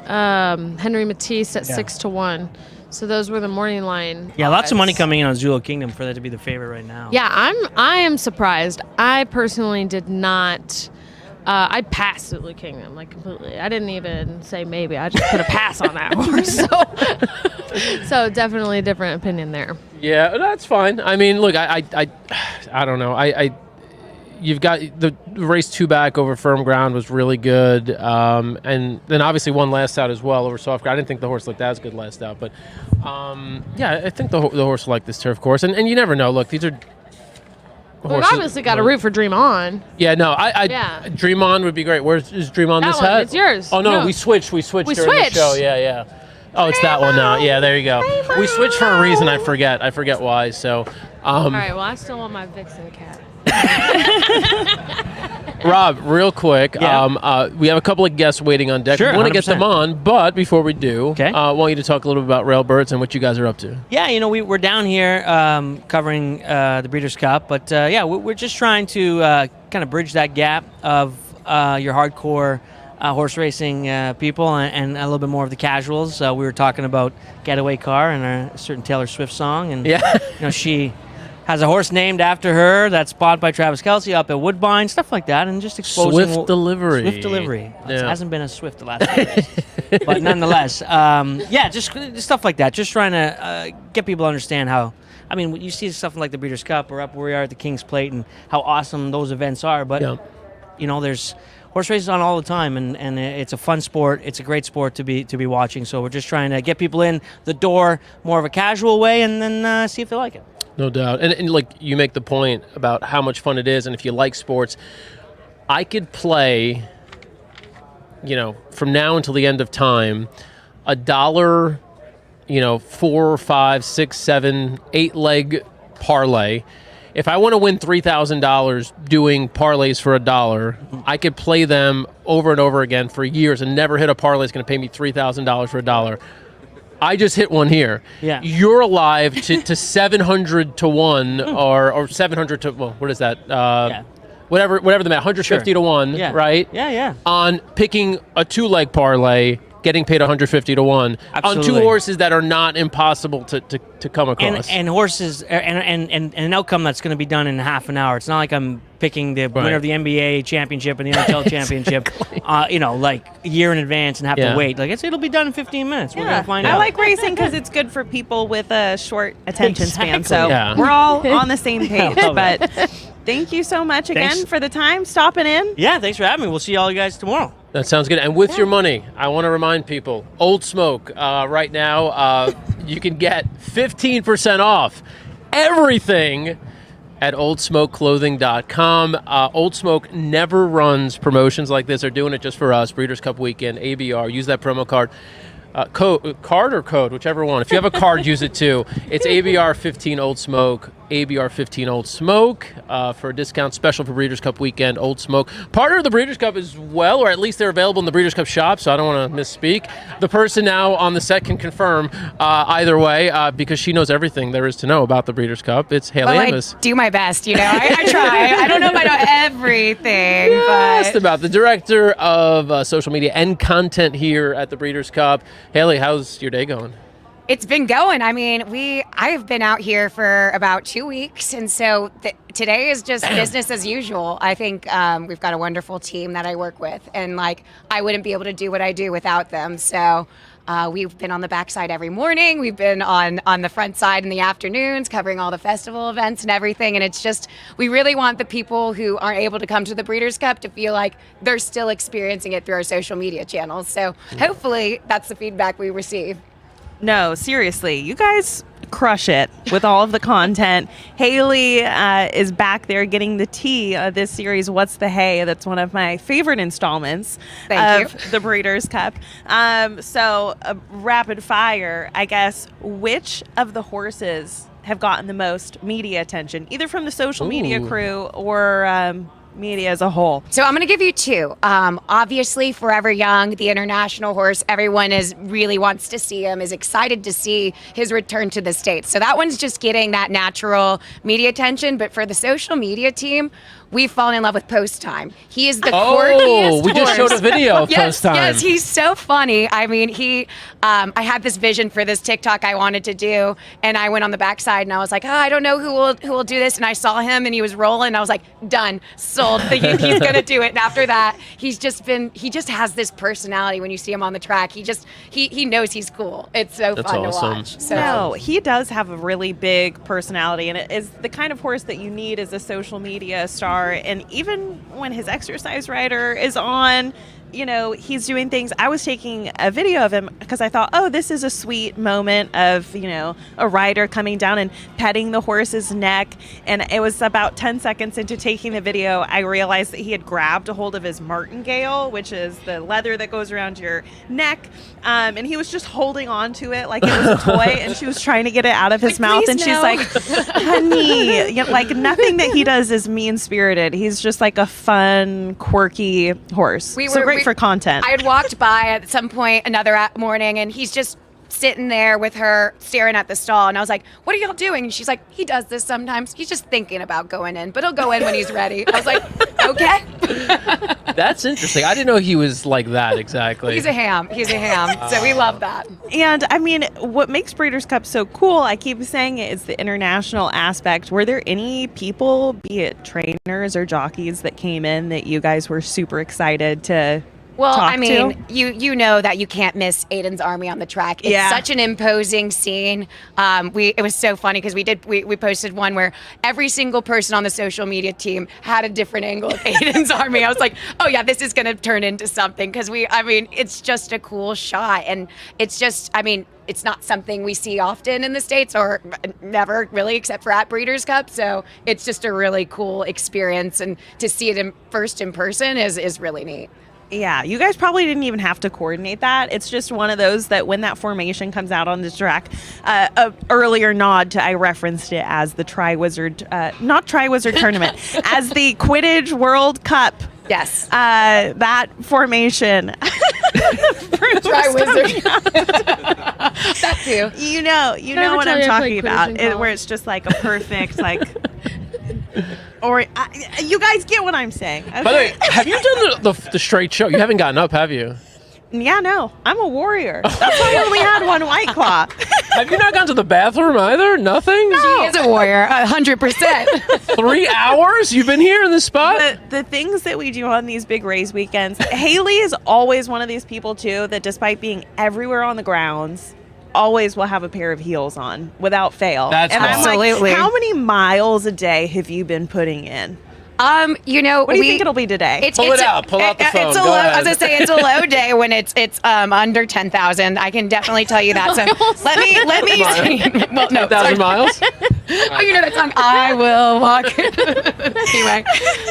S8: Henry Matisse at 6-1. So those were the morning line.
S23: Yeah, lots of
S8: odds.
S23: money coming in on Zulo Kingdom for that to be the favorite right now.
S8: Yeah, I am surprised. I personally did not. I passed Zulu Kingdom completely. I didn't even say maybe. I just put a pass on that horse. So definitely a different opinion there.
S5: Yeah, that's fine. I mean, look, I don't know. You've got the race 2 back over firm ground was really good, and then obviously one last out as well over soft ground. I didn't think the horse looked as good last out, but I think the horse will like this turf course, and you never know. Look, these are.
S8: We've obviously got to root for Dream On.
S5: Yeah, no, Dream On would be great. Is Dream On this hat?
S8: It's yours.
S5: Oh no, we switched during the show. Yeah. Oh, it's that one now. Yeah, there you go. We switched for a reason. I forget why. So.
S8: All right. Well, I still want my Vixen cat.
S5: Rob, real quick, we have a couple of guests waiting on deck.
S23: Sure,
S5: We want to get
S23: 100%.
S5: them on, but before we do, I want you to talk a little bit about Railbirds and what you guys are up to.
S23: Yeah, we're down here covering the Breeders' Cup, but we're just trying to kind of bridge that gap of your hardcore horse racing people and a little bit more of the casuals. We were talking about Getaway Car and a certain Taylor Swift song, and she has a horse named after her that's bought by Travis Kelce up at Woodbine, stuff like that, and just exposing
S5: Swift delivery.
S23: It hasn't been a Swift the last few years, but nonetheless, just stuff like that. Just trying to get people to understand how. I mean, you see stuff like the Breeders' Cup or up where we are at the King's Plate and how awesome those events are, but there's horse races on all the time, and it's a fun sport. It's a great sport to be watching. So we're just trying to get people in the door more of a casual way, and then see if they like it.
S5: No doubt. And like you make the point about how much fun it is, and if you like sports, I could play, from now until the end of time, $1, 4, 5, 6, 7, 8 leg parlay. If I want to win $3,000 doing parlays for $1, I could play them over and over again for years and never hit a parlay that's going to pay me $3,000 for $1. I just hit one here.
S23: Yeah.
S5: You're alive to 700 to 1 or 700 to, well, what is that? Whatever the math, 150 to 1, right?
S23: Yeah.
S5: On picking a 2-leg parlay, getting paid 150 to 1
S23: Absolutely.
S5: on 2 horses that are not impossible to come across.
S23: And horses and an outcome that's going to be done in half an hour. It's not like I'm picking the winner of the NBA championship and the NHL championship, like a year in advance and have to wait. Like it'll be done in 15 minutes. We're gonna find out.
S6: I like racing because it's good for people with a short attention span. So
S5: Yeah.
S6: we're all on the same page. But thank you so much again for the time stopping in.
S23: Yeah, thanks for having me. We'll see all you guys tomorrow.
S5: That sounds good. And with your money, I want to remind people, Old Smoke, right now, you can get 15% off everything at oldsmokeclothing.com. Old Smoke never runs promotions like this. They're doing it just for us. Breeders' Cup Weekend, ABR. Use that promo card. Code, whichever one. If you have a card, use it too. It's ABR 15 Old Smoke, ABR 15 Old Smoke for a discount special for Breeders' Cup Weekend. Old Smoke, partner of the Breeders' Cup as well, or at least they're available in the Breeders' Cup shop. So I don't want to misspeak. The person now on the set can confirm either way because she knows everything there is to know about the Breeders' Cup. It's Haley Amos.
S20: I do my best. I try. I don't know if I know everything,
S5: Just about the director of social media and content here at the Breeders' Cup. Haley, how's your day going?
S2: It's been going. I mean, I've been out here for about 2 weeks, and so today is just business as usual. I think we've got a wonderful team that I work with, and like I wouldn't be able to do what I do without them. So we've been on the backside every morning. We've been on the front side in the afternoons, covering all the festival events and everything. And it's just, we really want the people who aren't able to come to the Breeders' Cup to feel like they're still experiencing it through our social media channels. So hopefully that's the feedback we receive.
S6: No, seriously, you guys crush it with all of the content. Haley is back there getting the tea of this series, What's the Hay? That's one of my favorite installments of the Breeders' Cup. So rapid fire, I guess, which of the horses have gotten the most media attention, either from the social media crew or media as a whole?
S2: So I'm going to give you two. Obviously, Forever Young, the international horse, everyone really wants to see him, is excited to see his return to the States. So that one's just getting that natural media attention. But for the social media team, we've fallen in love with Post Time. He is the quirkiest
S5: we just
S2: horse.
S5: showed a video of Post Time.
S2: Yes, he's so funny. I mean, I had this vision for this TikTok I wanted to do, and I went on the backside and I was like, I don't know who will do this. And I saw him and he was rolling. And I was like, done, sold. Thinking he's going to do it. And after that, he just has this personality when you see him on the track. He knows he's cool. It's so fun to watch. So.
S6: No, he does have a really big personality, and it is the kind of horse that you need as a social media star. And even when his exercise rider is on, you know, he's doing things. I was taking a video of him because I thought, oh, this is a sweet moment of, you know, a rider coming down and petting the horse's neck. And it was about 10 seconds into taking the video, I realized that he had grabbed a hold of his martingale, which is the leather that goes around your neck. And he was just holding on to it like it was a toy. And she was trying to get it out of his mouth. And she's like, honey, you know, like nothing that he does is mean-spirited. He's just like a fun, quirky horse. Great for content.
S2: I had walked by at some point another morning, and he's just sitting there with her staring at the stall, and I was like, what are y'all doing? And she's like, he does this sometimes. He's just thinking about going in, but he'll go in when he's ready. I was like, okay.
S5: That's interesting. I didn't know he was like that exactly.
S2: He's a ham. So we love that.
S6: And I mean, what makes Breeders' Cup so cool, I keep saying it, is the international aspect. Were there any people, be it trainers or jockeys, that came in that you guys were super excited to
S2: Well,
S6: talk
S2: I mean,
S6: to?
S2: you know that you can't miss Aiden's Army on the track. It's such an imposing scene. It was so funny because we posted one where every single person on the social media team had a different angle of Aiden's Army. I was like, oh yeah, this is going to turn into something because it's just a cool shot, and it's just, it's not something we see often in the States, or never really, except for at Breeders' Cup. So it's just a really cool experience, and to see it in person is really neat.
S6: Yeah, you guys probably didn't even have to coordinate that. It's just one of those that when that formation comes out on the track, earlier nod to, I referenced it as the Tri-Wizard, not Tri-Wizard tournament, as the Quidditch World Cup.
S2: Yes.
S6: That formation.
S2: Tri-Wizard. That too.
S6: You know what I'm talking about, where it's just like a perfect, like... Or you guys get what I'm saying. Okay?
S5: By the way, have you done the straight show? You haven't gotten up, have you?
S6: Yeah, no. I'm a warrior. That's why I only had one White Claw.
S5: Have you not gone to the bathroom either? Nothing?
S2: No. She is a warrior, 100%.
S5: 3 hours? You've been here in this spot?
S6: The things that we do on these big race weekends. Haley is always one of these people, too, that despite being everywhere on the grounds, always will have a pair of heels on without fail.
S5: That's
S2: absolutely.
S6: I'm like, how many miles a day have you been putting in?
S2: What do you
S6: think it'll be today?
S5: Pull out the phone.
S2: It's a low, as I say, it's a low day when it's under 10,000. I can definitely tell you that. So let me see. Well, no,
S5: 10,000 miles.
S2: Oh, you know that song, I Will Walk. Anyway,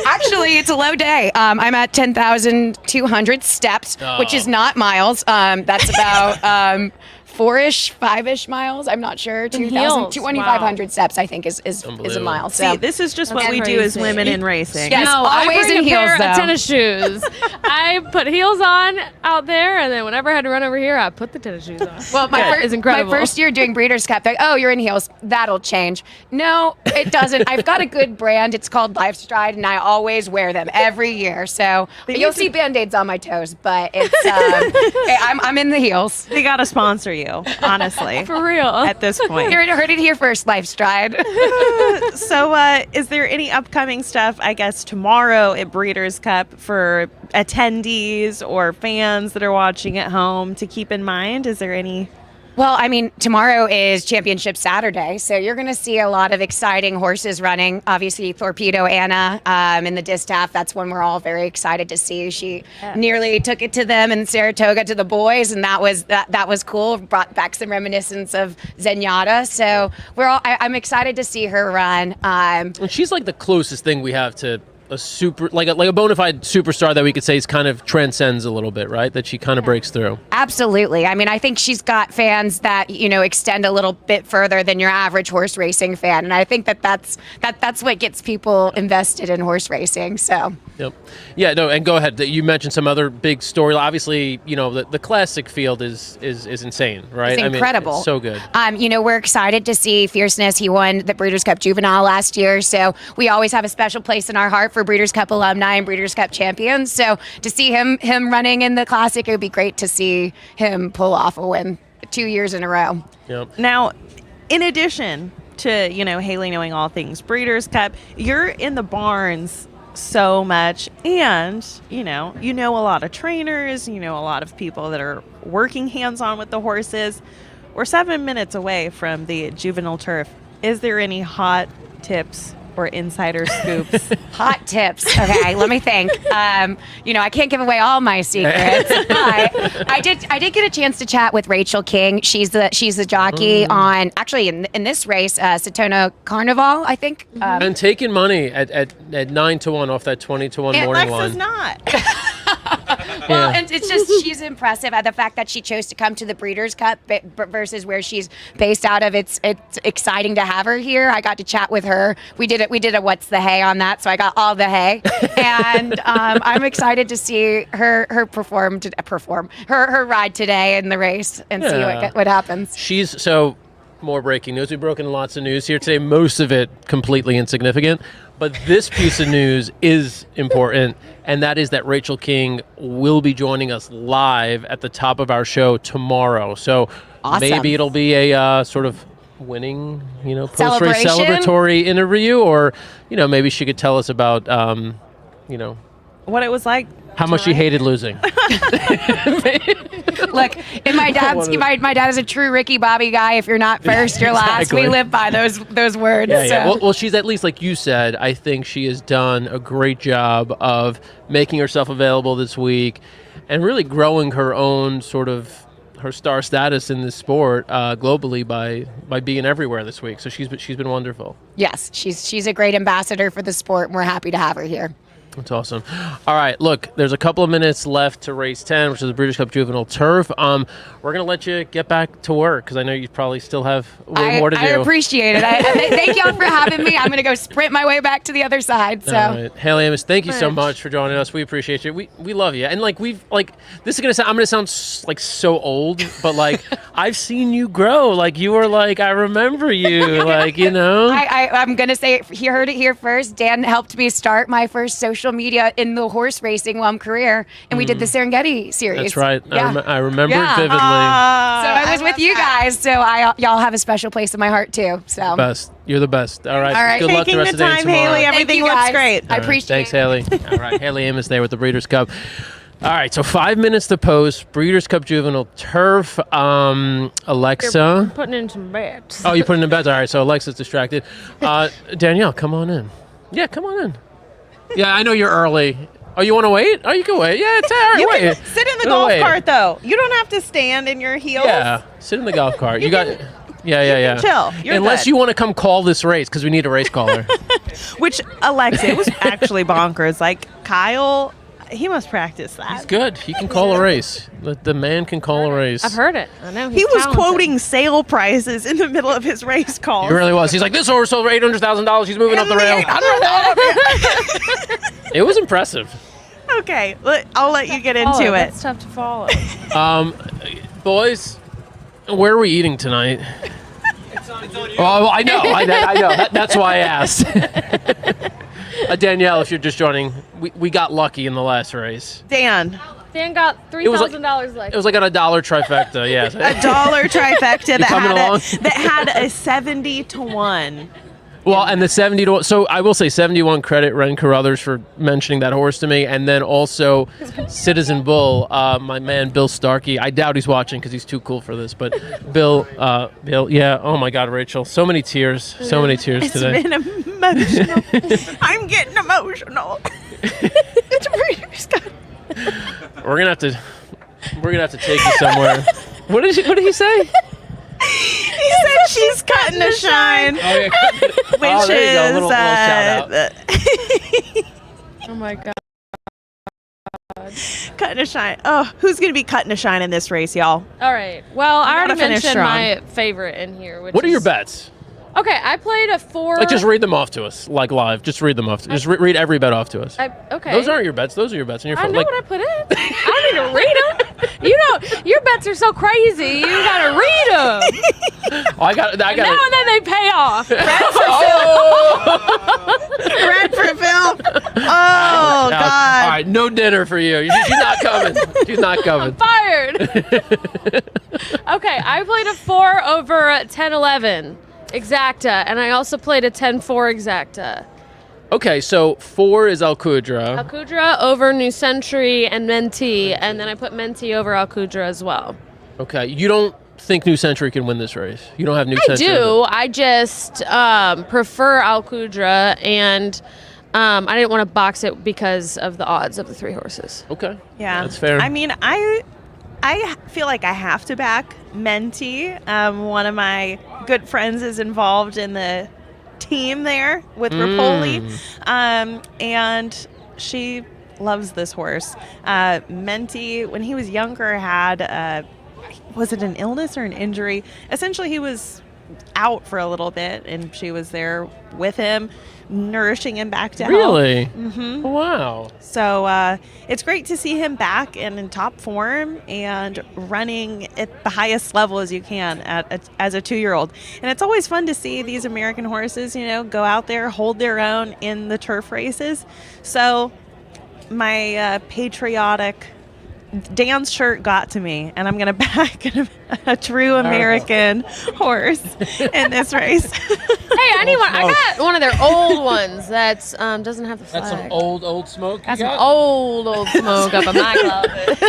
S2: actually, it's a low day. I'm at 10,200 steps, which is not miles. That's about 5-ish miles. I'm not sure. 2,500 steps, I think, is a mile. So
S6: see, this is just what we do as women in racing.
S2: Yes,
S8: no,
S2: always
S8: I bring
S2: in
S8: a
S2: heels,
S8: pair
S2: though.
S8: of tennis shoes. I put heels on out there, and then whenever I had to run over here, I put the tennis shoes on.
S2: Well,
S8: it's incredible.
S2: My first year doing Breeders' Cup, like, oh, you're in heels. That'll change. No, it doesn't. I've got a good brand. It's called Lifestride, and I always wear them every year. So you'll see Band-Aids on my toes, but it's I'm in the heels.
S6: They got to sponsor you. you, honestly.
S12: For real.
S6: At this point.
S2: You heard it here first, Life Stride.
S6: So, is there any upcoming stuff, I guess, tomorrow at Breeders' Cup for attendees or fans that are watching at home to keep in mind? Is there any?
S2: Well, I mean, tomorrow is Championship Saturday, so you're going to see a lot of exciting horses running. Obviously, Torpedo Anna in the distaff, that's one we're all very excited to see. She nearly took it to them in Saratoga to the boys, and that was cool. Brought back some reminiscence of Zenyatta. So I'm excited to see her run.
S5: And she's like the closest thing we have to a super, like a bona fide superstar that we could say is kind of transcends a little bit, right? That she kind of breaks through.
S2: Absolutely. I mean, I think she's got fans that, extend a little bit further than your average horse racing fan. And I think that's what gets people invested in horse racing. So.
S5: Yep. Yeah, no, and go ahead. You mentioned some other big story. Obviously, the classic field is insane, right?
S2: It's incredible.
S5: I mean, it's so good.
S2: We're excited to see Fierceness. He won the Breeders' Cup Juvenile last year, so we always have a special place in our heart for Breeders' Cup alumni and Breeders' Cup champions. So to see him running in the classic, it would be great to see him pull off a win 2 years in a row.
S5: Yep.
S6: Now, in addition to, Haley knowing all things Breeders' Cup, you're in the barns so much, and you know a lot of trainers, a lot of people that are working hands-on with the horses. We're 7 minutes away from the juvenile turf. Is there any hot tips or insider scoops?
S2: Hot tips. Okay, let me think. I can't give away all my secrets, but I did get a chance to chat with Rachel King. She's the jockey on, actually in this race, Satona Carnival, I think.
S5: And taking money at 9-1 off that 20-1 morning line.
S6: Alexa's not.
S2: Well, and it's just, she's impressive at the fact that she chose to come to the Breeders' Cup versus where she's based out of. It's exciting to have her here. I got to chat with her. We did a what's the hay on that, so I got all the hay. And I'm excited to see her perform her ride today in the race and see what happens.
S5: More breaking news. We've broken lots of news here today, most of it completely insignificant. But this piece of news is important, and that is that Rachel King will be joining us live at the top of our show tomorrow. So
S2: awesome.
S5: Maybe it'll be a sort of winning, post-race
S2: Celebration?
S5: celebratory interview, or, maybe she could tell us about,
S6: what it was like.
S5: How much she hated losing.
S2: Look, and my dad is a true Ricky Bobby guy. If you're not first, you're last.
S5: Exactly.
S2: We live by those words.
S5: Yeah.
S2: So.
S5: Well, she's, at least like you said, I think she has done a great job of making herself available this week and really growing her own sort of her star status in this sport globally by being everywhere this week. So she's been wonderful.
S2: Yes, she's a great ambassador for the sport, and we're happy to have her here.
S5: That's awesome. All right, look, there's a couple of minutes left to race 10, which is the Breeders' Cup Juvenile Turf. We're going to let you get back to work because I know you probably still have way more to do.
S2: I appreciate it. Thank y'all for having me. I'm going to go sprint my way back to the other side. So,
S5: all right. Haley Amos, thank you so much for joining us. We appreciate you. We love you. And this is going to sound, I'm going to sound like so old, but I've seen you grow. You were I remember you,
S2: I'm going to say you heard it here first. Dan helped me start my first social media in the horse racing career, and we did the Serengeti series.
S5: That's right.
S2: Yeah.
S5: I remember it vividly.
S2: So I was with you guys, so y'all have a special place in my heart too. So
S5: best. You're the best. All right.
S2: All right.
S5: Good luck the rest of the day tomorrow.
S6: Haley. Everything looks great.
S2: I appreciate
S5: it. Thanks, Haley. All right. Haley Amos there with the Breeders' Cup. All right, so 5 minutes to post. Breeders' Cup Juvenile Turf. Alexa.
S12: You're putting in some bets.
S5: Oh, you're putting in bets. All right, so Alexa's distracted. Danielle, come on in. Yeah, come on in. Yeah, I know you're early. Oh, you want to wait? Oh, you can wait. Yeah, it's all right.
S6: You
S5: wait.
S6: can sit in the golf cart, though. You don't have to stand in your heels.
S5: Yeah, sit in the golf cart. You got. Yeah.
S6: Chill. You're
S5: Unless
S6: good.
S5: you want to come call this race because we need a race caller.
S6: Which, Alexa, it was actually bonkers. Kyle, he must practice that.
S5: He's good. He can call a race. The man can call a race.
S12: I've heard it. I know.
S6: He was quoting sale prices in the middle of his race calls.
S5: He really was. He's like, this horse sold for $800,000. He's moving up the rail. It was impressive.
S6: Okay, I'll let you get into it.
S12: It's tough to follow.
S5: Boys, where are we eating tonight? Oh, I know. I know. That's why I asked. Danielle, if you're just joining, we got lucky in the last race.
S6: Dan,
S8: Dan got $3,000 left.
S5: It was like on a dollar trifecta, yeah.
S6: A dollar trifecta
S5: that
S6: had a 70 to 1.
S5: Well, and the 70 to 1. So I will say 71 credit Ren Carruthers for mentioning that horse to me. And then also Citizen Bull, my man Bill Starkey. I doubt he's watching because he's too cool for this. But Bill, yeah. Oh, my God, Rachel. So many tears. So many tears today.
S6: It's been emotional. I'm getting emotional. It's Breeders' Cup.
S5: We're gonna have to take you somewhere. What did he say?
S6: He said she's cutting to shine.
S5: Oh, yeah.
S6: Which
S5: there you go.
S6: is
S5: Little shout out.
S8: Oh my God.
S6: Cutting to shine. Oh, who's going to be cutting to shine in this race, y'all?
S8: All right. Well, I already
S6: gotta finish
S8: mentioned
S6: strong.
S8: my favorite in here. Which
S5: What are your
S8: is-
S5: bets?
S8: Okay, I played a 4.
S5: Like, just read them off to us, like live. Just read them off. Just read every bet off to us.
S8: Okay.
S5: Those aren't your bets. Those are your bets on your
S8: I
S5: phone.
S8: know
S5: Like,
S8: what I put in. I don't need to read them. You know, your bets are so crazy. You gotta read them.
S5: I got.
S8: Now and then they pay off.
S6: Red for Phil. Oh,
S5: All
S6: God.
S5: right, no dinner for you. She's not coming. She's not coming.
S8: Fired. Okay, I played a 4 over 10-11 exacta, and I also played a 10-4 exacta.
S5: Okay, so 4 is Alcudra.
S8: Alcudra over New Century and Mentee, and then I put Mentee over Alcudra as well.
S5: Okay, you don't think New Century can win this race? You don't have New
S8: I
S5: Century?
S8: do. I just prefer Alcudra, and I didn't want to box it because of the odds of the 3 horses.
S5: Okay.
S6: Yeah.
S5: That's fair.
S6: I mean, I feel like I have to back Mentee. One of my good friends is involved in the team there with Rapoli, and she loves this horse. Mentee, when he was younger, had was it an illness or an injury? Essentially, he was out for a little bit, and she was there with him, nourishing him back to health.
S5: Really?
S6: Mm-hmm.
S5: Wow.
S6: So it's great to see him back and in top form and running at the highest level as you can as a 2-year-old. And it's always fun to see these American horses, go out there, hold their own in the turf races. So my patriotic Dan's shirt got to me, and I'm going to back a true American horse in this race.
S8: Hey, I need one. I got one of their old ones that doesn't have the flag.
S5: That's some old smoke.
S8: That's some old smoke up in my closet.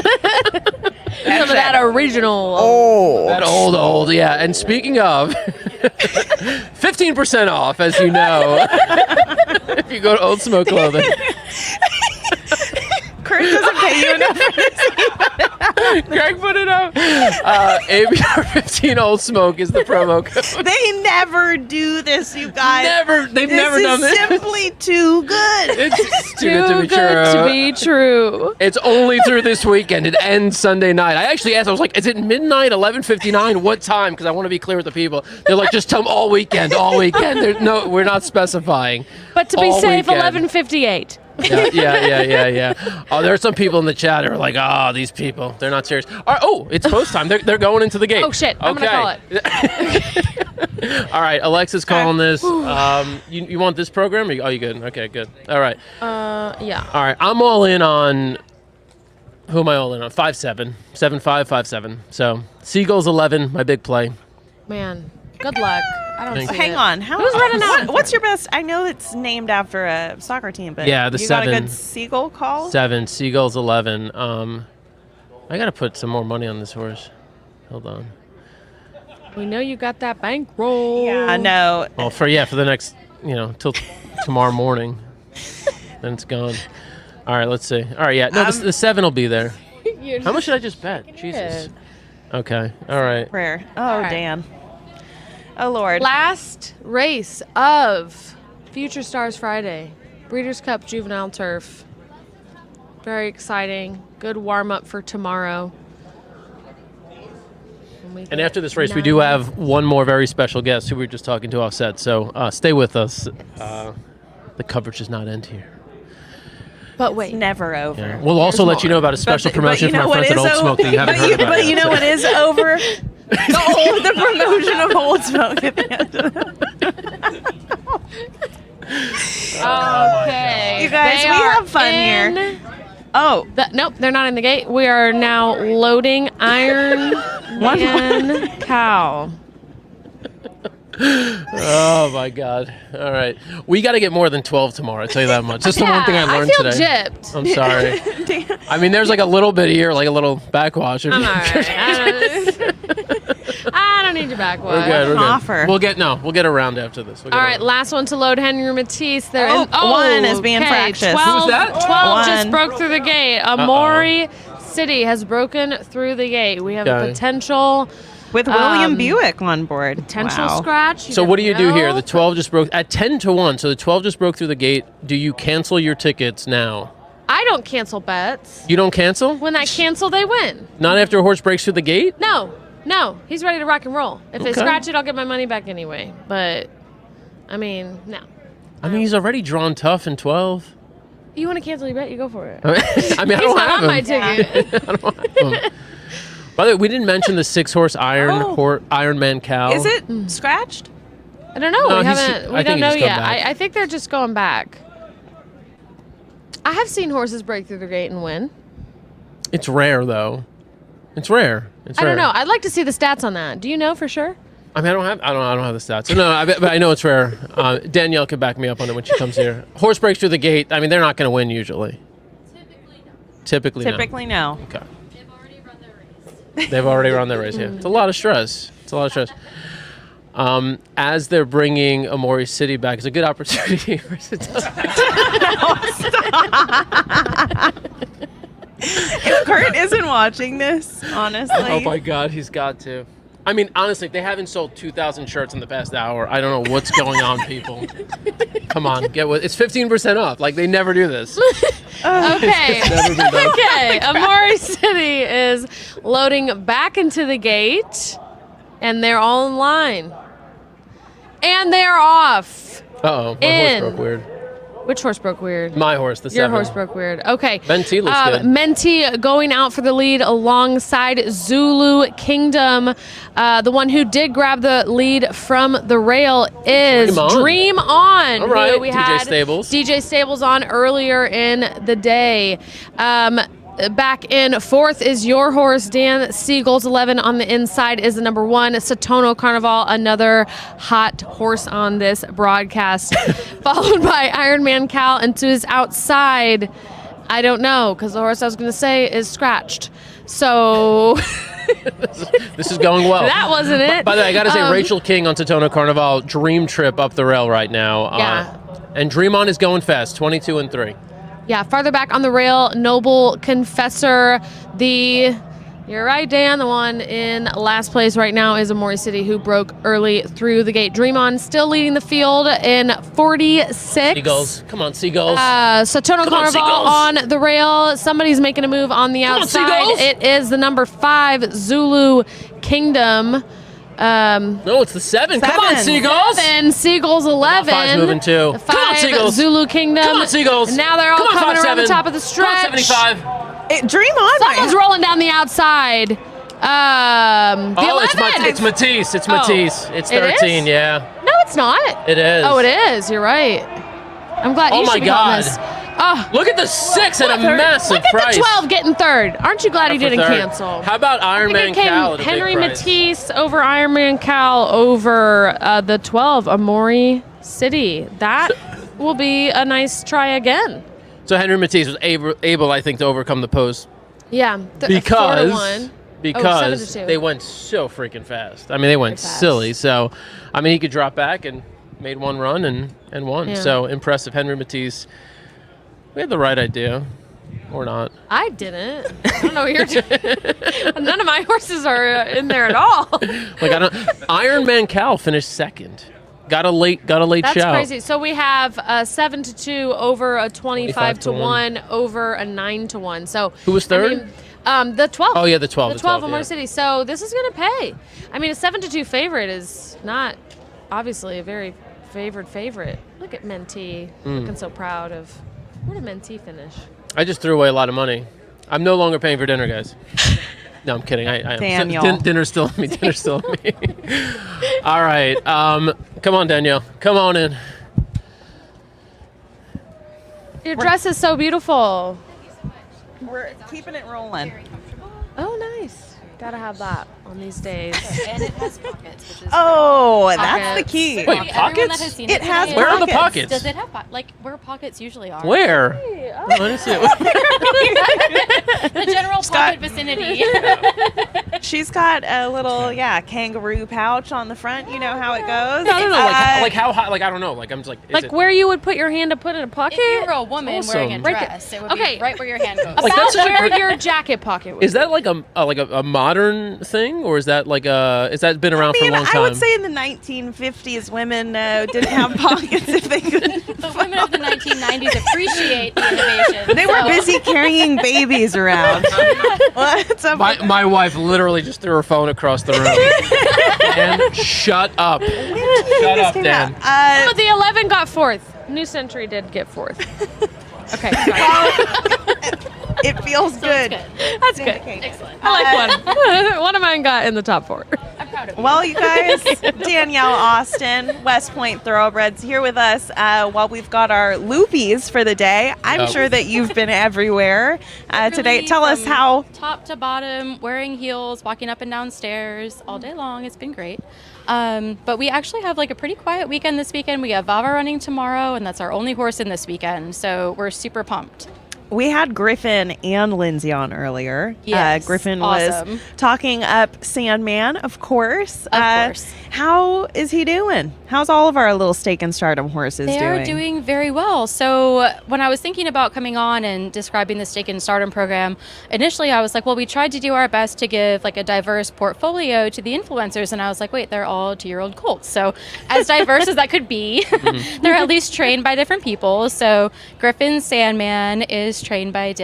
S8: Some of that original.
S5: That old, yeah. And speaking of, 15% off, as you know, if you go to Old Smoke Clothing.
S6: Kurt doesn't pay you enough for this.
S5: Greg put it up. ABR 15 Old Smoke is the promo code.
S6: They never do this, you guys.
S5: They've never done this.
S6: This is simply too good.
S5: It's too
S8: Too good to be true.
S5: It's only through this weekend. It ends Sunday night. I actually asked, I was like, is it midnight, 11:59? What time? Because I want to be clear with the people. They're like, just tell them all weekend. No, we're not specifying.
S8: But to be
S5: All
S8: safe,
S5: weekend.
S8: 11:58.
S5: Yeah. Oh, there are some people in the chat who are like, these people, they're not serious. It's post time. They're going into the gate.
S8: Oh, shit. I'm going to call it.
S5: All right, Alexa's calling this. You want this program? You good? Okay, good. All right.
S8: Yeah.
S5: All right, I'm all in on, who am I all in on? 5-7, 7-5, 5-7. So, Seagulls 11, my big play.
S8: Man, good luck. I don't see
S6: Hang
S8: it.
S6: on.
S8: Who's running out?
S6: What's your best? I know it's named after a soccer team, but
S5: Yeah, the
S6: you
S5: 7.
S6: got a good seagull call?
S5: 7, Seagulls 11. I got to put some more money on this horse. Hold on.
S8: We know you got that bankroll.
S6: Yeah, I know.
S5: Well, for the next, till tomorrow morning. Then it's gone. All right, let's see. All right, yeah. No, the 7 will be there. How much did I just bet? Jesus. Okay. All right.
S6: Prayer. Oh,
S8: All right.
S6: Dan. Oh, Lord.
S8: Last race of Future Stars Friday. Breeders' Cup Juvenile Turf. Very exciting. Good warm-up for tomorrow.
S5: And after this race, we do have one more very special guest who we were just talking to offset. So stay with us. The coverage does not end here.
S8: But wait.
S6: It's never over.
S5: Yeah. We'll also let you know about a special promotion from our friends at Old Smoke that you haven't heard about.
S6: But you know what is over? the promotion of Old Smoke at the end of
S8: Okay.
S6: You guys, we have fun here. Oh.
S8: Nope, they're not in the gate. We are now loading Iron Man Cow.
S5: Oh my God! All right, we got to get more than 12 tomorrow. I tell you that much. That's the one thing I learned
S8: I feel
S5: today.
S8: gypped.
S5: I'm sorry. I mean, there's like a little bit here, like a little backwash.
S8: I'm all right. I don't need your backwash.
S5: We're good. We're good.
S6: Offer.
S5: We'll get around after this.
S8: All right, last one to load, Henry Matisse. They're
S6: one is being fractious.
S8: 12,
S6: Who's that?
S8: 12 just
S6: One.
S8: broke through the gate. Amori City has broken through the gate. We have a potential...
S6: With William Buick on board.
S8: Potential scratch.
S5: So what do you do here? The 12 just broke at 10-1. So the 12 just broke through the gate. Do you cancel your tickets now?
S8: I don't cancel bets.
S5: You don't cancel?
S8: When I cancel, they win.
S5: Not after a horse breaks through the gate?
S8: No. He's ready to rock and roll. If they
S5: Okay.
S8: scratch it, I'll get my money back anyway. But, I mean, no.
S5: I mean, he's already drawn tough in 12.
S8: You want to cancel your bet? You go for it.
S5: I mean, I
S8: He's
S5: don't
S8: not
S5: have
S8: on my
S5: him.
S8: ticket.
S5: I don't have him. By the way, we didn't mention the 6-horse Iron Man Cow.
S6: Is it scratched?
S8: I don't know.
S5: No,
S8: we
S5: I think
S8: don't
S5: he
S8: know
S5: just come
S8: yet.
S5: back.
S8: I think they're just going back. I have seen horses break through the gate and win.
S5: It's rare, though. It's rare.
S8: I don't know. I'd like to see the stats on that. Do you know for sure?
S5: I mean, I don't have the stats. No, but I know it's rare. Danielle can back me up on it when she comes here. Horse breaks through the gate. I mean, they're not going to win usually. Typically
S6: no.
S5: Okay. They've already run their race. Yeah, it's a lot of stress. As they're bringing Amori City back, it's a good opportunity for us to
S6: If Kurt isn't watching this, honestly.
S5: Oh my God, he's got to. I mean, honestly, they haven't sold 2,000 shirts in the past hour. I don't know what's going on, people. Come on, get with it's 15% off. Like they never do this.
S8: Okay.
S5: It's never been done.
S8: Okay. Amori City is loading back into the gate, and they're all in line. And they're off.
S5: Uh-oh, my horse broke weird.
S8: Which horse broke weird?
S5: My horse, the
S8: Your
S5: 7.
S8: horse broke weird. Okay.
S5: Menti looks good.
S8: Menti going out for the lead alongside Zulu Kingdom. The one who did grab the lead from the rail is Dream On.
S5: All right,
S8: who we
S5: DJ
S8: had
S5: Stables.
S8: DJ Stables on earlier in the day. Back in fourth is your horse, Dan Siegel's 11. On the inside is the number 1, Satono Carnival, another hot horse on this broadcast. Followed by Iron Man Cal, and to his outside, I don't know, because the horse I was going to say is scratched. So
S5: This is going well.
S8: That wasn't it.
S5: By the way, I got to say, Rachel King on Satono Carnival, dream trip up the rail right now.
S8: Yeah.
S5: And Dream On is going fast, 22-3.
S8: Yeah, farther back on the rail, Noble Confessor. You're right, Dan. The one in last place right now is Amori City, who broke early through the gate. Dream On still leading the field in 46.
S5: Seagulls. Come on, Seagulls.
S8: Satono Carnival on the rail. Somebody's making a move on the outside. It is the number 5, Zulu Kingdom.
S5: No, it's the 7. Come on, Seagulls.
S8: 7, Seagulls 11.
S5: 5's moving too.
S8: The 5,
S5: Come on, Seagulls.
S8: Zulu Kingdom.
S5: Come on, Seagulls.
S8: And now they're all
S5: Come on,
S8: coming around the
S5: 5-7.
S8: top of the stretch.
S5: Come on, 75.
S6: Dream On.
S8: Someone's rolling down the outside. The 11.
S5: It's Matisse. It's Matisse. It's 13, yeah.
S8: No, it's not.
S5: It is.
S8: Oh, it is. You're right. I'm glad you should be on this. Oh,
S5: Look at the 6 at a massive
S8: Look at
S5: price.
S8: the 12 getting third. Aren't you glad he
S5: For
S8: didn't
S5: third.
S8: cancel?
S5: How about Iron Man Cal at a big
S8: Henry
S5: price?
S8: Matisse over Iron Man Cal over the 12, Amori City. That will be a nice try again.
S5: So Henry Matisse was able, I think, to overcome the post
S8: Yeah.
S5: because
S8: 4-1.
S5: because
S8: 7-2.
S5: they went so freaking fast. I mean, they went silly. So, I mean, he could drop back and made one run and won.
S8: Yeah.
S5: So impressive, Henry Matisse. We had the right idea, or not.
S8: I didn't. I don't know what you're doing. None of my horses are in there at all.
S5: Iron Man Cal finished second. Got a late
S8: That's
S5: shout.
S8: crazy. So we have a 7-2 over a 25-1 over a 9-1. So
S5: Who was third?
S8: The 12.
S5: Oh, yeah, the 12.
S8: The 12 Amori
S5: yeah.
S8: City. So this is going to pay. I mean, a 7-2 favorite is not obviously a very favored favorite. Look at Menti looking so proud of. Where did Menti finish?
S5: I just threw away a lot of money. I'm no longer paying for dinner, guys. No, I'm kidding. I am.
S6: Daniel.
S5: Dinner's still on me. Dinner's still on me. All right. Come on, Danielle. Come on in.
S8: Your dress is so beautiful.
S6: We're keeping it rolling.
S8: Oh, nice. Gotta have that on these days.
S3: And it has pockets, which is
S6: That's the key.
S5: Wait,
S3: Everyone
S5: pockets?
S3: that has seen
S6: It has
S3: today-
S5: Where are the pockets?
S3: Does it have like where pockets usually are?
S5: Where? Let me see.
S3: The general pocket vicinity.
S6: She's got a little kangaroo pouch on the front. You know how it goes.
S5: No, like how high? Like I don't know. Like I'm just like.
S8: Like where you would put your hand to put in a pocket?
S3: If you were a woman
S5: Awesome.
S3: wearing a
S5: Right
S3: dress, it would be right where your hand goes.
S5: Like,
S8: About
S5: that's such a
S8: where
S5: great-
S8: your jacket pocket would
S5: Is that like a modern thing, or is that like is that been around for a long time?
S6: I would say in the 1950s, women didn't have pockets if they couldn't.
S3: But women of the 1990s appreciate the innovation.
S6: They were busy carrying babies around. What's up?
S5: My wife literally just threw her phone across the room. Dan, shut up. Shut up, Dan.
S8: Oh, the 11 got fourth. New Century did get fourth. Okay. Sorry.
S6: It feels good.
S8: That's good.
S3: Excellent.
S8: I like one. One of mine got in the top 4.
S3: I'm proud of you.
S6: Well, you guys, Danielle Austin, West Point Thoroughbreds, here with us while we've got our loopies for the day. I'm sure that you've been everywhere today.
S3: Literally
S6: Tell us
S3: from
S6: how.
S3: Top to bottom, wearing heels, walking up and down stairs all day long. It's been great. But we actually have like a pretty quiet weekend this weekend. We have Vava running tomorrow, and that's our only horse in this weekend. So we're super pumped.
S6: We had Griffin and Lindsay on earlier.
S3: Yes,
S6: Griffin
S3: awesome.
S6: was talking up Sandman, of course.
S3: Of course.
S6: How is he doing? How's all of our little stake and stardom horses
S3: They
S6: doing?
S3: are doing very well. So when I was thinking about coming on and describing the Stake and Stardom program, initially I was like, well, we tried to do our best to give like a diverse portfolio to the influencers. And I was like, wait, they're all 2-year-old colts. So as diverse as that could be, they're at least trained by different people. So Griffin Sandman is trained by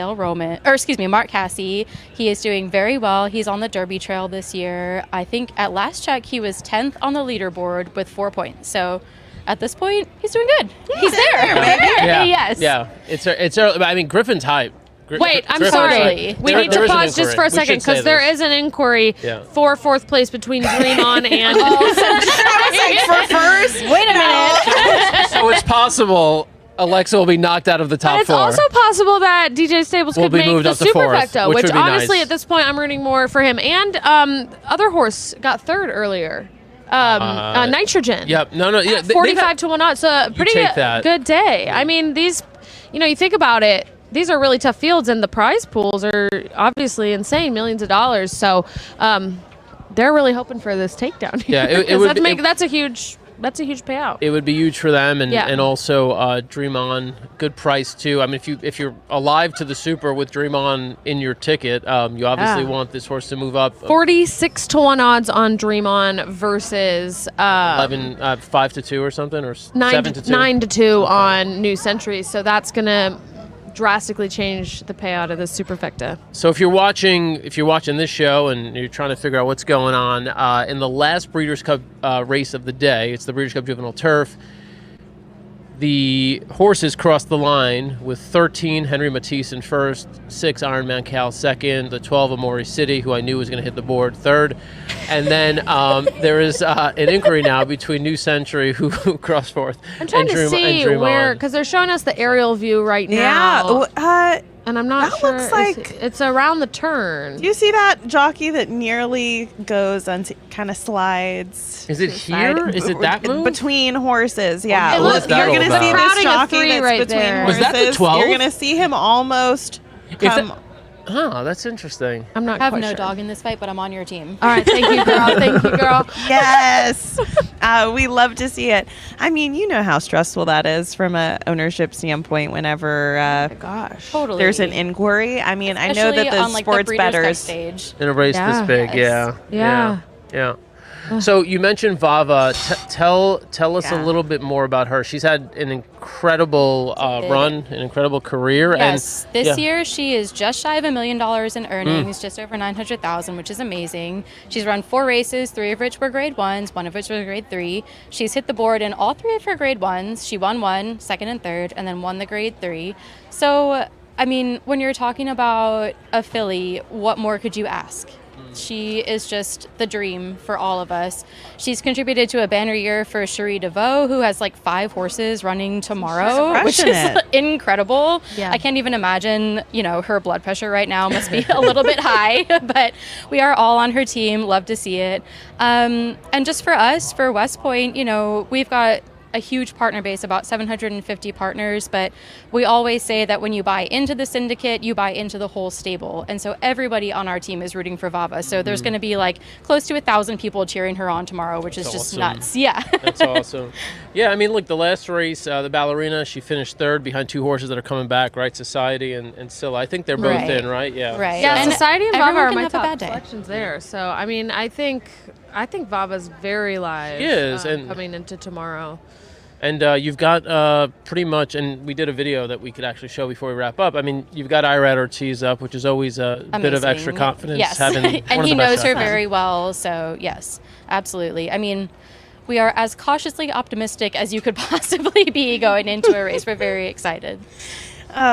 S3: Mark Cassie. He is doing very well. He's on the Derby Trail this year. I think at last check, he was 10th on the leaderboard with 4 points. So at this point, he's doing good. He's there.
S5: Yeah.
S3: Yes.
S5: Yeah. It's early. I mean, Griffin's hype.
S8: Wait, I'm
S5: Griffin's
S8: sorry.
S5: hype.
S8: We need
S5: There
S8: to
S5: is an
S8: pause just
S5: inquiry.
S8: for a
S5: We
S8: second
S5: should say
S8: because there
S5: this.
S8: is an inquiry
S5: Yeah.
S8: for fourth place between Dream On and.
S6: I was like, for first?
S3: Wait a minute.
S5: So it's possible Alexa will be knocked out of the top
S8: But it's
S5: 4.
S8: also possible that DJ Stables
S5: Will
S8: could
S5: be
S8: make
S5: moved
S8: the
S5: up to fourth,
S8: Superfecto,
S5: which
S8: which
S5: would be
S8: honestly
S5: nice.
S8: at this point I'm rooting more for him. And other horse got third earlier. Nitrogen.
S5: Yep. No. Yeah.
S8: 45 to 1 odds. So a pretty
S5: take that.
S8: good day. I mean, these, you think about it, these are really tough fields, and the prize pools are obviously insane, millions of dollars. So they're really hoping for this takedown here.
S5: Yeah, it would be-
S8: that's a huge payout.
S5: It would be huge for them, and
S8: Yeah.
S5: and also Dream On, good price too. I mean, if you're alive to the Super with Dream On in your ticket, you obviously want this horse to move up.
S8: 46 to 1 odds on Dream On versus
S5: 5 to 2 or something, or 7 to 2.
S8: 9 to 2 on New Century. So that's gonna drastically change the payout of the Superfecta.
S5: So if you're watching this show and you're trying to figure out what's going on in the last Breeders' Cup race of the day, it's the Breeders' Cup Juvenile Turf. The horses crossed the line with 13 Henry Matisse in first, 6 Ironman Cal second, the 12 Amori City, who I knew was going to hit the board, third. And then there is an inquiry now between New Century, who crossed fourth,
S8: I'm trying to see where, because they're showing us the aerial view right now. And I'm not sure.
S6: Looks like
S8: it's around the turn.
S6: Do you see that jockey that nearly goes and kind of slides?
S5: Is it here? Is it that move?
S6: Between horses, yeah.
S5: What is that
S6: You're
S5: all
S6: going to
S5: about?
S6: see
S8: Crowding
S6: this
S8: a
S6: jockey
S8: 3
S6: that's
S8: right
S6: between
S8: there.
S6: horses.
S5: Was that the 12?
S6: You're going to see him almost come.
S5: Oh, that's interesting.
S8: I'm not
S3: I have
S8: quite
S3: no
S8: sure.
S3: dog in this fight, but I'm on your team.
S8: All right, thank you, girl. Thank you, girl.
S6: Yes. We love to see it. I mean, you know how stressful that is from a ownership standpoint whenever
S3: Totally.
S6: there's an inquiry. I mean, I know
S3: Especially
S6: that the
S3: on, like, the
S6: sports
S3: Breeders' Cup
S6: bettors
S3: stage.
S5: In a race this big,
S3: Yes.
S5: yeah. So you mentioned Vava. Tell us a little bit more about her. She's had an incredible run, an incredible career.
S3: Yes,
S5: and
S3: this year she is just shy of $1 million in earnings, just over 900,000, which is amazing. She's run 4 races, 3 of which were grade 1s, 1 of which was grade 3. She's hit the board in all 3 of her grade 1s. She won 1, 2nd and 3rd, and then won the grade 3. So, I mean, when you're talking about a filly, what more could you ask? She is just the dream for all of us. She's contributed to a banner year for Cherie DeVoe, who has like 5 horses running tomorrow, which is incredible.
S8: Yeah.
S3: I can't even imagine, her blood pressure right now must be a little bit high, but we are all on her team. Love to see it. And just for us, for West Point, we've got a huge partner base, about 750 partners, but we always say that when you buy into the syndicate, you buy into the whole stable. And so everybody on our team is rooting for Vava. So there's going to be like close to 1,000 people cheering her on tomorrow, which is just nuts. Yeah.
S5: That's awesome. Yeah, I mean, look, the last race, the Ballerina, she finished 3rd behind 2 horses that are coming back, right? Society and Scylla. I think they're both in, right? Yeah.
S3: Right.
S8: Yeah,
S3: And
S8: Society and
S3: everyone
S8: Vava are
S3: can
S8: my
S3: have a
S8: top
S3: bad day.
S8: selections there. So, I mean, I think Vava's very live.
S5: She is, and
S8: coming into tomorrow.
S5: And you've got pretty much, and we did a video that we could actually show before we wrap up. I mean, you've got Irad Ortiz up, which is always a bit of extra confidence.
S3: Yes.
S5: Having
S3: And he knows her very well. So, yes, absolutely. I mean, we are as cautiously optimistic as you could possibly be going into a race. We're very excited.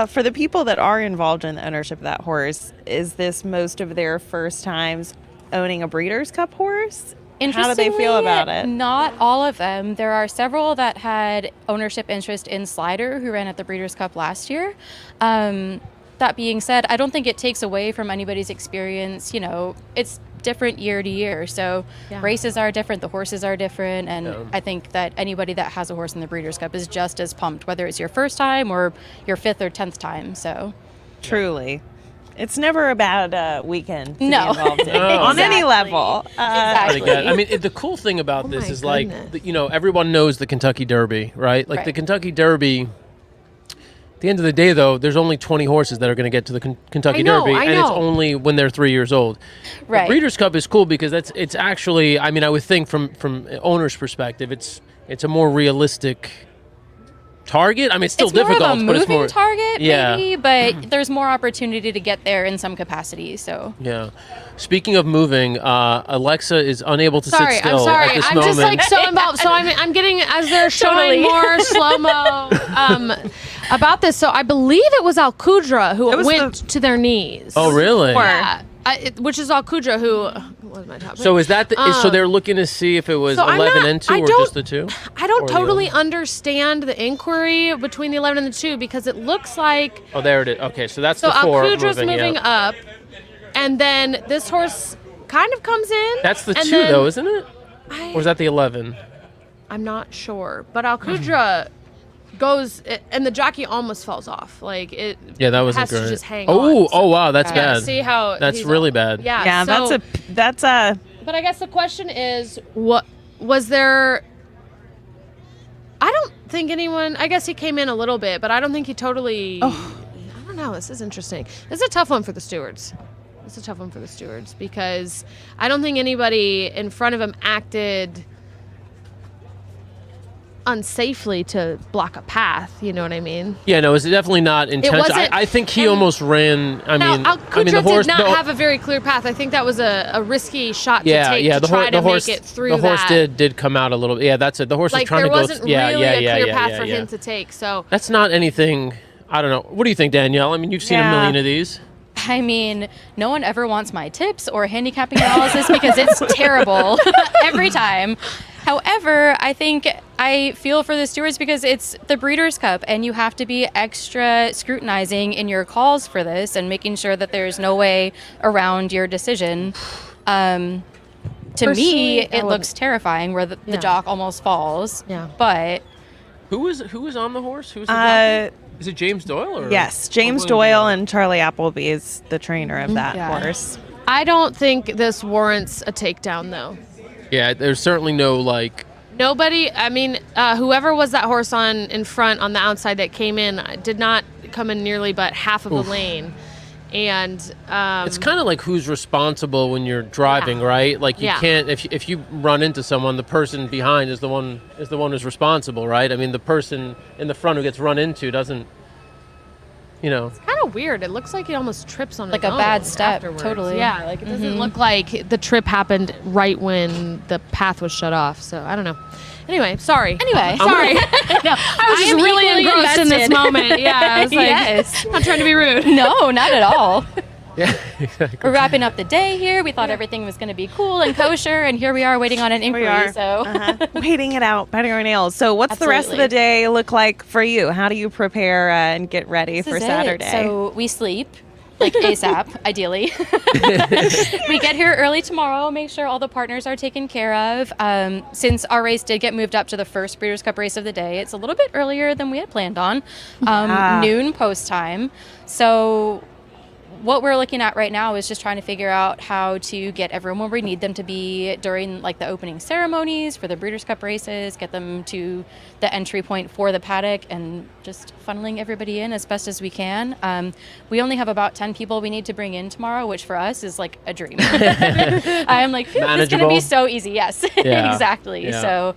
S4: For the people that are involved in the ownership of that horse, is this most of their first times owning a Breeders' Cup horse? How do they feel about it?
S3: Not all of them. There are several that had ownership interest in Slider, who ran at the Breeders' Cup last year. That being said, I don't think it takes away from anybody's experience. It's different year to year. So races are different, the horses are different, and I think that anybody that has a horse in the Breeders' Cup is just as pumped, whether it's your first time or your 5th or 10th time. So
S4: truly. It's never a bad weekend to be
S3: No.
S4: involved in,
S5: No.
S4: on any
S3: Exactly.
S4: level.
S3: Exactly.
S5: I mean, the cool thing about this is like, everyone knows the Kentucky Derby, right? Like the Kentucky Derby. At the end of the day, though, there's only 20 horses that are going to get to the Kentucky Derby, and it's only when they're 3 years old.
S3: Right.
S5: The Breeders' Cup is cool because it's actually, I mean, I would think from owner's perspective, it's a more realistic target. I mean, it's still difficult,
S3: more of a
S5: but it's
S3: moving
S5: more
S3: target,
S5: yeah.
S3: maybe, but there's more opportunity to get there in some capacity. So
S5: Yeah. Speaking of moving, Alexa is unable to sit still
S8: I'm sorry.
S5: at this
S8: I'm
S5: moment.
S8: just like so involved. So I'm getting, as they're showing more slow-mo about this. So I believe it was Al Qudra who went to their knees.
S5: Oh, really?
S8: Yeah. Which is Al Qudra who what was my top pick?
S5: So is that so they're looking to see if it was
S8: so
S5: 11 and 2 or just the 2?
S8: I don't
S5: Or the
S8: totally understand the inquiry between the 11 and the 2 because it looks like
S5: Oh, there it is. Okay, so that's
S8: so
S5: the
S8: Al
S5: 4
S8: Qudra's
S5: moving,
S8: moving
S5: yeah.
S8: up, and then this horse kind of comes in.
S5: That's the 2
S8: and then-
S5: though, isn't it? Or is that the 11?
S8: I'm not sure, but Al Qudra goes and the jockey almost falls off. Like it.
S5: Yeah, that wasn't
S8: has
S5: great.
S8: to just hang
S5: oh,
S8: on.
S5: oh wow, that's
S8: Yeah,
S5: bad.
S8: see how
S5: that's
S8: he's
S5: really bad.
S8: Yeah,
S4: Yeah,
S8: so,
S4: that's a.
S8: But I guess the question is, what was there? I don't think anyone. I guess he came in a little bit, but I don't think he totally. I don't know. This is interesting. This is a tough one for the stewards. It's a tough one for the stewards because I don't think anybody in front of him acted unsafely to block a path. You know what I mean?
S5: Yeah, no, it's definitely not intentional.
S8: wasn't-
S5: I think he almost ran. I
S8: Now,
S5: mean,
S8: Al
S5: I mean, the
S8: Qudra
S5: horse.
S8: did not
S5: the,
S8: have a very clear path. I think that was a risky shot to
S5: yeah,
S8: take
S5: yeah.
S8: to
S5: The,
S8: try to
S5: horse.
S8: make it through
S5: the horse
S8: that.
S5: did come out a little. Yeah, that's it. The horse was
S8: Like
S5: trying
S8: there
S5: to go.
S8: wasn't
S5: yeah,
S8: really
S5: yeah,
S8: a
S5: yeah,
S8: clear
S5: yeah,
S8: path
S5: yeah,
S8: for
S5: yeah.
S8: him to take. So
S5: That's not anything. I don't know. What do you think, Danielle? I mean, you've seen a million of these.
S3: I mean, no one ever wants my tips or handicapping analysis because it's terrible every time. However, I think I feel for the stewards because it's the Breeders' Cup and you have to be extra scrutinizing in your calls for this and making sure that there's no way around your decision. To me, it looks terrifying where the jock almost falls.
S8: Yeah.
S3: But
S5: Who was on the horse? Who was the jockey? Is it James Doyle? Or
S4: Yes, James Doyle and Charlie Appleby is the trainer of that
S8: Yeah.
S4: horse.
S8: I don't think this warrants a takedown, though.
S5: Yeah, there's certainly no like.
S8: Nobody. I mean, whoever was that horse in front on the outside that came in did not come in nearly but half of the lane, and
S5: It's kind of like who's responsible when you're driving, right? Like you can't if you run into someone, the person behind is the one who's responsible, right? I mean, the person in the front who gets run into doesn't, you know.
S8: kind of weird. It looks like he almost trips on
S3: Like
S8: his
S3: a bad
S8: own
S3: step,
S8: afterwards.
S3: totally.
S8: Yeah, like it doesn't look like the trip happened right when the path was shut off. So I don't know. Anyway, sorry.
S3: Anyway,
S8: sorry.
S3: no,
S8: I was just really engrossed in this moment. Yeah, I was like,
S3: yes.
S8: not trying to be rude.
S3: No, not at all.
S5: Yeah, exactly.
S3: We're wrapping up the day here. We thought everything was going to be cool and kosher, and here we are waiting on an inquiry. So
S6: waiting it out, biting our nails. So what's the rest of the day look like for you? How do you prepare and get ready for Saturday?
S3: So we sleep. Like ASAP, ideally. We get here early tomorrow, make sure all the partners are taken care of. Since our race did get moved up to the first Breeders' Cup race of the day, it's a little bit earlier than we had planned on, noon post time. So what we're looking at right now is just trying to figure out how to get everyone where we need them to be during like the opening ceremonies for the Breeders' Cup races, get them to the entry point for the paddock, and just funneling everybody in as best as we can. We only have about 10 people we need to bring in tomorrow, which for us is like a dream. I'm like, phew, it's going to be so easy. Yes,
S5: Yeah.
S3: exactly.
S5: Yeah.
S3: So,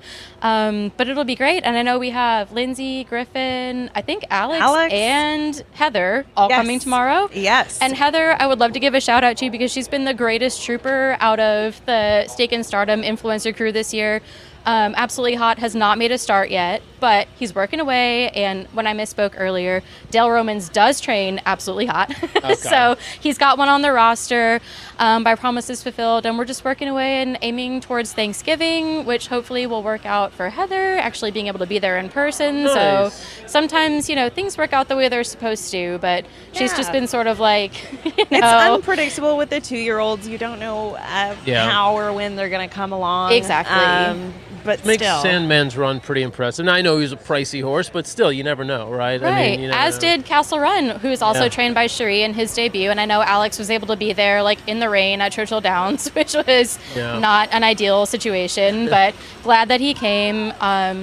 S3: but it'll be great. And I know we have Lindsay, Griffin, I think Alex. And Heather all coming tomorrow.
S6: Yes.
S3: And Heather, I would love to give a shout out to because she's been the greatest trooper out of the Stake and Stardom influencer crew this year. Absolutely Hot has not made a start yet, but he's working away. And when I misspoke earlier, Dale Romans does train Absolutely Hot.
S5: Okay.
S3: So he's got one on the roster by Promises Fulfilled. And we're just working away and aiming towards Thanksgiving, which hopefully will work out for Heather, actually being able to be there in person.
S5: Nice.
S3: So sometimes, things work out the way they're supposed to, but she's just been sort of like,
S6: It's unpredictable with the 2-year-olds. You don't know
S5: Yeah.
S6: how or when they're going to come along.
S3: Exactly.
S6: But
S5: Makes
S6: still.
S5: Sandman's run pretty impressive. And I know he's a pricey horse, but still, you never know, right?
S3: Right,
S5: I mean, you never
S3: as
S5: know.
S3: did Castle Run, who's also
S5: Yeah.
S3: trained by Cherie in his debut. And I know Alex was able to be there, like in the rain at Churchill Downs, which was not an ideal situation, but glad that he came.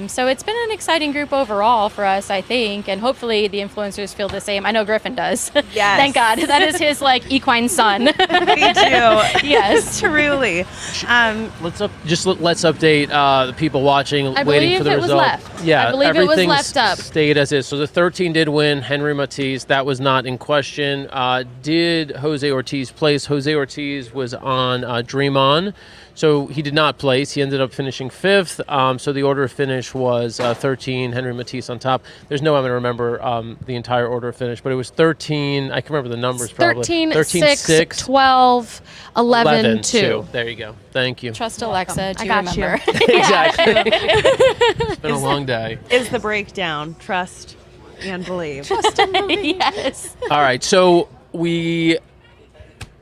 S3: So it's been an exciting group overall for us, I think, and hopefully the influencers feel the same. I know Griffin does.
S6: Yes.
S3: Thank God. That is his like equine son.
S6: Me too.
S3: Yes.
S6: Truly.
S5: Let's update the people watching,
S8: I
S5: waiting
S8: believe
S5: for the
S8: it was
S5: result.
S8: left.
S5: Yeah,
S8: I believe it was
S5: everything's
S8: left up.
S5: stayed as is. So the 13 did win. Henry Matisse, that was not in question. Did Jose Ortiz place? Jose Ortiz was on Dream On, so he did not place. He ended up finishing 5th. So the order of finish was 13. Henry Matisse on top. There's no way I'm going to remember the entire order of finish, but it was 13. I can remember the numbers probably.
S8: 13, 6, 12, 11, 2.
S5: There you go. Thank you.
S3: Trust Alexa to
S8: I got
S3: remember.
S5: Exactly. It's been a long day.
S6: Is the breakdown. Trust and believe.
S3: Trust and believe. Yes.
S5: All right, so we've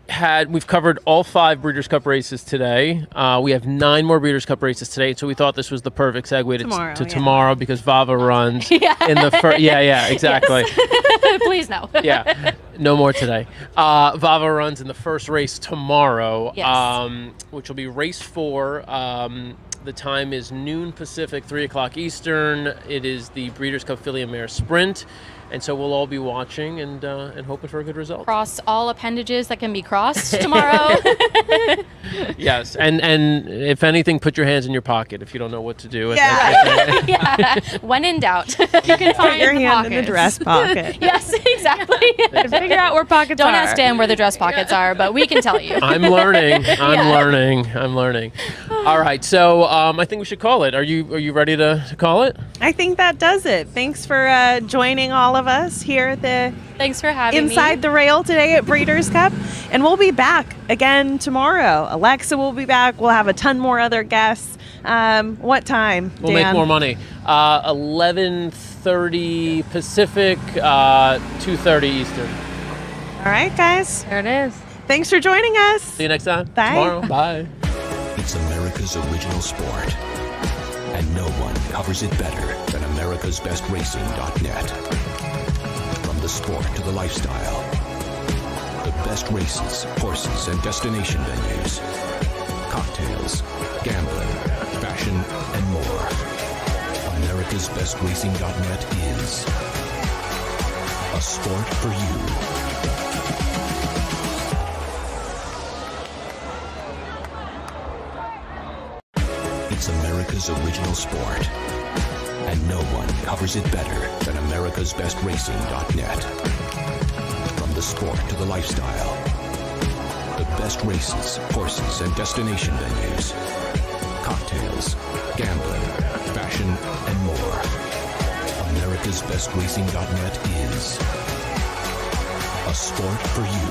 S5: covered all 5 Breeders' Cup races today. We have 9 more Breeders' Cup races today, so we thought this was the perfect segue to tomorrow because Vava runs in the first. Yeah, exactly.
S3: Yes. Please no.
S5: Yeah, no more today. Vava runs in the first race tomorrow, which will be race 4. The time is noon Pacific, 3 o'clock Eastern. It is the Breeders' Cup Filly and Mare Sprint. And so we'll all be watching and hoping for a good result.
S3: Cross all appendages that can be crossed tomorrow.
S5: Yes, and if anything, put your hands in your pocket if you don't know what to do.
S3: Yeah. When in doubt, you can find
S6: your
S3: the
S6: hand in the
S3: pockets.
S6: dress pocket.
S3: Yes, exactly.
S6: Figure out where pockets
S3: Don't
S6: are.
S3: ask Dan where the dress pockets are, but we can tell you.
S5: I'm learning. I'm learning. All right, so I think we should call it. Are you ready to call it?
S6: I think that does it. Thanks for joining all of us here at the
S3: Thanks for having me.
S6: Inside the Rail today at Breeders' Cup. And we'll be back again tomorrow. Alexa will be back. We'll have a ton more other guests. What time,
S5: We'll
S6: Dan?
S5: make more money. 11:30 Pacific, 2:30 Eastern.
S6: All right, guys.
S8: There it is.
S6: Thanks for joining us.
S5: See you next time.
S6: Bye.
S5: Tomorrow. Bye.
S7: It's America's original sport, and no one covers it better than americasbestracing.net. From the sport to the lifestyle, the best races, horses, and destination venues, cocktails, gambling, fashion, and more. americasbestracing.net is a sport for you. It's America's original sport, and no one covers it better than americasbestracing.net. From the sport to the lifestyle, the best races, horses, and destination venues, cocktails, gambling, fashion, and more. americasbestracing.net is a sport for you.